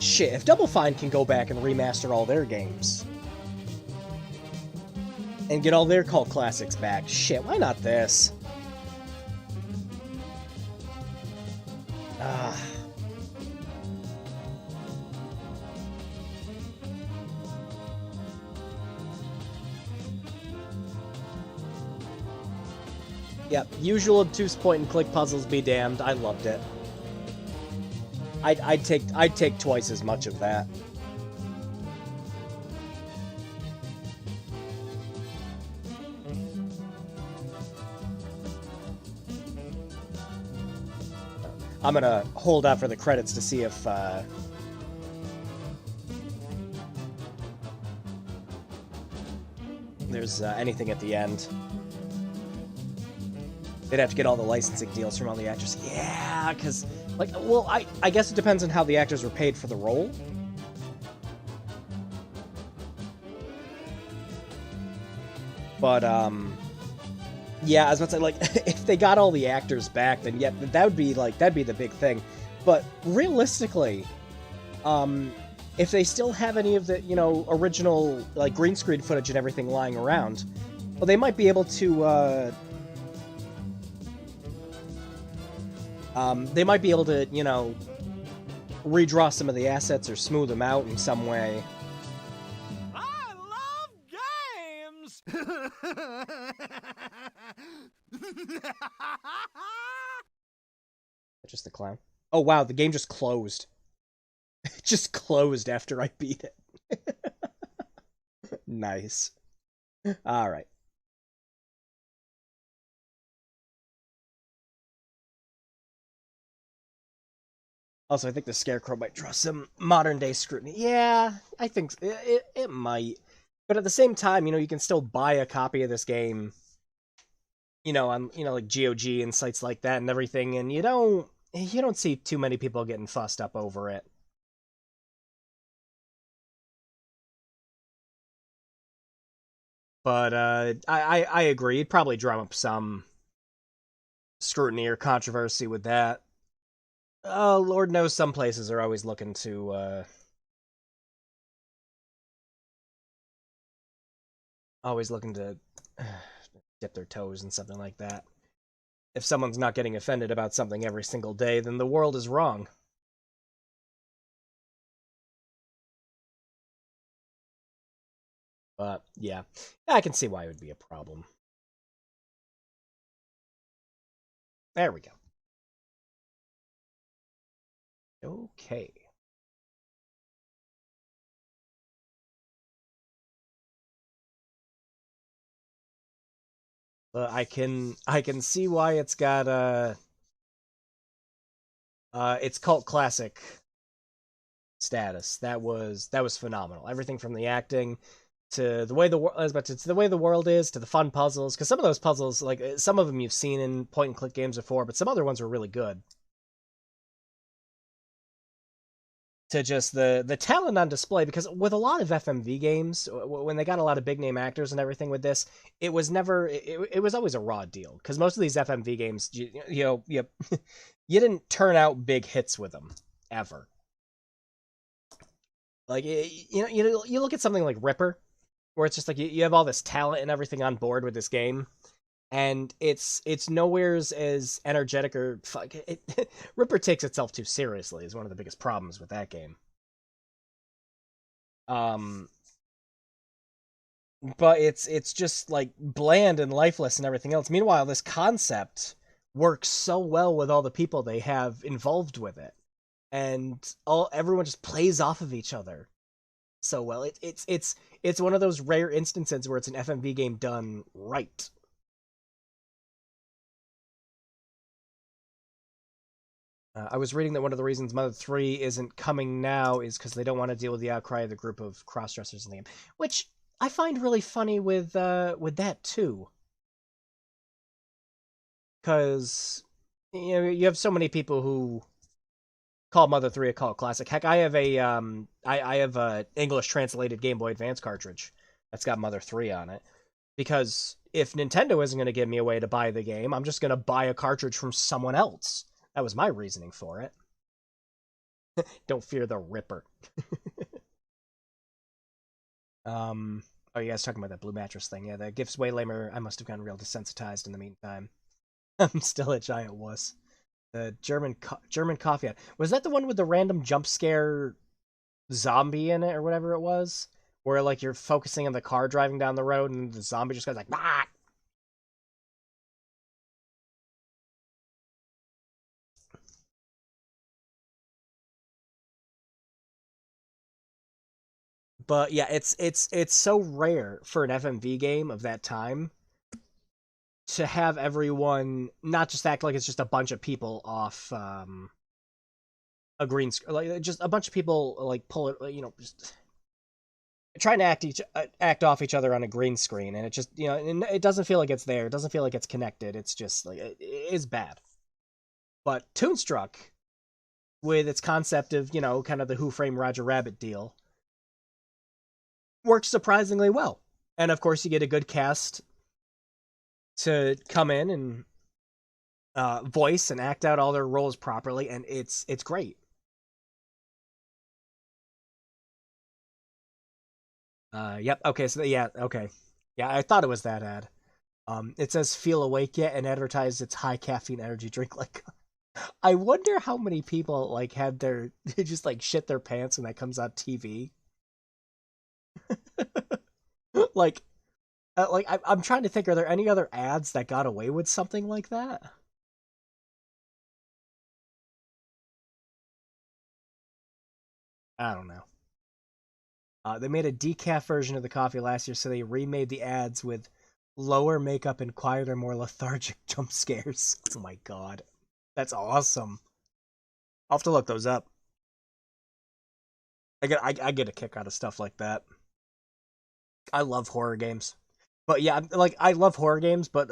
Shit, if Double Fine can go back and remaster all their games and get all their cult classics back, shit, why not this? Yep, usual obtuse point-and-click puzzles be damned. I loved it. I'd take twice as much of that. I'm gonna hold out for the credits to see if there's anything at the end. They'd have to get all the licensing deals from all the actors. Yeah, because, like, well, I guess it depends on how the actors were paid for the role. But, yeah, I was about to say, like, if they got all the actors back, then yeah, that'd be the big thing. But realistically, if they still have any of the, original, like, green screen footage and everything lying around, well, they might be able to, redraw some of the assets or smooth them out in some way. I love games! Just the clown. Oh wow, the game just closed. It just closed after I beat it. Nice. Alright. Also, I think the Scarecrow might draw some modern-day scrutiny. Yeah, I think it might. But at the same time, you can still buy a copy of this game, on, like GOG and sites like that and everything, and you don't see too many people getting fussed up over it. But I agree. It'd probably drum up some scrutiny or controversy with that. Oh, Lord knows some places are always looking to dip their toes in something like that. If someone's not getting offended about something every single day, then the world is wrong. But yeah, I can see why it would be a problem. There we go. Okay. I can see why it's got it's cult classic status. That was phenomenal. Everything from the acting to the way the way the world is, to the fun puzzles, because some of those puzzles, like some of them you've seen in point and click games before, but some other ones were really good. To just the talent on display, because with a lot of FMV games, when they got a lot of big name actors and everything with this, it was never it was always a raw deal, because most of these FMV games, you you didn't turn out big hits with them ever. Like you look at something like Ripper, where it's just like you have all this talent and everything on board with this game, and it's nowhere's as energetic or Ripper takes itself too seriously is one of the biggest problems with that game. But it's just like bland and lifeless and everything else. Meanwhile, this concept works so well with all the people they have involved with it, and everyone just plays off of each other so well. It's one of those rare instances where it's an FMV game done right. I was reading that one of the reasons Mother 3 isn't coming now is because they don't want to deal with the outcry of the group of cross-dressers in the game, which I find really funny with that too. Because you have so many people who call Mother 3 a cult classic. Heck, I have a English translated Game Boy Advance cartridge that's got Mother 3 on it. Because if Nintendo isn't going to give me a way to buy the game, I'm just going to buy a cartridge from someone else. That was my reasoning for it. Don't fear the Ripper. Oh, you guys talking about that blue mattress thing? Yeah, the gift's way lamer. I must have gotten real desensitized in the meantime. I'm still a giant wuss. The German coffee ad. Was that the one with the random jump scare zombie in it or whatever it was? Where like you're focusing on the car driving down the road and the zombie just goes like, bah! But yeah, it's so rare for an FMV game of that time to have everyone not just act like it's just a bunch of people off a green screen, like just a bunch of people like pull it, just trying to act off each other on a green screen, and it just it doesn't feel like it's there. It doesn't feel like it's connected. It's just like it is bad. But Toonstruck, with its concept of kind of the Who Framed Roger Rabbit deal, works surprisingly well. And of course, you get a good cast to come in and voice and act out all their roles properly, and it's great. Yep. Okay. So yeah. Okay. Yeah. I thought it was that ad. It says "Feel awake yet?" and advertised its high caffeine energy drink. Like, I wonder how many people like had their they just like shit their pants when that comes on TV. like, I'm trying to think. Are there any other ads that got away with something like that? I don't know. They made a decaf version of the coffee last year, so they remade the ads with lower makeup and quieter, more lethargic jump scares. Oh my god. That's awesome. I'll have to look those up. I get a kick out of stuff like that. I love horror games. But yeah, like I love horror games, but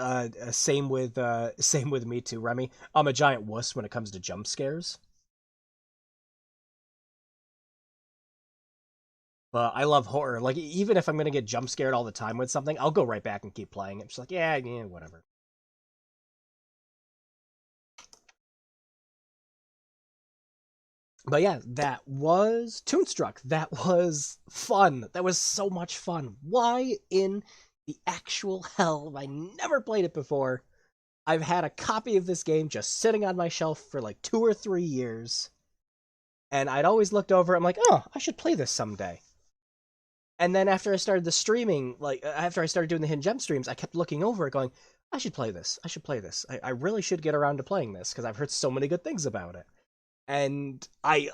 same with same with me too, Remy. I'm a giant wuss when it comes to jump scares. But I love horror. Like even if I'm gonna get jump scared all the time with something, I'll go right back and keep playing it. Just like yeah, whatever. But yeah, that was Toonstruck. That was fun. That was so much fun. Why in the actual hell have I never played it before? I've had a copy of this game just sitting on my shelf for like 2 or 3 years. And I'd always looked over it, I'm like, oh, I should play this someday. And then after I started the streaming, like after I started doing the Hidden Gem streams, I kept looking over it going, I should play this. I should play this. I really should get around to playing this because I've heard so many good things about it. And I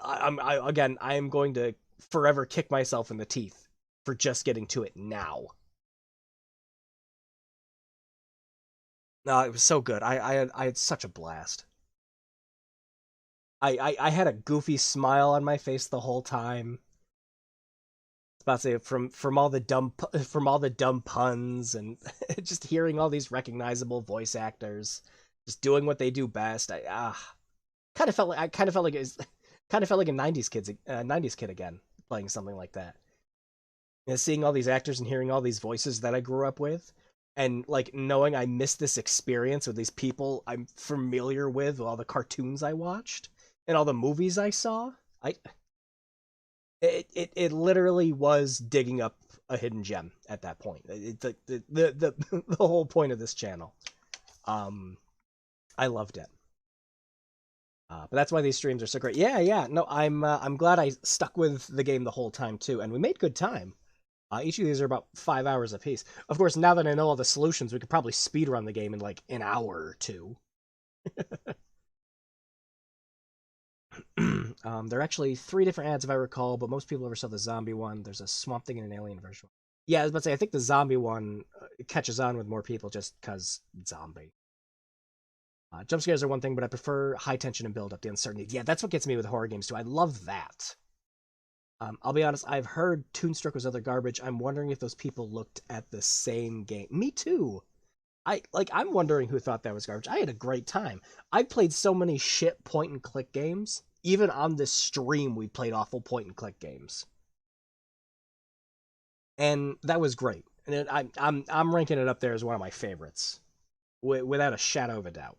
am going to forever kick myself in the teeth for just getting to it now. No, it was so good. I had such a blast. I had a goofy smile on my face the whole time. About to say from all the dumb puns and just hearing all these recognizable voice actors just doing what they do best. I kind of felt like a '90s kid again playing something like that. And seeing all these actors and hearing all these voices that I grew up with, and like knowing I missed this experience with these people I'm familiar with all the cartoons I watched and all the movies I saw. It literally was digging up a hidden gem at that point. The the whole point of this channel. I loved it. But that's why these streams are so great. Yeah. No, I'm glad I stuck with the game the whole time too, and we made good time. Each of these are about 5 hours apiece. Of course, now that I know all the solutions, we could probably speed run the game in like an hour or two. There are actually 3 different ads if I recall, but most people ever saw the zombie one. There's a Swamp Thing and an Alien version. Yeah, I was about to say, I think the zombie one catches on with more people just because zombie. Jump scares are one thing, but I prefer high tension and build up, the uncertainty. Yeah, that's what gets me with horror games too. I love that. I'll be honest, I've heard Toonstruck was other garbage. I'm wondering if those people looked at the same game. Me too. I'm wondering who thought that was garbage. I had a great time. I played so many shit point and click games. Even on this stream, we played awful point and click games, and that was great. And I'm ranking it up there as one of my favorites, without a shadow of a doubt.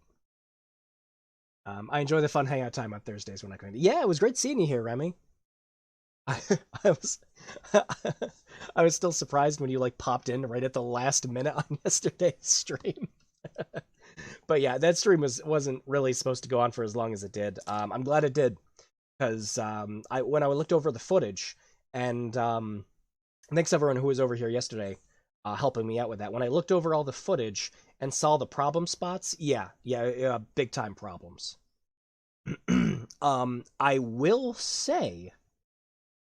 I enjoy the fun hangout time on Thursdays when I come in. Yeah, it was great seeing you here, Remy. I was I was still surprised when you like popped in right at the last minute on yesterday's stream. But yeah, that stream wasn't really supposed to go on for as long as it did. I'm glad it did because when I looked over the footage, and thanks everyone who was over here yesterday helping me out with that. When I looked over all the footage and saw the problem spots, yeah, big time problems. I will say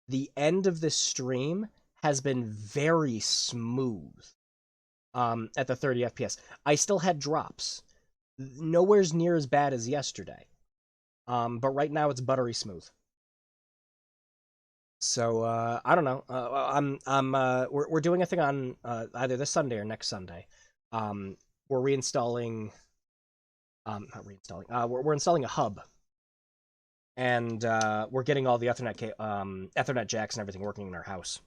the end of this stream has been very smooth at the 30 FPS. I still had drops. Nowhere's near as bad as yesterday. But right now it's buttery smooth. So I don't know. We're doing a thing on either this Sunday or next Sunday. We're reinstalling. Not reinstalling. We're installing a hub, and we're getting all the Ethernet jacks and everything working in our house.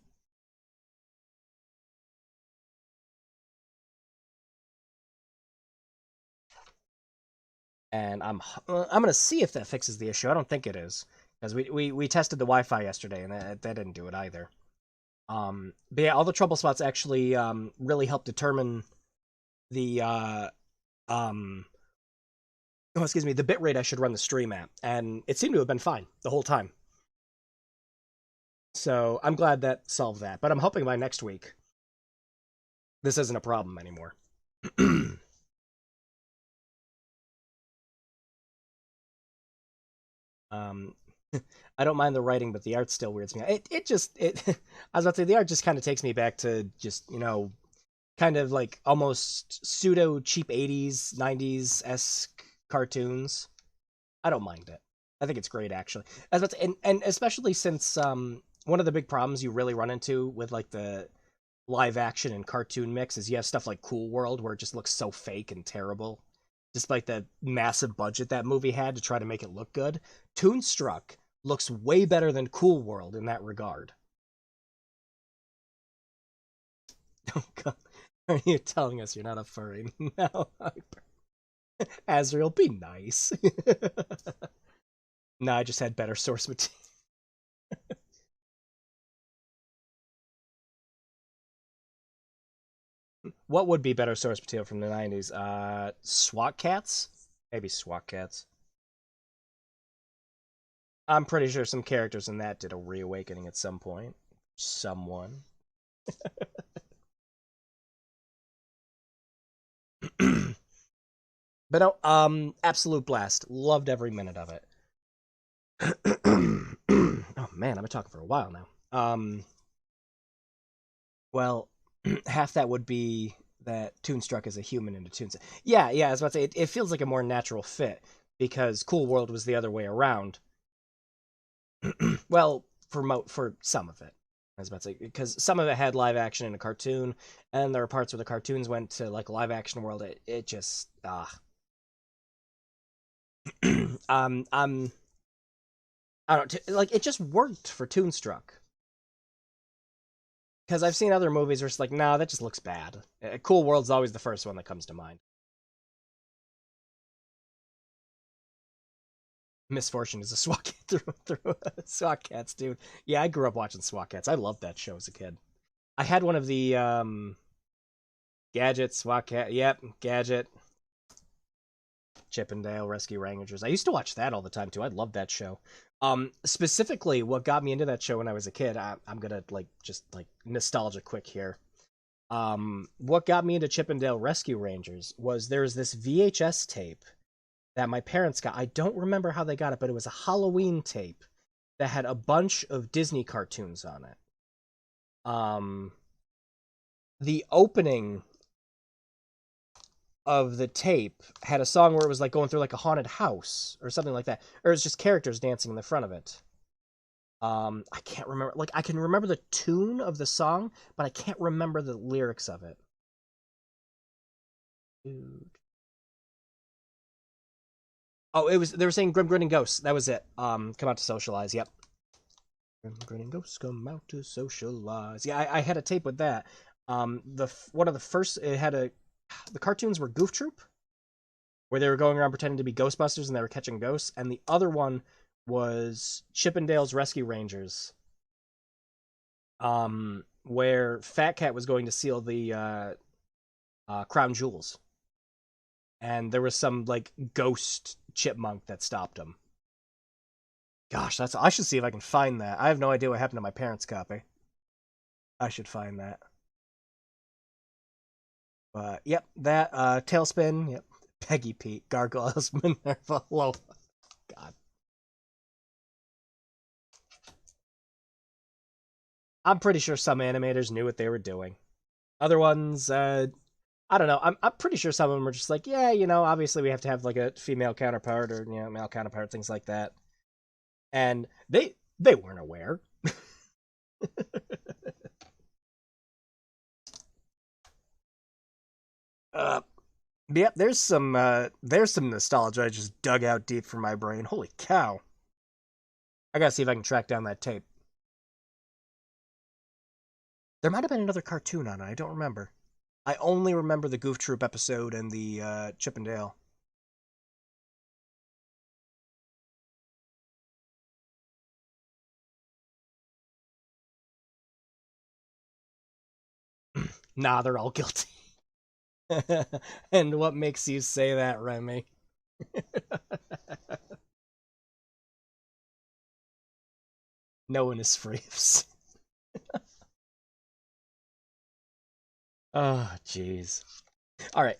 And I'm gonna see if that fixes the issue. I don't think it is, because we tested the Wi-Fi yesterday and that didn't do it either. But yeah, all the trouble spots actually really help determine the the bitrate I should run the stream at, and it seemed to have been fine the whole time. So I'm glad that solved that, but I'm hoping by next week this isn't a problem anymore. I don't mind the writing, but the art still weirds me out. I was about to say, the art just kind of takes me back to just, kind of like almost pseudo cheap 80s, 90s-esque cartoons. I don't mind it. I think it's great, actually. And especially since one of the big problems you really run into with like the live action and cartoon mix is you have stuff like Cool World where it just looks so fake and terrible, despite the massive budget that movie had to try to make it look good. Toonstruck looks way better than Cool World in that regard. Oh God. Are you telling us you're not a furry? No. Azrael, be nice. No, I just had better source material. What would be better source material from the 90s? SWAT Cats? Maybe SWAT Cats. I'm pretty sure some characters in that did a reawakening at some point. Someone. But no, absolute blast. Loved every minute of it. Oh man, I've been talking for a while now. Well, half that would be that Toonstruck is a human in a Toonstruck. Yeah, I was about to say, it feels like a more natural fit, because Cool World was the other way around. Well, for some of it. I was about to say, because some of it had live action in a cartoon, and there were parts where the cartoons went to, like, live action world. It just, I don't, like, it just worked for Toonstruck. Because I've seen other movies where it's like, nah, that just looks bad. Cool World's always the first one that comes to mind. Misfortune is a SWAT cat through SWAT Cats, dude. Yeah, I grew up watching SWAT Cats. I loved that show as a kid. I had one of the Gadget, SWAT Cat. Yep, Gadget. Chippendale Rescue Rangers. I used to watch that all the time too. I loved that show. Specifically, what got me into that show when I was a kid, I'm gonna just nostalgia quick here. What got me into Chippendale Rescue Rangers was there was this VHS tape that my parents got. I don't remember how they got it, but it was a Halloween tape that had a bunch of Disney cartoons on it. The opening of the tape had a song where it was like going through like a haunted house or something like that, or it was just characters dancing in the front of it. I can't remember. Like, I can remember the tune of the song, but I can't remember the lyrics of it. Dude. Oh, they were saying Grim Grinning Ghosts. That was it. Come out to socialize. Yep. Grim Grinning Ghosts come out to socialize. Yeah, I had a tape with that. One of the first, the cartoons were Goof Troop, where they were going around pretending to be Ghostbusters and they were catching ghosts, and the other one was Chippendale's Rescue Rangers, where Fat Cat was going to steal the crown jewels, and there was some like ghost chipmunk that stopped him. Gosh, I should see if I can find that. I have no idea what happened to my parents' copy. I should find that. But yep, that Tailspin. Yep, Peggy Pete, Gargoyles, Minerva. Whoa, God. I'm pretty sure some animators knew what they were doing. Other ones, I don't know. I'm pretty sure some of them were just like, yeah, obviously we have to have like a female counterpart or male counterpart, things like that. And they weren't aware. Yep, there's some nostalgia I just dug out deep from my brain. Holy cow! I gotta see if I can track down that tape. There might have been another cartoon on it. I don't remember. I only remember the Goof Troop episode and the Chippendale. Nah, they're all guilty. And what makes you say that, Remy? No one is free of sin. Oh, jeez. All right.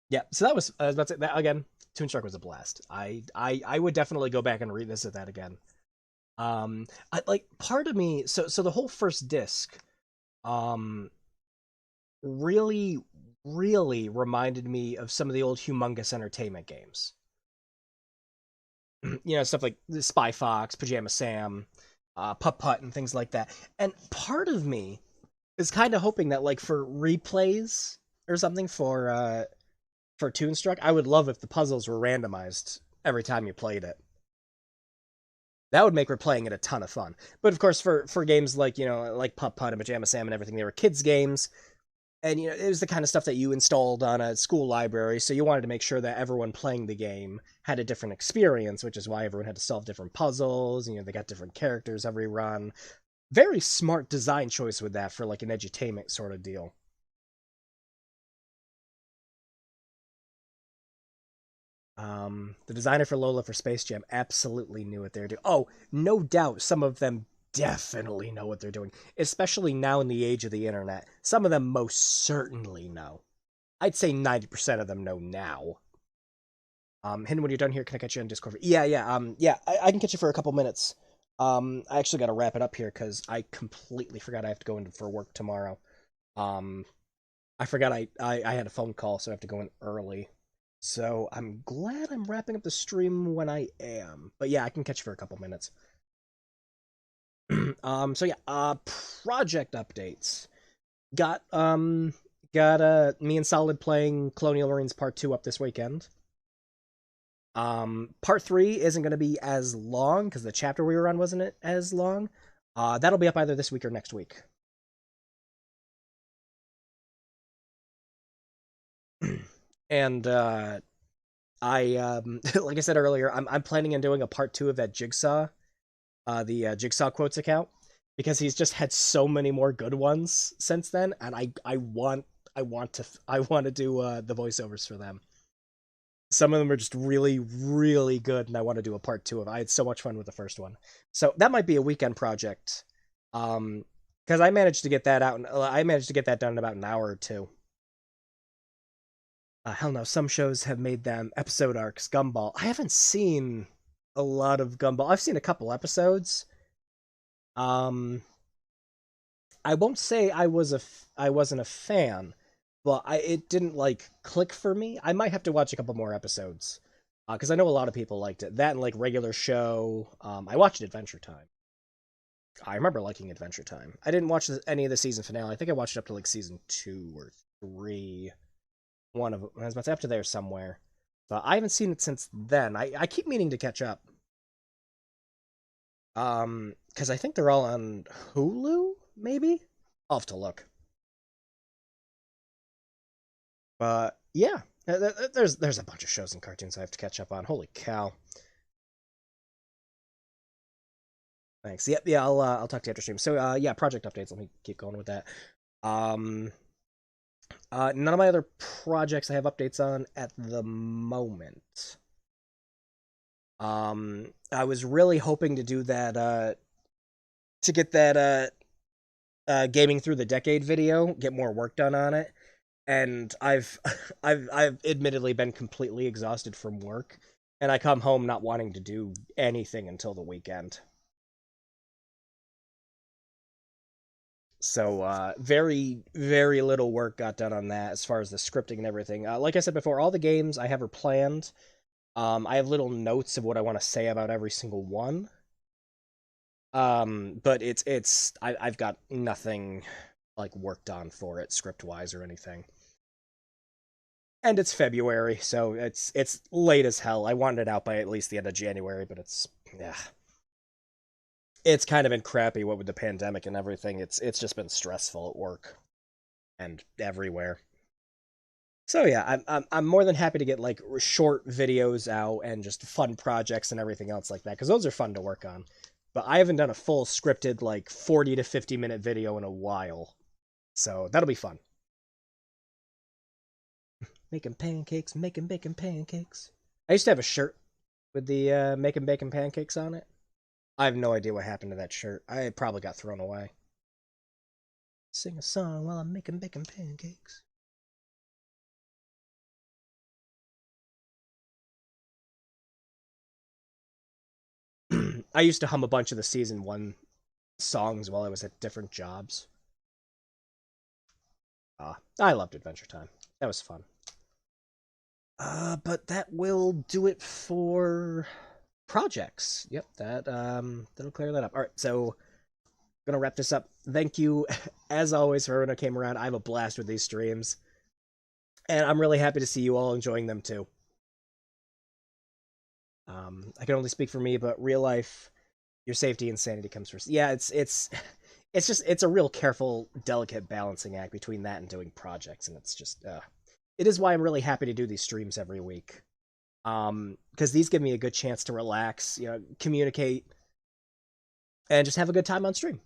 Yeah. So that was. I was about to say that again. Toonstruck was a blast. I would definitely go back and revisit that again. Like part of me. So the whole first disc, um, really, really reminded me of some of the old Humongous Entertainment games. Stuff like Spy Fox, Pajama Sam, Putt Putt, and things like that. And part of me is kind of hoping that, like, for replays or something for Toonstruck, I would love if the puzzles were randomized every time you played it. That would make replaying it a ton of fun. But of course, for games like, like Putt Putt and Pajama Sam and everything, they were kids' games. And, it was the kind of stuff that you installed on a school library, so you wanted to make sure that everyone playing the game had a different experience, which is why everyone had to solve different puzzles. They got different characters every run. Very smart design choice with that for, like, an edutainment sort of deal. The designer for Lola for Space Jam absolutely knew what they were doing. Oh, no doubt some of them definitely know what they're doing, especially now in the age of the internet. Some of them most certainly know. I'd say 90% of them know now. Hidden, when you're done here, can I catch you on Discord? Yeah, I can catch you for a couple minutes. I actually got to wrap it up here because I completely forgot I have to go in for work tomorrow. I forgot I had a phone call, so I have to go in early. So I'm glad I'm wrapping up the stream when I am. But yeah, I can catch you for a couple minutes. Project updates. Got me and Solid playing Colonial Marines Part 2 up this weekend. Part 3 isn't going to be as long because the chapter we were on wasn't as long. That'll be up either this week or next week. And like I said earlier, I'm planning on doing a part 2 of that Jigsaw, the Jigsaw Quotes account, because he's just had so many more good ones since then, and I want to do the voiceovers for them. Some of them are just really, really good, and I want to do a part 2 of it. I had so much fun with the first one. So that might be a weekend project. Because I managed to get that out, and I managed to get that done in about an hour or two. Hell no, some shows have made them episode arcs. Gumball. I haven't seen a lot of Gumball. I've seen a couple episodes. I won't say I wasn't a fan, but it didn't like click for me. I might have to watch a couple more episodes because I know a lot of people liked it. That and like regular show. I watched Adventure Time. I remember liking Adventure Time. I didn't watch any of the season finale. I think I watched it up to like season 2 or 3. One of them. I was about to say up to there somewhere. But I haven't seen it since then. I keep meaning to catch up. Because I think they're all on Hulu, maybe? I'll have to look. But yeah, there's a bunch of shows and cartoons I have to catch up on. Holy cow! Thanks. Yep, yeah, I'll talk to you after stream. So yeah, project updates. Let me keep going with that. None of my other projects I have updates on at the moment. I was really hoping to do that, to get that, gaming through the decade video, get more work done on it. And I've admittedly been completely exhausted from work, and I come home not wanting to do anything until the weekend. So, very, very little work got done on that as far as the scripting and everything. Like I said before, all the games I have are planned. I have little notes of what I want to say about every single one. But I've got nothing like worked on for it script wise or anything. And it's February, so it's late as hell. I wanted it out by at least the end of January, but it's kind of been crappy what with the pandemic and everything. It's just been stressful at work and everywhere. So yeah, I'm more than happy to get like short videos out and just fun projects and everything else like that, because those are fun to work on. But I haven't done a full scripted like 40 to 50 minute video in a while, so that'll be fun. Making pancakes, making bacon pancakes. I used to have a shirt with the making bacon pancakes on it. I have no idea what happened to that shirt. I probably got thrown away. Sing a song while I'm making bacon pancakes. I used to hum a bunch of the season 1 songs while I was at different jobs. I loved Adventure Time. That was fun. But that will do it for projects. Yep, that'll clear that up. All right, so gonna wrap this up. Thank you, as always, for everyone who came around. I have a blast with these streams, and I'm really happy to see you all enjoying them too. I can only speak for me, but real life, your safety and sanity comes first. Yeah, it's a real careful, delicate balancing act between that and doing projects, and it's just it is why I'm really happy to do these streams every week. Because these give me a good chance to relax, communicate, and just have a good time on stream.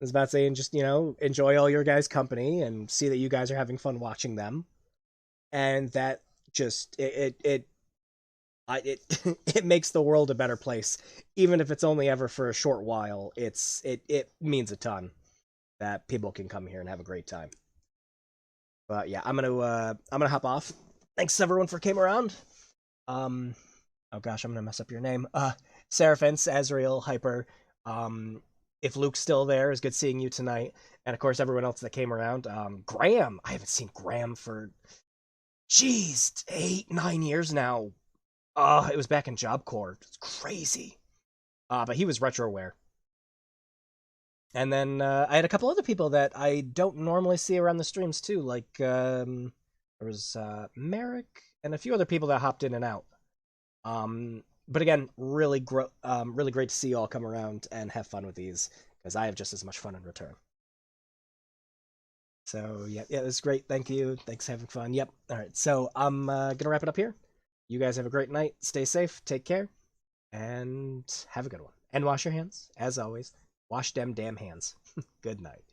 I was about saying, just enjoy all your guys' company and see that you guys are having fun watching them, and that just it makes the world a better place, even if it's only ever for a short while. It means a ton that people can come here and have a great time. But yeah, I'm gonna hop off. Thanks everyone for came around. Oh gosh, I'm gonna mess up your name. Seraphins, Azrael, Hyper. If Luke's still there, it's good seeing you tonight. And of course, everyone else that came around. Graham, I haven't seen Graham for, jeez, 8-9 years now. It was back in Job Corps. It's crazy. But he was retroware. And then I had a couple other people that I don't normally see around the streams too, like there was Merrick and a few other people that hopped in and out. But again, really great to see you all come around and have fun with these, because I have just as much fun in return. So yeah, it was great. Thank you. Thanks for having fun. Yep. All right. So I'm gonna wrap it up here. You guys have a great night. Stay safe. Take care, and have a good one. And wash your hands, as always. Wash them damn hands. Good night.